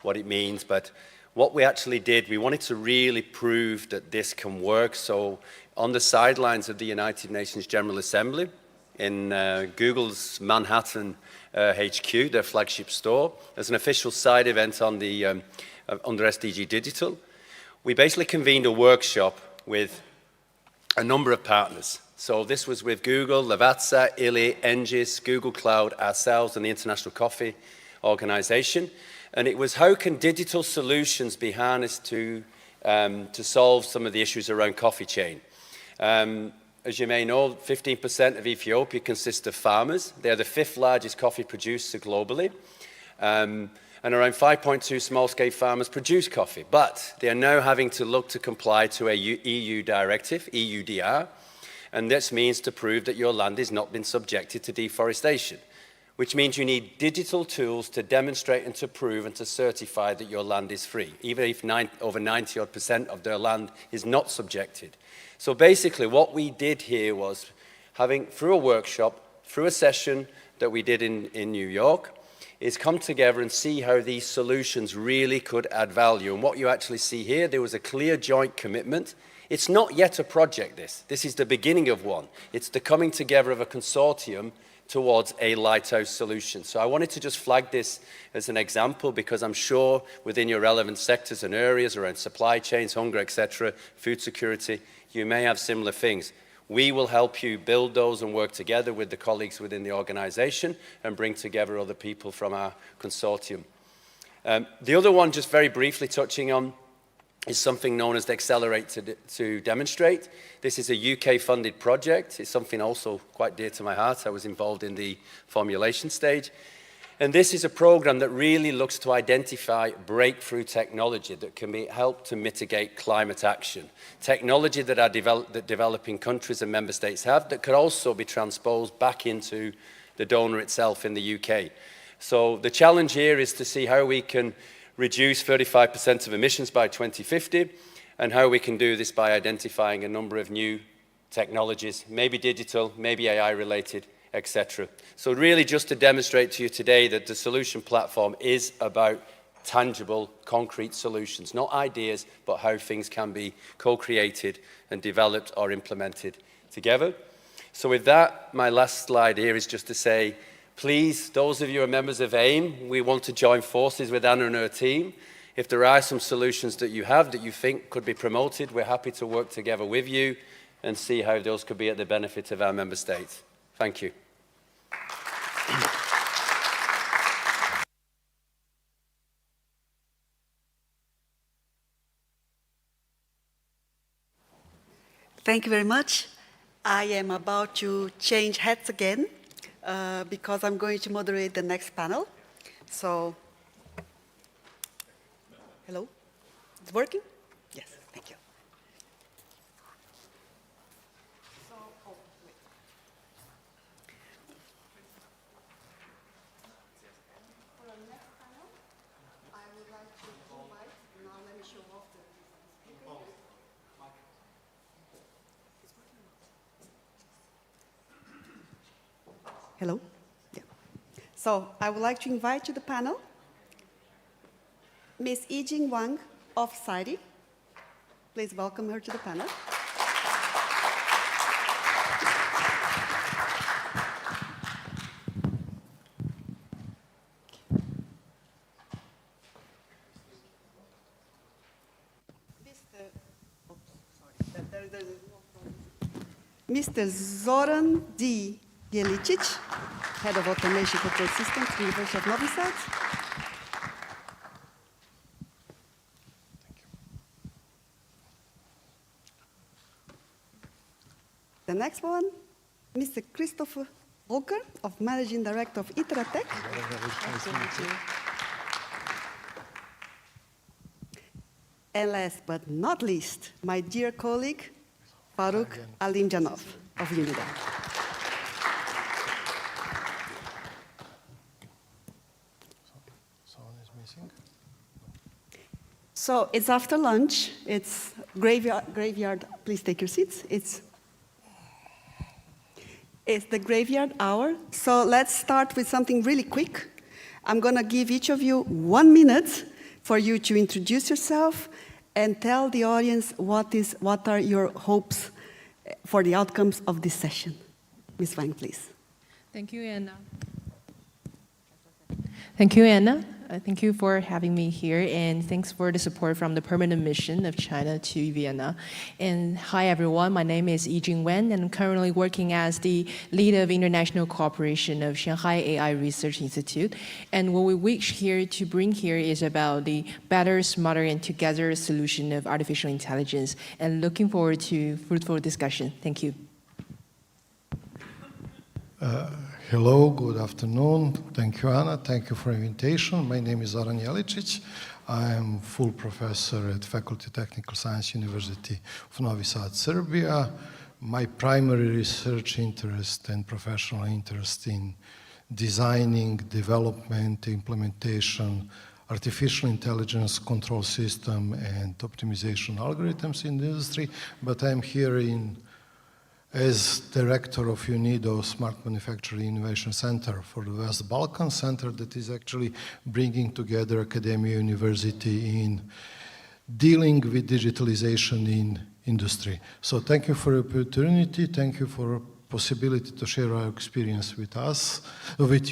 what it means, but what we actually did, we wanted to really prove that this can work. So on the sidelines of the United Nations General Assembly, in Google's Manhattan HQ, their flagship store, as an official side event on the, under SDG Digital, we basically convened a workshop with a number of partners. So this was with Google, Lavazza, Illy, Engis, Google Cloud, ourselves, and the International Coffee Organization. And it was how can digital solutions be harnessed to solve some of the issues around coffee chain. As you may know, 15% of Ethiopia consists of farmers. They're the 5th largest coffee producer globally. And around 5.2 small-scale farmers produce coffee. But they are now having to look to comply to a EU directive, EUDR. And this means to prove that your land has not been subjected to deforestation, which means you need digital tools to demonstrate and to prove and to certify that your land is free, even if over 90% of their land is not subjected. So basically what we did here was having, through a workshop, through a session that we did in New York, is come together and see how these solutions really could add value. And what you actually see here, there was a clear joint commitment. It's not yet a project, this is the beginning of one. It's the coming together of a consortium towards a lighthouse solution. So I wanted to just flag this as an example because I'm sure within your relevant sectors and areas around supply chains, hunger, etc., food security, you may have similar things. We will help you build those and work together with the colleagues within the organization and bring together other people from our consortium. The other one, just very briefly touching on, is something known as the Accelerate to Demonstrate. This is a UK-funded project. It's something also quite dear to my heart. I was involved in the formulation stage. And this is a program that really looks to identify breakthrough technology that can help to mitigate climate action. Technology that developing countries and member states have that could also be transposed back into the donor itself in the UK. So the challenge here is to see how we can reduce 35% of emissions by 2050, and how we can do this by identifying a number of new technologies, maybe digital, maybe AI related, etc. So really just to demonstrate to you today that the solution platform is about tangible, concrete solutions, not ideas, but how things can be co-created and developed or implemented together. So with that, my last slide here is just to say, please, those of you who are members of AIM, we want to join forces with Anna and her team. If there are some solutions that you have that you think could be promoted, we're happy to work together with you and see how those could be at the benefit of our member states. Thank you. Thank you very much. I am about to change hats again because I'm going to moderate the next panel. So, hello? It's working? Yes, thank you. Hello? Yeah. So I would like to invite to the panel Ms. Yijing Wang of SAIDI. Please welcome her to the panel. Mr. Zoran D. Jelicic, Head of Automation Control Systems, University of Novi Sad. The next one, Mr. Christopher Volker, of Managing Director of Itratech. And last but not least, my dear colleague, Faruk Alimjanov of UNIDO. So it's after lunch, it's graveyard, please take your seats. It's the graveyard hour, so let's start with something really quick. I'm gonna give each of you 1 minute for you to introduce yourself and tell the audience what are your hopes for the outcomes of this session. Ms. Wang, please. Thank you, Anna. Thank you, Anna. Thank you for having me here, and thanks for the support from the permanent mission of China to Vienna. And hi, everyone. My name is Yijing Wen, and I'm currently working as the lead of international cooperation of Shanghai AI Research Institute. And what we wish here to bring here is about the better, smarter, and together solution of artificial intelligence. And looking forward to fruitful discussion. Thank you. Hello, good afternoon. Thank you, Anna. Thank you for the invitation. My name is Zoran Jelicic. I am full professor at Faculty of Technical Science, University of Novi Sad, Serbia. My primary research interest and professional interest in designing, development, implementation, artificial intelligence control system and optimization algorithms in the industry, but I'm here as director of UNIDO Smart Manufacturing Innovation Center for the West Balkan Center that is actually bringing together academia university in dealing with digitalization in industry. So thank you for the opportunity. Thank you for the possibility to share our experience with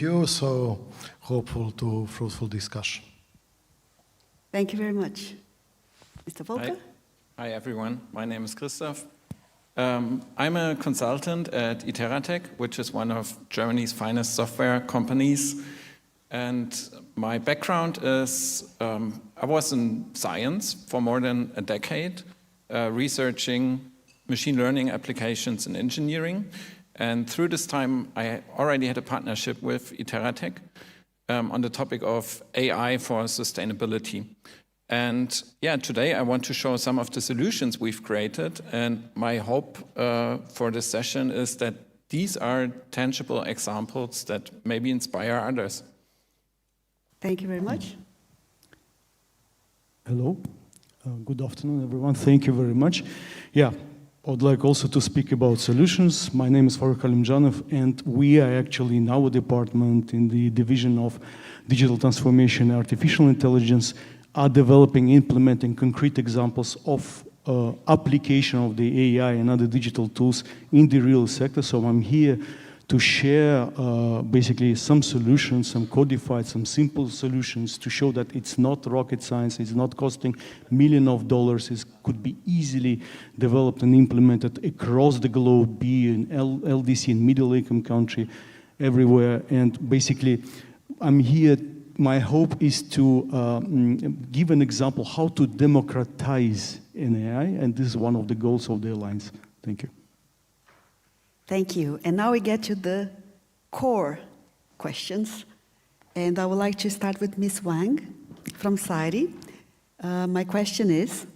you. So hopeful to fruitful discussion. Thank you very much. Mr. Volker? Hi, everyone. My name is Christoph. I'm a consultant at Iteratech, which is one of Germany's finest software companies. And my background is, I was in science for more than a decade, researching machine learning applications in engineering. And through this time, I already had a partnership with Iteratech on the topic of AI for sustainability. And yeah, today I want to show some of the solutions we've created. And my hope for this session is that these are tangible examples that maybe inspire others. Thank you very much. Hello. Good afternoon, everyone. Thank you very much. Yeah, I would like also to speak about solutions. My name is Faruk Alimjanov, and we are actually in our department in the division of digital transformation and artificial intelligence are developing, implementing concrete examples of application of the AI and other digital tools in the real sector. So I'm here to share basically some solutions, some codified, some simple solutions to show that it's not rocket science, it's not costing millions of dollars, it could be easily developed and implemented across the globe, be in LDC, in middle income country, everywhere. And basically, I'm here. My hope is to give an example how to democratize an AI, and this is one of the goals of the Alliance. Thank you. Thank you. And now we get to the core questions. And I would like to start with Ms. Wang from SAIDI. My question is,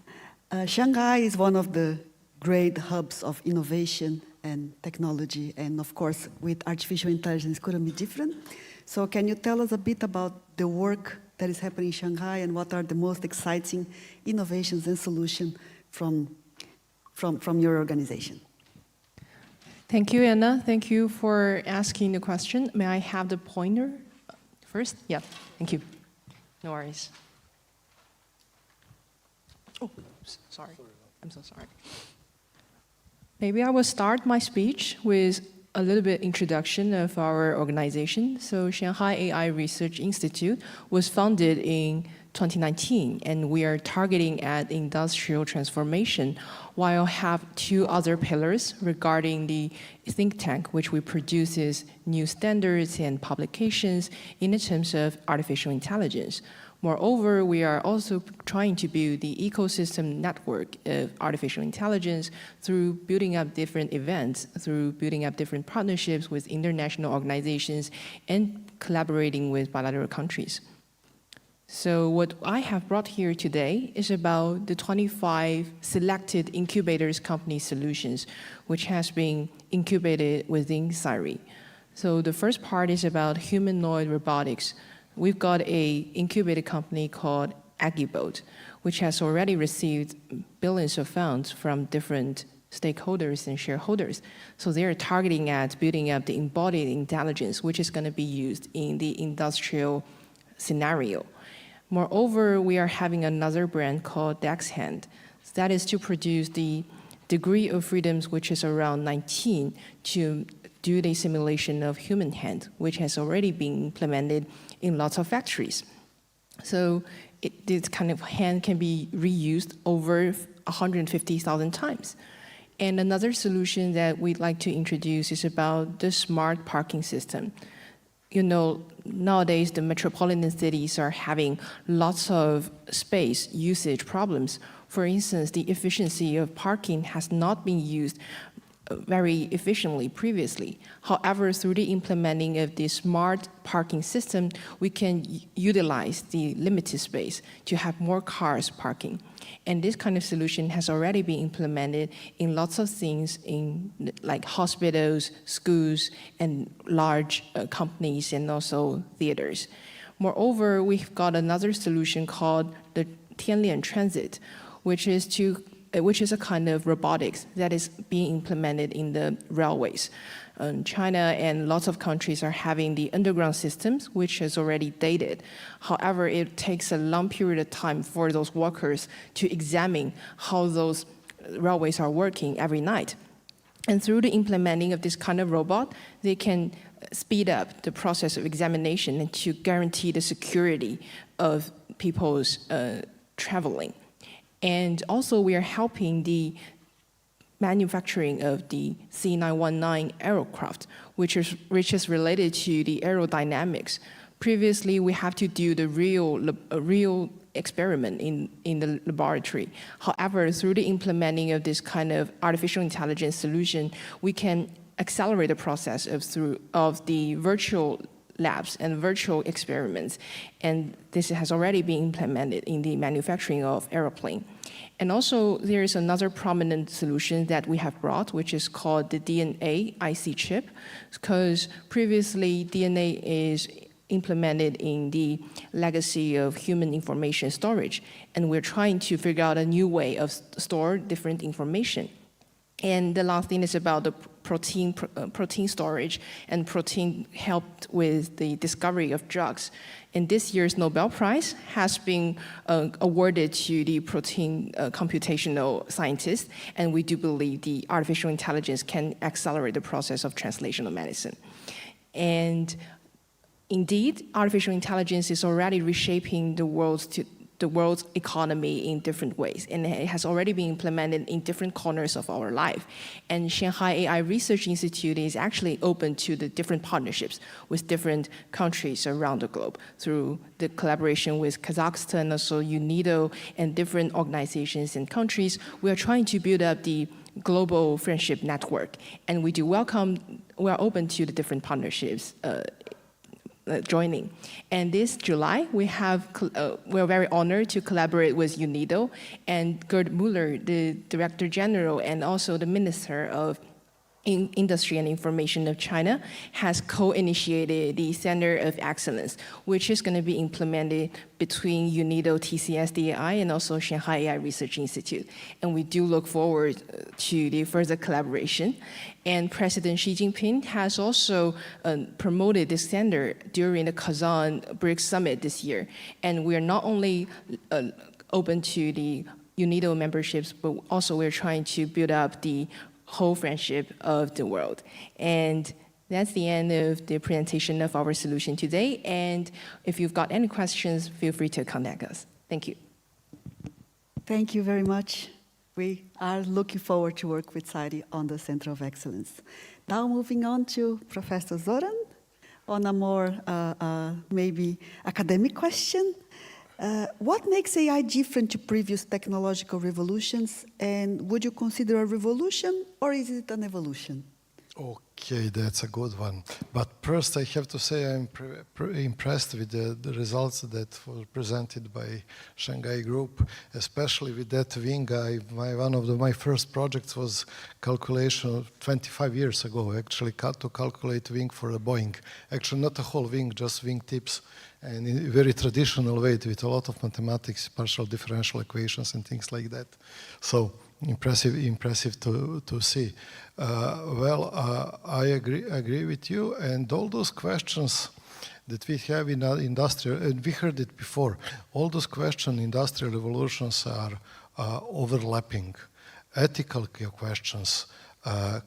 Shanghai is one of the great hubs of innovation and technology, and of course, with artificial intelligence, couldn't be different. So can you tell us a bit about the work that is happening in Shanghai and what are the most exciting innovations and solutions from your organization? Thank you, Anna. Thank you for asking the question. May I have the pointer first? Yeah, thank you. No worries. Oh, sorry. I'm so sorry. Maybe I will start my speech with a little bit introduction of our organization. So Shanghai AI Research Institute was founded in 2019, and we are targeting at industrial transformation, while have two other pillars regarding the think tank, which we produces new standards and publications in terms of artificial intelligence. Moreover, we are also trying to build the ecosystem network of artificial intelligence through building up different events, through building up different partnerships with international organizations, and collaborating with bilateral countries. So what I have brought here today is about the 25 selected incubators company solutions, which has been incubated within CIRI. So the first part is about humanoid robotics. We've got a incubated company called Aggiboat, which has already received billions of funds from different stakeholders and shareholders. So they're targeting at building up the embodied intelligence, which is going to be used in the industrial scenario. Moreover, we are having another brand called DexHand. That is to produce the degree of freedoms, which is around 19, to do the simulation of human hand, which has already been implemented in lots of factories. So this kind of hand can be reused over 150,000 times. And another solution that we'd like to introduce is about the smart parking system. You know, nowadays the metropolitan cities are having lots of space usage problems. For instance, the efficiency of parking has not been used very efficiently previously. However, through the implementing of the smart parking system, we can utilize the limited space to have more cars parking. And this kind of solution has already been implemented in lots of things in like hospitals, schools, and large companies, and also theaters. Moreover, we've got another solution called the Tianlian Transit, which is a kind of robotics that is being implemented in the railways. China and lots of countries are having the underground systems, which is already dated. However, it takes a long period of time for those workers to examine how those railways are working every night. And through the implementing of this kind of robot, they can speed up the process of examination and to guarantee the security of people's traveling. And also, we are helping the manufacturing of the C919 aircraft, which is related to the aerodynamics. Previously, we have to do the real experiment in the laboratory. However, through the implementing of this kind of artificial intelligence solution, we can accelerate the process of the virtual labs and virtual experiments. And this has already been implemented in the manufacturing of airplane. And also, there is another prominent solution that we have brought, which is called the DNA IC chip, because previously DNA is implemented in the legacy of human information storage, and we're trying to figure out a new way of store different information. And the last thing is about the protein storage, and protein helped with the discovery of drugs. And this year's Nobel Prize has been awarded to the protein computational scientists, and we do believe the artificial intelligence can accelerate the process of translational medicine. And indeed, artificial intelligence is already reshaping the world's economy in different ways, and it has already been implemented in different corners of our life. And Shanghai AI Research Institute is actually open to the different partnerships with different countries around the globe through the collaboration with Kazakhstan, also UNIDO, and different organizations and countries. We are trying to build up the global friendship network, and we are open to the different partnerships joining. And this July, we're very honored to collaborate with UNIDO and Gerd Müller, the Director General and also the Minister of Industry and Information of China has co-initiated the Center of Excellence, which is going to be implemented between UNIDO TCSDAI and also Shanghai AI Research Institute. And we do look forward to the further collaboration. And President Xi Jinping has also promoted this center during the Kazan BRICS Summit this year. And we are not only open to the UNIDO memberships, but also we're trying to build up the whole friendship of the world. And that's the end of the presentation of our solution today. And if you've got any questions, feel free to contact us. Thank you. Thank you very much. We are looking forward to work with Saidi on the Center of Excellence. Now moving on to Professor Zoran on a more maybe academic question. What makes AI different to previous technological revolutions, and would you consider a revolution or is it an evolution? Okay, that's a good one. But first I have to say I'm impressed with the results that were presented by Shanghai Group, especially with that wing. One of my first projects was calculation 25 years ago, actually, to calculate wing for a Boeing. Actually, not a whole wing, just wing tips. And in a very traditional way with a lot of mathematics, partial differential equations and things like that. So impressive to see. I agree with you, and all those questions that we have in our industrial, and we heard it before, all those questions, industrial revolutions are overlapping. Ethical questions,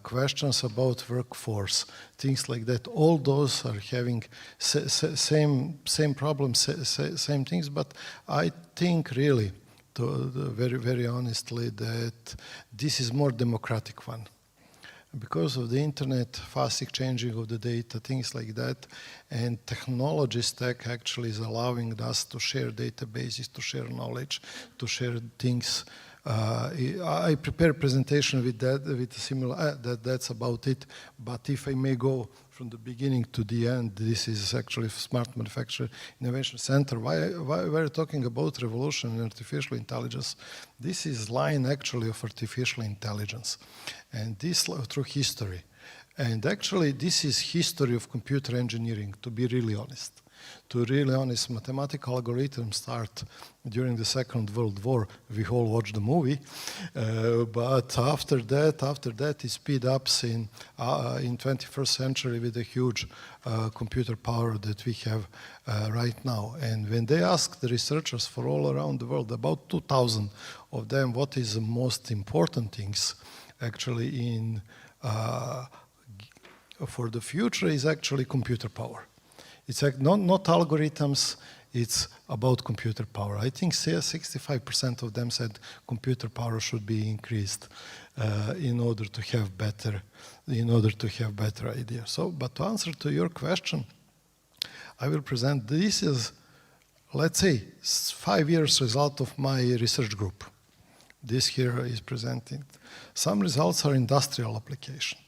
questions about workforce, things like that, all those are having same problems, same things, but I think really, very honestly, that this is more democratic one. Because of the internet, fast exchanging of the data, things like that, and technology stack actually is allowing us to share databases, to share knowledge, to share things. I prepare a presentation with that, with a similar, that's about it. But if I may go from the beginning to the end, this is actually Smart Manufacturing Innovation Center. Why we're talking about revolution in artificial intelligence? This is line actually of artificial intelligence, and this through history. And actually, this is history of computer engineering, to be really honest. To be really honest, mathematical algorithms start during the Second World War. We all watched the movie, but after that, it speed ups in 21st century with the huge computer power that we have right now. And when they ask the researchers for all around the world, about 2,000 of them, what is the most important things actually in for the future is actually computer power. It's not algorithms, it's about computer power. I think 65% of them said computer power should be increased in order to have better ideas. So, but to answer to your question, I will present, this is, let's say, 5 years result of my research group. This here is presented. Some results are industrial application.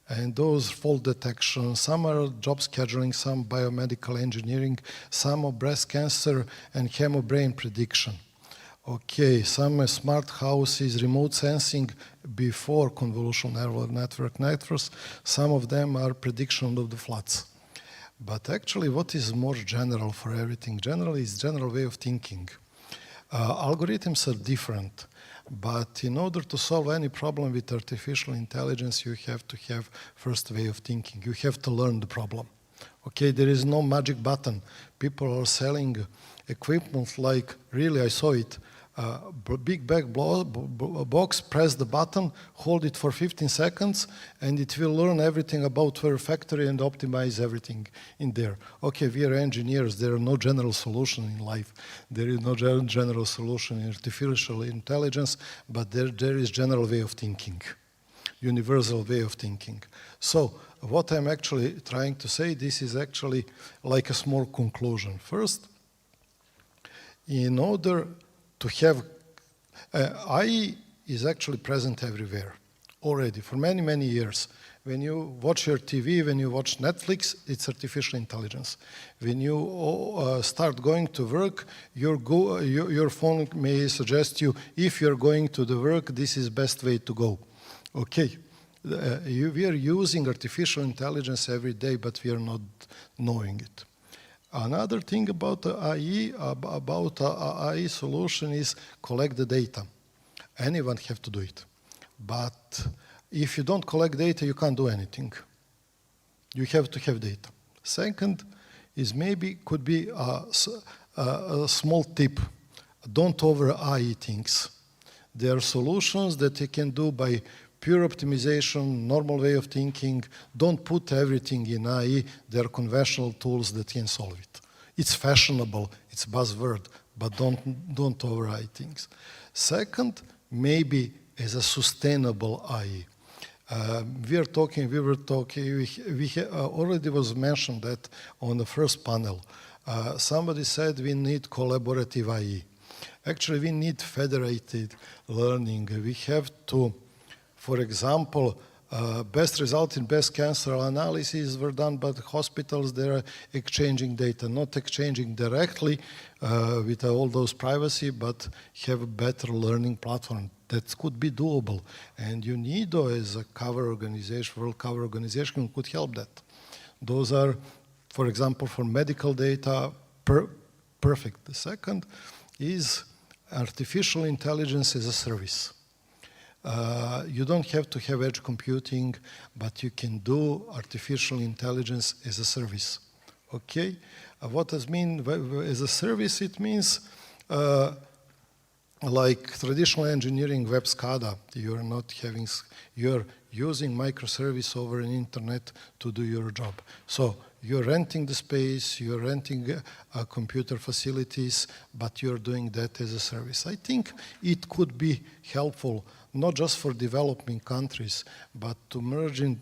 And those fault detection, some are job scheduling, some biomedical engineering, some of breast cancer and hemobrain prediction. Okay, some smart houses, remote sensing before convolutional neural networks. Some of them are prediction of the floods. But actually, what is more general for everything? Generally, is general way of thinking. Algorithms are different. But in order to solve any problem with artificial intelligence, you have to have first way of thinking. You have to learn the problem. Okay, there is no magic button. People are selling equipment like, really, I saw it, big bag box, press the button, hold it for 15 seconds, and it will learn everything about your factory and optimize everything in there. Okay, we are engineers. There are no general solution in life. There is no general solution in artificial intelligence, but there is general way of thinking, universal way of thinking. So what I'm actually trying to say, this is actually like a small conclusion. First, in order to have, AI is actually present everywhere already for many, many years. When you watch your TV, when you watch Netflix, it's artificial intelligence. When you start going to work, your phone may suggest you, if you're going to the work, this is best way to go. Okay, we are using artificial intelligence every day, but we are not knowing it. Another thing about the AI solution is collect the data. Anyone have to do it. But if you don't collect data, you can't do anything. You have to have data. Second is maybe could be a small tip. Don't over AI things. There are solutions that you can do by pure optimization, normal way of thinking. Don't put everything in AI. There are conventional tools that can solve it. It's fashionable, it's buzzword, but don't over AI things. Second, maybe as a sustainable AI. We already was mentioned that on the first panel. Somebody said we need collaborative AI. Actually, we need federated learning. We have to, for example, best result in breast cancer analyses were done by the hospitals. They're exchanging data, not exchanging directly with all those privacy, but have a better learning platform. That could be doable. And UNIDO as a cover organization, World Cover Organization, could help that. Those are, for example, for medical data, perfect. The second is artificial intelligence as a service. You don't have to have edge computing, but you can do artificial intelligence as a service. Okay? What does mean as a service? It means like traditional engineering web SCADA. You're using microservice over an internet to do your job. So you're renting the space, you're renting computer facilities, but you're doing that as a service. I think it could be helpful, not just for developing countries, but to merge in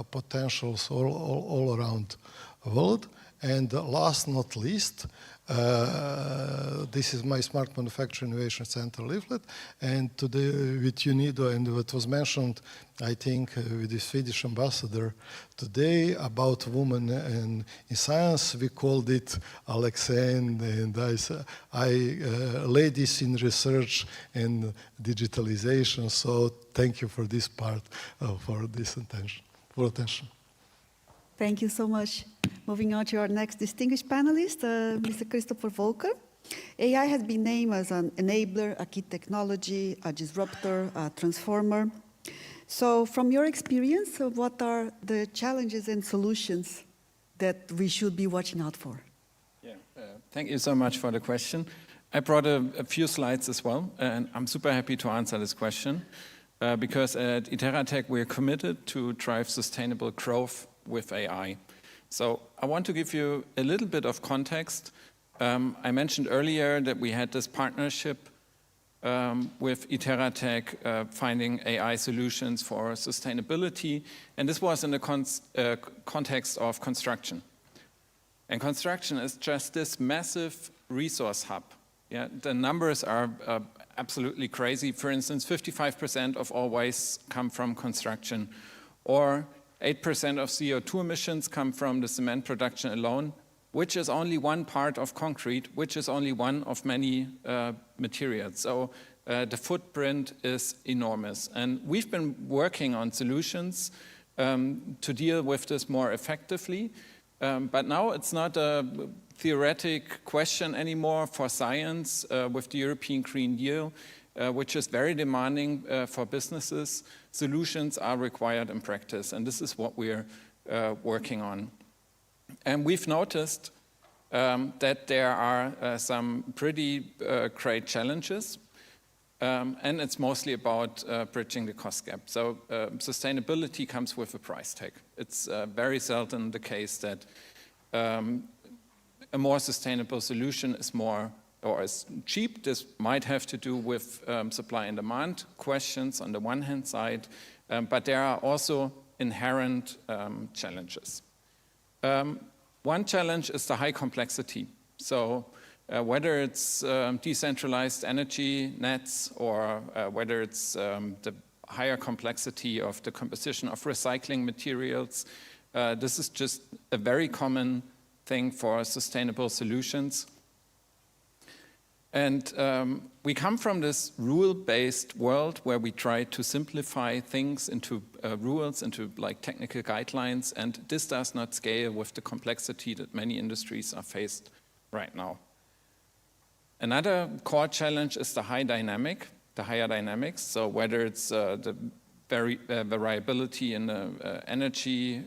potentials all around the world. And last not least, this is my Smart Manufacturing Innovation Center leaflet, and today with UNIDO and what was mentioned, I think, with the Swedish ambassador today about women in science, we called it Alexane and ladies in research and digitalization. So thank you for this part, for this attention. Thank you so much. Moving on to our next distinguished panelist, Mr. Christopher Volker. AI has been named as an enabler, a key technology, a disruptor, a transformer. So from your experience, what are the challenges and solutions that we should be watching out for? Yeah, thank you so much for the question. I brought a few slides as well, and I'm super happy to answer this question because at Iteratech we're committed to drive sustainable growth with AI. So I want to give you a little bit of context. I mentioned earlier that we had this partnership with Iteratech finding AI solutions for sustainability, and this was in the context of construction. And construction is just this massive resource hub. Yeah, the numbers are absolutely crazy. For instance, 55% of all waste come from construction, or 8% of CO2 emissions come from the cement production alone, which is only one part of concrete, which is only one of many materials. So the footprint is enormous. And we've been working on solutions to deal with this more effectively. But now it's not a theoretic question anymore for science with the European Green Deal, which is very demanding for businesses. Solutions are required in practice, and this is what we're working on. And we've noticed that there are some pretty great challenges, and it's mostly about bridging the cost gap. So sustainability comes with a price tag. It's very seldom the case that a more sustainable solution is more or is cheap. This might have to do with supply and demand questions on the one hand side, but there are also inherent challenges. One challenge is the high complexity. So whether it's decentralized energy nets or whether it's the higher complexity of the composition of recycling materials, this is just a very common thing for sustainable solutions. And we come from this rule-based world where we try to simplify things into rules, into like technical guidelines, and this does not scale with the complexity that many industries are faced right now. Another core challenge is the higher dynamics. So whether it's the variability in the energy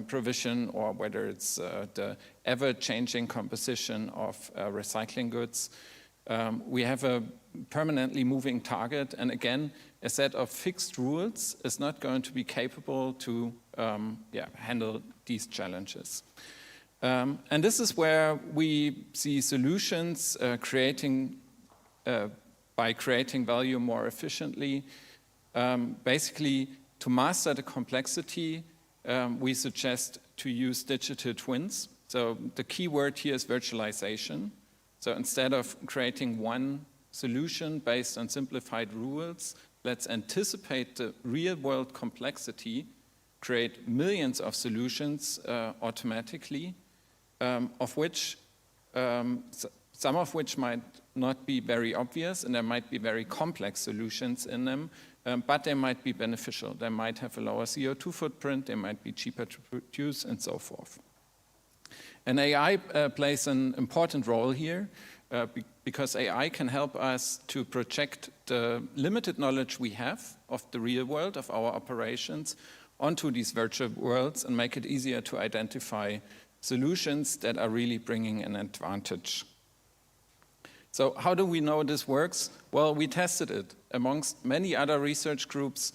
provision, or whether it's the ever-changing composition of recycling goods, we have a permanently moving target, and again, a set of fixed rules is not going to be capable to handle these challenges. And this is where we see solutions by creating value more efficiently. Basically, to master the complexity, we suggest to use digital twins. So the key word here is virtualization. So instead of creating one solution based on simplified rules, let's anticipate the real-world complexity, create millions of solutions automatically, of which some of which might not be very obvious, and there might be very complex solutions in them, but they might be beneficial. They might have a lower CO2 footprint, they might be cheaper to produce, and so forth. And AI plays an important role here because AI can help us to project the limited knowledge we have of the real world, of our operations, onto these virtual worlds and make it easier to identify solutions that are really bringing an advantage. So how do we know this works? Well, we tested it. Amongst many other research groups,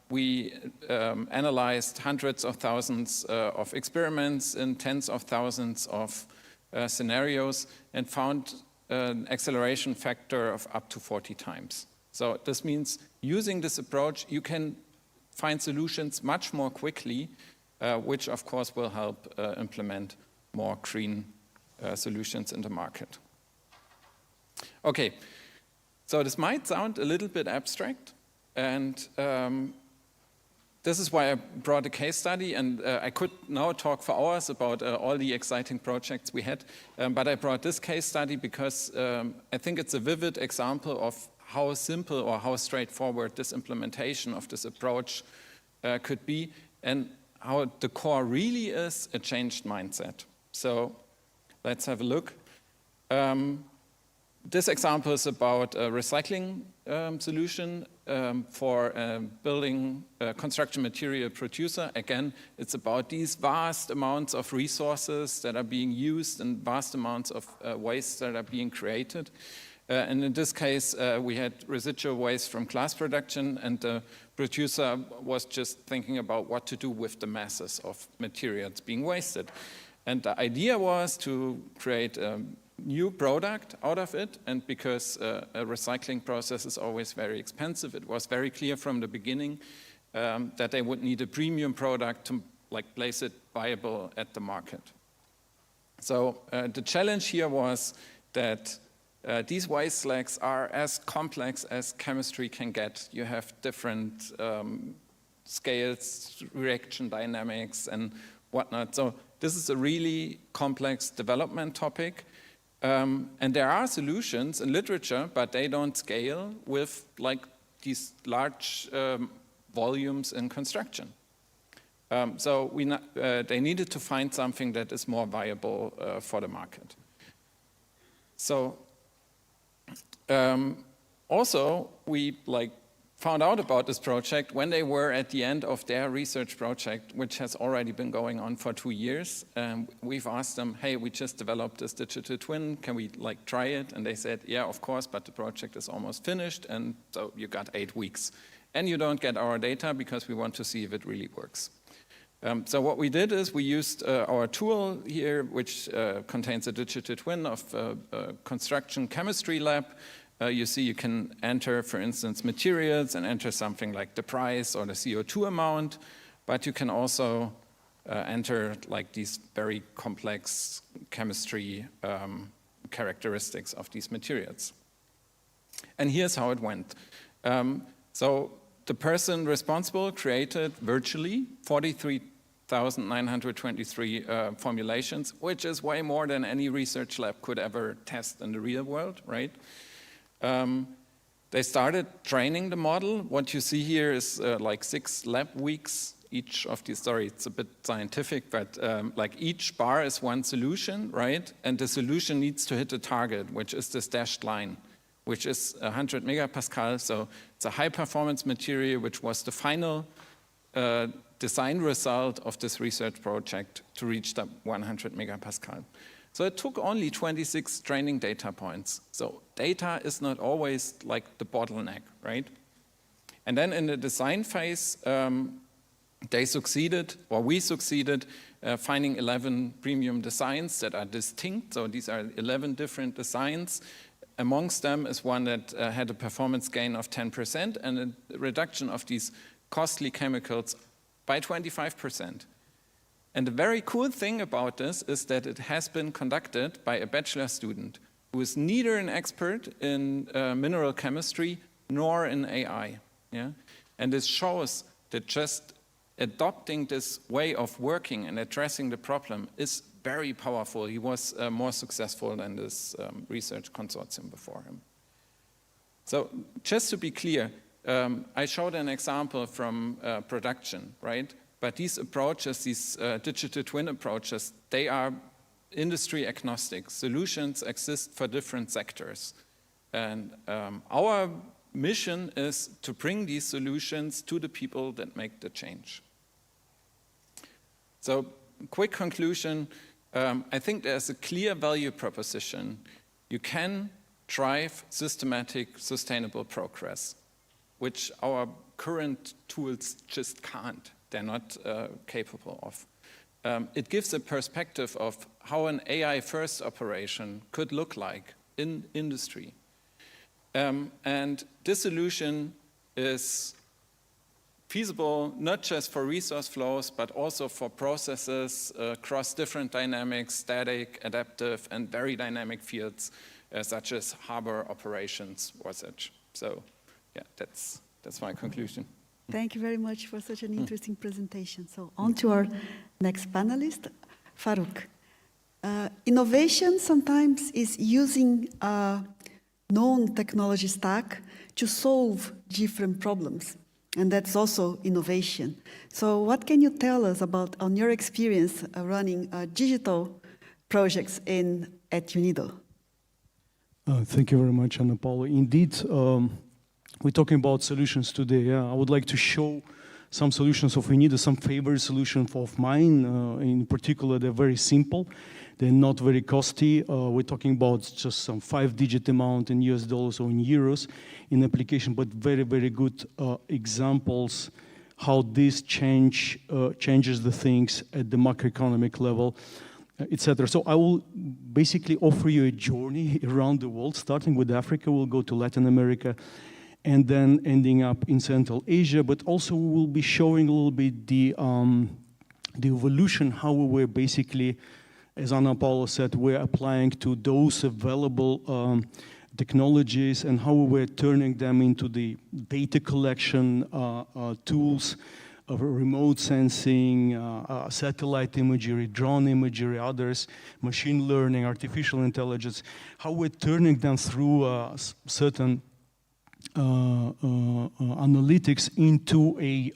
we analyzed hundreds of thousands of experiments in tens of thousands of scenarios and found an acceleration factor of up to 40 times. So this means using this approach, you can find solutions much more quickly, which of course will help implement more green solutions in the market. Okay, so this might sound a little bit abstract, and this is why I brought a case study, and I could now talk for hours about all the exciting projects we had, but I brought this case study because I think it's a vivid example of how simple or how straightforward this implementation of this approach could be, and how the core really is a changed mindset. So let's have a look. This example is about a recycling solution for a building construction material producer. Again, it's about these vast amounts of resources that are being used and vast amounts of waste that are being created. And in this case, we had residual waste from glass production, and the producer was just thinking about what to do with the masses of materials being wasted. And the idea was to create a new product out of it, and because a recycling process is always very expensive, it was very clear from the beginning that they would need a premium product to place it viable at the market. So the challenge here was that these waste slags are as complex as chemistry can get. You have different scales, reaction dynamics, and whatnot. So this is a really complex development topic. And there are solutions in literature, but they don't scale with these large volumes in construction. So they needed to find something that is more viable for the market. So also, we found out about this project when they were at the end of their research project, which has already been going on for 2 years. We've asked them, hey, we just developed this digital twin, can we try it? And they said, yeah, of course, but the project is almost finished, and so you got 8 weeks. And you don't get our data because we want to see if it really works. So what we did is we used our tool here, which contains a digital twin of a construction chemistry lab. You see you can enter, for instance, materials and enter something like the price or the CO2 amount, but you can also enter these very complex chemistry characteristics of these materials. And here's how it went. So the person responsible created virtually 43 1,923 formulations, which is way more than any research lab could ever test in the real world, right? They started training the model. What you see here is like 6 lab weeks. Each of these, sorry, it's a bit scientific, but like each bar is one solution, right? And the solution needs to hit a target, which is this dashed line, which is 100 megapascal. So it's a high performance material, which was the final design result of this research project to reach the 100 megapascal. So it took only 26 training data points. So data is not always like the bottleneck, right? And then in the design phase, they succeeded, or we succeeded, finding 11 premium designs that are distinct. So these are 11 different designs. Amongst them is one that had a performance gain of 10% and a reduction of these costly chemicals by 25%. And the very cool thing about this is that it has been conducted by a bachelor student who is neither an expert in mineral chemistry nor in AI. Yeah? And this shows that just adopting this way of working and addressing the problem is very powerful. He was more successful than this research consortium before him. So just to be clear, I showed an example from production, right? But these approaches, these digital twin approaches, they are industry agnostic. Solutions exist for different sectors. And our mission is to bring these solutions to the people that make the change. So, quick conclusion, I think there's a clear value proposition. You can drive systematic, sustainable progress, which our current tools just can't. They're not capable of. It gives a perspective of how an AI-first operation could look like in industry. And this solution is feasible not just for resource flows, but also for processes across different dynamics, static, adaptive, and very dynamic fields, such as harbor operations or such. So, yeah, that's my conclusion. Thank you very much for such an interesting presentation. So on to our next panelist, Farouk. Innovation sometimes is using a known technology stack to solve different problems. And that's also innovation. So what can you tell us about on your experience running digital projects at UNIDO? Thank you very much, Anna Paula. Indeed, we're talking about solutions today. I would like to show some solutions of UNIDO, some favorite solutions of mine. In particular, they're very simple. They're not very costly. We're talking about just some 5-digit amount in US dollars or in euros in application, but very, very good examples how this changes the things at the macroeconomic level, etc. So I will basically offer you a journey around the world, starting with Africa. We'll go to Latin America, and then ending up in Central Asia, but also we will be showing a little bit the evolution, how we were basically, as Anna Paula said, we're applying to those available technologies and how we were turning them into the data collection tools of remote sensing, satellite imagery, drone imagery, others, machine learning, artificial intelligence, how we're turning them through certain analytics into a,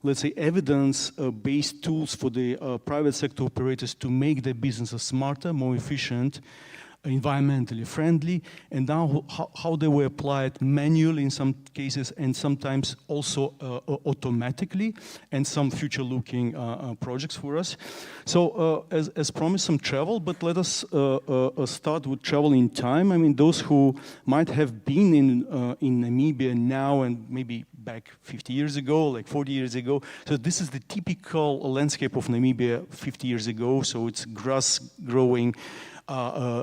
let's say, evidence-based tools for the private sector operators to make their businesses smarter, more efficient, environmentally friendly, and now how they were applied manually in some cases and sometimes also automatically, and some future-looking projects for us. So as promised, some travel, but let us start with travel in time. I mean, those who might have been in Namibia now and maybe back 50 years ago, like 40 years ago. So this is the typical landscape of Namibia 50 years ago. So it's grass growing,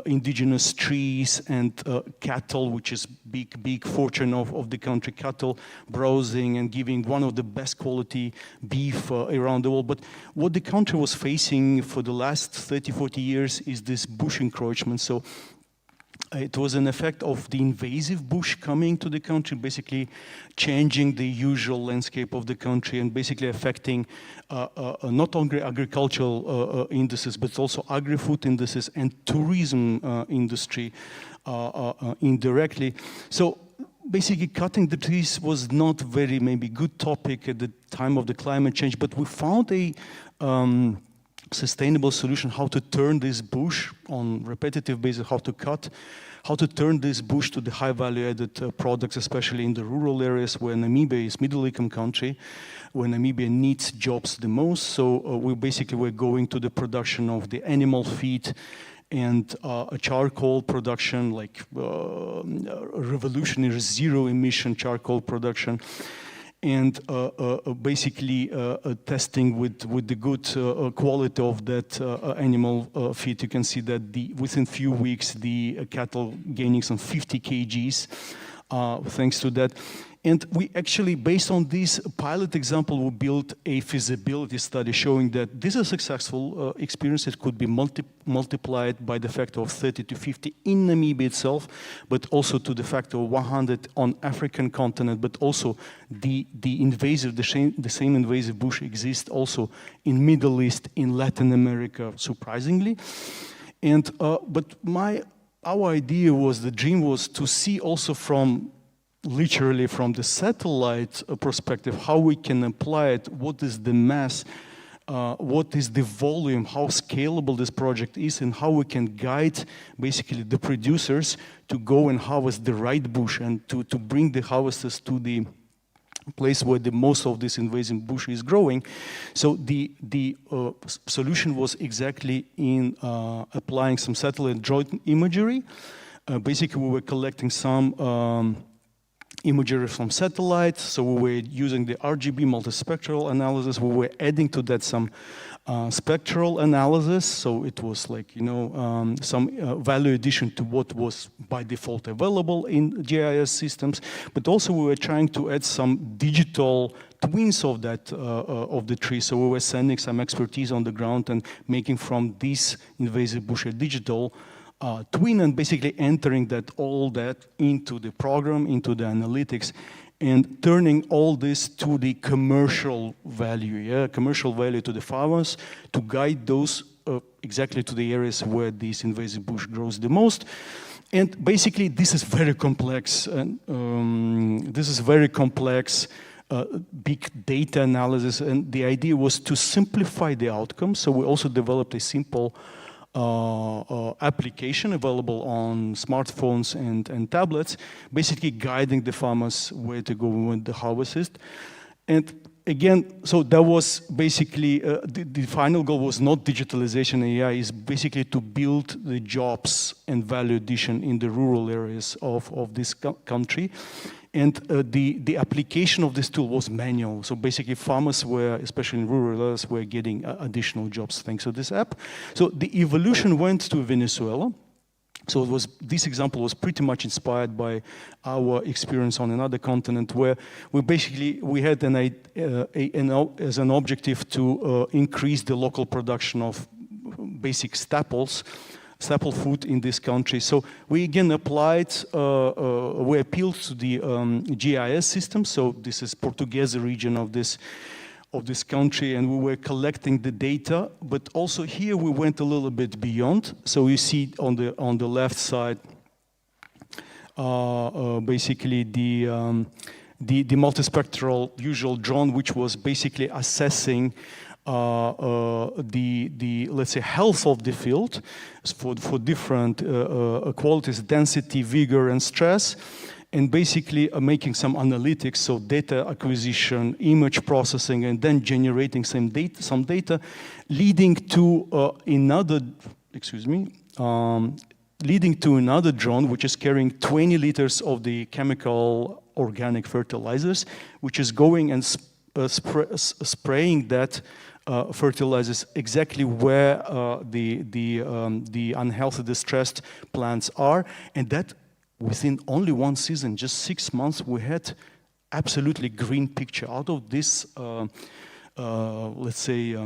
indigenous trees and cattle, which is big fortune of the country, cattle browsing and giving one of the best quality beef around the world. But what the country was facing for the last 30, 40 years is this bush encroachment. So it was an effect of the invasive bush coming to the country, basically changing the usual landscape of the country and basically affecting not only agricultural industries, but also agri-food industries and tourism industry indirectly. So basically cutting the trees was not very maybe good topic at the time of the climate change, but we found a sustainable solution how to turn this bush on repetitive basis, how to turn this bush to the high value added products, especially in the rural areas where Namibia is middle income country, where Namibia needs jobs the most. So we basically were going to the production of the animal feed and a charcoal production, like revolutionary zero emission charcoal production. And basically testing with the good quality of that animal feed. You can see that within few weeks the cattle gaining some 50 kgs thanks to that. And we actually, based on this pilot example, we built a feasibility study showing that this is a successful experience. It could be multiplied by the factor of 30 to 50 in Namibia itself, but also to the factor of 100 on African continent, but also the same invasive bush exists also in Middle East, in Latin America, surprisingly. And but our idea was, the dream was to see also literally from the satellite perspective, how we can apply it, what is the mass, what is the volume, how scalable this project is, and how we can guide basically the producers to go and harvest the right bush and to bring the harvesters to the place where the most of this invasive bush is growing. So the solution was exactly in applying some satellite drone imagery. Basically, we were collecting some imagery from satellites, so we were using the RGB multispectral analysis. We were adding to that some spectral analysis, so it was like, you know, some value addition to what was by default available in GIS systems, but also we were trying to add some digital twins of that of the tree. So we were sending some expertise on the ground and making from this invasive bush a digital twin, and basically entering all that into the program, into the analytics, and turning all this to the commercial value, commercial value to the farmers, to guide those exactly to the areas where this invasive bush grows the most. And basically, this is very complex, and big data analysis, and the idea was to simplify the outcome. So we also developed a simple application available on smartphones and tablets, basically guiding the farmers where to go when the harvest is. And again, so that was basically, the final goal was not digitalization AI, is basically to build the jobs and value addition in the rural areas of this country. And the application of this tool was manual. So basically farmers were, especially in rural areas, were getting additional jobs thanks to this app. So the evolution went to Venezuela. So this example was pretty much inspired by our experience on another continent, where we had as an objective to increase the local production of basic staple food in this country. So we again applied, we appealed to the GIS system. So this is Portuguese region of this country, and we were collecting the data. But also here we went a little bit beyond. So you see on the left side, basically the multispectral usual drone, which was basically assessing let's say health of the field for different qualities, density, vigor, and stress, and basically making some analytics, so data acquisition, image processing, and then generating some data, leading to another drone which is carrying 20 liters of the chemical organic fertilizers, which is going and spraying that fertilizers exactly where the unhealthy, distressed plants are, and that within only one season, just 6 months, we had absolutely green picture out of this, let's say,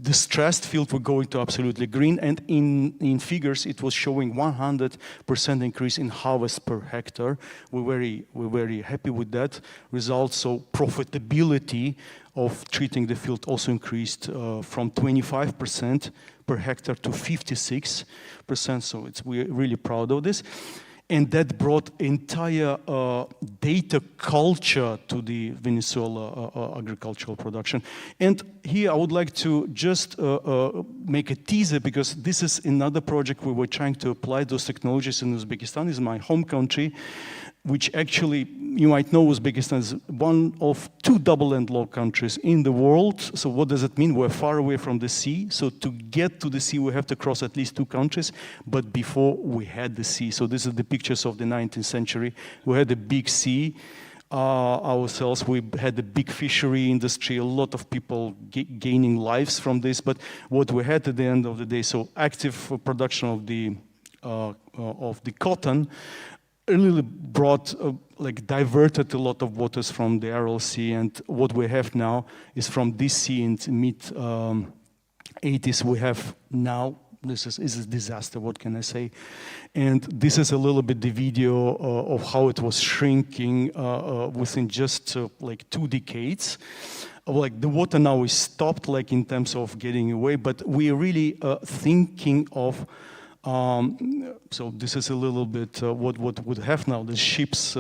distressed field were going to absolutely green, and in figures it was showing 100% increase in harvest per hectare. We're very happy with that result. So profitability of treating the field also increased from 25% per hectare to 56%. So we're really proud of this. And that brought entire data culture to the Venezuela agricultural production. And here I would like to just make a teaser, because this is another project where we're trying to apply those technologies in Uzbekistan. Is my home country, which actually, you might know, Uzbekistan is one of 2 double landlocked countries in the world. So what does it mean? We're far away from the sea. So to get to the sea, we have to cross at least 2 countries. But before, we had the sea. So this is the pictures of the 19th century. We had a big sea ourselves. We had a big fishery industry, a lot of people gaining lives from this. But what we had at the end of the day, so active production of the cotton, really brought, diverted a lot of waters from the Aral Sea, and what we have now is from this sea in the mid-80s, we have now, this is a disaster, what can I say? And this is a little bit the video of how it was shrinking within just 2 decades. The water now is stopped, in terms of getting away, but we are really thinking of so this is a little bit what would have now, the ships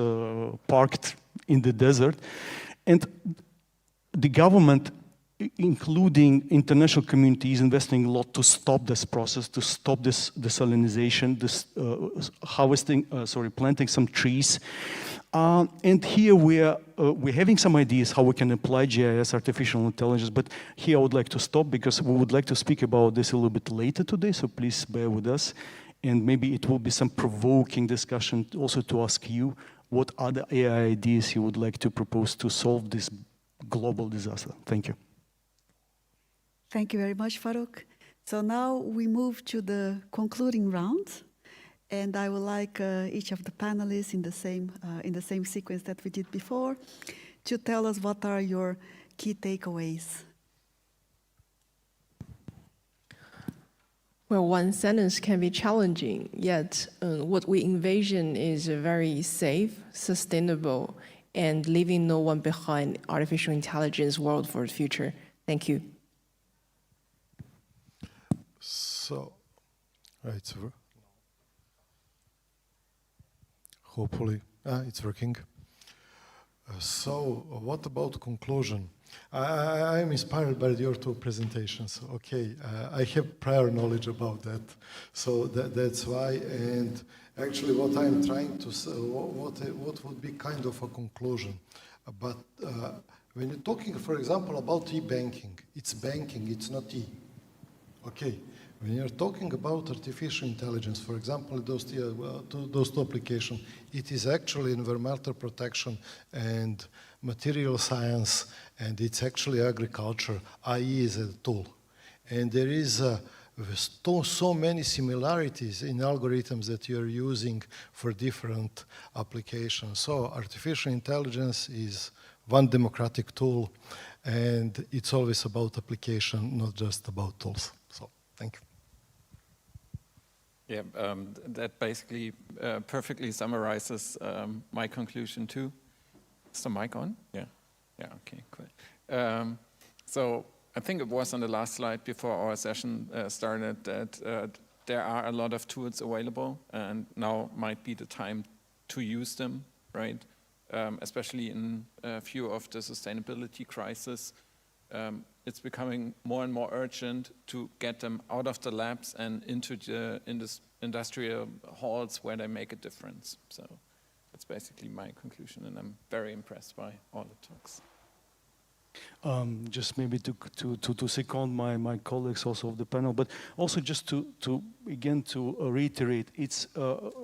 parked in the desert. And the government, including international community, is investing a lot to stop this process, to stop this desalinization, this planting some trees. And here we're having some ideas how we can apply GIS, artificial intelligence, but here I would like to stop because we would like to speak about this a little bit later today, so please bear with us. And maybe it will be some provoking discussion also to ask you what other AI ideas you would like to propose to solve this global disaster. Thank you. Thank you very much, Farouk. So now we move to the concluding round. And I would like each of the panelists in the same sequence that we did before to tell us what are your key takeaways. Well, one sentence can be challenging, yet what we envision is a very safe, sustainable, and leaving no one behind artificial intelligence world for the future. Thank you. So, right. Hopefully, it's working. So, what about conclusion? I'm inspired by your 2 presentations. Okay, I have prior knowledge about that, so that's why. And actually, what I'm trying to say, what would be kind of a conclusion? But when you're talking, for example, about e-banking, it's banking, it's not e. Okay. When you're talking about artificial intelligence, for example, those 2 applications, it is actually environmental protection and material science, and it's actually agriculture. AI is a tool. And there is so many similarities in algorithms that you're using for different applications. So artificial intelligence is one democratic tool, and it's always about application, not just about tools. So, thank you. Yeah, that basically perfectly summarizes my conclusion too. Is the mic on? Yeah. Yeah, okay, cool. So I think it was on the last slide before our session started that there are a lot of tools available, and now might be the time to use them, right? Especially in view of the sustainability crisis. It's becoming more and more urgent to get them out of the labs and into the industrial halls where they make a difference. So that's basically my conclusion, and I'm very impressed by all the talks. Just maybe to second my colleagues also of the panel, but also just to reiterate,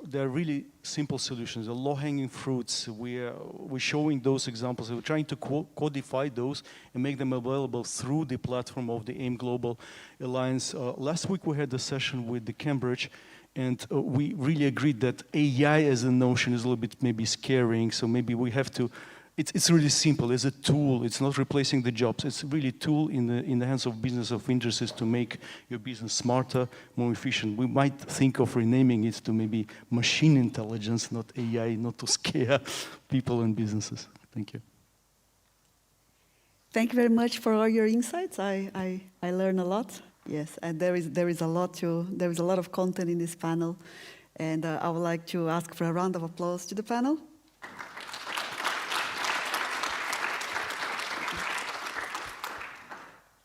there are really simple solutions, the low-hanging fruits. We're showing those examples. We're trying to codify those and make them available through the platform of the AIM Global Alliance. Last week we had a session with the Cambridge, and we really agreed that AI as a notion is a little bit maybe scaring, so maybe we have to it's really simple. It's a tool. It's not replacing the jobs. It's really a tool in the hands of business of industries to make your business smarter, more efficient. We might think of renaming it to maybe machine intelligence, not AI, not to scare people and businesses. Thank you. Thank you very much for all your insights. I learned a lot. Yes, and there is a lot of content in this panel, and I would like to ask for a round of applause to the panel.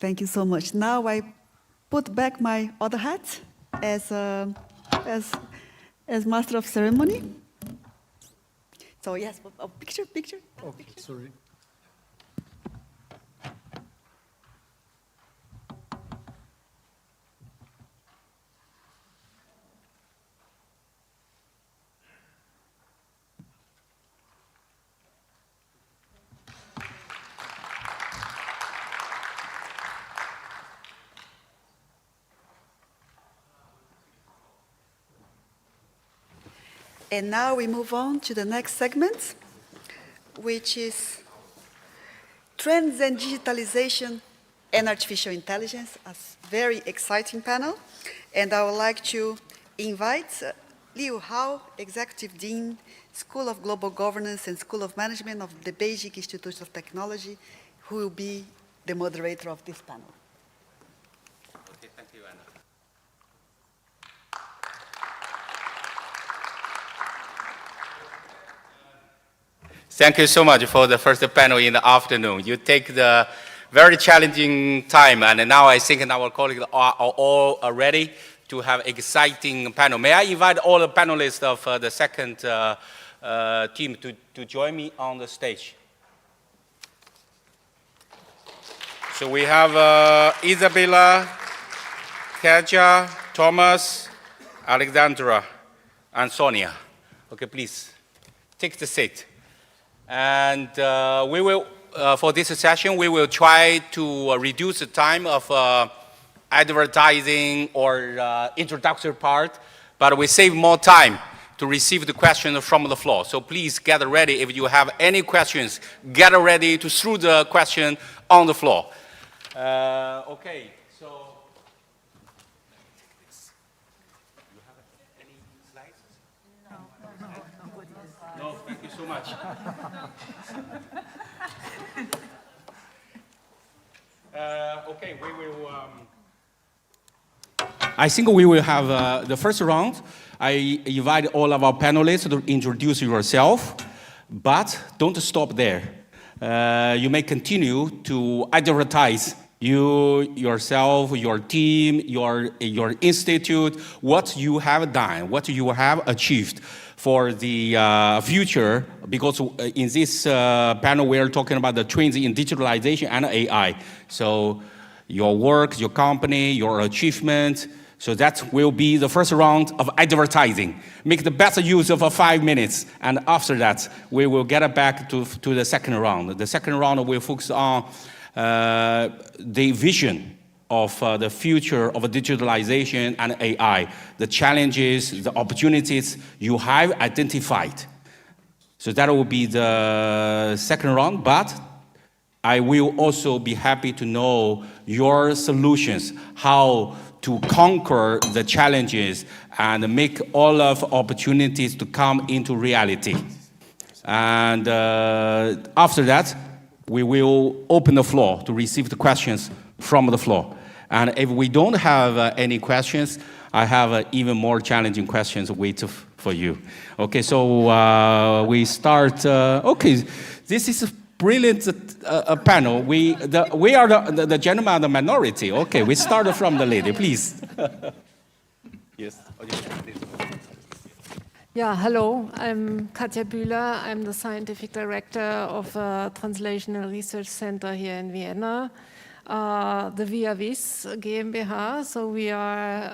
Thank you so much. Now I put back my other hat as master of ceremony. So yes, picture. Okay, sorry. And now we move on to the next segment, which is Trends and Digitalization and Artificial Intelligence, a very exciting panel. And I would like to invite Liu Hao, Executive Dean, School of Global Governance and School of Management of the Beijing Institute of Technology, who will be the moderator of this panel. Okay, thank you, Anna. Thank you so much for the first panel in the afternoon. You take the very challenging time, and now I think our colleagues are all ready to have exciting panel. May I invite all the panelists of the second team to join me on the stage? So we have Isabella, Katja, Thomas, Alexandra, and Sonia. Okay, please take the seat. And we will, for this session, we will try to reduce the time of advertising or introductory part, but we save more time to receive the questions from the floor. So please get ready. If you have any questions, get ready to throw the question on the floor. Okay, so you have any slides? No, thank you so much. Okay, we will. I think we will have the first round. I invite all of our panelists to introduce yourself, but don't stop there. You may continue to advertise yourself, your team, your institute, what you have done, what you have achieved for the future, because in this panel we are talking about the trends in digitalization and AI. So your work, your company, your achievement, so that will be the first round of advertising. Make the best use of 5 minutes, and after that we will get back to the second round. The second round will focus on the vision of the future of digitalization and AI, the challenges, the opportunities you have identified. So that will be the second round, but I will also be happy to know your solutions, how to conquer the challenges and make all of opportunities to come into reality. And after that, we will open the floor to receive the questions from the floor. And if we don't have any questions, I have even more challenging questions waiting for you. Okay, so we start. Okay, this is a brilliant panel. We are the gentleman of the minority. Okay, we start from the lady, please. Yes. Yeah, hello. I'm Katja Bühler. I'm the scientific director of a translational research center here in Vienna, the VIAVIS GmbH. So we are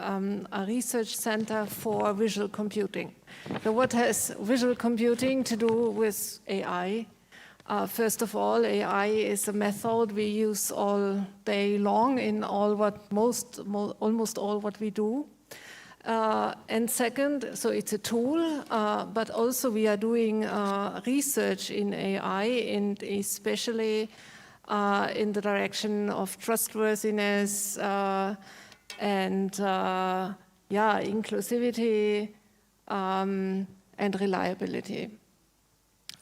a research center for visual computing. So what has visual computing to do with AI? First of all, AI is a method we use all day long in almost all what we do. And second, so it's a tool, but also we are doing research in AI, and especially in the direction of trustworthiness and inclusivity and reliability.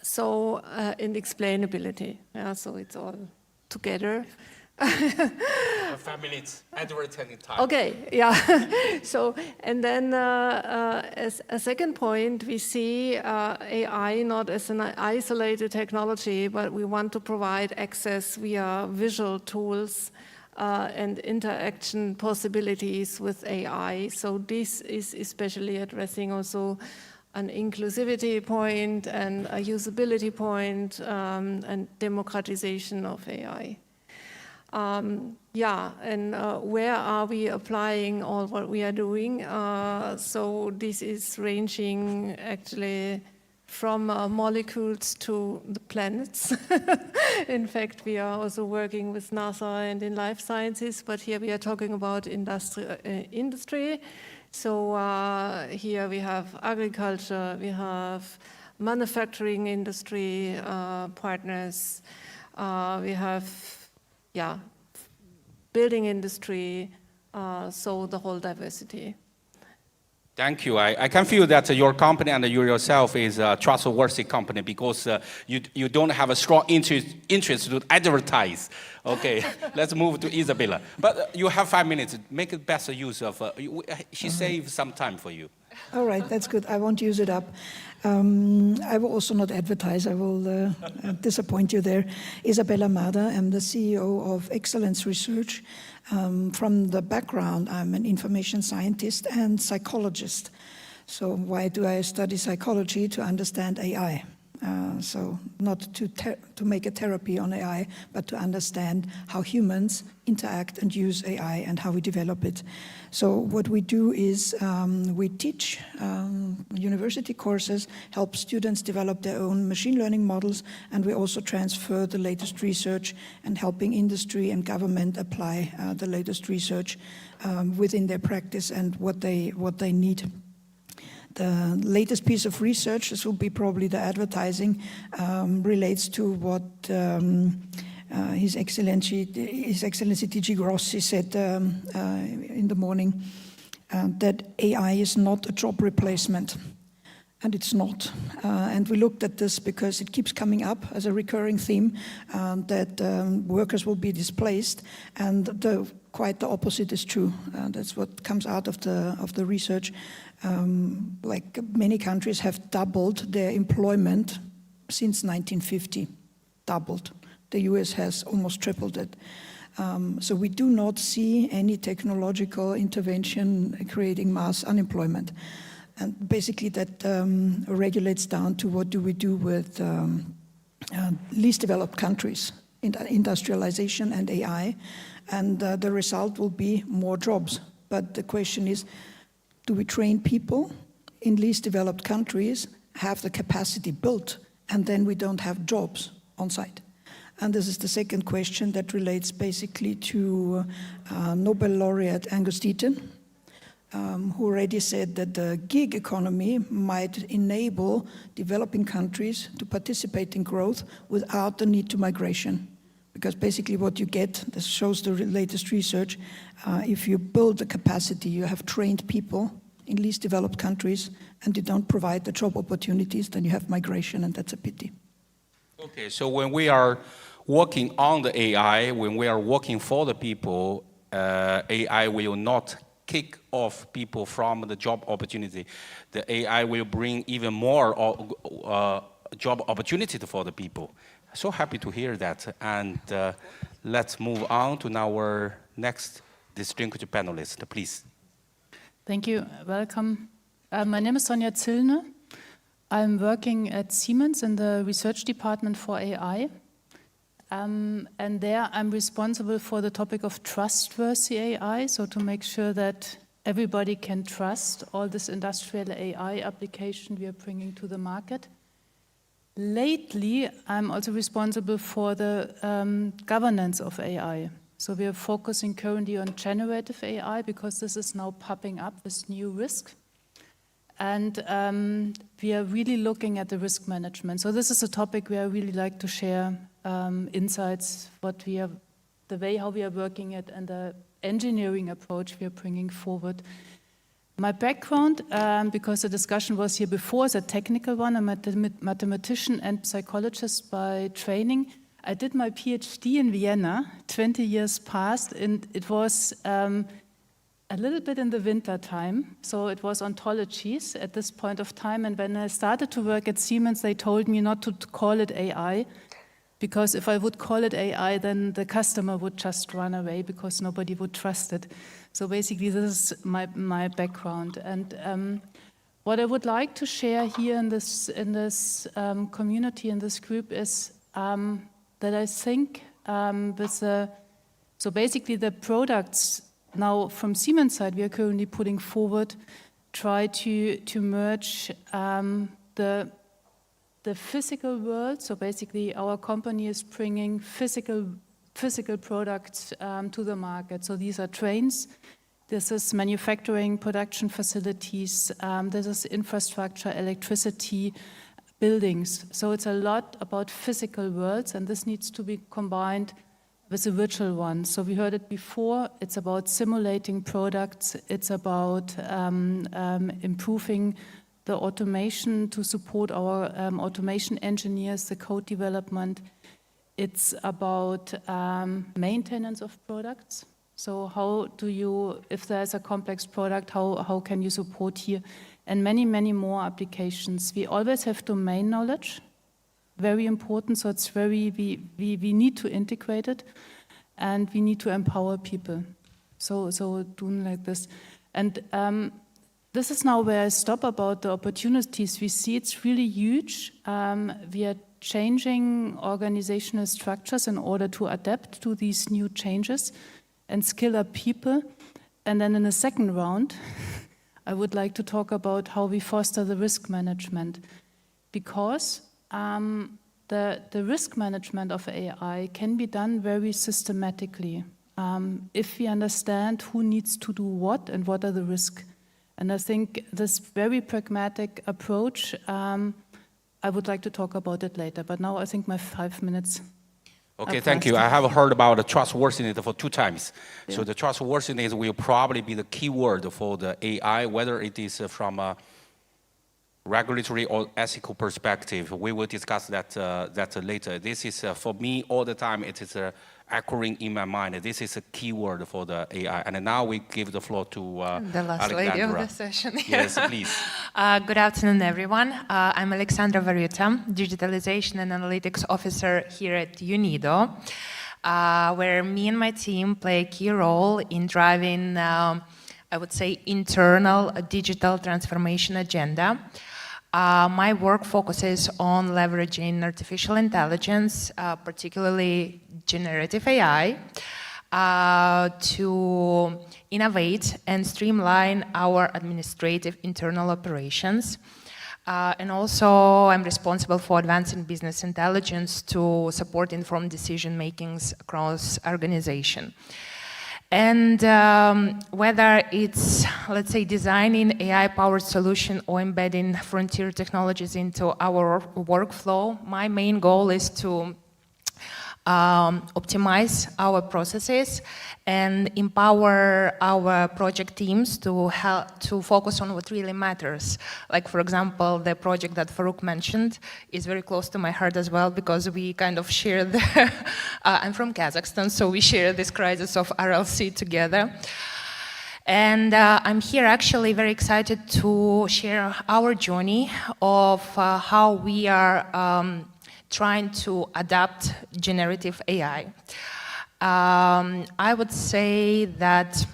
So, and explainability. Yeah, so it's all together. 5 minutes advertising time. Okay, yeah. So, and then as a second point, we see AI not as an isolated technology, but we want to provide access via visual tools and interaction possibilities with AI. So this is especially addressing also an inclusivity point and a usability point and democratization of AI. And where are we applying all what we are doing? So this is ranging actually from molecules to the planets. In fact, we are also working with NASA and in life sciences, but here we are talking about industry. So here we have agriculture, we have manufacturing industry partners, we have building industry, so the whole diversity. Thank you. I can feel that your company and you yourself is a trustworthy company because you don't have a strong interest to advertise. Okay, let's move to Isabella. But you have 5 minutes. Make the best use of. She saved some time for you. All right, that's good. I won't use it up. I will also not advertise. I will disappoint you there. Isabella Mada, I'm the CEO of Excellence Research. From the background, I'm an information scientist and psychologist. So why do I study psychology? To understand AI. So not to make a therapy on AI, but to understand how humans interact and use AI and how we develop it. So what we do is we teach university courses, help students develop their own machine learning models, and we also transfer the latest research and helping industry and government apply the latest research within their practice and what they need. The latest piece of research, this will be probably the advertising, relates to what His Excellency DG Grossi said in the morning, that AI is not a job replacement. And it's not. And we looked at this because it keeps coming up as a recurring theme, that workers will be displaced, and quite the opposite is true. That's what comes out of the research. Like many countries have doubled their employment since 1950, doubled. The US has almost tripled it. So we do not see any technological intervention creating mass unemployment. And basically that regulates down to what do we do with least developed countries, industrialization and AI, and the result will be more jobs. But the question is, do we train people in least developed countries, have the capacity built, and then we don't have jobs on site? And this is the second question that relates basically to Nobel laureate Angus Deaton, who already said that the gig economy might enable developing countries to participate in growth without the need to migration. Because basically what you get, this shows the latest research, if you build the capacity, you have trained people in least developed countries, and you don't provide the job opportunities, then you have migration, and that's a pity. Okay, so when we are working on the AI, when we are working for the people, AI will not kick off people from the job opportunity. The AI will bring even more job opportunity for the people. So happy to hear that. And let's move on to our next distinguished panelist, please. Thank you. Welcome. My name is Sonja Zillner. I'm working at Siemens in the research department for AI. And there I'm responsible for the topic of trustworthy AI, so to make sure that everybody can trust all this industrial AI application we are bringing to the market. Lately, I'm also responsible for the governance of AI. So we are focusing currently on generative AI because this is now popping up, this new risk. And we are really looking at the risk management. So this is a topic where I really like to share insights, the way how we are working it and the engineering approach we are bringing forward. My background, because the discussion was here before, is a technical one. I'm a mathematician and psychologist by training. I did my PhD in Vienna, 20 years past, and it was a little bit in the winter time. So it was ontologies at this point of time. And when I started to work at Siemens, they told me not to call it AI, because if I would call it AI, then the customer would just run away because nobody would trust it. So basically, this is my background. And what I would like to share here in this community, in this group, is that I think so basically the products now from Siemens side we are currently putting forward try to merge the physical world. So basically our company is bringing physical products to the market. So these are trains, this is manufacturing, production facilities, this is infrastructure, electricity, buildings. So it's a lot about physical worlds, and this needs to be combined with a virtual one. So we heard it before, it's about simulating products, it's about improving the automation to support our automation engineers, the code development. It's about maintenance of products. So how do you, if there's a complex product, how can you support here? And many, many more applications. We always have domain knowledge, very important. So it's we need to integrate it, and we need to empower people. So doing like this. And this is now where I stop about the opportunities we see. It's really huge. We are changing organizational structures in order to adapt to these new changes and skill up people. And then in the second round, I would like to talk about how we foster the risk management, because the risk management of AI can be done very systematically if we understand who needs to do what and what are the risks. And I think this very pragmatic approach, I would like to talk about it later. But now I think my 5 minutes. Okay, thank you. I have heard about the trustworthiness for 2 times. Yeah. So the trustworthiness will probably be the key word for the AI, whether it is from a regulatory or ethical perspective. We will discuss that later. This is, for me, all the time, it is echoing in my mind. This is a key word for the AI. And now we give the floor to the last Alexandra. lady of the session. Yes, please. Good afternoon, everyone. I'm Alexandra Varyuta, Digitalization and Analytics Officer here at UNIDO, where me and my team play a key role in driving, I would say, internal digital transformation agenda. My work focuses on leveraging artificial intelligence, particularly generative AI, to innovate and streamline our administrative internal operations. And also, I'm responsible for advancing business intelligence to support informed decision makings across organization. And whether it's, let's say, designing AI-powered solution or embedding frontier technologies into our workflow, my main goal is to optimize our processes and empower our project teams to focus on what really matters. Like, for example, the project that Farouk mentioned is very close to my heart as well, because we kind of share the, I'm from Kazakhstan, so we share this crisis of RLC together. And I'm here actually very excited to share our journey of how we are trying to adapt generative AI. I would say that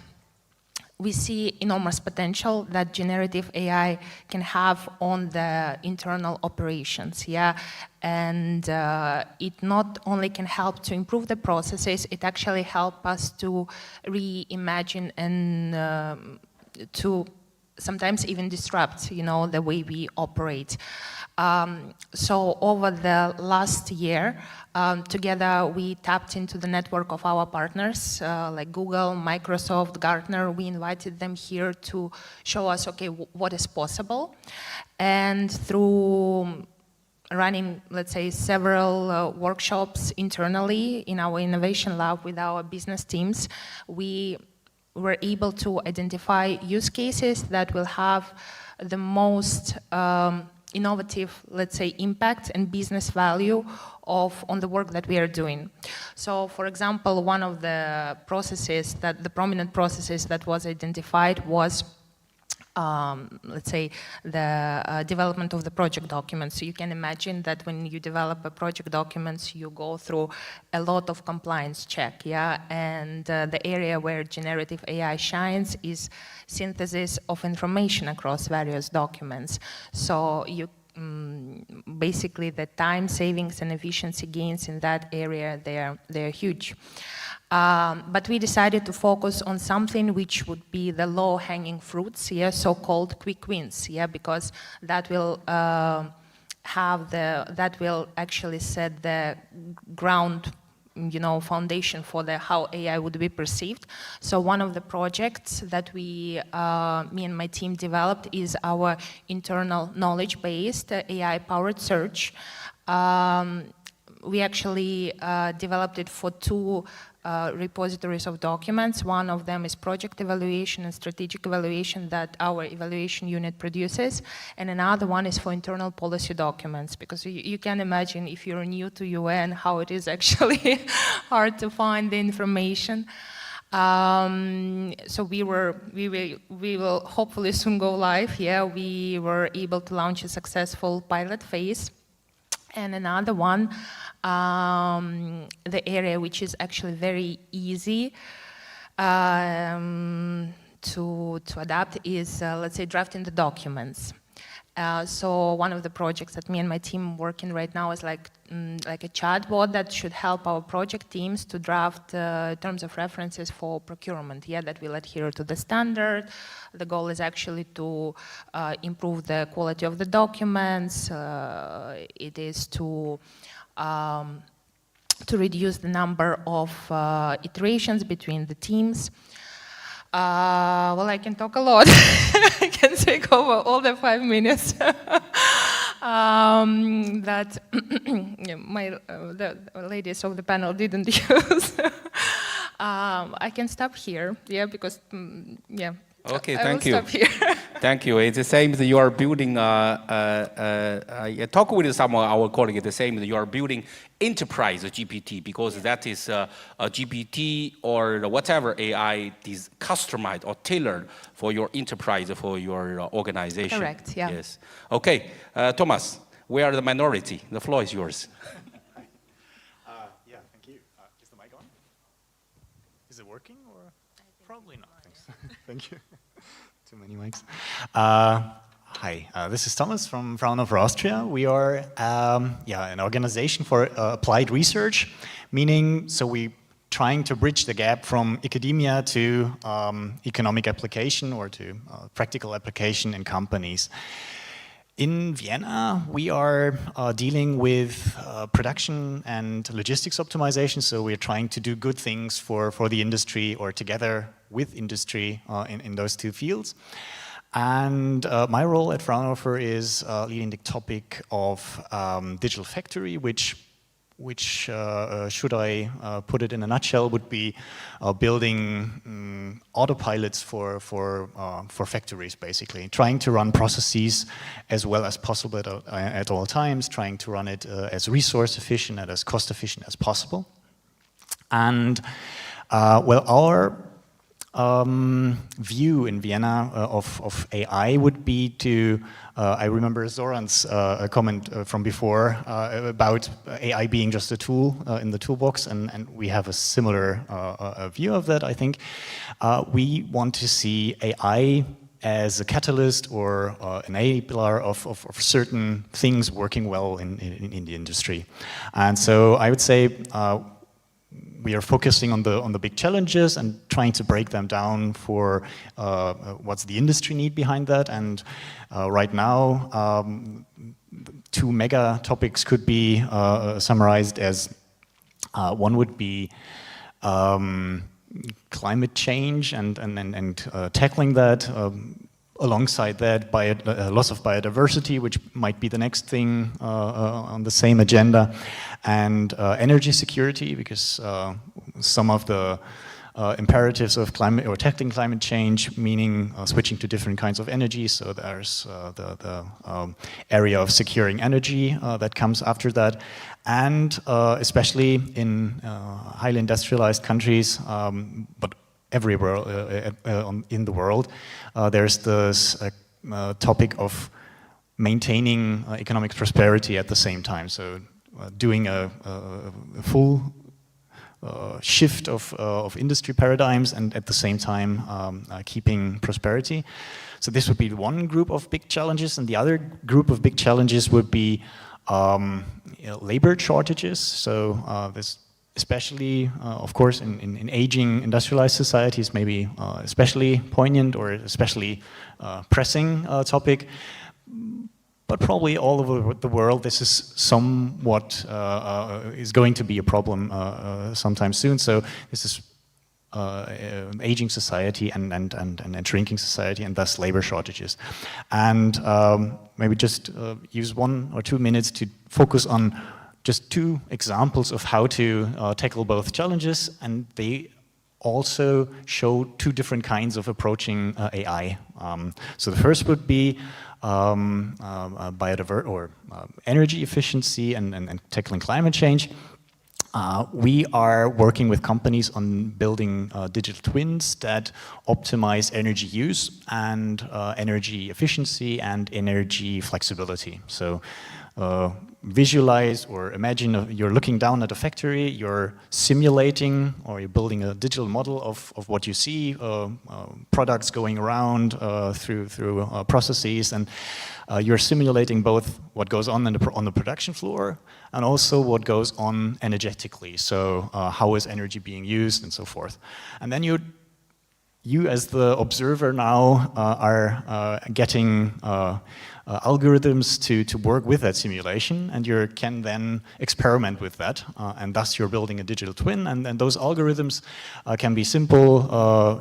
we see enormous potential that generative AI can have on the internal operations, yeah? And it not only can help to improve the processes, it actually helps us to reimagine and to sometimes even disrupt, you know, the way we operate. So over the last year, together we tapped into the network of our partners like Google, Microsoft, Gartner. We invited them here to show us, okay, what is possible. And through running, let's say, several workshops internally in our innovation lab with our business teams, we were able to identify use cases that will have the most innovative, let's say, impact and business value on the work that we are doing. So, for example, one of the processes the prominent processes that was identified was let's say, the development of the project documents. So you can imagine that when you develop a project documents, you go through a lot of compliance check, yeah? And the area where generative AI shines is synthesis of information across various documents. So you basically the time savings and efficiency gains in that area, they're huge. But we decided to focus on something which would be the low-hanging fruits, yeah, so-called quick wins, yeah, because that will actually set the ground, you know, foundation for how AI would be perceived. So one of the projects that me and my team developed is our internal knowledge-based AI-powered search. We actually developed it for two repositories of documents. One of them is project evaluation and strategic evaluation that our evaluation unit produces, and another one is for internal policy documents, because you can imagine if you're new to UN how it is actually hard to find the information. So we will hopefully soon go live. Yeah, we were able to launch a successful pilot phase. And another one, the area which is actually very easy to adapt is, let's say, drafting the documents. So one of the projects that me and my team working right now is like a chatbot that should help our project teams to draft terms of references for procurement. Yeah, that will adhere to the standard. The goal is actually to improve the quality of the documents. It is to reduce the number of iterations between the teams. Well, I can talk a lot. I can take over all the 5 minutes that the ladies of the panel didn't use. I can stop here, yeah, because, yeah. Okay, I thank will you. Stop here. Thank you. It's the same that you are building, I talk with some of our colleagues, the same that you are building enterprise GPT, because that is a GPT or whatever AI is customized or tailored for your enterprise, for your organization. Correct, yeah. Yes. Okay, Thomas, we are the minority. The floor is yours. Yeah, thank you. Is the mic on? Is it working or? Probably not. Thanks. Thank you. Too many mics. Hi, this is Thomas from Fraunhofer, Austria. We are an organization for applied research, meaning so we trying to bridge the gap from academia to economic application or to practical application in companies. In Vienna, we are dealing with production and logistics optimization, so we're trying to do good things for the industry or together with industry in those two fields. And my role at Fraunhofer is leading the topic of digital factory, which should I put it in a nutshell, would be building autopilots for factories, basically. Trying to run processes as well as possible at all times, trying to run it as resource efficient and as cost efficient as possible. And well, our view in Vienna of AI would be to, I remember Zoran's comment from before about AI being just a tool in the toolbox, and we have a similar view of that, I think. We want to see AI as a catalyst or enabler of certain things working well in the industry. And so I would say we are focusing on the big challenges and trying to break them down for what's the industry need behind that. And right now, two mega topics could be summarized as one would be climate change and tackling that. Alongside that, loss of biodiversity, which might be the next thing on the same agenda, and energy security, because some of the imperatives of climate or tackling climate change, meaning switching to different kinds of energy. So there's the area of securing energy that comes after that, and especially in highly industrialized countries, but everywhere in the world, there's this topic of maintaining economic prosperity at the same time. So doing a full shift of industry paradigms and at the same time keeping prosperity. So this would be one group of big challenges, and the other group of big challenges would be labor shortages. So this especially, of course, in aging industrialized societies, maybe especially poignant or especially pressing topic. But probably all over the world, this is somewhat is going to be a problem sometime soon. So this is aging society and shrinking society, and thus labor shortages. And maybe just use 1 or 2 minutes to focus on just 2 examples of how to tackle both challenges, and they also show 2 different kinds of approaching AI. So the first would be biodiversity or energy efficiency and tackling climate change. We are working with companies on building digital twins that optimize energy use and energy efficiency and energy flexibility. So visualize or imagine you're looking down at a factory, you're simulating or you're building a digital model of what you see, products going around through processes, and you're simulating both what goes on the production floor and also what goes on energetically. So how is energy being used and so forth. And then you as the observer now are getting algorithms to work with that simulation, and you can then experiment with that, and thus you're building a digital twin, and those algorithms can be simple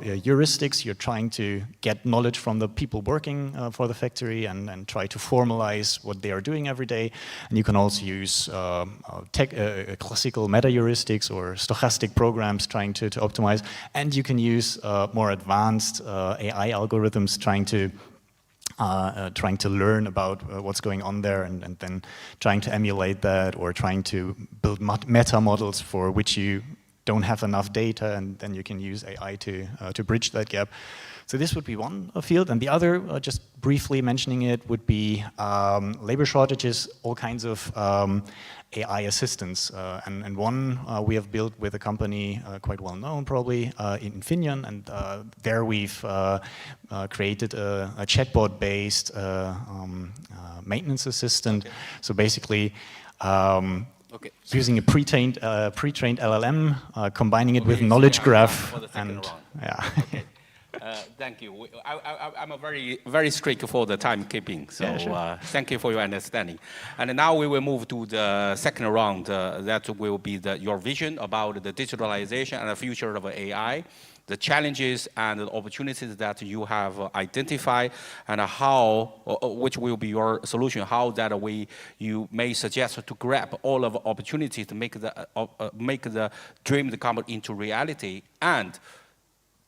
heuristics. You're trying to get knowledge from the people working for the factory and try to formalize what they are doing every day, and you can also use classical meta heuristics or stochastic programs trying to optimize, and you can use more advanced AI algorithms trying to learn about what's going on there, and then trying to emulate that, or trying to build meta models for which you don't have enough data, and then you can use AI to bridge that gap. So this would be one field, and the other, just briefly mentioning it, would be labor shortages, all kinds of AI assistance. And one we have built with a company quite well known probably in Finland, and there we've created a chatbot-based maintenance assistant. So basically, using a pre-trained LLM, combining it with knowledge graph, and yeah. Thank you. I'm a very strict for the timekeeping, so yeah, sure. Thank you for your understanding. And now we will move to the second round. That will be your vision about the digitalization and the future of AI, the challenges and the opportunities that you have identified, and which will be your solution, how that you may suggest to grab all of the opportunities to make the dream come into reality. And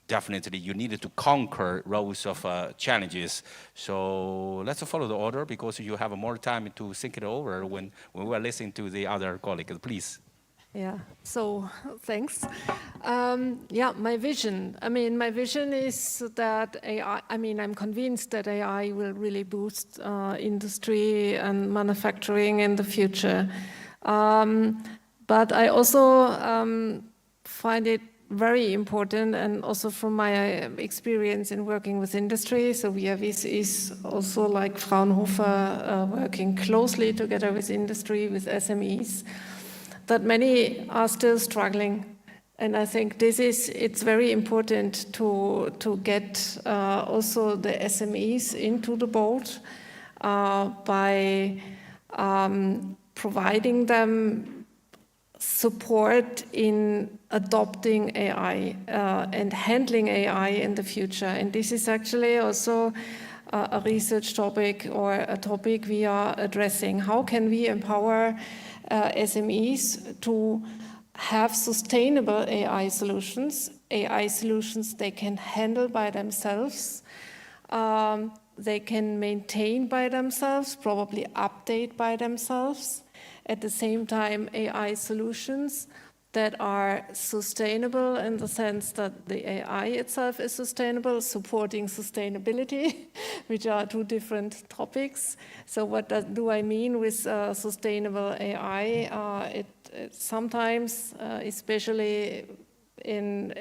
definitely, you needed to conquer rows of challenges. So let's follow the order, because you have more time to think it over when we are listening to the other colleagues. Please. Yeah, so thanks. Yeah, my vision. I mean, my vision is that AI, I'm convinced that AI will really boost industry and manufacturing in the future. But I also find it very important, and also from my experience in working with industry, so VIAVIS is also like Fraunhofer working closely together with industry, with SMEs, that many are still struggling. And I think it's very important to get also the SMEs into the boat by providing them support in adopting AI and handling AI in the future. And this is actually also a research topic or a topic we are addressing. How can we empower SMEs to have sustainable AI solutions they can handle by themselves, they can maintain by themselves, probably update by themselves. At the same time, AI solutions that are sustainable in the sense that the AI itself is sustainable, supporting sustainability, which are two different topics. So what do I mean with sustainable AI? It sometimes, especially in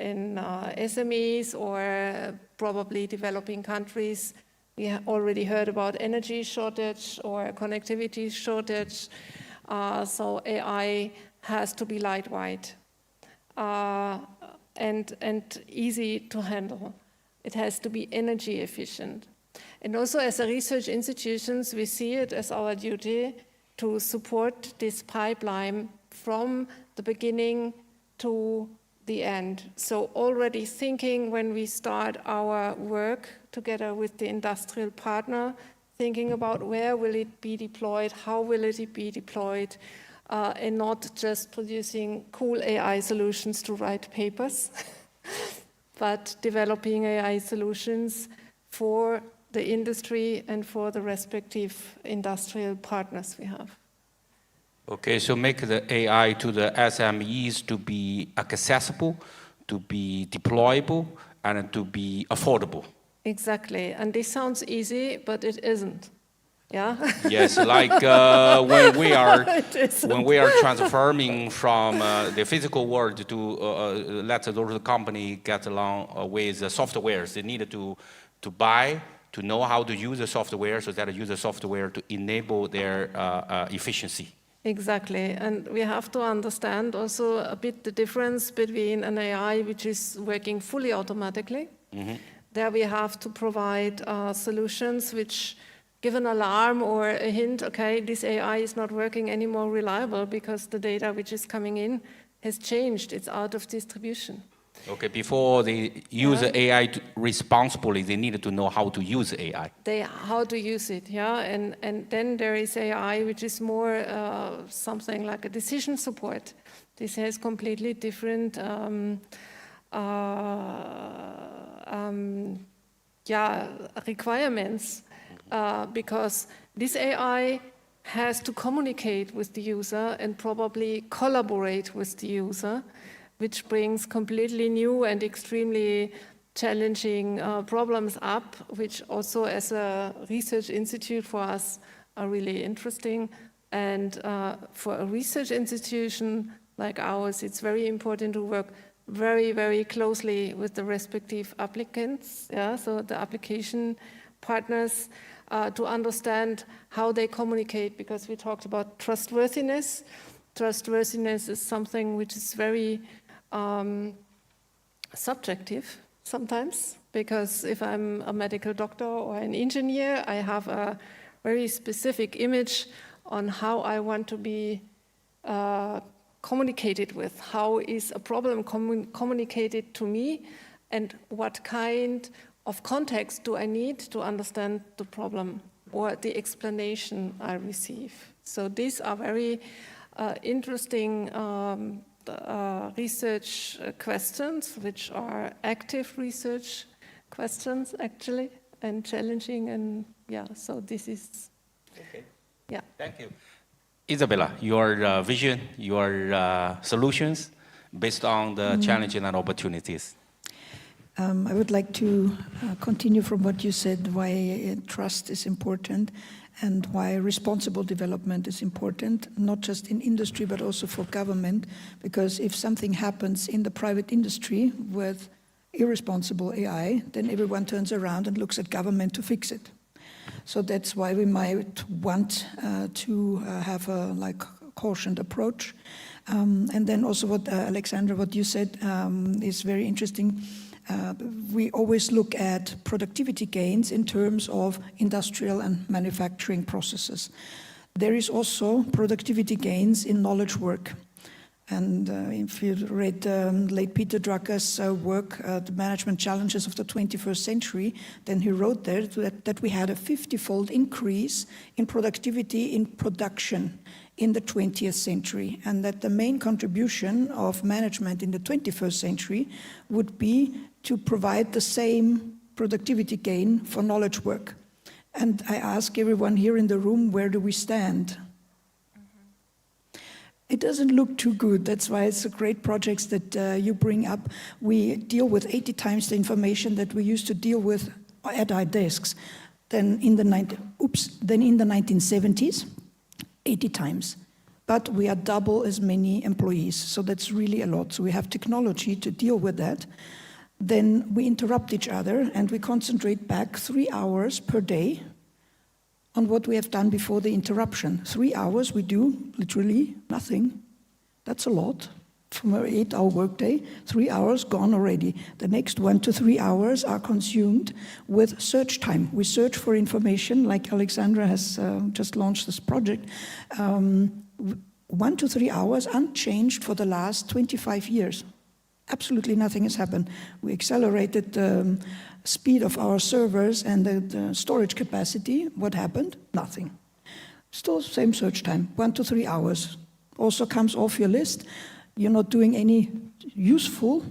SMEs or probably developing countries, we already heard about energy shortage or connectivity shortage. So AI has to be lightweight and easy to handle. It has to be energy efficient. And also as a research institutions, we see it as our duty to support this pipeline from the beginning to the end. So already thinking when we start our work together with the industrial partner, thinking about where will it be deployed, how will it be deployed, and not just producing cool AI solutions to write papers, but developing AI solutions for the industry and for the respective industrial partners we have. Okay, so make the AI to the SMEs to be accessible, to be deployable, and to be affordable. Exactly, and this sounds easy, but it isn't. Yeah. Yes, like when we are transforming from the physical world to let the company get along with the softwares. They need to buy, to know how to use the software, so that they use the software to enable their efficiency. Exactly, and we have to understand also a bit the difference between an AI which is working fully automatically. Mm-hmm. There we have to provide solutions which give an alarm or a hint, okay, this AI is not working anymore reliable because the data which is coming in has changed, it's out of distribution. Okay, before they use the AI responsibly, they needed to know how to use AI. How to use it, yeah, and then there is AI which is more something like a decision support. This has completely different requirements because this AI has to communicate with the user and probably collaborate with the user, which brings completely new and extremely challenging problems up, which also as a research institute for us are really interesting. And for a research institution like ours, it's very important to work very, very closely with the respective applicants, so the application partners, to understand how they communicate, because we talked about trustworthiness. Trustworthiness is something which is very subjective sometimes, because if I'm a medical doctor or an engineer, I have a very specific image on how I want to be communicated with. How is a problem communicated to me, and what kind of context do I need to understand the problem or the explanation I receive? So these are very interesting research questions, which are active research questions actually, and challenging, and so this is, Thank you. Isabella, your vision, your solutions based on the challenges and opportunities. I would like to continue from what you said, why trust is important and why responsible development is important, not just in industry, but also for government, because if something happens in the private industry with irresponsible AI, then everyone turns around and looks at government to fix it. So that's why we might want to have a cautioned approach. And then also what, Alexandra, what you said is very interesting. We always look at productivity gains in terms of industrial and manufacturing processes. there is also productivity gains in knowledge work. And if you read late Peter Drucker's work, The Management Challenges of the 21st Century, then he wrote there that we had a 50-fold increase in productivity in production in the 20th century, and that the main contribution of management in the 21st century would be to provide the same productivity gain for knowledge work. And I ask everyone here in the room, where do we stand? It doesn't look too good. That's why it's a great projects that you bring up. We deal with 80 times the information that we used to deal with at our desks. Then in the 1970s, 80 times. But we are double as many employees, so that's really a lot. So we have technology to deal with that. Then we interrupt each other and we concentrate back 3 hours per day on what we have done before the interruption. 3 hours we do literally nothing. That's a lot. From an 8-hour workday, 3 hours gone already. The next 1 to 3 hours are consumed with search time. We search for information, like Alexandra has just launched this project. 1 to 3 hours unchanged for the last 25 years. Absolutely nothing has happened. We accelerated the speed of our servers and the storage capacity. What happened? Nothing. Still same search time, 1 to 3 hours. Also comes off your list. You're not doing any useful,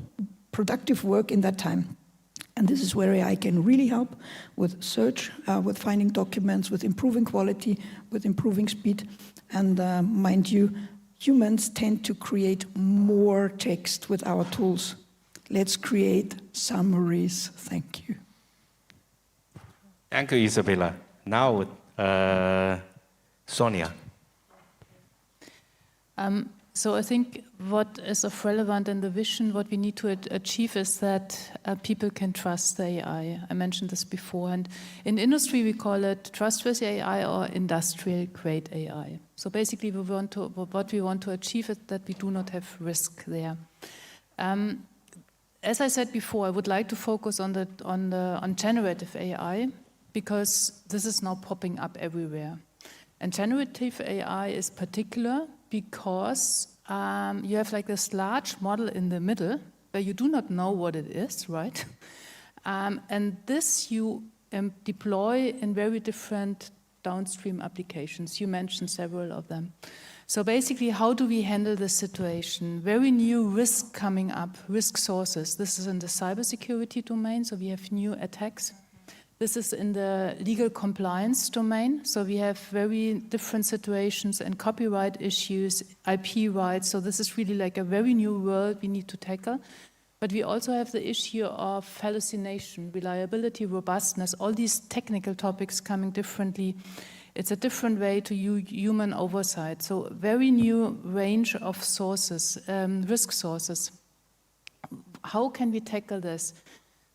productive work in that time. And this is where AI can really help with search, with finding documents, with improving quality, with improving speed. And mind you, humans tend to create more text with our tools. Let's create summaries. Thank you. Thank you, Isabella. Now, Sonia. So I think what is of relevant in the vision, what we need to achieve is that people can trust the AI. I mentioned this before, and in industry we call it trustworthy AI or industrial grade AI. So basically what we want to achieve is that we do not have risk there. As I said before, I would like to focus on generative AI because this is now popping up everywhere. And generative AI is particular because you have like this large model in the middle where you do not know what it is, right? And this you deploy in very different downstream applications. You mentioned several of them. So basically, how do we handle this situation? Very new risk coming up, risk sources. This is in the cybersecurity domain, so we have new attacks. This is in the legal compliance domain, so we have very different situations and copyright issues, IP rights, so this is really like a very new world we need to tackle. But we also have the issue of hallucination, reliability, robustness, all these technical topics coming differently. It's a different way to human oversight, so very new range of sources, risk sources. How can we tackle this?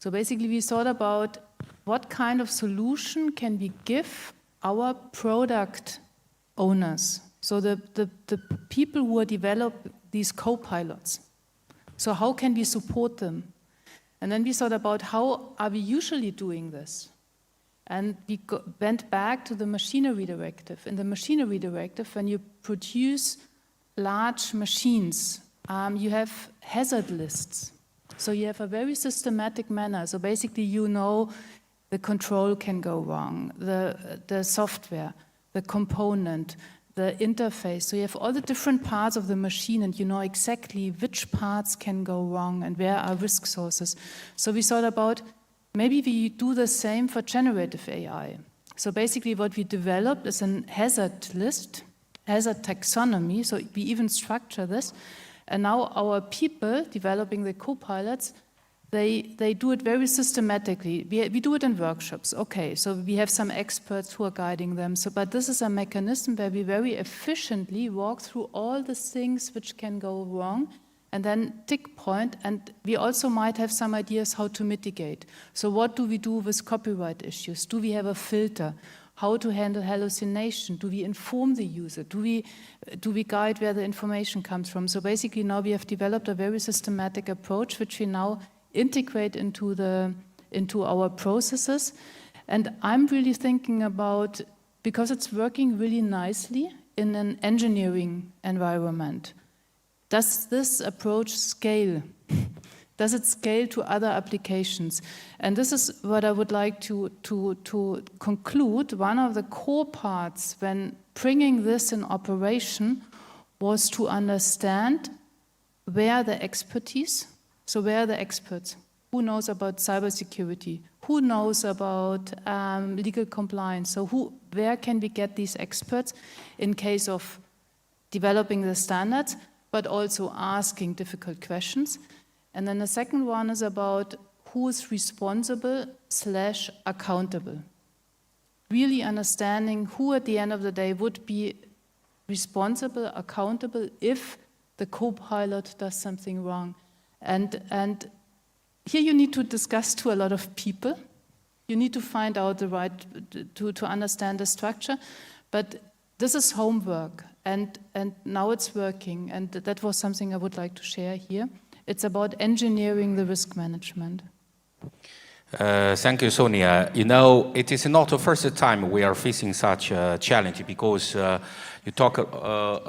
So basically we thought about what kind of solution can we give our product owners? So the people who develop these co-pilots. So how can we support them? And then we thought about how are we usually doing this? And we went back to the machinery directive. In the machinery directive, when you produce large machines, you have hazard lists. So you have a very systematic manner. So basically you know the control can go wrong, the software, the component, the interface. So you have all the different parts of the machine and you know exactly which parts can go wrong and where are risk sources. So we thought about maybe we do the same for generative AI. So basically what we developed is a hazard list, hazard taxonomy, so we even structure this. And now our people developing the co-pilots, they do it very systematically. We do it in workshops. Okay, so we have some experts who are guiding them. So, but this is a mechanism where we very efficiently walk through all the things which can go wrong and then tick point. And we also might have some ideas how to mitigate. So what do we do with copyright issues? Do we have a filter? How to handle hallucination? Do we inform the user? Do we guide where the information comes from? So basically now we have developed a very systematic approach which we now integrate into our processes. And I'm really thinking about because it's working really nicely in an engineering environment. Does this approach scale? Does it scale to other applications? And this is what I would like to conclude. One of the core parts when bringing this in operation was to understand where the expertise, so where are the experts? Who knows about cybersecurity? Who knows about legal compliance? So where can we get these experts in case of developing the standards, but also asking difficult questions? And then the second one is about who is responsible/accountable. Really understanding who at the end of the day would be responsible, accountable if the co-pilot does something wrong. And here you need to discuss to a lot of people. You need to find out the right, to understand the structure. But this is homework, and now it's working. And that was something I would like to share here. It's about engineering the risk management. Thank you, Sonia. You know, it is not the first time we are facing such a challenge, because you talk,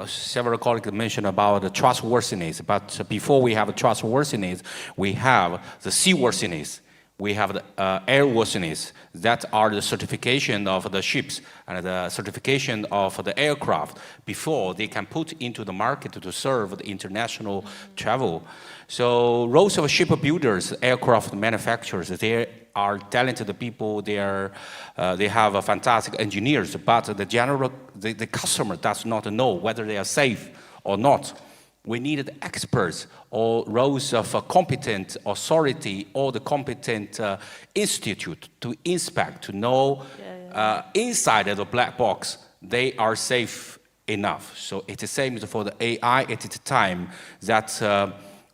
several colleagues mentioned about the trustworthiness, but before we have trustworthiness, we have the seaworthiness. We have the airworthiness, that are the certification of the ships and the certification of the aircraft before they can put into the market to serve the international travel. So roles of ship builders, aircraft manufacturers, they are talented people, they have fantastic engineers, but the customer does not know whether they are safe or not. We needed experts or roles of a competent authority or the competent institute to inspect, to know inside of the black box, they are safe enough. So it's the same for the AI at the time that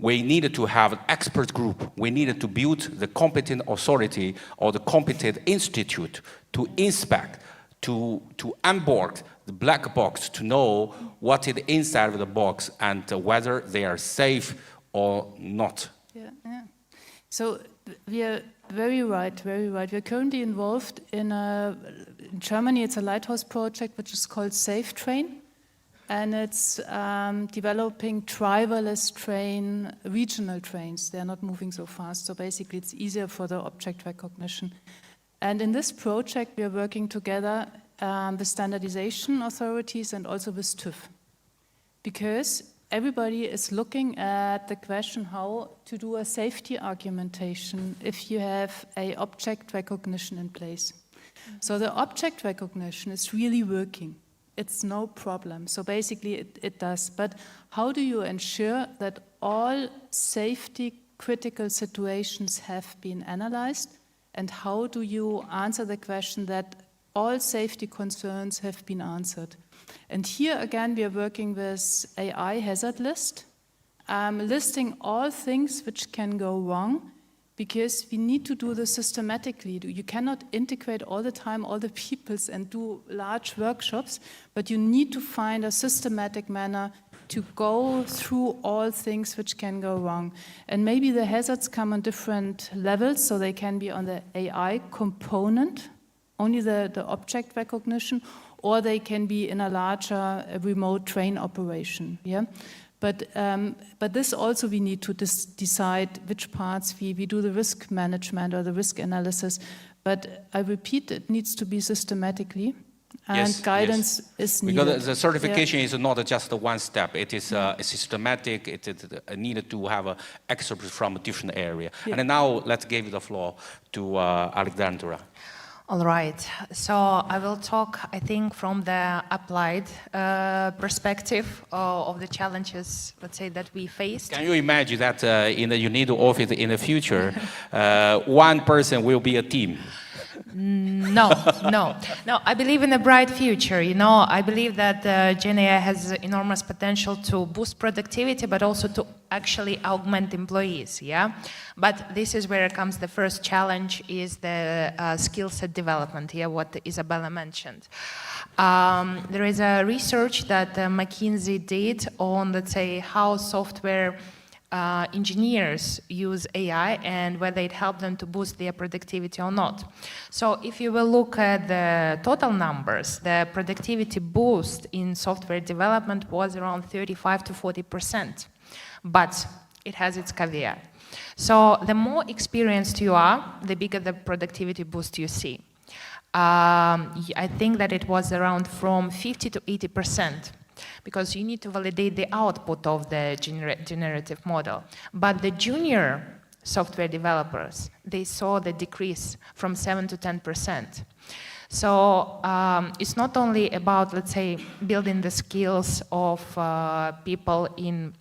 we needed to have an expert group. We needed to build the competent authority or the competent institute to inspect, to onboard the black box, to know what is inside of the box and whether they are safe or not. Yeah. So we are very right. We are currently involved in Germany, it's a lighthouse project which is called Safe Train. And it's developing driverless regional trains. They're not moving so fast, so basically it's easier for the object recognition. And in this project, we are working together with standardization authorities and also with TÜV. Because everybody is looking at the question how to do a safety argumentation if you have an object recognition in place. So the object recognition is really working. It's no problem. So basically it does. But how do you ensure that all safety critical situations have been analyzed? And how do you answer the question that all safety concerns have been answered? And here again, we are working with AI hazard list, listing all things which can go wrong, because we need to do this systematically. You cannot integrate all the time all the peoples and do large workshops, but you need to find a systematic manner to go through all things which can go wrong. And maybe the hazards come on different levels, so they can be on the AI component, only the object recognition, or they can be in a larger remote train operation. Yeah. But this also we need to decide which parts we do the risk management or the risk analysis. But I repeat, it needs to be systematically, and guidance is needed. Because the certification is not just one step. It is systematic. It is needed to have experts from a different area. Yeah. And now let's give the floor to Alexandra. All right, so I will talk, I think, from the applied perspective of the challenges, let's say, that we faced. Can you imagine that in the UNIDO office in the future, one person will be a team? No, I believe in a bright future, I believe that GenAI has enormous potential to boost productivity, but also to actually augment employees, But this is where comes the first challenge, is the skill set development, what Isabella mentioned. There is a research that McKinsey did on, let's say, how software engineers use AI and whether it helped them to boost their productivity or not. So if you will look at the total numbers, the productivity boost in software development was around 35 to 40%. But it has its caveat. So the more experienced you are, the bigger the productivity boost you see. I think that it was around from 50 to 80%, because you need to validate the output of the generative model. But the junior software developers, they saw the decrease from 7 to 10%. So it's not only about, let's say, building the skills of people in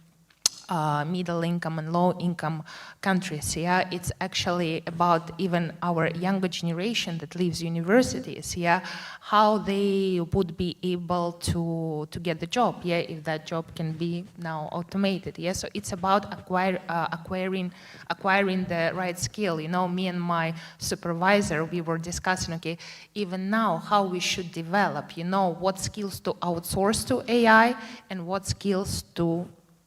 middle income and low income countries. Yeah, it's actually about even our younger generation that leaves universities. Yeah, how they would be able to get the job. Yeah, if that job can be now automated. Yeah, so it's about acquiring the right skill. You know, me and my supervisor, we were discussing, okay, even now how we should develop. You know, what skills to outsource to AI and what skills to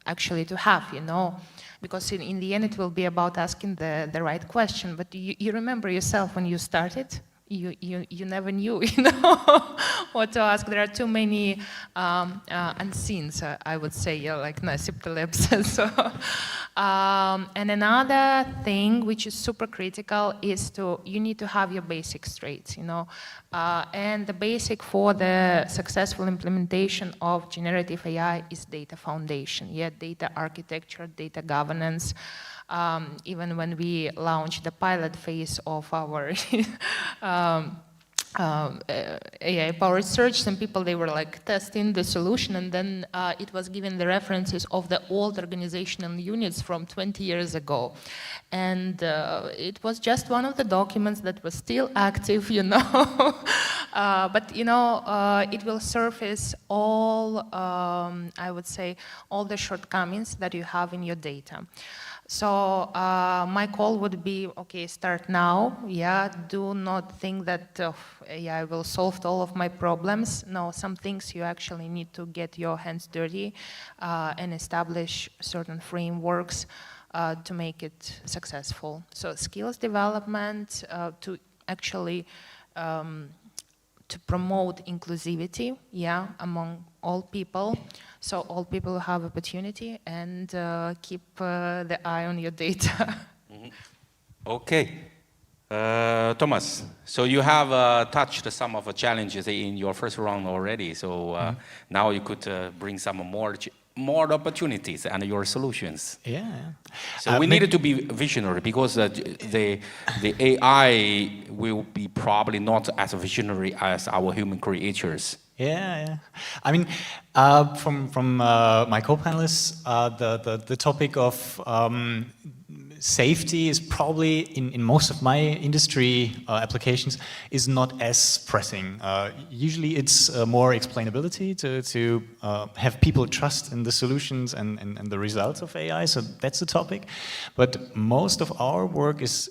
actually to have, you know, because in the end it will be about asking the right question. But you remember yourself when you started, you never knew, you know, what to ask. There are too many unseens, I would say, yeah, like Nasib Taleb says. So, and another thing which is super critical is you need to have your basics straight, you know. And the basic for the successful implementation of generative AI is data foundation, yeah, data architecture, data governance. Even when we launched the pilot phase of our AI-powered search, some people, they were like testing the solution, and then it was given the references of the old organizational units from 20 years ago. And it was just one of the documents that was still active, you know. But, you know, it will surface all, I would say, all the shortcomings that you have in your data. So my call would be, okay, start now. Yeah, do not think that AI will solve all of my problems. No, some things you actually need to get your hands dirty and establish certain frameworks to make it successful. So skills development to actually to promote inclusivity, yeah, among all people. So all people have opportunity, and keep the eye on your data. Mm-hmm. Okay. Thomas, so you have touched some of the challenges in your first round already. So now you could bring some more opportunities and your solutions. Yeah. So we needed to be visionary, because the AI will be probably not as visionary as our human creators. Yeah. I mean, from my co-panelists, the topic of safety is probably in most of my industry applications is not as pressing. Usually it's more explainability to have people trust in the solutions and the results of AI, so that's the topic. But most of our work is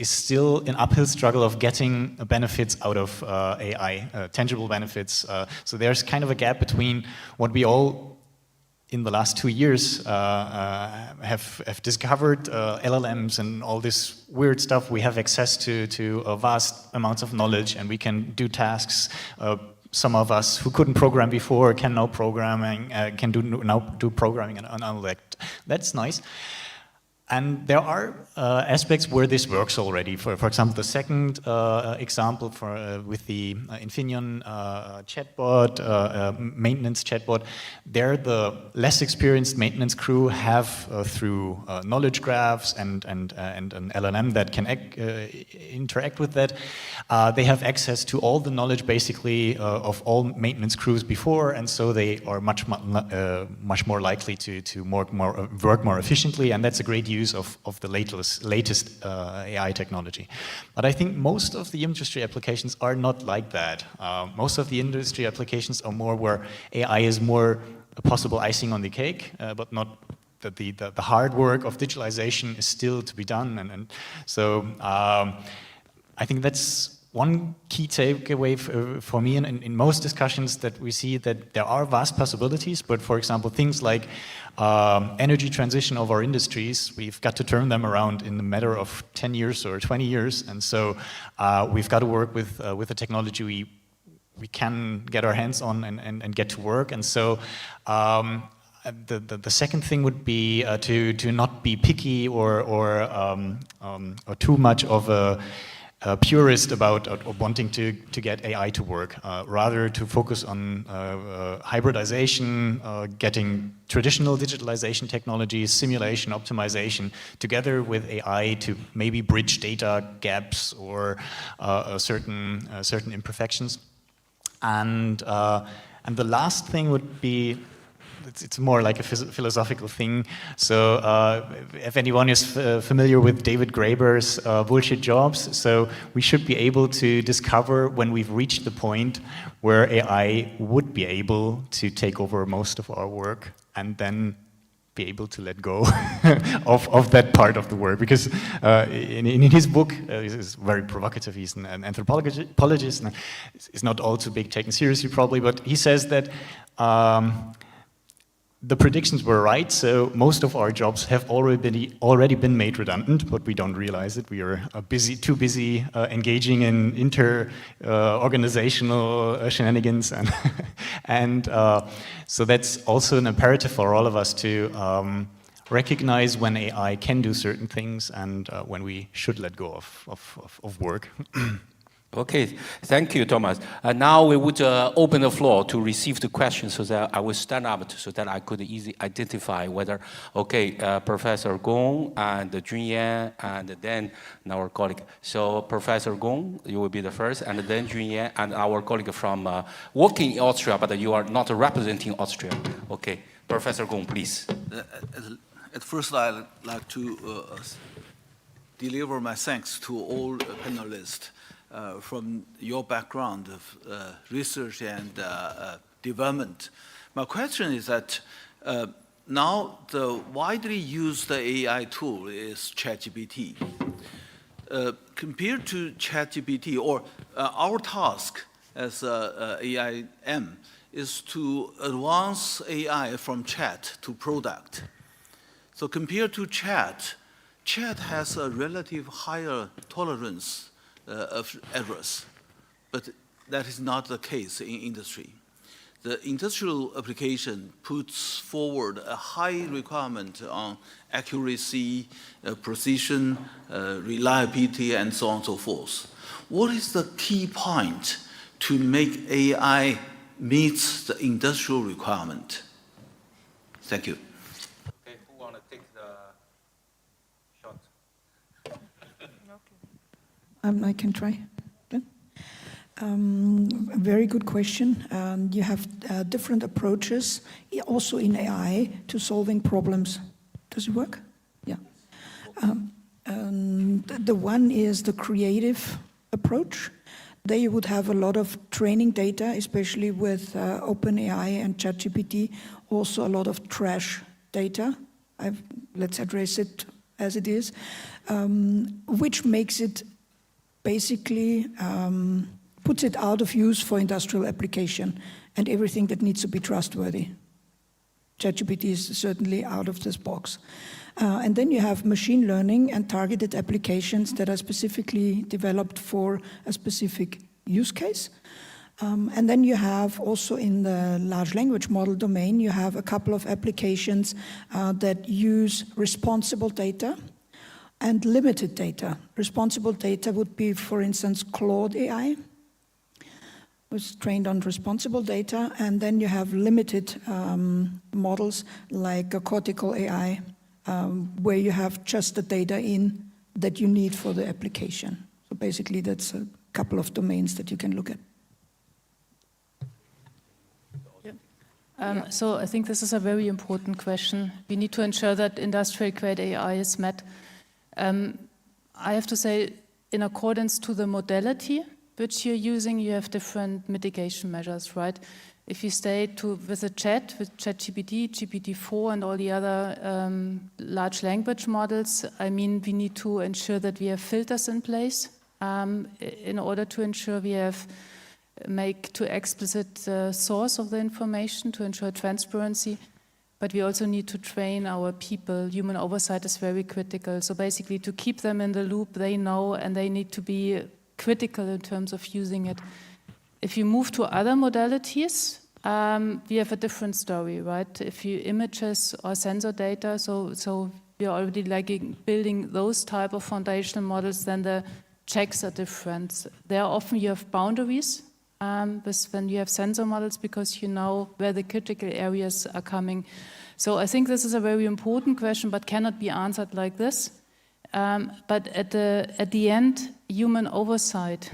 still an uphill struggle of getting benefits out of AI, tangible benefits. So there's kind of a gap between what we all in the last 2 years have discovered, LLMs and all this weird stuff. We have access to vast amounts of knowledge, and we can do tasks. Some of us who couldn't program before can now now do programming and all that. That's nice. And there are aspects where this works already. For example, the second example with the Infineon chatbot, maintenance chatbot, there the less experienced maintenance crew have, through knowledge graphs and an LLM that can interact with that, they have access to all the knowledge basically of all maintenance crews before, and so they are much more likely to work more efficiently, and that's a great use of the latest AI technology. But I think most of the industry applications are not like that. Most of the industry applications are more where AI is more a possible icing on the cake, but not that the hard work of digitalization is still to be done. And so I think that's one key takeaway for me in most discussions that we see that there are vast possibilities, but for example, things like energy transition of our industries, we've got to turn them around in a matter of 10 years or 20 years. And so we've got to work with the technology we can get our hands on and get to work. And so the second thing would be to not be picky or too much of a purist about wanting to get AI to work, rather to focus on hybridization, getting traditional digitalization technologies, simulation, optimization, together with AI to maybe bridge data gaps or certain imperfections. And the last thing would be, it's more like a philosophical thing. So if anyone is familiar with David Graeber's bullshit jobs, so we should be able to discover when we've reached the point where AI would be able to take over most of our work and then be able to let go of that part of the work. Because in his book, is very provocative, he's an anthropologist, and it's not all too big taken seriously probably, but he says that the predictions were right, so most of our jobs have already been made redundant, but we don't realize it. We are too busy engaging in inter-organizational shenanigans, and so that's also an imperative for all of us to recognize when AI can do certain things and when we should let go of work. Okay, thank you, Thomas. Now we would open the floor to receive the questions, so that I will stand up so that I could easily identify whether, Professor Gong and Junyan, and then our colleague. So Professor Gong, you will be the first, and then Junyan and our colleague from working in Austria, but you are not representing Austria. Okay, Professor Gong, please. At first, I'd like to deliver my thanks to all panelists. From your background of research and development. My question is that now the widely used AI tool is ChatGPT. Compared to ChatGPT, or our task as AIM is to advance AI from chat to product. So compared to chat has a relative higher tolerance of errors, but that is not the case in industry. The industrial application puts forward a high requirement on accuracy, precision, reliability, and so on and so forth. What is the key point to make AI meet the industrial requirement? Thank you. Okay, who want to take the shot? I can try. Very good question. You have different approaches, also in AI, to solving problems. Does it work? Yeah. The one is the creative approach. There you would have a lot of training data, especially with OpenAI and ChatGPT, also a lot of trash data. Let's address it as it is, which makes it basically puts it out of use for industrial application and everything that needs to be trustworthy. ChatGPT is certainly out of this box. And then you have machine learning and targeted applications that are specifically developed for a specific use case. And then you have also in the large language model domain, you have a couple of applications that use responsible data and limited data. Responsible data would be, for instance, Claude AI, was trained on responsible data, and then you have limited models like a cortical AI, where you have just the data in that you need for the application. So basically that's a couple of domains that you can look at. So I think this is a very important question. We need to ensure that industrial-grade AI is met. I have to say, in accordance to the modality which you're using, you have different mitigation measures, right? If you stay with ChatGPT, GPT-4, and all the other large language models, I mean, we need to ensure that we have filters in place. in order to ensure we make too explicit the source of the information to ensure transparency. But we also need to train our people. Human oversight is very critical. So basically to keep them in the loop, they know, and they need to be critical in terms of using it. If you move to other modalities, we have a different story, right? If you images or sensor data, so we are already building those type of foundational models, then the checks are different. There often you have boundaries when you have sensor models because you know where the critical areas are coming. So I think this is a very important question, but cannot be answered like this. But at the end, human oversight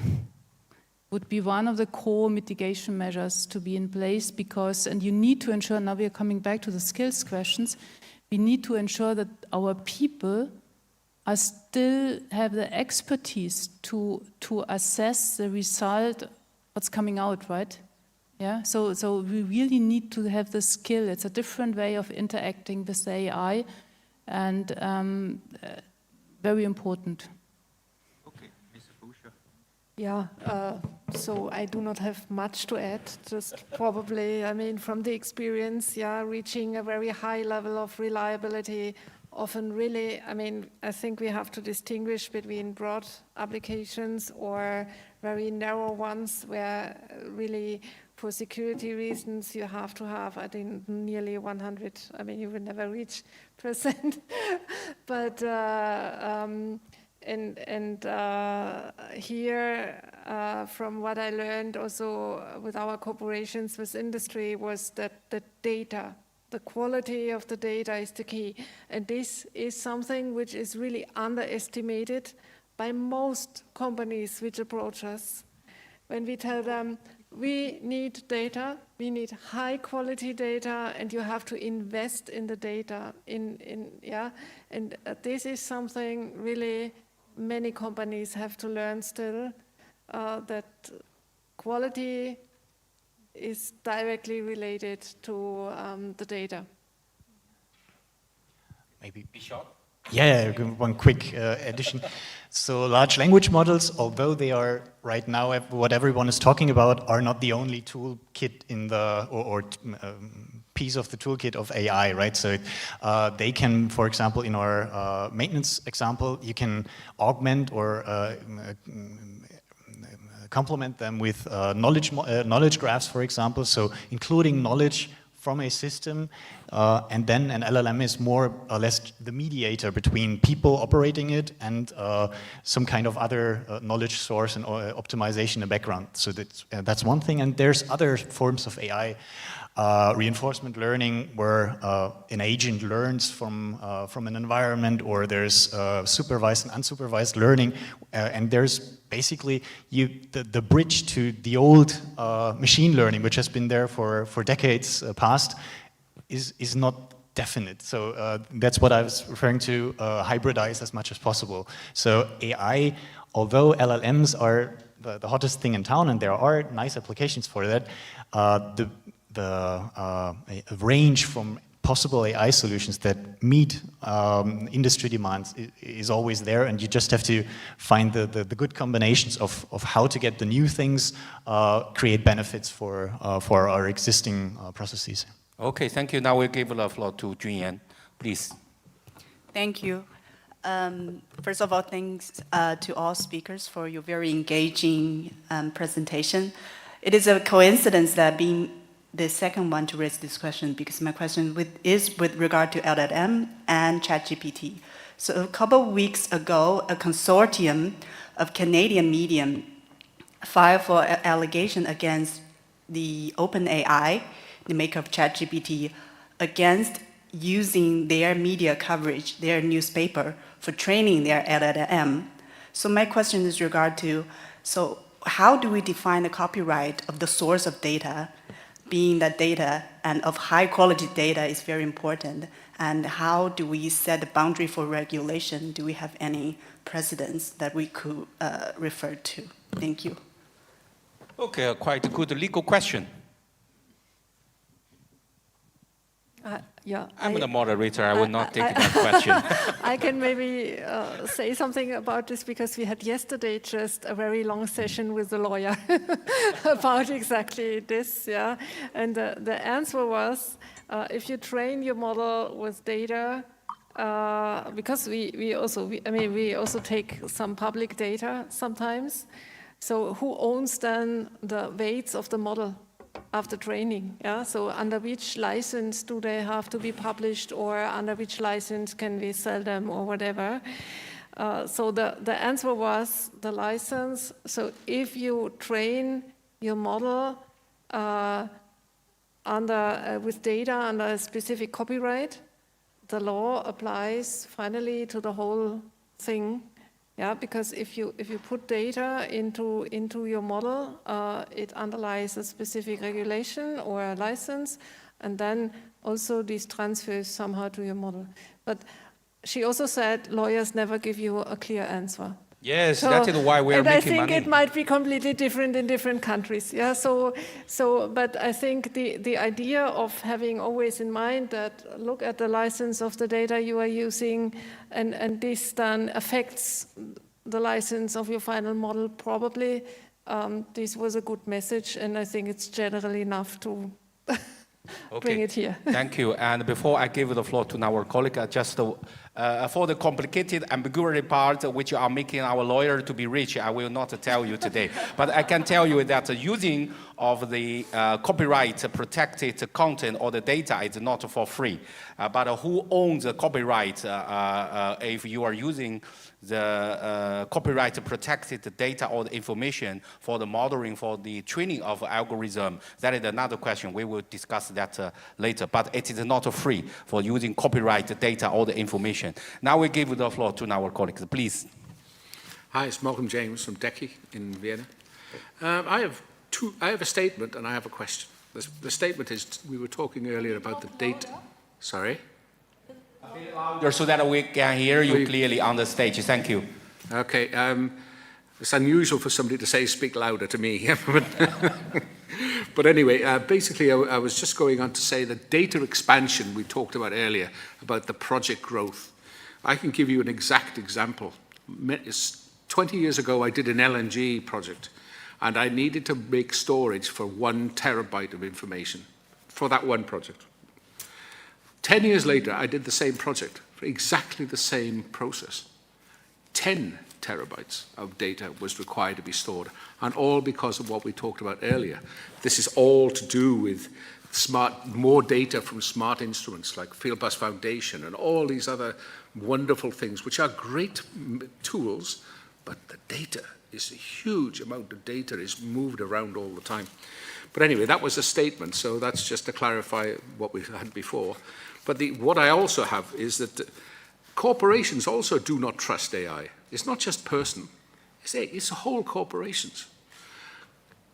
would be one of the core mitigation measures to be in place because, and you need to ensure, now we are coming back to the skills questions, we need to ensure that our people are still have the expertise to assess the result, what's coming out, right? Yeah, so we really need to have the skill. It's a different way of interacting with the AI and very important. Yeah, so I do not have much to add, just probably, I mean, from the experience, yeah, reaching a very high level of reliability, often really, I mean, I think we have to distinguish between broad applications or very narrow ones where really for security reasons you have to have, I think, nearly 100, I mean, you will never reach %, but here, from what I learned also with our cooperations with industry was that the data, the quality of the data is the key. And this is something which is really underestimated by most companies which approach us. When we tell them, we need data, we need high quality data, and you have to invest in the data. And this is something really many companies have to learn still, that quality is directly related to the data. Maybe Bishop? Yeah, one quick addition. So large language models, although they are right now what everyone is talking about, are not the only toolkit in the or piece of the toolkit of AI, right? So they can, for example, in our maintenance example, you can augment or complement them with knowledge graphs, for example. So including knowledge from a system, and then an LLM is more or less the mediator between people operating it and some kind of other knowledge source and optimization in the background. So that's one thing. And there's other forms of AI, reinforcement learning, where an agent learns from an environment, or there's supervised and unsupervised learning, and there's basically the bridge to the old machine learning, which has been there for decades past, is not definite. So that's what I was referring to, hybridize as much as possible. So AI, although LLMs are the hottest thing in town, and there are nice applications for that, the range from possible AI solutions that meet industry demands is always there, and you just have to find the good combinations of how to get the new things, create benefits for our existing processes. Okay, thank you. Now we'll give the floor to Junyan, please. Thank you. First of all, thanks to all speakers for your very engaging presentation. It is a coincidence that being the second one to raise this question, because my question is with regard to LLM and ChatGPT. So a couple of weeks ago, a consortium of Canadian media filed for an allegation against the OpenAI, the maker of ChatGPT, against using their media coverage, their newspaper, for training their LLM. So my question is regard to, so how do we define the copyright of the source of data, being that data and of high quality data is very important, and how do we set the boundary for regulation? Do we have any precedents that we could refer to? Thank you. Okay, quite a good legal question. Yeah, I'm the moderator. I will not take that question. I can maybe say something about this because we had yesterday just a very long session with the lawyer about exactly this. Yeah, and the answer was if you train your model with data, because we also take some public data sometimes. So who owns then the weights of the model after training? Yeah, so under which license do they have to be published, or under which license can we sell them, or whatever? So the answer was the license. So if you train your model with data under a specific copyright, the law applies finally to the whole thing. Yeah, because if you put data into your model, it underlies a specific regulation or a license, and then also these transfers somehow to your model. But she also said lawyers never give you a clear answer. Yes, that is why we are making money. And I think it might be completely different in different countries. Yeah, but I think the idea of having always in mind that look at the license of the data you are using, and this then affects the license of your final model probably. This was a good message, and I think it's generally enough to bring it here. Thank you. And before I give the floor to our colleague, just for the complicated ambiguity part, which are making our lawyer to be rich, I will not tell you today. But I can tell you that using of the copyright protected content or the data is not for free. But who owns the copyright if you are using the copyright protected data or the information for the modeling, for the training of algorithm? That is another question. We will discuss that later. But it is not free for using copyright data or the information. Now we give the floor to our colleagues, please. Hi, it's Malcolm James from DECI in Vienna. I have a statement and I have a question. The statement is, we were talking earlier about the data. Sorry? A bit louder so that we can hear you clearly on the stage. Thank you. Okay. It's unusual for somebody to say speak louder to me. But anyway, basically I was just going on to say that data expansion we talked about earlier, about the project growth. I can give you an exact example. 20 years ago I did an LNG project, and I needed to make storage for 1 terabyte of information for that one project. 10 years later, I did the same project for exactly the same process. 10 terabytes of data was required to be stored, and all because of what we talked about earlier. This is all to do with more data from smart instruments like Fieldbus Foundation and all these other wonderful things, which are great tools, but the data is a huge amount of data is moved around all the time. But anyway, that was a statement, so that's just to clarify what we had before. But what I also have is that corporations also do not trust AI. It's not just person, it's whole corporations.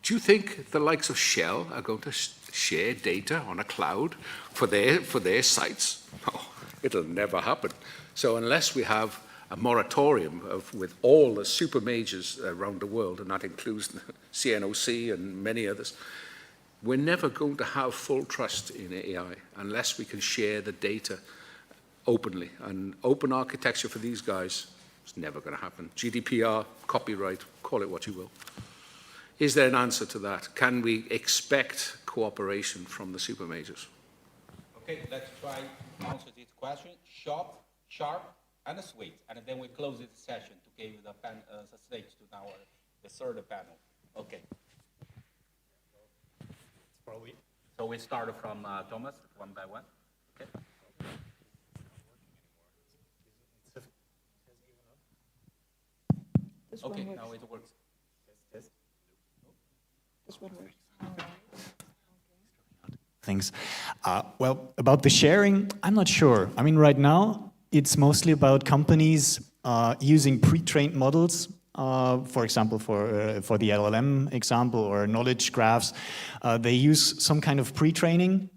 Do you think the likes of Shell are going to share data on a cloud for their sites? Oh, it'll never happen. So unless we have a moratorium with all the super majors around the world, and that includes CNOC and many others, we're never going to have full trust in AI unless we can share the data openly. And open architecture for these guys is never going to happen. GDPR, copyright, call it what you will. Is there an answer to that? Can we expect cooperation from the super majors? Okay, let's try to answer this question. Short, sharp, and sweet. And then we close this session to give the stage to the third panel. Okay. So we start from Thomas, one by one. Okay. Okay, now it works. This one works. Things. Well, about the sharing, I'm not sure. I mean, right now, it's mostly about companies using pre-trained models. For example, for the LLM example or knowledge graphs, they use some kind of pre-training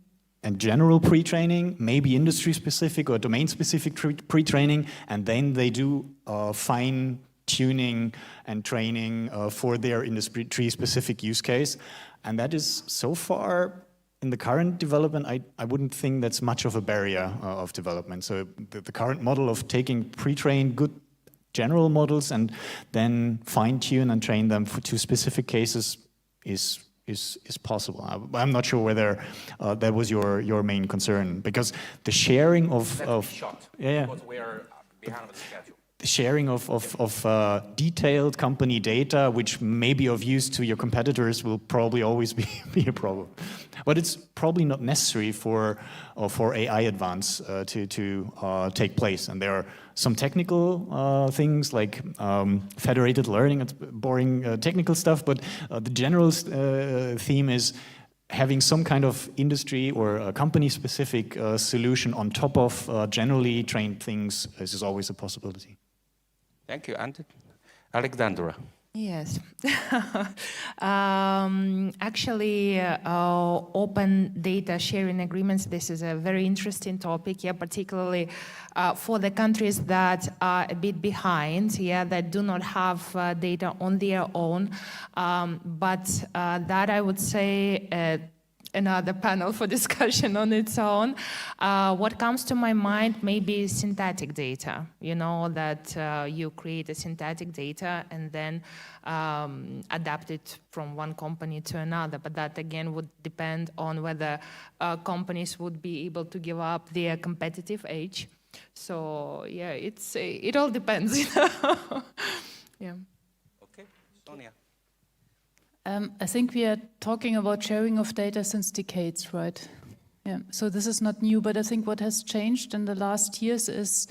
and general pre-training, maybe industry-specific or domain-specific pre-training, and then they do fine-tuning and training for their industry-specific use case. And that is so far in the current development, I wouldn't think that's much of a barrier of development. So the current model of taking pre-trained good general models and then fine-tune and train them to specific cases is possible. I'm not sure whether that was your main concern, because the sharing of because we are behind the schedule. The sharing of detailed company data, which may be of use to your competitors, will probably always be a problem. But it's probably not necessary for AI advance to take place. And there are some technical things like federated learning. It's boring technical stuff, but the general theme is having some kind of industry or a company-specific solution on top of generally trained things is always a possibility. Thank you, and Alexandra. Yes. Actually, open data sharing agreements, this is a very interesting topic, yeah, particularly for the countries that are a bit behind, yeah, that do not have data on their own. But that I would say another panel for discussion on its own. What comes to my mind maybe synthetic data, you know, that you create a synthetic data and then adapt it from one company to another. But that again would depend on whether companies would be able to give up their competitive edge. So yeah, it all depends. Yeah. Okay, Sonia. I think we are talking about sharing of data since decades, right? Yeah. So this is not new, but I think what has changed in the last years is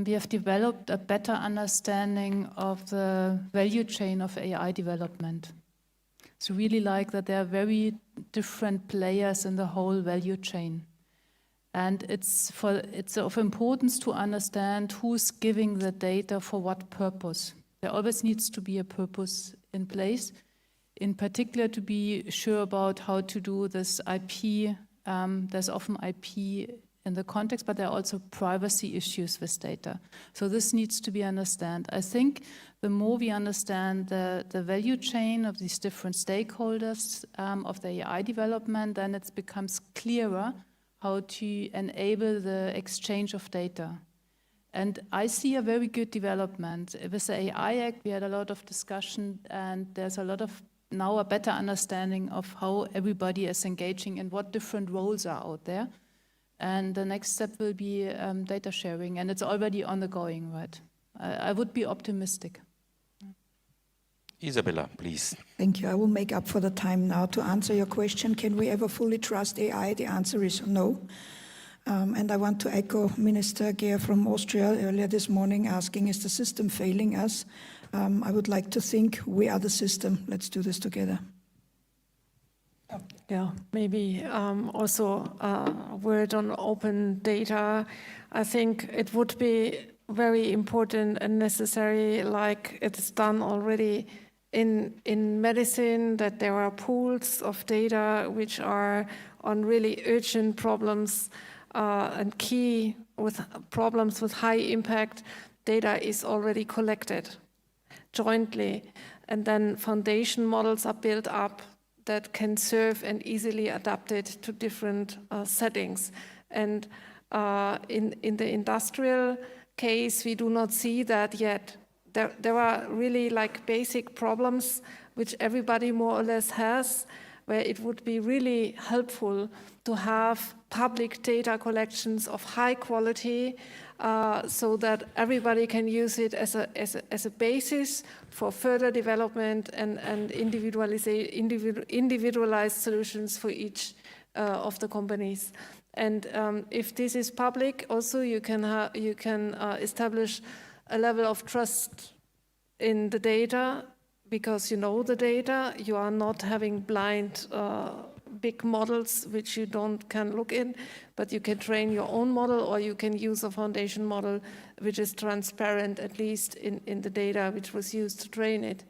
we have developed a better understanding of the value chain of AI development. So really like that there are very different players in the whole value chain. And it's of importance to understand who's giving the data for what purpose. There always needs to be a purpose in place. In particular, to be sure about how to do this IP. There's often IP in the context, but there are also privacy issues with data. So this needs to be understood. I think the more we understand the value chain of these different stakeholders of the AI development, then it becomes clearer how to enable the exchange of data. And I see a very good development. With the AI Act, we had a lot of discussion, and there's a lot of now a better understanding of how everybody is engaging and what different roles are out there. And the next step will be data sharing, and it's already ongoing, right? I would be optimistic. Isabella, please. Thank you. I will make up for the time now to answer your question. Can we ever fully trust AI? The answer is no. And I want to echo Minister Gehr from Austria earlier this morning asking, is the system failing us? I would like to think we are the system. Let's do this together. Yeah, maybe also a word on open data. I think it would be very important and necessary, like it's done already in medicine, that there are pools of data which are on really urgent problems and key with problems with high impact. Data is already collected jointly, and then foundation models are built up that can serve and easily adapted to different settings. And in the industrial case, we do not see that yet. There are really like basic problems which everybody more or less has, where it would be really helpful to have public data collections of high quality, so that everybody can use it as a basis for further development and individualized solutions for each of the companies. And if this is public, also you can establish a level of trust in the data, because you know the data. You are not having blind big models which you can look in, but you can train your own model, or you can use a foundation model which is transparent, at least in the data which was used to train it.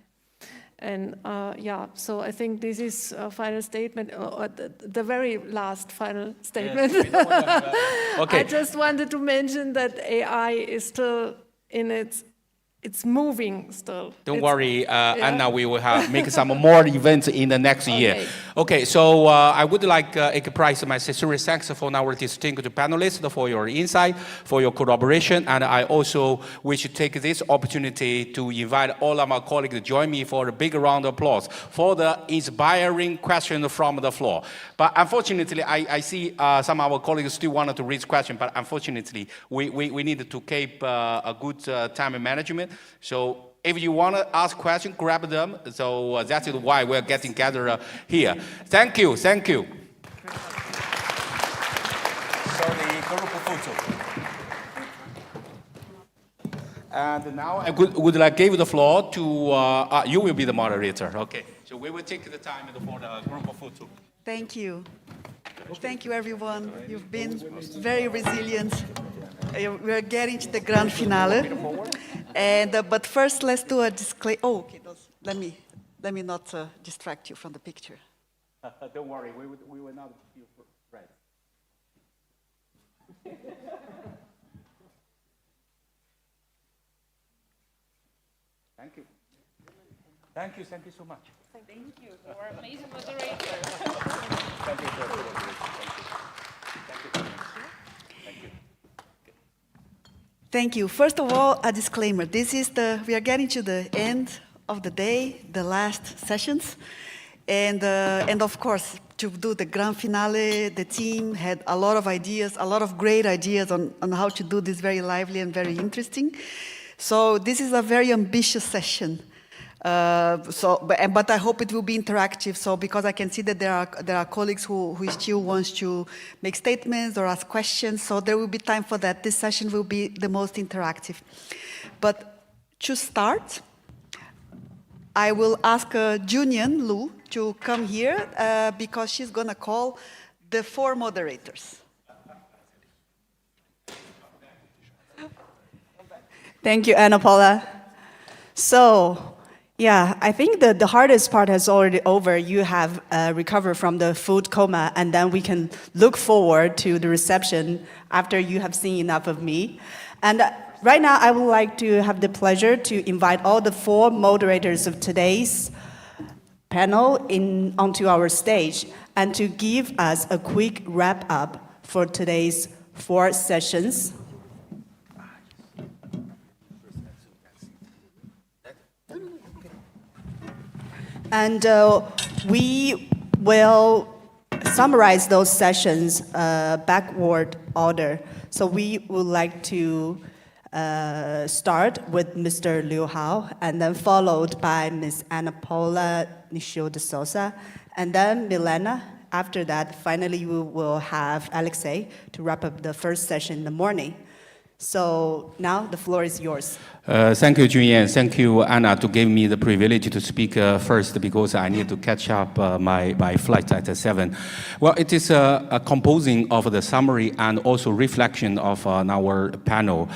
And yeah, so I think this is a final statement, or the very last final statement. Yes, okay. I just wanted to mention that AI is still in its it's moving still. Don't worry, Anna, we will make some more events in the next year. Okay, so I would like to express my sincere thanks for our distinguished panelists for your insight, for your collaboration, and I also wish to take this opportunity to invite all of my colleagues to join me for a big round of applause for the inspiring question from the floor. But unfortunately, I see some of our colleagues still wanted to raise questions, but unfortunately, we need to keep a good time management. So if you want to ask questions, grab them. So that's why we're getting gathered here. Thank you, thank you. And now I would like to give the floor to, you will be the moderator. Okay, so we will take the time for the group of photo. Thank you. Thank you, everyone. You've been very resilient. We're getting to the grand finale. And, but first, let's do a disclaimer. Oh, okay. Let me not distract you from the picture. Don't worry, we will not feel right. Thank you. Thank you so much. Thank you. You are amazing moderator. Thank you for the Thank you. First of all, a disclaimer. We are getting to the end of the day, the last sessions. And of course, to do the grand finale, the team had a lot of ideas, a lot of great ideas on how to do this very lively and very interesting. So this is a very ambitious session. But I hope it will be interactive. So because I can see that there are colleagues who still wants to make statements or ask questions. So there will be time for that. This session will be the most interactive. But to start, I will ask Junian Lu to come here because she's going to call the 4 moderators. Thank you, Anna Paula. So, yeah, I think the hardest part has already over. You have recovered from the food coma, and then we can look forward to the reception after you have seen enough of me. And right now, I would like to have the pleasure to invite all the 4 moderators of today's panel onto our stage and to give us a quick wrap-up for today's 4 sessions. And we will summarize those sessions backward order. So we would like to start with Mr. Liu Hao, and then followed by Ms. Ana Paula Nishio de Souza, and then Milena. After that, finally, we will have Alexei to wrap up the first session in the morning. So now the floor is yours. Thank you, Junyan. Thank you, Anna, to give me the privilege to speak first because I need to catch up my flight at 7. Well, it is a composing of the summary and also reflection of our panel.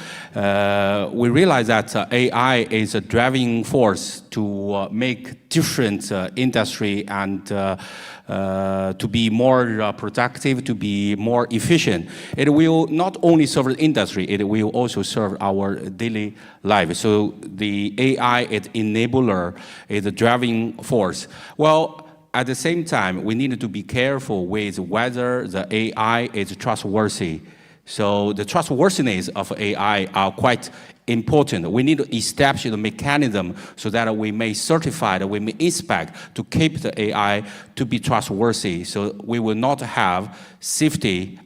We realize that AI is a driving force to make different industry and to be more productive, to be more efficient. It will not only serve the industry, it will also serve our daily life. So the AI is enabler, is a driving force. Well, at the same time, we need to be careful with whether the AI is trustworthy. So the trustworthiness of AI are quite important. We need to establish the mechanism so that we may certify, that we may inspect to keep the AI to be trustworthy. So we will not have safety.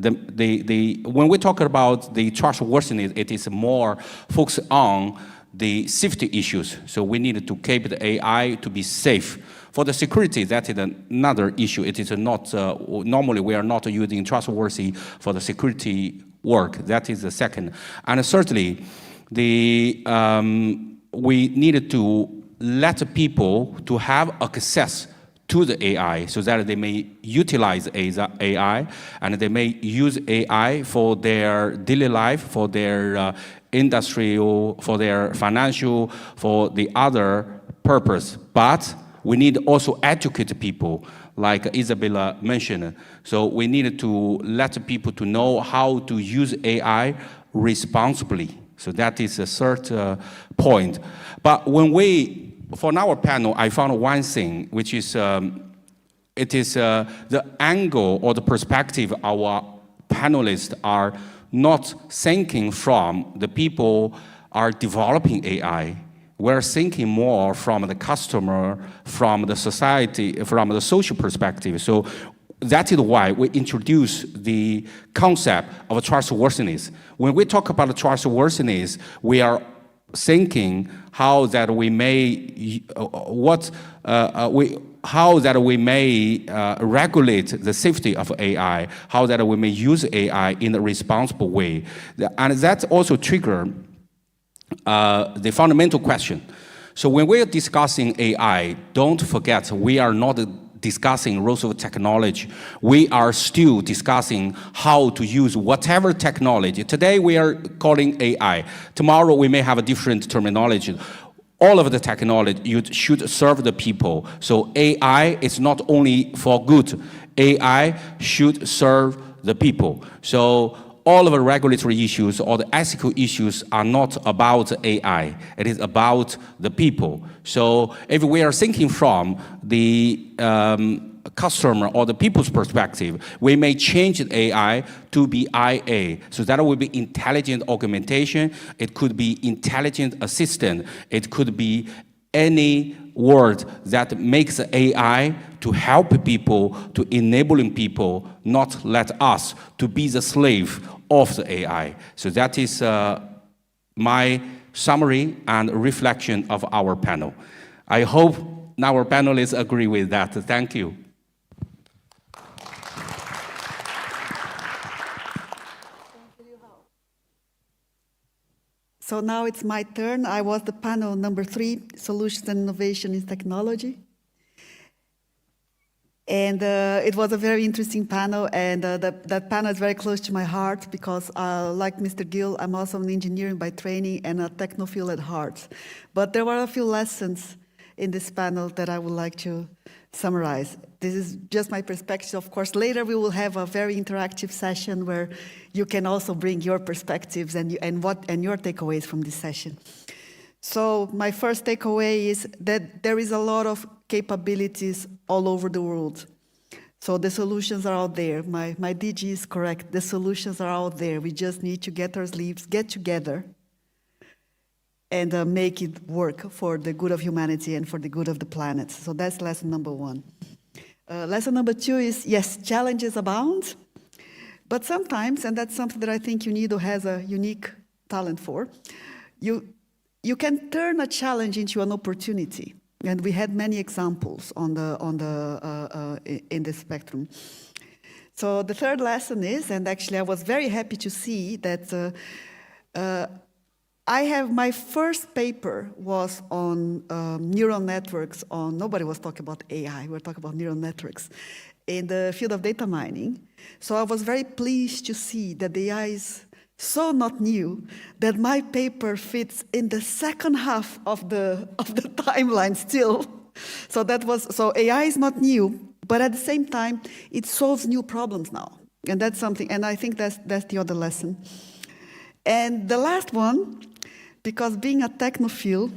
When we talk about the trustworthiness, it is more focused on the safety issues. So we need to keep the AI to be safe. For the security, that is another issue. It is not, normally we are not using trustworthy for the security work. That is the second. And certainly, we needed to let people to have access to the AI so that they may utilize AI and they may use AI for their daily life, for their industrial, for their financial, for the other purpose. But we need also educate people, like Isabella mentioned. So we needed to let people to know how to use AI responsibly. So that is the third point. But for our panel, I found one thing, which is it is the angle or the perspective our panelists are not thinking from the people are developing AI. We're thinking more from the customer, from the society, from the social perspective. So that is why we introduce the concept of trustworthiness. When we talk about trustworthiness, we are thinking how that we may regulate the safety of AI, how that we may use AI in a responsible way, and that also trigger the fundamental question. So when we are discussing AI, don't forget we are not discussing rules of technology. We are still discussing how to use whatever technology. Today we are calling AI. Tomorrow we may have a different terminology. All of the technology should serve the people. So AI is not only for good. AI should serve the people. So all of the regulatory issues or the ethical issues are not about AI. It is about the people. So if we are thinking from the customer or the people's perspective, we may change the AI to be IA. So that will be intelligent augmentation. It could be intelligent assistant. It could be any word that makes AI to help people, to enabling people, not let us to be the slave of the AI. So that is my summary and reflection of our panel. I hope our panelists agree with that. Thank you. So now it's my turn. I was the panel number 3, Solutions and Innovation in Technology. And it was a very interesting panel, and that panel is very close to my heart because, like Mr. Gill, I'm also an engineer by training and a technophile at heart. But there were a few lessons in this panel that I would like to summarize. This is just my perspective. Of course, later we will have a very interactive session where you can also bring your perspectives and your takeaways from this session. So my first takeaway is that there is a lot of capabilities all over the world. So the solutions are out there. My DG is correct. The solutions are out there. We just need to get our sleeves, get together, and make it work for the good of humanity and for the good of the planet. So that's lesson number 1. Lesson number 2 is, yes, challenges abound, but sometimes, and that's something that I think UNIDO has a unique talent for, you can turn a challenge into an opportunity. And we had many examples in the spectrum. So the third lesson is, and actually I was very happy to see that my first paper was on neural networks nobody was talking about AI, we were talking about neural networks in the field of data mining. So I was very pleased to see that the AI is so not new that my paper fits in the second half of the timeline still. So AI is not new, but at the same time, it solves new problems now. And that's something, and I think that's the other lesson. And the last one, because being a technophile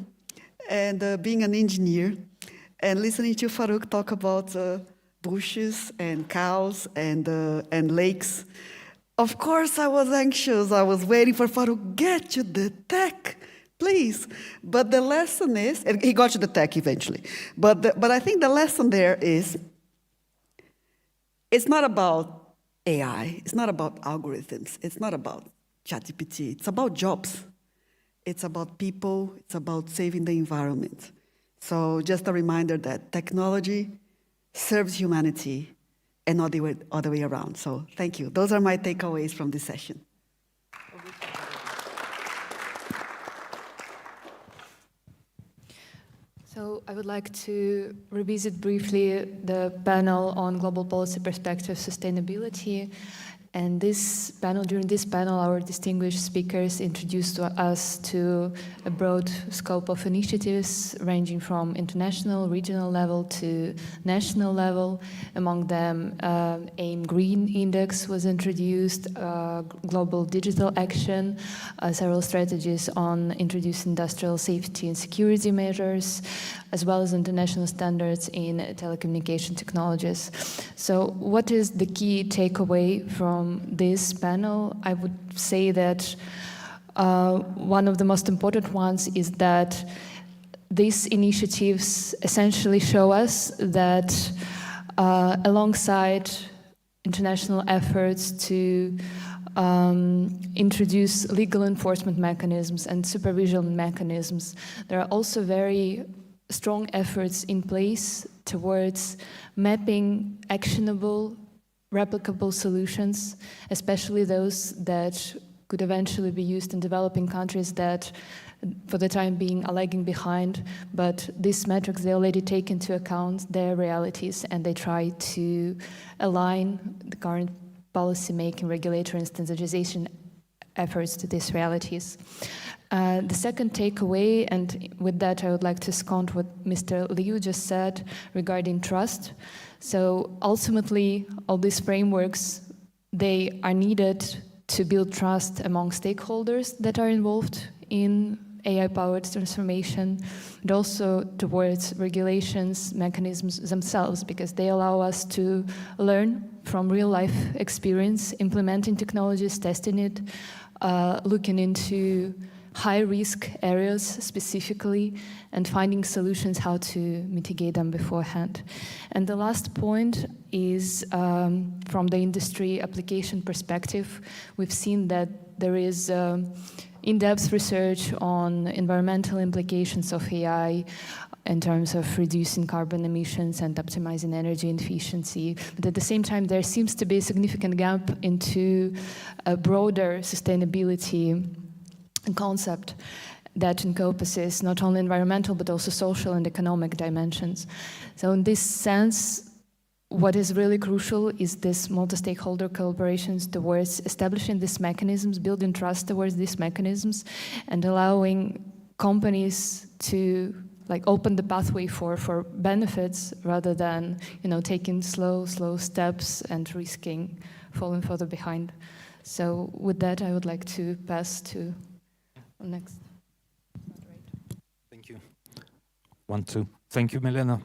and being an engineer and listening to Farouk talk about bushes and cows and lakes, of course, I was anxious. I was waiting for Farouk, get to the tech, please. But the lesson is, and he got to the tech eventually, but I think the lesson there is, it's not about AI, it's not about algorithms, it's not about ChatGPT, it's about jobs. It's about people, it's about saving the environment. So just a reminder that technology serves humanity and not the other way around. So thank you. Those are my takeaways from this session. So I would like to revisit briefly the panel on global policy perspective sustainability. And during this panel, our distinguished speakers introduced us to a broad scope of initiatives ranging from international, regional level to national level. Among them, AIM Green Index was introduced, Global Digital Action, several strategies on introducing industrial safety and security measures, as well as international standards in telecommunication technologies. So what is the key takeaway from this panel? I would say that one of the most important ones is that these initiatives essentially show us that alongside international efforts to introduce legal enforcement mechanisms and supervision mechanisms, there are also very strong efforts in place towards mapping actionable, replicable solutions, especially those that could eventually be used in developing countries that, for the time being, are lagging behind. But these metrics, they already take into account their realities, and they try to align the current policy-making, regulatory, and standardization efforts to these realities. The second takeaway, and with that I would like to second what Mr. Liu just said regarding trust. So ultimately, all these frameworks, they are needed to build trust among stakeholders that are involved in AI-powered transformation, but also towards regulations, mechanisms themselves, because they allow us to learn from real-life experience, implementing technologies, testing it, looking into high-risk areas specifically, and finding solutions how to mitigate them beforehand. And the last point is from the industry application perspective. We've seen that there is in-depth research on environmental implications of AI in terms of reducing carbon emissions and optimizing energy efficiency. But at the same time, there seems to be a significant gap into a broader sustainability concept that encompasses not only environmental but also social and economic dimensions. So in this sense, what is really crucial is this multi-stakeholder collaborations towards establishing these mechanisms, building trust towards these mechanisms, and allowing companies to open the pathway for benefits rather than taking slow steps and risking falling further behind. So with that, I would like to pass to next. Thank you. 1, 2. Thank you, Milena.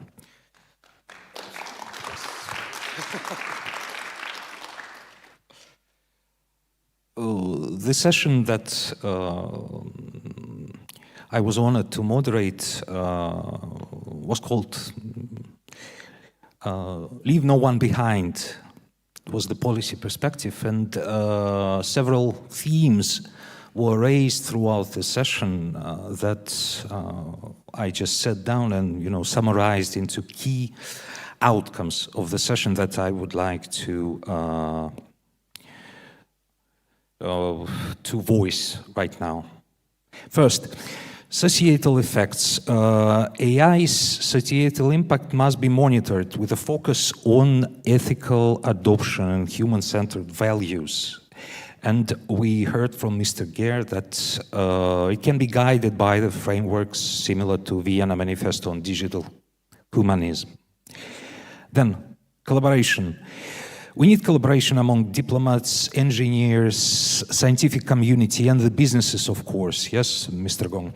The session that I was honored to moderate was called Leave No One Behind. It was the policy perspective, and several themes were raised throughout the session that I just sat down and summarized into key outcomes of the session that I would like to voice right now. First, societal effects. AI's societal impact must be monitored with a focus on ethical adoption and human-centered values. And we heard from Mr. Gehr that it can be guided by the frameworks similar to Vienna Manifesto on Digital Humanism. Then, collaboration. We need collaboration among diplomats, engineers, scientific community, and the businesses, of course. Yes, Mr. Gong.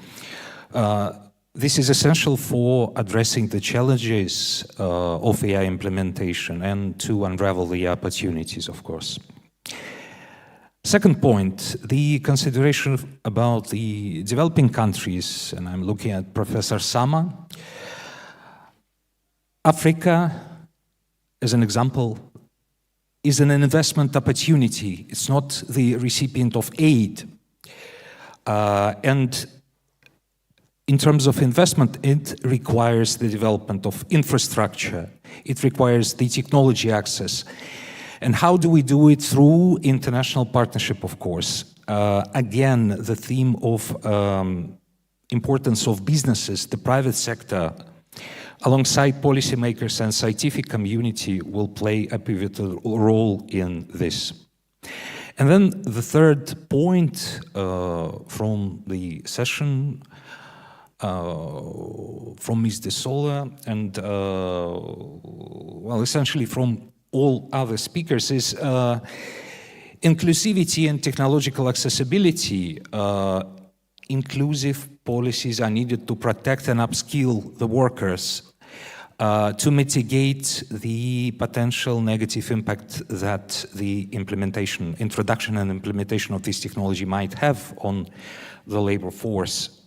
This is essential for addressing the challenges of AI implementation and to unravel the opportunities, of course. Second point, the consideration about the developing countries, and I'm looking at Professor Sama. Africa, as an example, is an investment opportunity. It's not the recipient of aid. And in terms of investment, it requires the development of infrastructure. It requires the technology access. And how do we do it? Through international partnership, of course. Again, the theme of importance of businesses, the private sector, alongside policymakers and scientific community will play a pivotal role in this. And then the third point from the session from Ms. De Sola and, well, essentially from all other speakers is inclusivity and technological accessibility. Inclusive policies are needed to protect and upskill the workers, to mitigate the potential negative impact that the introduction and implementation of this technology might have on the labor force.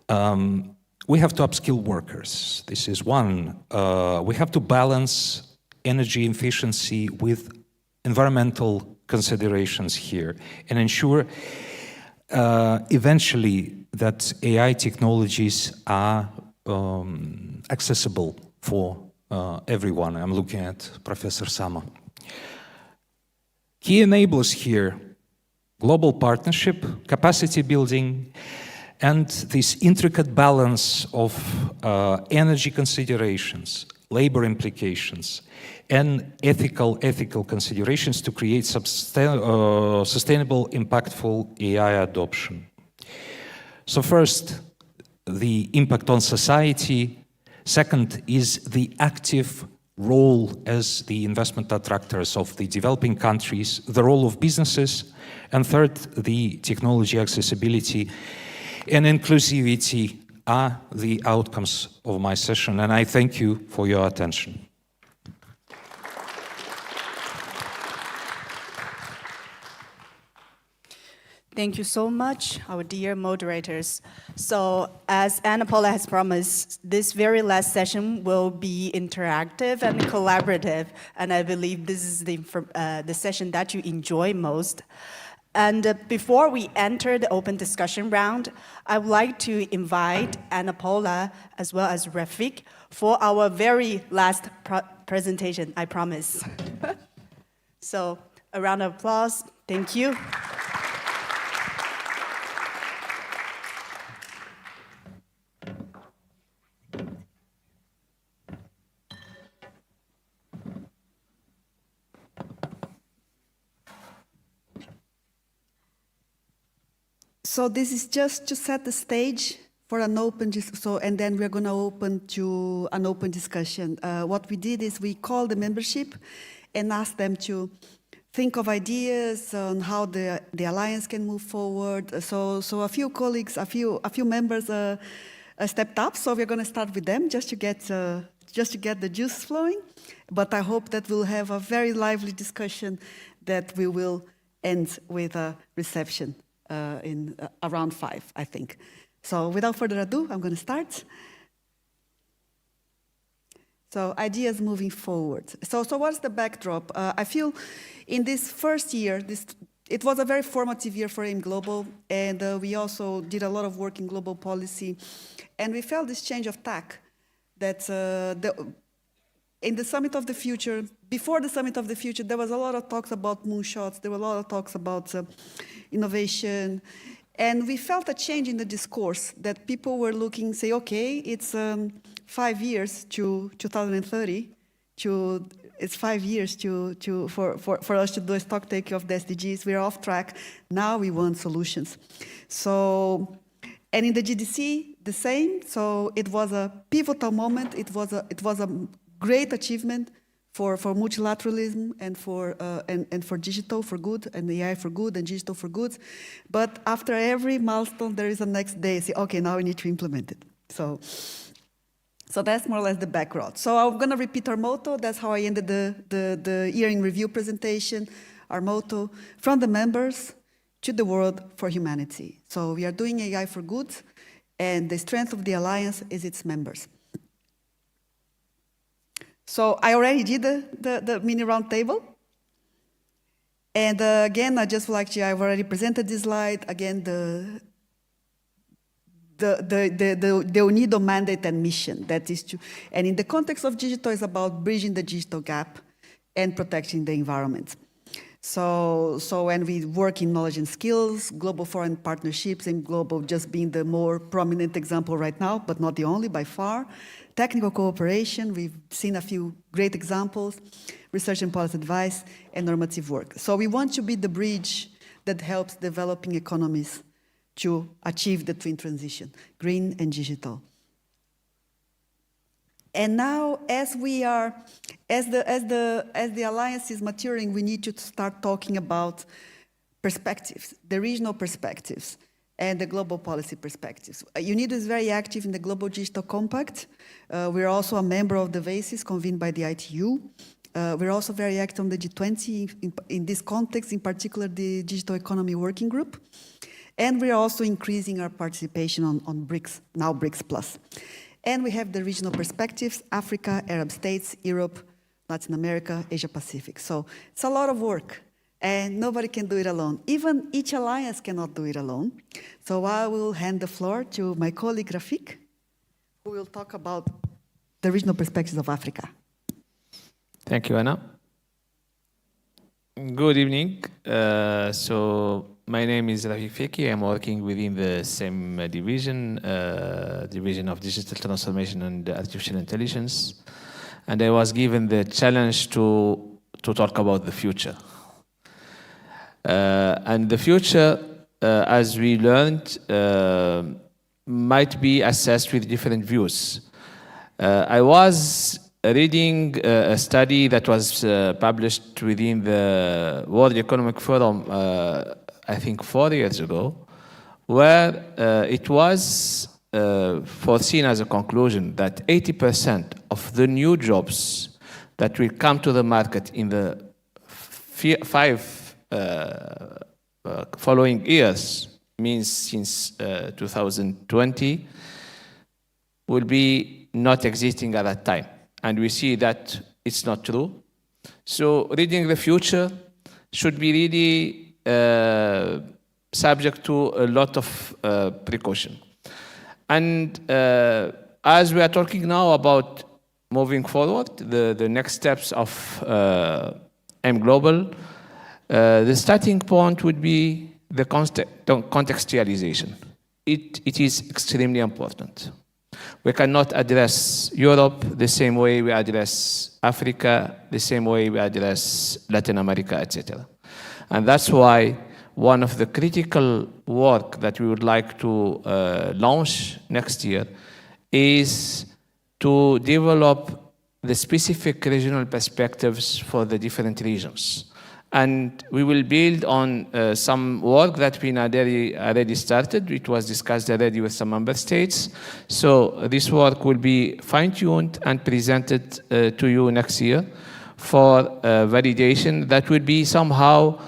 We have to upskill workers. This is one. We have to balance energy efficiency with environmental considerations here and ensure eventually that AI technologies are accessible for everyone. I'm looking at Professor Sama. Key enablers here: global partnership, capacity building, and this intricate balance of energy considerations, labor implications, and ethical considerations to create sustainable, impactful AI adoption. So first, the impact on society. Second is the active role as the investment attractors of the developing countries, the role of businesses, and third, the technology accessibility and inclusivity are the outcomes of my session, and I thank you for your attention. Thank you so much, our dear moderators. So, as Anna Paula has promised, this very last session will be interactive and collaborative, and I believe this is the session that you enjoy most. And before we enter the open discussion round, I would like to invite Anna Paula as well as Rafik for our very last presentation, I promise. So, a round of applause. Thank you. So this is just to set the stage for an open, and then we're going to open to an open discussion. What we did is we called the membership and asked them to think of ideas on how the alliance can move forward. So a few colleagues, a few members stepped up. So we're going to start with them just to get the juice flowing. But I hope that we'll have a very lively discussion that we will end with a reception. In around 5, I think. So without further ado, I'm going to start. So ideas moving forward. So what's the backdrop? I feel in this first year, it was a very formative year for AIM Global, and we also did a lot of work in global policy, and we felt this change of tack that in the Summit of the Future, before the Summit of the Future, there was a lot of talks about moonshots, there were a lot of talks about innovation, and we felt a change in the discourse that people were looking, say, okay, it's 5 years to 2030, it's 5 years for us to do a stock take of the SDGs, we're off track, now we want solutions. So, and in the GDC, the same, so it was a pivotal moment, it was a great achievement for multilateralism and for digital for good, and AI for good, and digital for goods. But after every milestone, there is a next day. Say, okay, now we need to implement it. So that's more or less the background. So I'm going to repeat our motto. That's how I ended the year in review presentation. Our motto: from the members to the world for humanity. So we are doing AI for good, and the strength of the alliance is its members. So I already did the mini round table. And again, I just like to, I've already presented this slide. Again, the UNIDO mandate and mission, that is to, and in the context of digital, it's about bridging the digital gap and protecting the environment. So when we work in knowledge and skills, global foreign partnerships, and global just being the more prominent example right now, but not the only by far. Technical cooperation, we've seen a few great examples. research and policy advice, and normative work. So we want to be the bridge that helps developing economies to achieve the twin transition, green and digital. And now, as the alliance is maturing, we need to start talking about perspectives, the regional perspectives, and the global policy perspectives. UNIDO is very active in the Global Digital Compact. We're also a member of the VACES convened by the ITU. We're also very active on the G20 in this context, in particular the Digital Economy Working Group. And we're also increasing our participation on BRICS, now BRICS Plus. And we have the regional perspectives, Africa, Arab states, Europe, Latin America, Asia Pacific. So it's a lot of work, and nobody can do it alone. Even each alliance cannot do it alone. So I will hand the floor to my colleague Rafik, who will talk about the regional perspectives of Africa. Thank you, Anna. Good evening. My name is Rafik Feki. I'm working within the same division of Digital Transformation and Artificial Intelligence. And I was given the challenge to talk about the future. And the future, as we learned, might be assessed with different views. I was reading a study that was published within the World Economic Forum I think 4 years ago, where it was foreseen as a conclusion that 80% of the new jobs that will come to the market in the 5 following years, means since 2020, will be not existing at that time. And we see that it's not true. So reading the future should be really subject to a lot of precaution. And as we are talking now about moving forward, the next steps of M Global, the starting point would be the contextualization. It is extremely important. We cannot address Europe the same way we address Africa, the same way we address Latin America, etc. And that's why one of the critical work that we would like to launch next year is to develop the specific regional perspectives for the different regions. And we will build on some work that we already started. It was discussed already with some member states. So this work will be fine-tuned and presented to you next year for validation. That will be somehow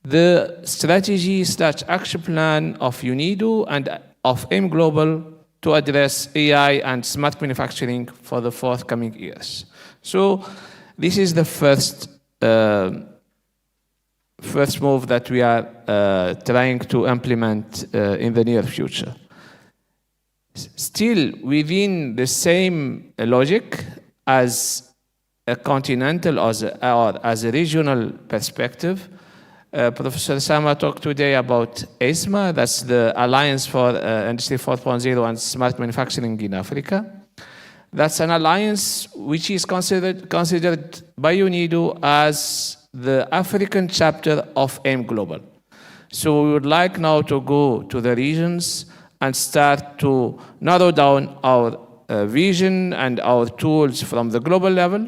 the strategy/action plan of UNIDO and of M Global to address AI and smart manufacturing for the forthcoming years. So this is the first move that we are trying to implement in the near future. Still within the same logic as a continental or as a regional perspective, Professor Sama talked today about ESMA, that's the Alliance for Industry 4.0 and Smart Manufacturing in Africa. That's an alliance which is considered by UNIDO as the African chapter of M Global. So we would like now to go to the regions and start to narrow down our vision and our tools from the global level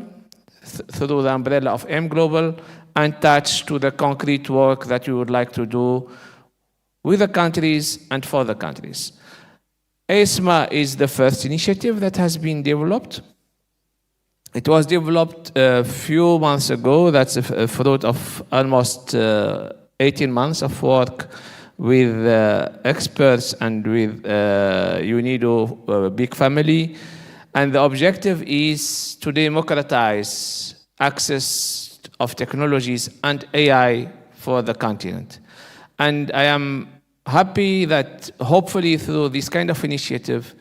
through the umbrella of M Global and touch to the concrete work that we would like to do with the countries and for the countries. ESMA is the first initiative that has been developed. It was developed a few months ago. That's a fruit of almost 18 months of work with experts and with UNIDO big family. And the objective is to democratize access of technologies and AI for the continent. And I am happy that hopefully through this kind of initiative,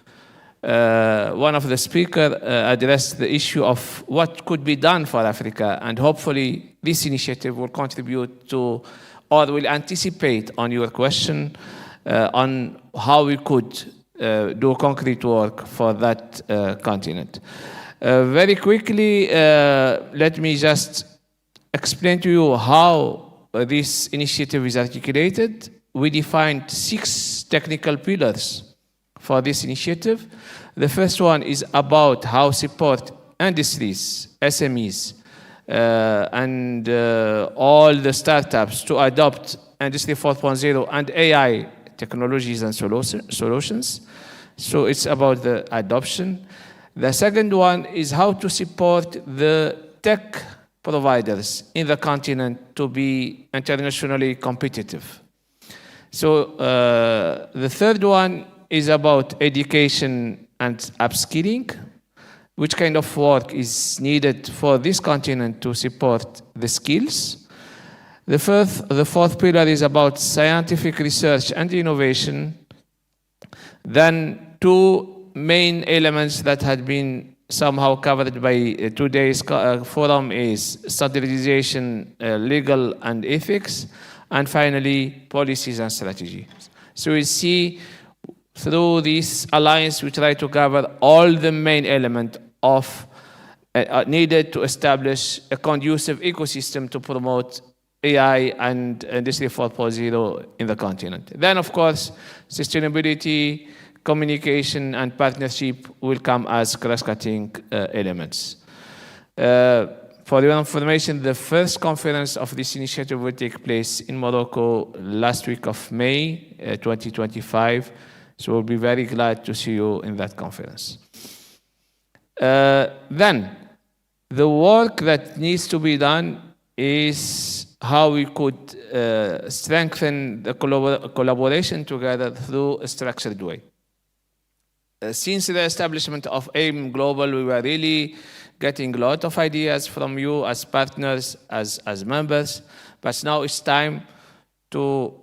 one of the speakers addressed the issue of what could be done for Africa, and hopefully this initiative will contribute to, or will anticipate on your question on how we could do concrete work for that continent. Very quickly, let me just explain to you how this initiative is articulated. We defined 6 technical pillars for this initiative. The first one is about how support industries, SMEs, and all the startups to adopt Industry 4.0 and AI technologies and solutions. So it's about the adoption. The second one is how to support the tech providers in the continent to be internationally competitive. So the third one is about education and upskilling. Which kind of work is needed for this continent to support the skills? The fourth pillar is about scientific research and innovation. Then 2 main elements that had been somehow covered by today's forum is standardization, legal and ethics, and finally policies and strategies. So we see through this alliance we try to cover all the main elements of needed to establish a conducive ecosystem to promote AI and Industry 4.0 in the continent. Then, of course, sustainability, communication, and partnership will come as cross-cutting elements. For your information, the first conference of this initiative will take place in Morocco last week of May 2025. So we'll be very glad to see you in that conference. Then, the work that needs to be done is how we could strengthen the collaboration together through a structured way. Since the establishment of AIM Global, we were really getting a lot of ideas from you as partners, as members, but now it's time to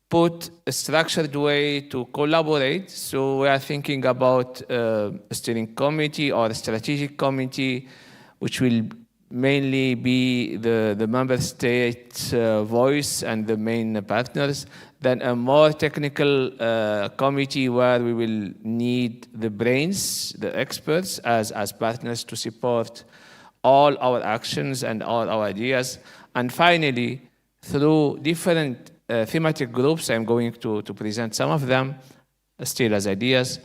put a structured way to collaborate. So we are thinking about a steering committee or a strategic committee, which will mainly be the member state's voice and the main partners. Then a more technical committee where we will need the brains, the experts as partners to support all our actions and all our ideas. And finally, through different thematic groups, I'm going to present some of them still as ideas.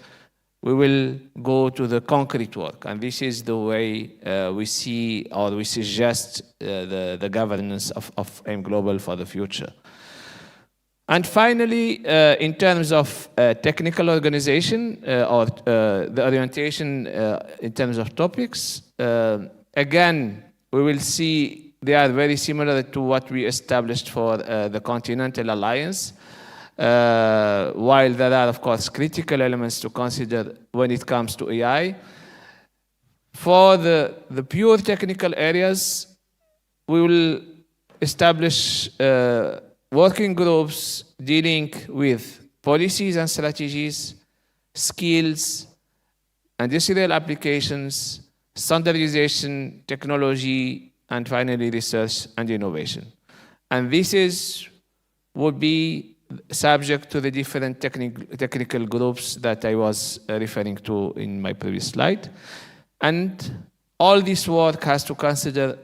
We will go to the concrete work, and this is the way we see or we suggest the governance of AIM Global for the future. And finally, in terms of technical organization or the orientation in terms of topics, again, we will see they are very similar to what we established for the Continental Alliance. While there are, of course, critical elements to consider when it comes to AI. For the pure technical areas, we will establish working groups dealing with policies and strategies, skills, industrial applications, standardization, technology, and finally research and innovation. And this would be subject to the different technical groups that I was referring to in my previous slide. And all this work has to consider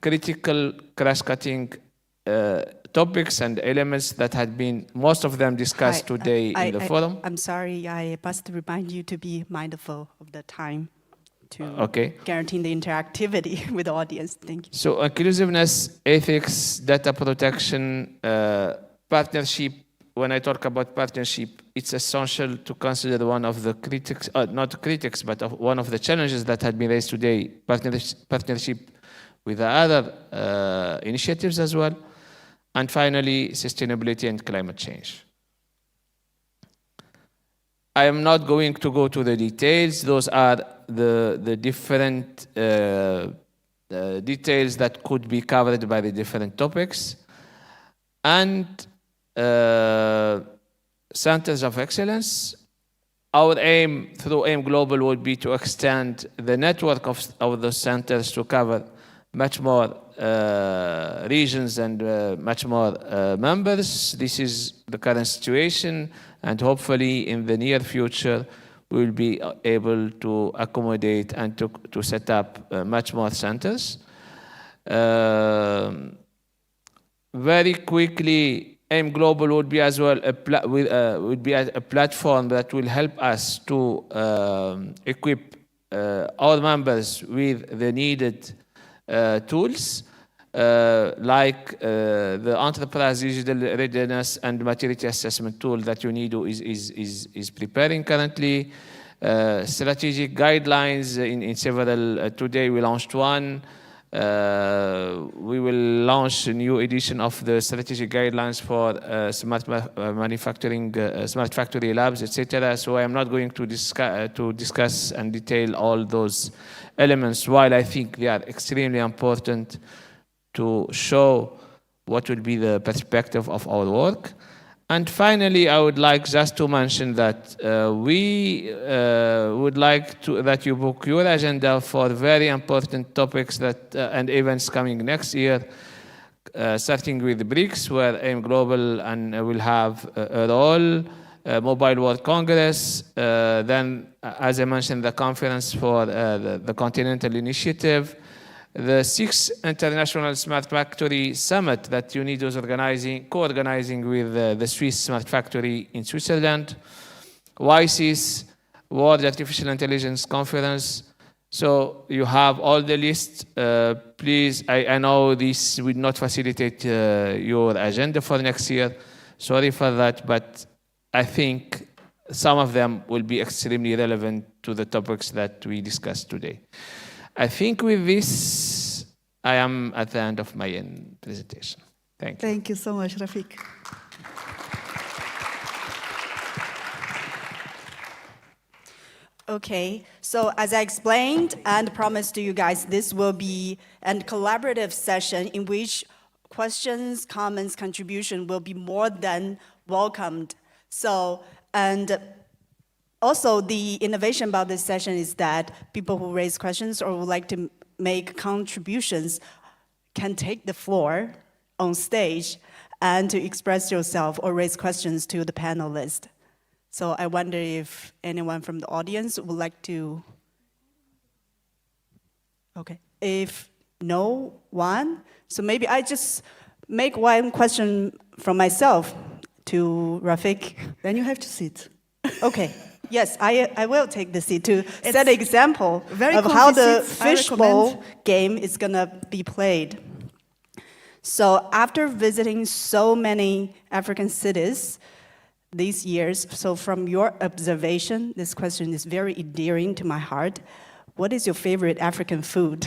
critical cross-cutting topics and elements that had been, most of them discussed today in the forum. I'm sorry, I must remind you to be mindful of the time to guarantee the interactivity with the audience. Thank you. So inclusiveness, ethics, data protection, partnership. When I talk about partnership, it's essential to consider one of the critics, not critics, but one of the challenges that had been raised today, partnership with the other initiatives as well. And finally, sustainability and climate change. I am not going to go to the details. Those are the different details that could be covered by the different topics. And centers of excellence. Our aim through AIM Global would be to extend the network of those centers to cover much more regions and much more members. This is the current situation, and hopefully in the near future we will be able to accommodate and to set up much more centers. Very quickly, AIM Global would be as well a platform that will help us to equip our members with the needed tools, like the Enterprise Digital Readiness and Maturity Assessment tool that UNIDO is preparing currently. Strategic guidelines in several, today we launched one. We will launch a new edition of the strategic guidelines for smart manufacturing, smart factory labs, etc. So I am not going to discuss and detail all those elements, while I think they are extremely important to show what will be the perspective of our work. And finally, I would like just to mention that we would like that you book your agenda for very important topics that and events coming next year, starting with BRICS, where AIM Global and will have a role, Mobile World Congress, then, as I mentioned, the conference for the Continental Initiative, the 6th International Smart Factory Summit that UNIDO is co-organizing with the Swiss Smart Factory in Switzerland, WISE's World Artificial Intelligence Conference. So you have all the lists. Please, I know this will not facilitate your agenda for next year. Sorry for that, but I think some of them will be extremely relevant to the topics that we discussed today. I think with this, I am at the end of my presentation. Thank you. Thank you so much, Rafik. Okay, so as I explained and promised to you guys, this will be a collaborative session in which questions, comments, contribution will be more than welcomed. So, and also, the innovation about this session is that people who raise questions or would like to make contributions can take the floor on stage and to express yourself or raise questions to the panelists. So I wonder if anyone from the audience would like to. Okay, if no one, so maybe I just make one question from myself to Rafik. Then you have to sit. Okay. Yes, I will take the seat to set an example of how the fishbowl game is going to be played. So after visiting so many African cities these years, so from your observation, this question is very endearing to my heart. What is your favorite African food?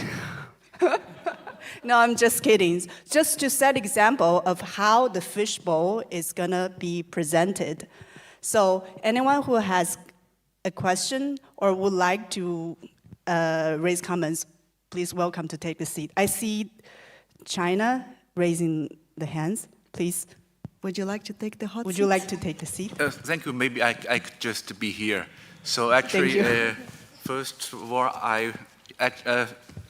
No, I'm just kidding. Just to set example of how the fishbowl is going to be presented. So anyone who has a question or would like to raise comments, please welcome to take the seat. I see China raising the hands. Please. Would you like to take the hot seat? Would you like to take the seat? Thank you. Maybe I could just be here. So actually, first of all,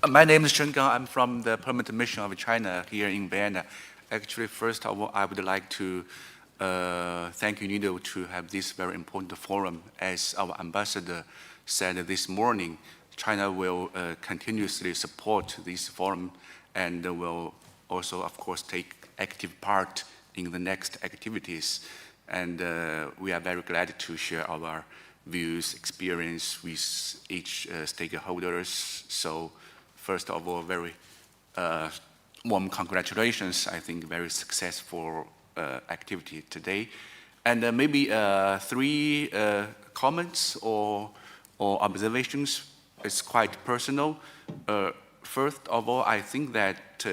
my name is Chen Gang. I'm from the Permanent Mission of China here in Vienna. Actually, first of all, I would like to thank UNIDO to have this very important forum. As our ambassador said this morning, China will continuously support this forum and will also, of course, take active part in the next activities. And we are very glad to share our views, experience with each stakeholders. So first of all, very warm congratulations. I think very successful activity today. And maybe 3 comments or observations. It's quite personal. First of all, I think that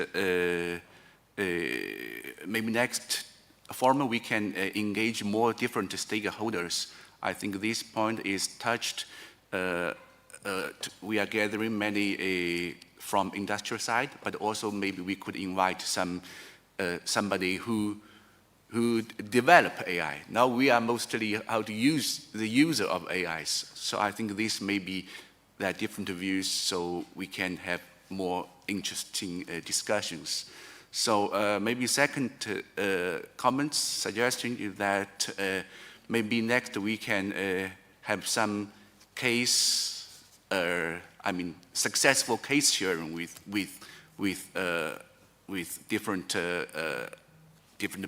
maybe next forum we can engage more different stakeholders. I think this point is touched. We are gathering many from industrial side, but also maybe we could invite somebody who develop AI. Now we are mostly how to use the user of AIs. So I think this may be there different views, so we can have more interesting discussions. So maybe second suggestion is that maybe next we can have some case, successful case sharing with different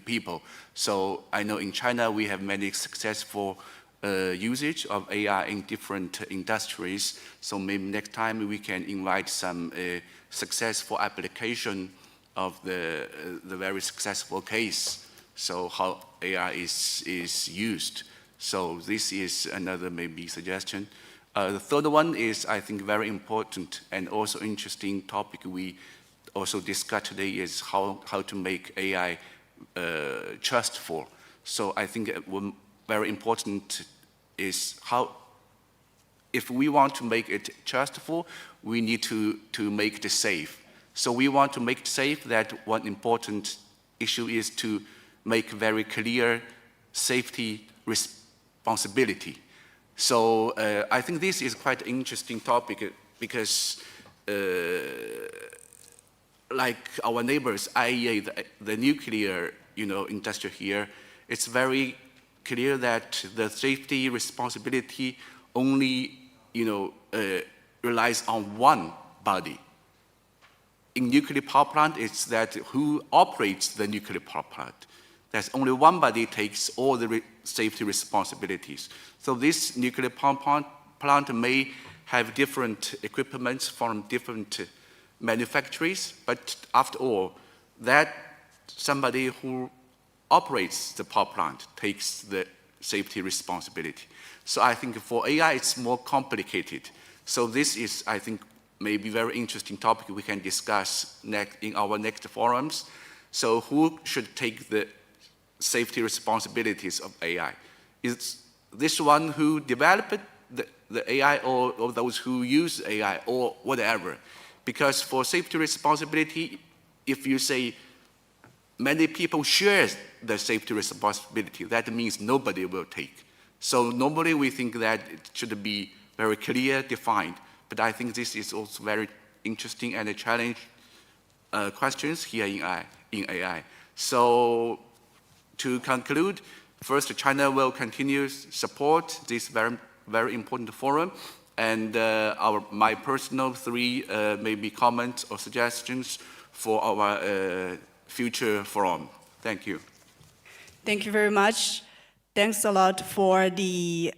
people. So I know in China we have many successful usage of AI in different industries. So maybe next time we can invite some successful application of the very successful case. So how AI is used. So this is another maybe suggestion. The third one is, I think, very important and also interesting topic we also discussed today is how to make AI trustful. So I think one very important is if we want to make it trustful, we need to make it safe. So we want to make it safe. That one important issue is to make very clear safety responsibility. So I think this is quite an interesting topic because like our neighbors, IEA, the nuclear industry here, it's very clear that the safety responsibility only relies on one body. In nuclear power plant, it's that who operates the nuclear power plant. There's only one body takes all the safety responsibilities. So this nuclear power plant may have different equipments from different manufacturers, but after all, that somebody who operates the power plant takes the safety responsibility. So I think for AI, it's more complicated. So this is, I think, maybe very interesting topic we can discuss in our next forums. So who should take the safety responsibilities of AI? Is this one who developed the AI or those who use AI or whatever? Because for safety responsibility, if you say many people share the safety responsibility, that means nobody will take. So normally we think that it should be very clear, defined. But I think this is also very interesting and a challenge questions here in AI. So to conclude, first, China will continue support this very, very important forum. And my personal three maybe comments or suggestions for our future forum. Thank you. Thank you very much. Thanks a lot for the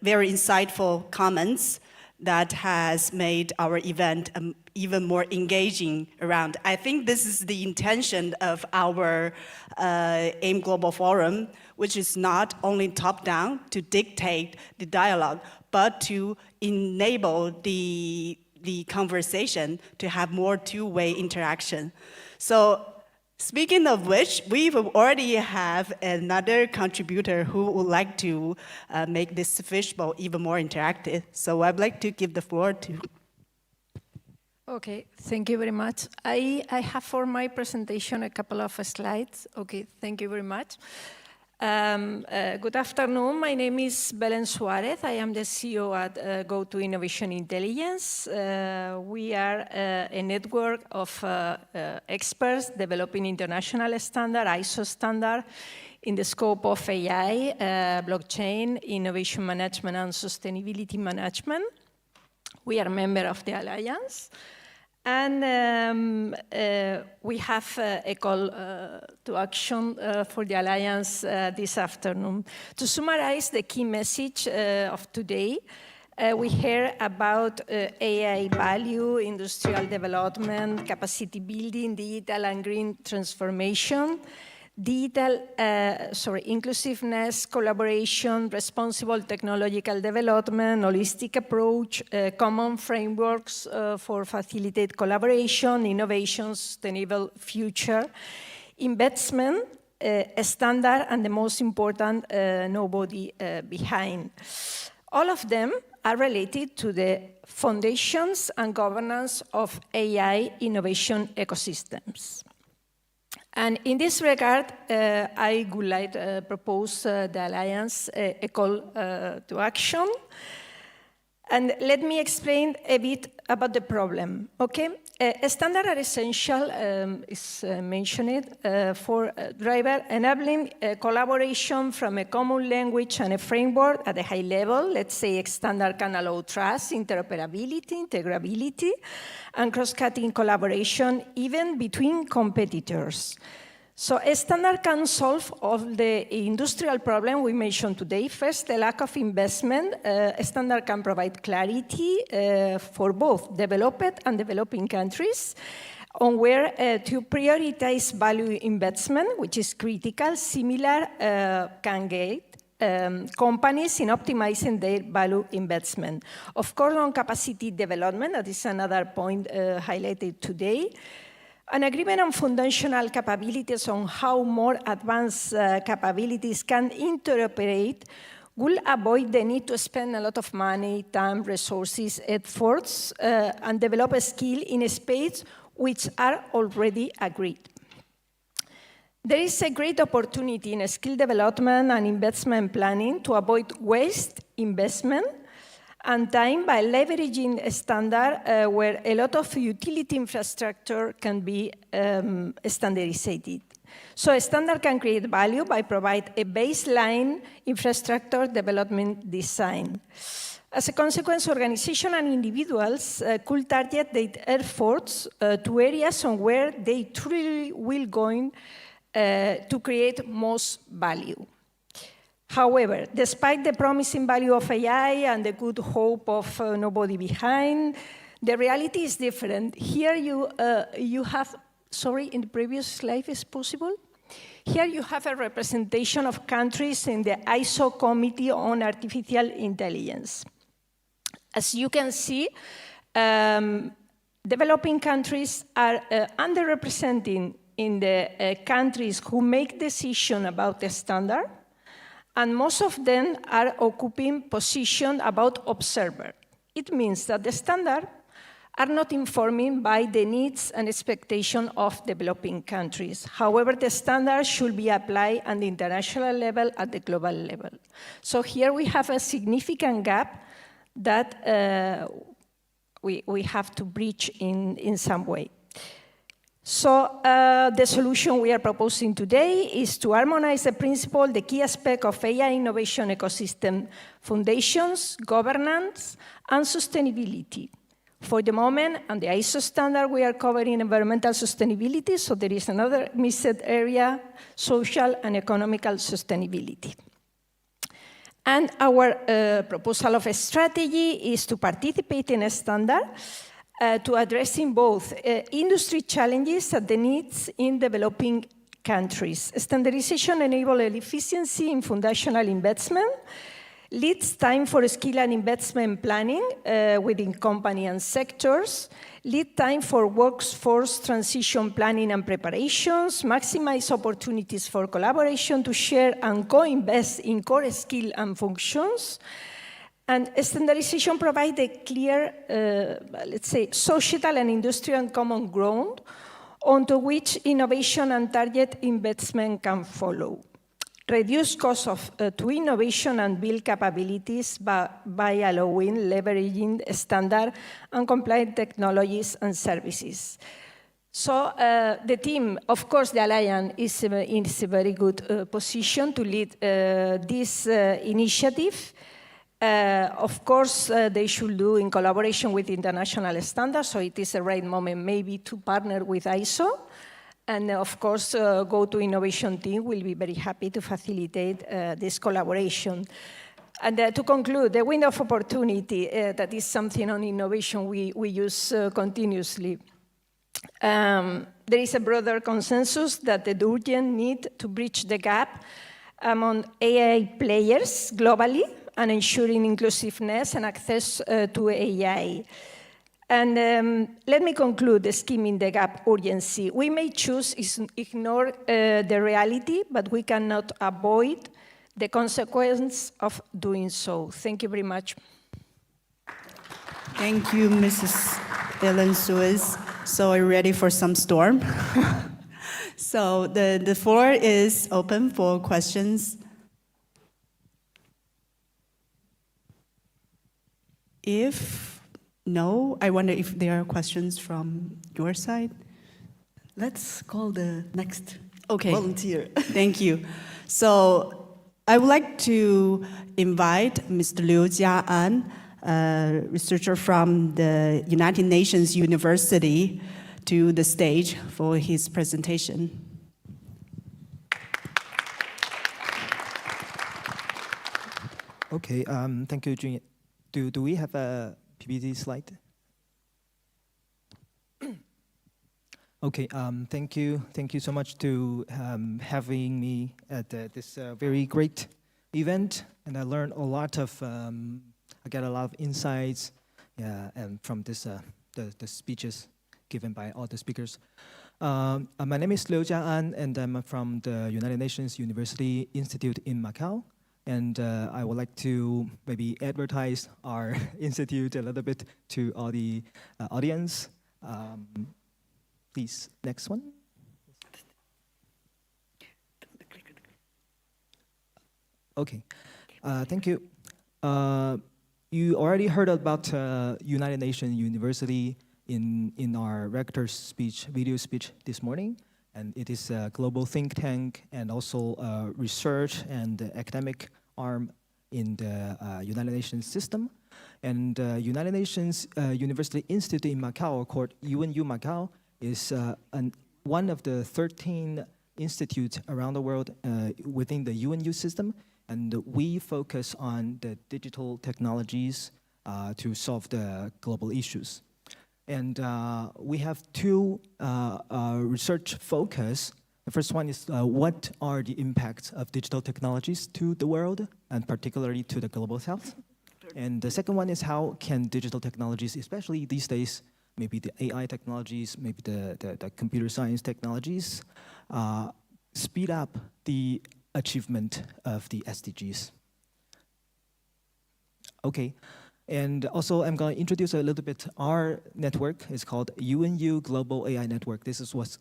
very insightful comments that has made our event even more engaging around. I think this is the intention of our AIM Global Forum, which is not only top-down to dictate the dialogue, but to enable the conversation to have more two-way interaction. So speaking of which, we already have another contributor who would like to make this fishbowl even more interactive. So I'd like to give the floor to... Okay, thank you very much. I have for my presentation a couple of slides. Okay, thank you very much. Good afternoon. My name is Belén Suárez. I am the CEO at Go to Innovation Intelligence. We are a network of experts developing international standard, ISO standard, in the scope of AI, blockchain, innovation management, and sustainability management. We are a member of the Alliance. And we have a call to action for the Alliance this afternoon. To summarize the key message of today, we hear about AI value, industrial development, capacity building, digital and green transformation, inclusiveness, collaboration, responsible technological development, holistic approach, common frameworks for facilitate collaboration, innovation, sustainable future, investment, a standard, and the most important, nobody behind. All of them are related to the foundations and governance of AI innovation ecosystems. And in this regard, I would like to propose the Alliance a call to action. And let me explain a bit about the problem, okay? Standards are essential, is mentioned, for driver enabling collaboration from a common language and a framework at a high level. Let's say a standard can allow trust, interoperability, integrability, and cross-cutting collaboration even between competitors. So a standard can solve all the industrial problem we mentioned today. First, the lack of investment. A standard can provide clarity for both developed and developing countries on where to prioritize value investment, which is critical. Similar can get companies in optimizing their value investment. Of course, on capacity development, that is another point highlighted today. An agreement on foundational capabilities on how more advanced capabilities can interoperate will avoid the need to spend a lot of money, time, resources, efforts, and develop a skill in a space which are already agreed. There is a great opportunity in skill development and investment planning to avoid waste investment and time by leveraging a standard where a lot of utility infrastructure can be standardized. So a standard can create value by providing a baseline infrastructure development design. As a consequence, organizations and individuals could target their efforts to areas on where they truly will going to create most value. However, despite the promising value of AI and the good hope of nobody behind, the reality is different. Here you have, sorry, in the previous slide, is possible? Here you have a representation of countries in the ISO Committee on Artificial Intelligence. As you can see, developing countries are underrepresented in the countries who make decisions about the standard, and most of them are occupying position about observer. It means that the standards are not informing by the needs and expectations of developing countries. However, the standards should be applied at the international level, at the global level. So here we have a significant gap that we have to bridge in some way. So the solution we are proposing today is to harmonize the principle, the key aspect of AI innovation ecosystem, foundations, governance, and sustainability. For the moment, on the ISO standard, we are covering environmental sustainability, so there is another missed area, social and economical sustainability. And our proposal of a strategy is to participate in a standard to addressing both industry challenges and the needs in developing countries. Standardization enables efficiency in foundational investment, leads time for skill and investment planning within company and sectors, lead time for workforce transition planning and preparations, maximize opportunities for collaboration to share and co-invest in core skill and functions. And standardization provides a clear, let's say, societal and industrial common ground onto which innovation and target investment can follow. Reduce costs to innovation and build capabilities by allowing leveraging standard and compliant technologies and services. So the team, of course, the Alliance is in a very good position to lead this initiative. Of course, they should do in collaboration with international standards, so it is the right moment maybe to partner with ISO. And of course, Go-To Innovation team will be very happy to facilitate this collaboration. And to conclude, the window of opportunity, that is something on innovation we use continuously. There is a broader consensus that the urgent need to bridge the gap among AI players globally and ensuring inclusiveness and access to AI. And let me conclude the skimming the gap urgency. We may choose to ignore the reality, but we cannot avoid the consequence of doing so. Thank you very much. Thank you, Mrs. Ellen Suez. So are you ready for some storm? So the floor is open for questions. If no, I wonder if there are questions from your side. Let's call the next Okay. volunteer. Thank you. So I would like to invite Mr. Liu Jian, a researcher from the United Nations University, to the stage for his presentation. Okay, thank you, Jun. Do we have a PPT slide? Okay, thank you so much to having me at this very great event, and I learned a lot of, I got a lot of insights, and from this the speeches given by all the speakers. My name is Liu Jian, and I'm from the United Nations University Institute in Macau. And I would like to maybe advertise our institute a little bit to all the audience. Please, next one. Okay, thank you. You already heard about United Nations University in our rector's speech, video speech this morning. And it is a global think tank and also a research and academic arm in the United Nations system. And United Nations University Institute in Macau, called UNU Macau, is one of the 13 institutes around the world within the UNU system. And we focus on the digital technologies to solve the global issues. And we have two research focus. The first one is what are the impacts of digital technologies to the world, and particularly to the global south? And the second one is how can digital technologies, especially these days, maybe the AI technologies, maybe the computer science technologies, speed up the achievement of the SDGs. Okay. And also, I'm going to introduce a little bit our network. It's called UNU Global AI Network. This was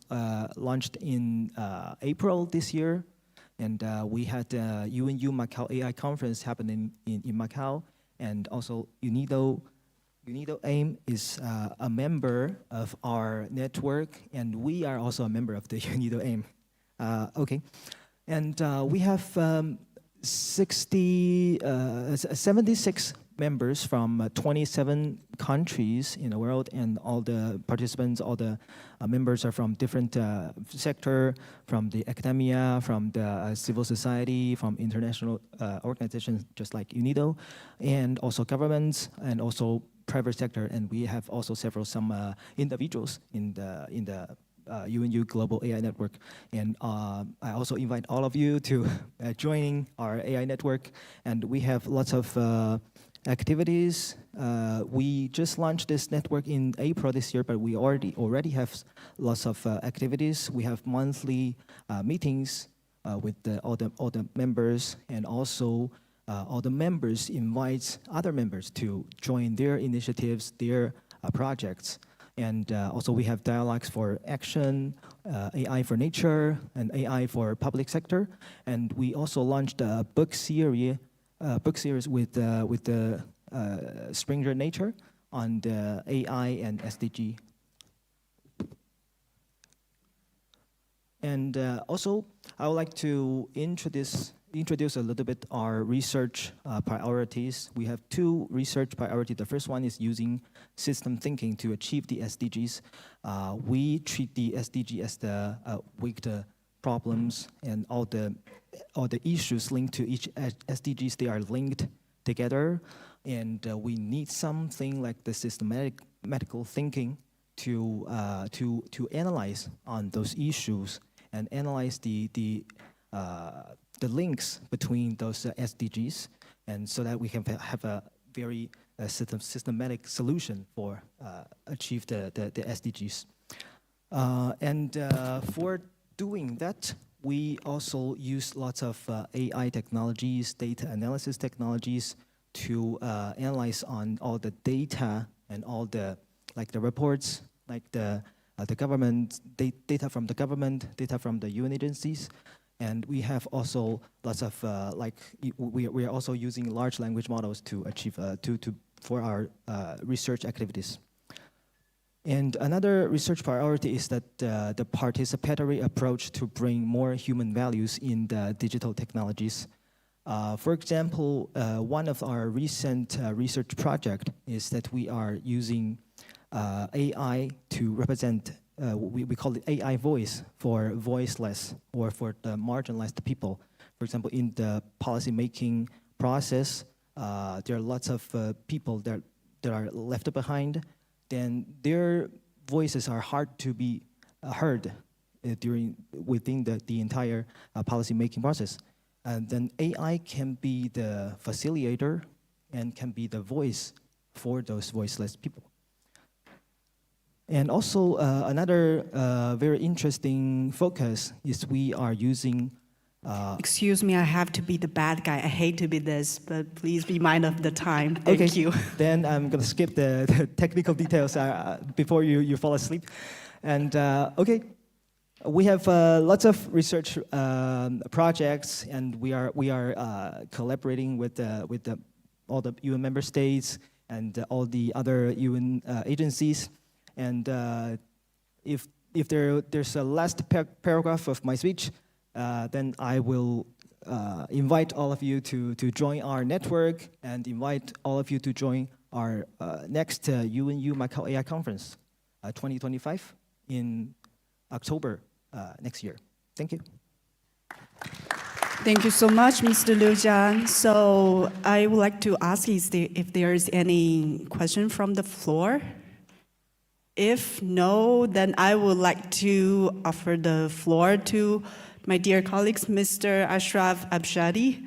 launched in April this year. And we had the UNU Macau AI conference happening in Macau. And also, UNIDO AIM is a member of our network. And we are also a member of the UNIDO AIM. Okay. And we have 76 members from 27 countries in the world, and all the participants, all the members are from different sector, from the academia, from the civil society, from international organizations just like UNIDO, and also governments, and also private sector, and we have also some individuals in the UNU Global AI Network. And I also invite all of you to joining our AI network, and we have lots of activities. We just launched this network in April this year, but we already have lots of activities. We have monthly meetings with all the members, and also all the members invite other members to join their initiatives, their projects. And also we have dialogues for action, AI for nature, and AI for public sector. And we also launched a book series with the Springer Nature on the AI and SDG. And also, I would like to introduce a little bit our research priorities. We have two research priorities. The first one is using system thinking to achieve the SDGs. We treat the SDG as the weak problems, and all the issues linked to each SDGs, they are linked together. And we need something like the systematical thinking to analyze on those issues and analyze the links between those SDGs, and so that we can have a very systematic solution for achieve the SDGs. And for doing that, we also use lots of AI technologies, data analysis technologies to analyze on all the data and all the reports, like the government data from the government, data from the UN agencies. And we have also lots of we are also using large language models to achieve to for our research activities. And another research priority is that the participatory approach to bring more human values in the digital technologies. For example, one of our recent research project is that we are using AI to represent, we call it AI voice for voiceless or for the marginalized people. For example, in the policy-making process, there are lots of people that are left behind, then their voices are hard to be heard within the entire policy-making process. And then AI can be the facilitator and can be the voice for those voiceless people. And also another very interesting focus is we are using Excuse me, I have to be the bad guy. I hate to be this, but please be mindful of the time. Thank you. Then I'm going to skip the technical details before you fall asleep. And okay, we have lots of research projects, and we are collaborating with all the UN member states and all the other UN agencies. And if there's a last paragraph of my speech, then I will invite all of you to join our network and invite all of you to join our next UNU Macau AI Conference 2025 in October next year. Thank you. Thank you so much, Mr. Liu Jian. So I would like to ask if there is any question from the floor. If no, then I would like to offer the floor to my dear colleagues, Mr. Ashraf Abshadi,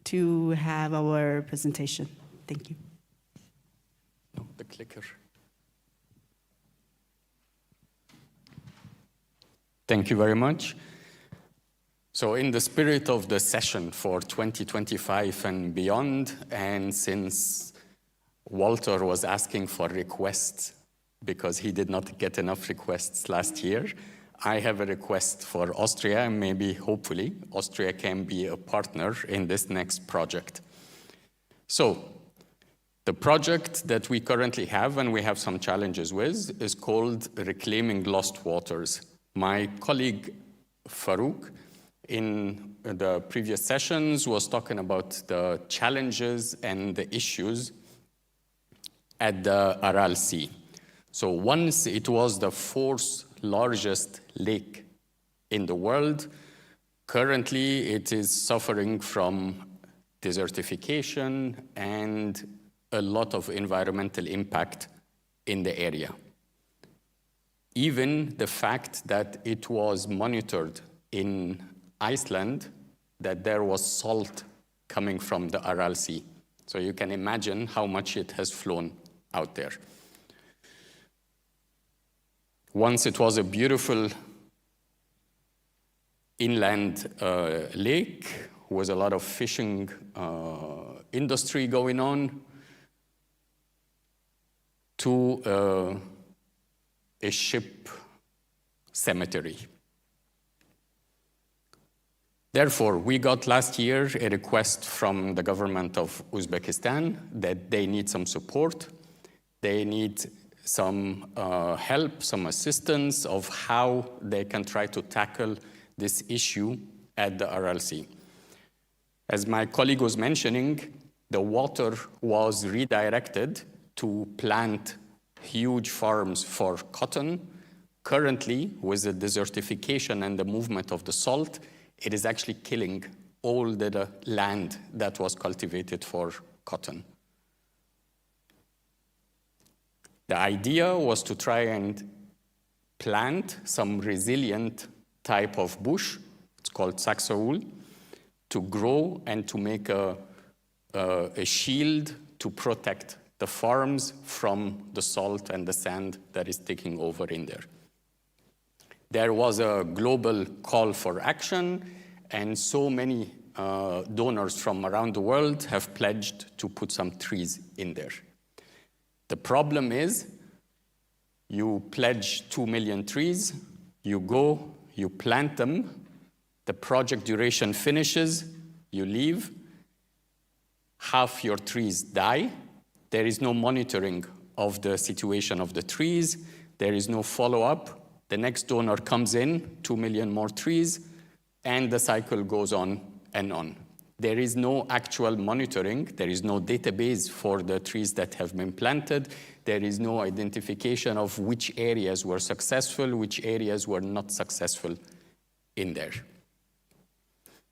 to have our presentation. Thank you. No, the clicker. Thank you very much. So in the spirit of the session for 2025 and beyond, and since Walter was asking for requests because he did not get enough requests last year, I have a request for Austria, and maybe, hopefully, Austria can be a partner in this next project. So, the project that we currently have, and we have some challenges with, is called Reclaiming Lost Waters. My colleague, Farouk, in the previous sessions was talking about the challenges and the issues at the Aral Sea. So once it was the fourth largest lake in the world. Currently, it is suffering from desertification and a lot of environmental impact in the area. Even the fact that it was monitored in Iceland, that there was salt coming from the Aral Sea. So you can imagine how much it has flown out there. Once it was a beautiful inland lake with a lot of fishing industry going on, to a ship cemetery. Therefore, we got last year a request from the government of Uzbekistan that they need some support. They need some help, some assistance of how they can try to tackle this issue at the Aral Sea. As my colleague was mentioning, the water was redirected to plant huge farms for cotton. Currently, with the desertification and the movement of the salt, it is actually killing all the land that was cultivated for cotton. The idea was to try and plant some resilient type of bush, it's called saxaul, to grow and to make a shield to protect the farms from the salt and the sand that is taking over in there. There was a global call for action, and so many donors from around the world have pledged to put some trees in there. The problem is, you pledge 2 million trees, you go, you plant them, the project duration finishes, you leave, half your trees die, there is no monitoring of the situation of the trees. There is no follow-up. The next donor comes in, 2 million more trees, and the cycle goes on and on. There is no actual monitoring. There is no database for the trees that have been planted. There is no identification of which areas were successful, which areas were not successful in there.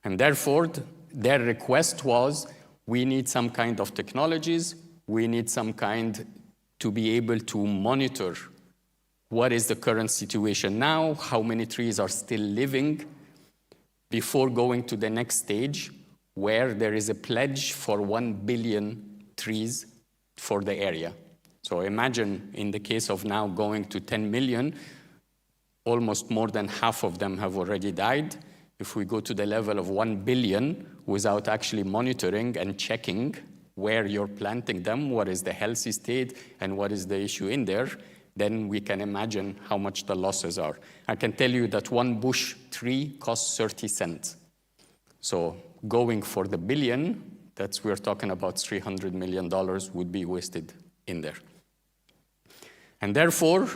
And therefore, their request was, we need some kind of technologies. We need some kind to be able to monitor what is the current situation now, how many trees are still living, before going to the next stage, where there is a pledge for 1 billion trees for the area. So imagine in the case of now going to 10 million, almost more than half of them have already died. If we go to the level of 1 billion without actually monitoring and checking where you're planting them, what is the healthy state, and what is the issue in there, then we can imagine how much the losses are. I can tell you that one bush tree costs 30 cents. So going for the billion, that's we're talking about $300 million would be wasted in there. And therefore,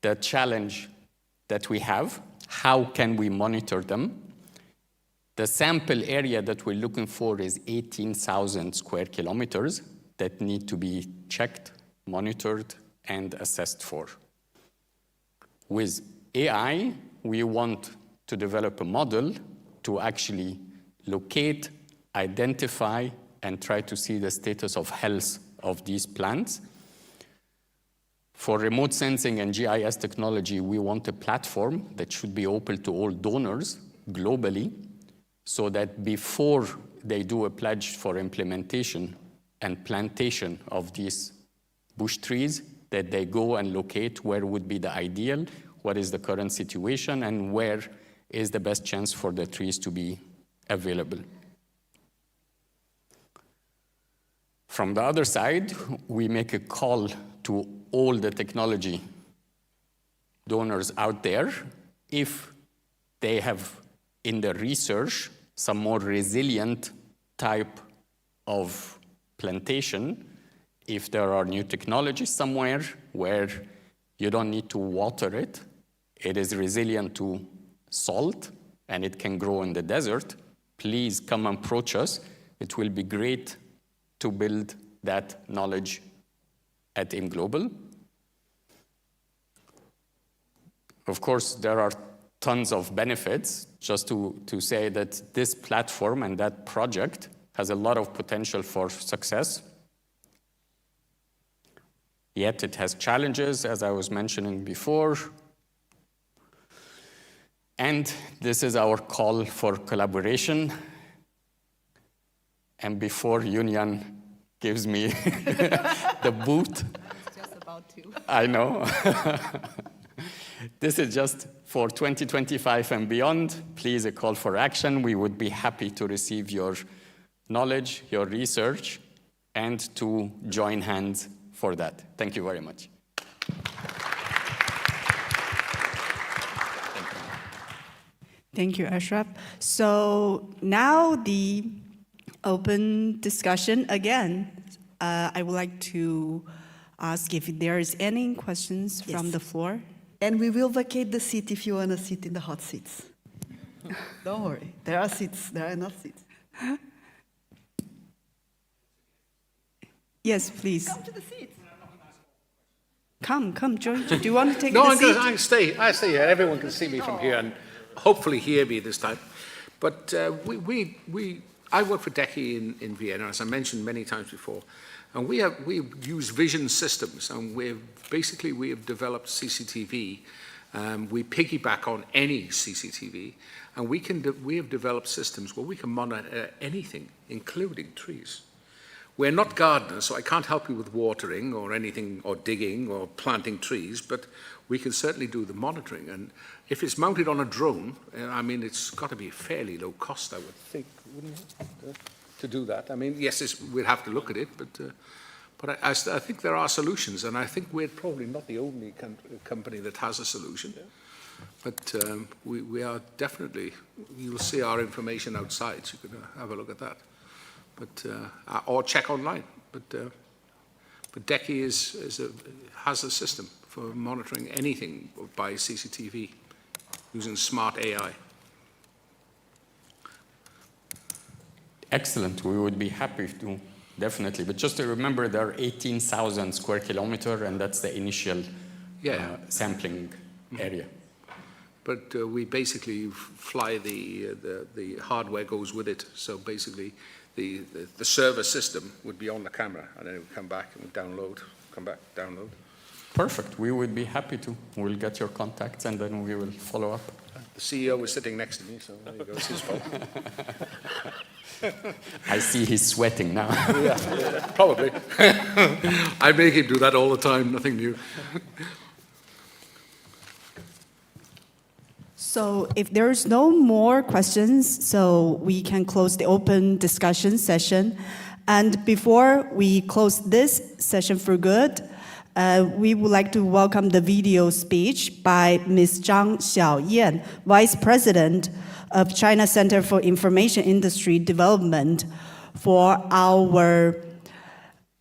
the challenge that we have, how can we monitor them? The sample area that we're looking for is 18,000 square kilometers that need to be checked, monitored, and assessed for. With AI, we want to develop a model to actually locate, identify, and try to see the status of health of these plants. For remote sensing and GIS technology, we want a platform that should be open to all donors globally, so that before they do a pledge for implementation and plantation of these bush trees, that they go and locate where would be the ideal, what is the current situation, and where is the best chance for the trees to be available. From the other side, we make a call to all the technology donors out there, if they have in the research some more resilient type of plantation, if there are new technologies somewhere where you don't need to water it, it is resilient to salt, and it can grow in the desert, please come and approach us. It will be great to build that knowledge at IM Global. Of course, there are tons of benefits, just to say that this platform and that project has a lot of potential for success. Yet it has challenges, as I was mentioning before. And this is our call for collaboration. And before Yunyan gives me the boot, Just about to. I know. This is just for 2025 and beyond. Please, a call for action. We would be happy to receive your knowledge, your research, and to join hands for that. Thank you very much. Thank you, Ashraf. So now the open discussion again. I would like to ask if there is any questions from the floor. And we will vacate the seat if you want to sit in the hot seats. Don't worry, there are seats, there are enough seats. Yes, please. Come to the seats. Come, George. Do you want to take No, the seat? I stay here. Everyone can see me from here and hopefully hear me this time. But I worked for DECI in Vienna, as I mentioned many times before. And we use vision systems, and we have developed CCTV. We piggyback on any CCTV, and we have developed systems where we can monitor anything, including trees. We're not gardeners, so I can't help you with watering or anything, or digging or planting trees, but we can certainly do the monitoring. And if it's mounted on a drone, I mean, it's got to be fairly low cost, I would think, wouldn't it, to do that? I mean, yes, we'd have to look at it, but I think there are solutions, and I think we're probably not the only company that has a solution. Yeah. But we are definitely, you'll see our information outside, so you can have a look at that. But, or check online. But But DECI has a system for monitoring anything by CCTV using smart AI. Excellent. We would be happy to, definitely. But just to remember, there are 18,000 square kilometers, and that's the initial sampling area. But we basically fly the hardware goes with it. So basically, the server system would be on the camera, and then it would come back and download, come back, download. Perfect. We would be happy to. We'll get your contacts, and then we will follow up. The CEO is sitting next to me, so there you go. It's his fault. I see he's sweating now. Yeah, probably. I make him do that all the time, nothing new. So if there's no more questions, so we can close the open discussion session. And before we close this session for good, we would like to welcome the video speech by Ms. Zhang Xiaoyan, Vice President of China Center for Information Industry Development, for our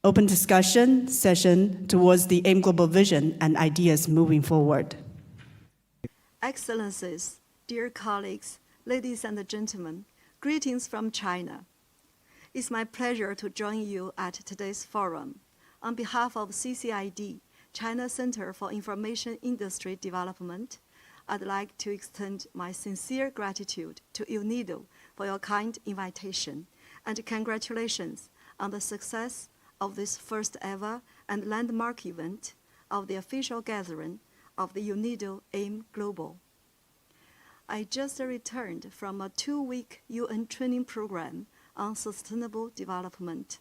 open discussion session towards the AIM Global Vision and ideas moving forward. Excellencies, dear colleagues, ladies and gentlemen, greetings from China. It's my pleasure to join you at today's forum. On behalf of CCID, China Center for Information Industry Development, I'd like to extend my sincere gratitude to UNIDO for your kind invitation, and congratulations on the success of this first ever and landmark event of the official gathering of the UNIDO AIM Global. I just returned from a 2-week UN training program on sustainable development.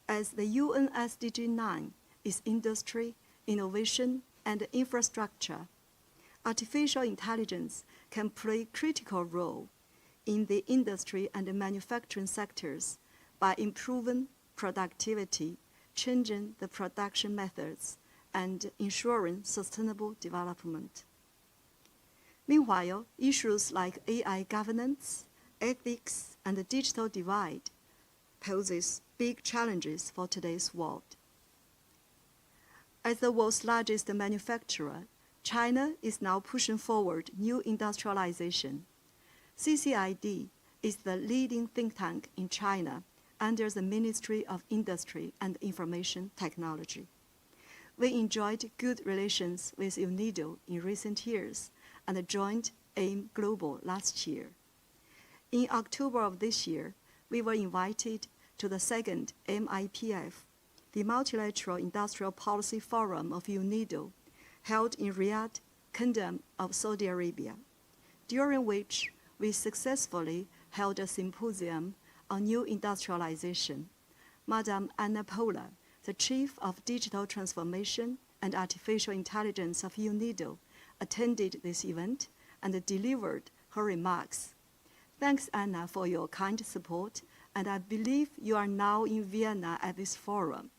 As the UN SDG 9 is industry, innovation, and infrastructure, artificial intelligence can play a critical role in the industry and the manufacturing sectors by improving productivity, changing the production methods, and ensuring sustainable development. Meanwhile, issues like AI governance, ethics, and the digital divide poses big challenges for today's world. As the world's largest manufacturer, China is now pushing forward new industrialization. CCID is the leading think tank in China under the Ministry of Industry and Information Technology. We enjoyed good relations with UNIDO in recent years and joined AIM Global last year. In October of this year, we were invited to the second MIPF, the Multilateral Industrial Policy Forum of UNIDO, held in Riyadh, Kingdom of Saudi Arabia, during which we successfully held a symposium on new industrialization. Madam Anna Pola, the Chief of Digital Transformation and Artificial Intelligence of UNIDO, attended this event and delivered her remarks. Thanks, Anna, for your kind support, and I believe you are now in Vienna at this forum.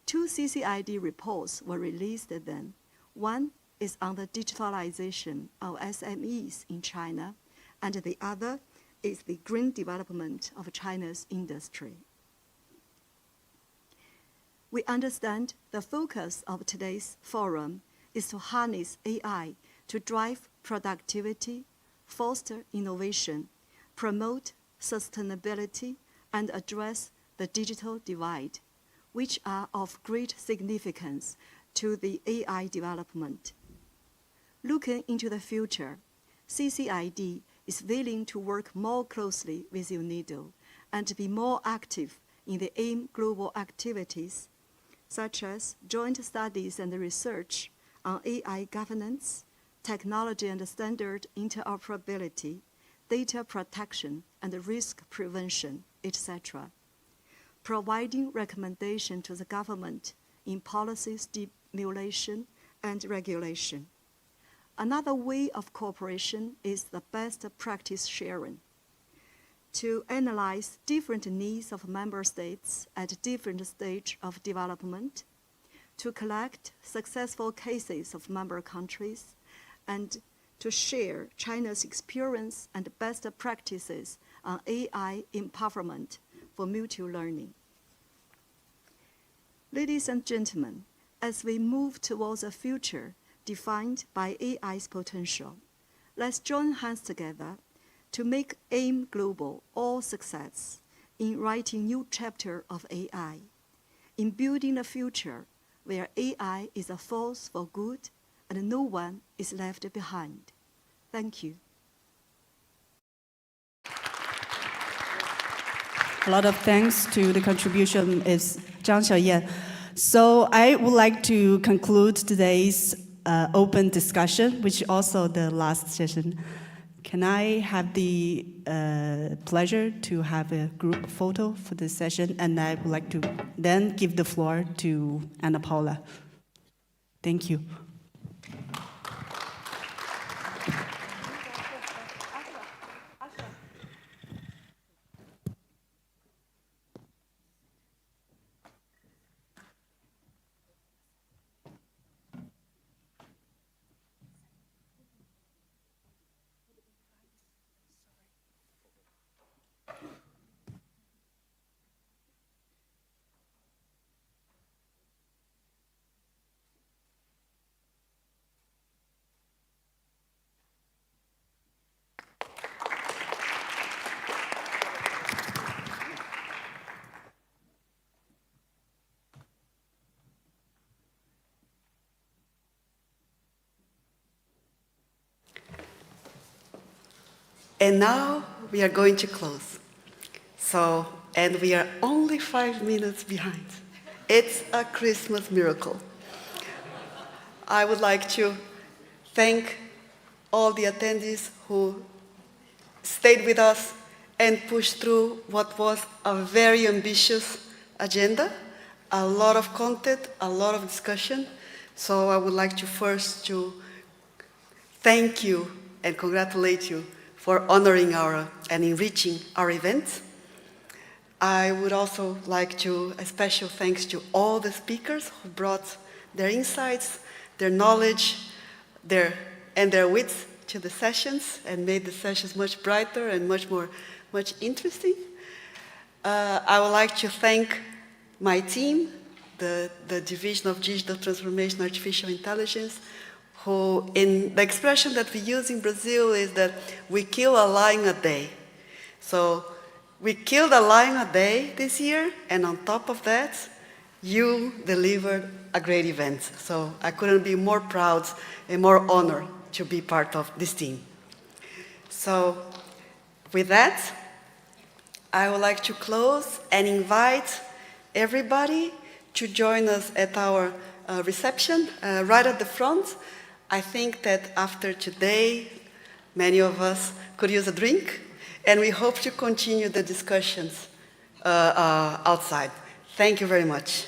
2 CCID reports were released then. One is on the digitalization of SMEs in China, and the other is the green development of China's industry. We understand the focus of today's forum is to harness AI to drive productivity, foster innovation, promote sustainability, and address the digital divide, which are of great significance to the AI development. Looking into the future, CCID is willing to work more closely with UNIDO and to be more active in the AIM global activities, such as joint studies and research on AI governance, technology and standard interoperability, data protection and risk prevention, etc., providing recommendation to the government in policy stimulation and regulation. Another way of cooperation is the best practice sharing. To analyze different needs of member states at different stages of development, to collect successful cases of member countries, and to share China's experience and best practices on AI empowerment for mutual learning. Ladies and gentlemen, as we move towards a future defined by AI's potential, let's join hands together to make AIM Global all success in writing new chapter of AI, in building a future where AI is a force for good and no one is left behind. Thank you. A lot of thanks to the contribution is Zhang Xiaoyan. So I would like to conclude today's open discussion, which is also the last session. Can I have the pleasure to have a group photo for this session? And I would like to then give the floor to Anna Paula. Thank you. And now we are going to close. And we are only 5 minutes behind. It's a Christmas miracle. I would like to thank all the attendees who stayed with us and pushed through what was a very ambitious agenda, a lot of content, a lot of discussion. So I would like to first to thank you and congratulate you for honoring and enriching our event. I would also like to, a special thanks to all the speakers who brought their insights, their knowledge, and their wits to the sessions and made the sessions much brighter and much interesting. I would like to thank my team, the Division of Digital Transformation Artificial Intelligence, who, in the expression that we use in Brazil is that we kill a lion a day. So we killed a lion a day this year, and on top of that, you delivered a great event. So I couldn't be more proud and more honored to be part of this team. So with that, I would like to close and invite everybody to join us at our reception right at the front. I think that after today, many of us could use a drink, and we hope to continue the discussions outside. Thank you very much.